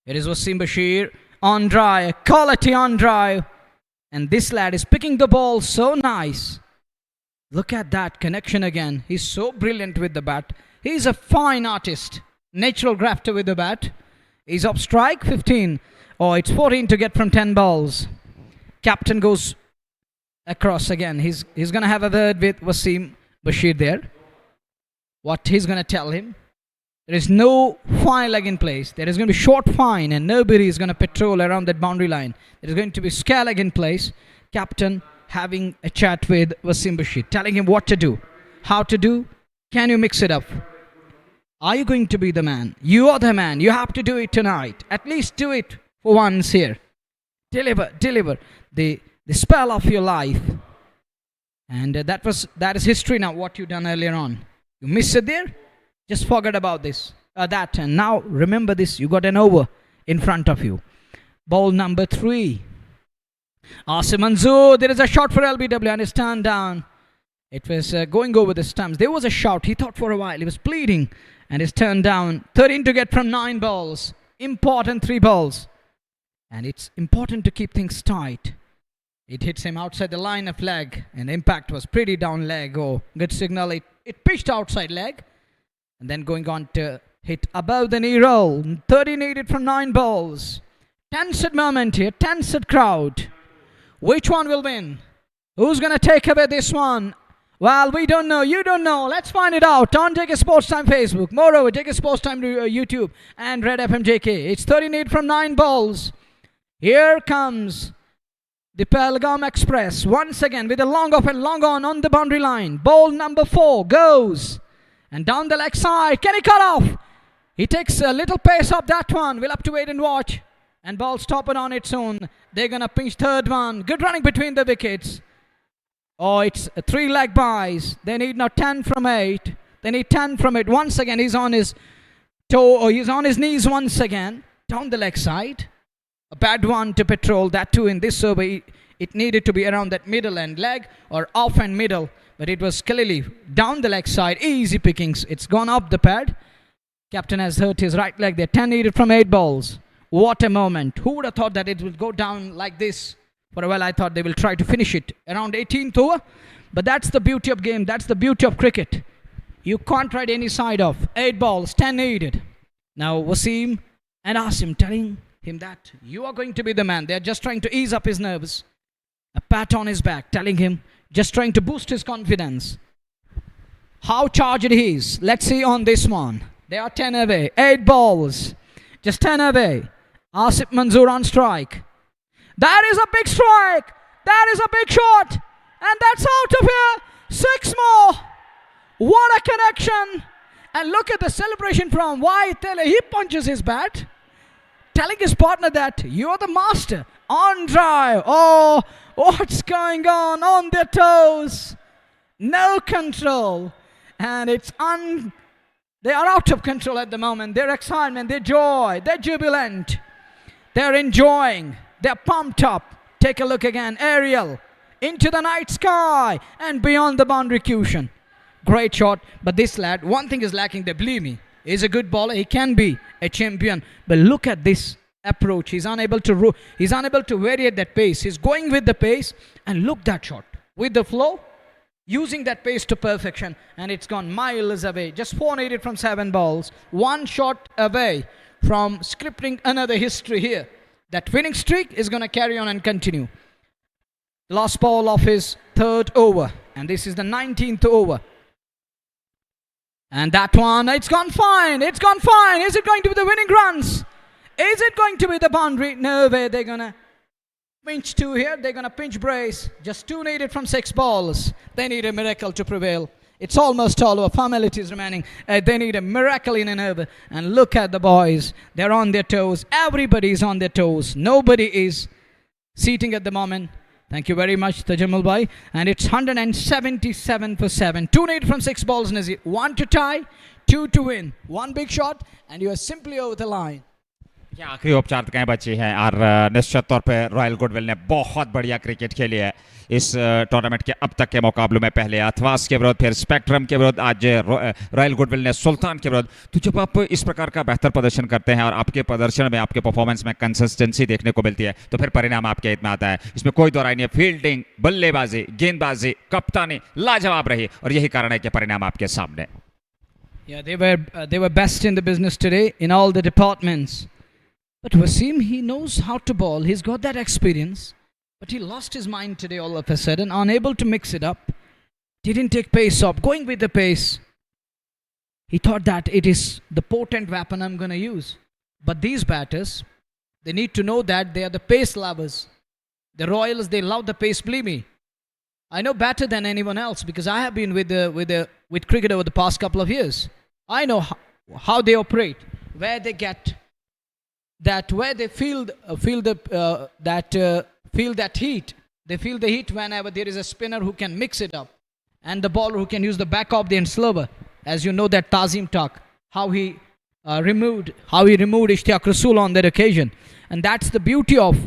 It is Wasim Bashir on drive, quality on drive, and this lad is picking the ball so nice. Look at that connection again. He's so brilliant with the bat. He's a fine artist. Natural grafter with the bat. He's off strike, 15. Oh, it's 14 to get from 10 balls. Captain goes across again. He's going to have a word with Wasim Bashir there. What he's going to tell him. There is no fine leg in place. There is going to be short fine and nobody is going to patrol around that boundary line. There is going to be scare leg in place. Captain having a chat with Wasim Bashir, telling him what to do, how to do. Can you mix it up? Are you going to be the man? You are the man. You have to do it tonight. At least do it for once here. Deliver the spell of your life. And that is history now, what you done earlier on. You missed it there? Just forget about this, that. And now remember this, you got an over in front of you. Ball number 3. Asim Manzoor, there is a shot for LBW and it's turned down. It was going over the stumps. There was a shout. He thought for a while. He was pleading and it's turned down. 13 to get from 9 balls. Important 3 balls. And it's important to keep things tight. It hits him outside the line of leg and the impact was pretty down leg. Oh, good signal. It pitched outside leg and then going on to hit above the knee roll. 30 needed from 9 balls. Tensed moment here. Tensed crowd. Which one will win? Who's going to take away this one? Well, we don't know. You don't know. Let's find it out on JK Sports Time Facebook. Moreover, JK Sports Time YouTube and Red FM JK. It's 38 from 9 balls. Here comes the Pelgam Express once again with a long off and long on the boundary line. Ball number 4 goes. And down the leg side. Can he cut off? He takes a little pace up that one. We'll have to wait and watch. And ball stop it on its own. They're going to pinch third one. Good running between the wickets. Oh, it's 3 leg buys. They need now 10 from 8. They need 10 from 8. Once again, he's on his toe, or he's on his knees once again. Down the leg side. A bad one to patrol. That too in this survey. It needed to be around that middle end leg or off and middle. But it was clearly down the leg side. Easy pickings. It's gone up the pad. Captain has hurt his right leg there. 10 needed from 8 balls. What a moment. Who would have thought that it would go down like this For a while I thought they will try to finish it around 18th over. But that's the beauty of game. That's the beauty of cricket. You can't write any side off. 8 balls, 10 needed. Now Wasim and Asim telling him that you are going to be the man. They're just trying to ease up his nerves. A pat on his back telling him, just trying to boost his confidence. How charged he is. Let's see on this one. They are 10 away. 8 balls. Just 10 away. Asif Manzoor on strike. That is a big strike. That is a big shot. And that's out of here. 6 more. What a connection. And look at the celebration from Waitele. He punches his bat, telling his partner that you're the master. On drive. Oh, what's going on their toes. No control. And they are out of control at the moment. Their excitement, their joy, they're jubilant. They're enjoying. They're pumped up. Take a look again. Aerial. Into the night sky. And beyond the boundary cushion. Great shot. But this lad, one thing is lacking. They believe me. He's a good bowler. He can be a champion. But look at this approach. He's unable to vary at that pace. He's going with the pace. And look that shot. With the flow. Using that pace to perfection. And it's gone miles away. Just 4 needed from 7 balls. 1 shot away from scripting another history here. That winning streak is going to carry on and continue. Last ball of his 3rd over. And this is the 19th over. And that one, it's gone fine. It's gone fine. Is it going to be the winning runs? Is it going to be the boundary? No way. They're going to pinch 2 here. They're going to pinch brace. Just 2 needed from 6 balls. They need a miracle to prevail. It's almost all over. Formalities remaining. They need a miracle in an over. And look at the boys. They're on their toes. Everybody is on their toes. Nobody is seating at the moment. Thank you very much, Tajammul Bhai. And it's 177 for 7. 2 needed from 6 balls, Nazir. 1 to tie, 2 to win. 1 big shot, and you are simply over the line. ये आखिरी औपचारिकताएं बची हैं और निश्चित तौर पे royal goodwill ने बहुत बढ़िया क्रिकेट खेली है इस टूर्नामेंट के अब तक के मुकाबलों में। पहले अथवास के विरुद्ध, फिर स्पेक्ट्रम के विरुद्ध, आज रॉयल गुडविल ने सुल्तान के विरुद्ध। तो जब आप इस प्रकार का बेहतर प्रदर्शन करते हैं और आपके प्रदर्शन में, आपके परफॉर्मेंस में कंसिस्टेंसी देखने को मिलती है, तो फिर परिणाम आपके हित में आता है। इसमें कोई दो राय नहीं है। फील्डिंग, बल्लेबाजी, गेंदबाजी, कप्तानी लाजवाब रही और यही कारण है कि परिणाम आपके सामने। Yeah, they were best in the business today in all the departments. But Wasim, he knows how to bowl. He's got that experience. But he lost his mind today all of a sudden, unable to mix it up. Didn't take pace up, going with the pace. He thought that it is the potent weapon I'm going to use. But these batters, they need to know that they are the pace lovers. The Royals, they love the pace, believe me. I know better than anyone else because I have been with cricket over the past couple of years. I know how they operate, where they get that, where they feel that heat. They feel the heat whenever there is a spinner who can mix it up, and the bowler who can use the back of the end slower. As you know that Tazim Talk, how he removed Ishtiaq Rasool on that occasion, and that's the beauty of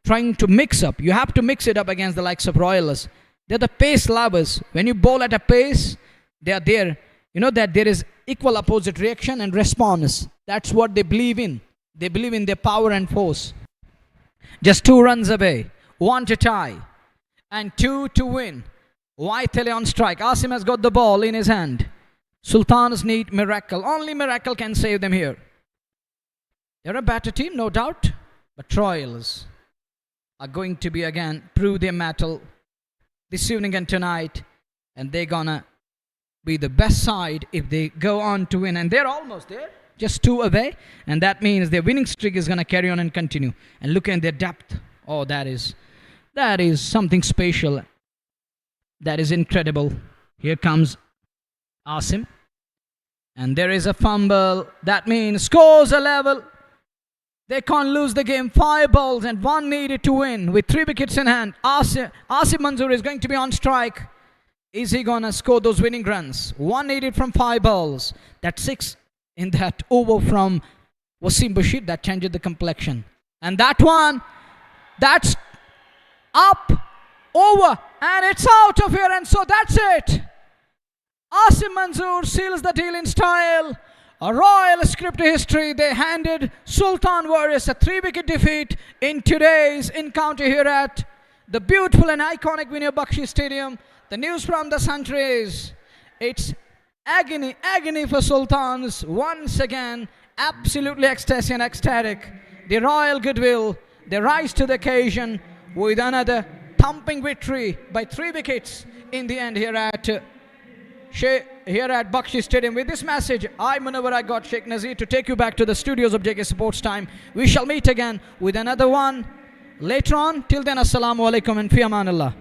trying to mix up. You have to mix it up against the likes of Royals. They're the pace lovers. When you bowl at a pace, they are there. You know that there is equal opposite reaction and response. That's what they believe in. They believe in their power and force. Just 2 runs away. 1 to tie. And 2 to win. Waitele on strike. Asim has got the ball in his hand. Sultans need miracle. Only miracle can save them here. They're a better team, no doubt. But Royals are going to be again prove their mettle this evening and tonight. And they're gonna be the best side if they go on to win. And they're almost there. Just 2 away, and that means their winning streak is going to carry on and continue. And look at their depth. Oh, that is something special. That is incredible. Here comes Asim. And there is a fumble. That means scores a level. They can't lose the game. 5 balls and 1 needed to win with 3 wickets in hand. Asim Manzoor is going to be on strike. Is he going to score those winning runs? 1 needed from 5 balls. That's 6 in that over from Wasim Bashir. That changed the complexion. And that one, that's up, over, and it's out of here. And so that's it. Asim Manzoor seals the deal in style. A royal script history. They handed Sultan Warriors a 3-wicket defeat in today's encounter here at the beautiful and iconic Vinay Bakshi Stadium. The news from the country is it's agony for Sultans once again. Absolutely ecstasy and ecstatic. The Royal Goodwill, they rise to the occasion with another thumping victory by 3 wickets in the end here at Bakshi Stadium. With this message, I got Sheikh Nazir to take you back to the studios of JK Sports Time. We shall meet again with another one later on. Till then, Assalamu alaikum and fi amanillah.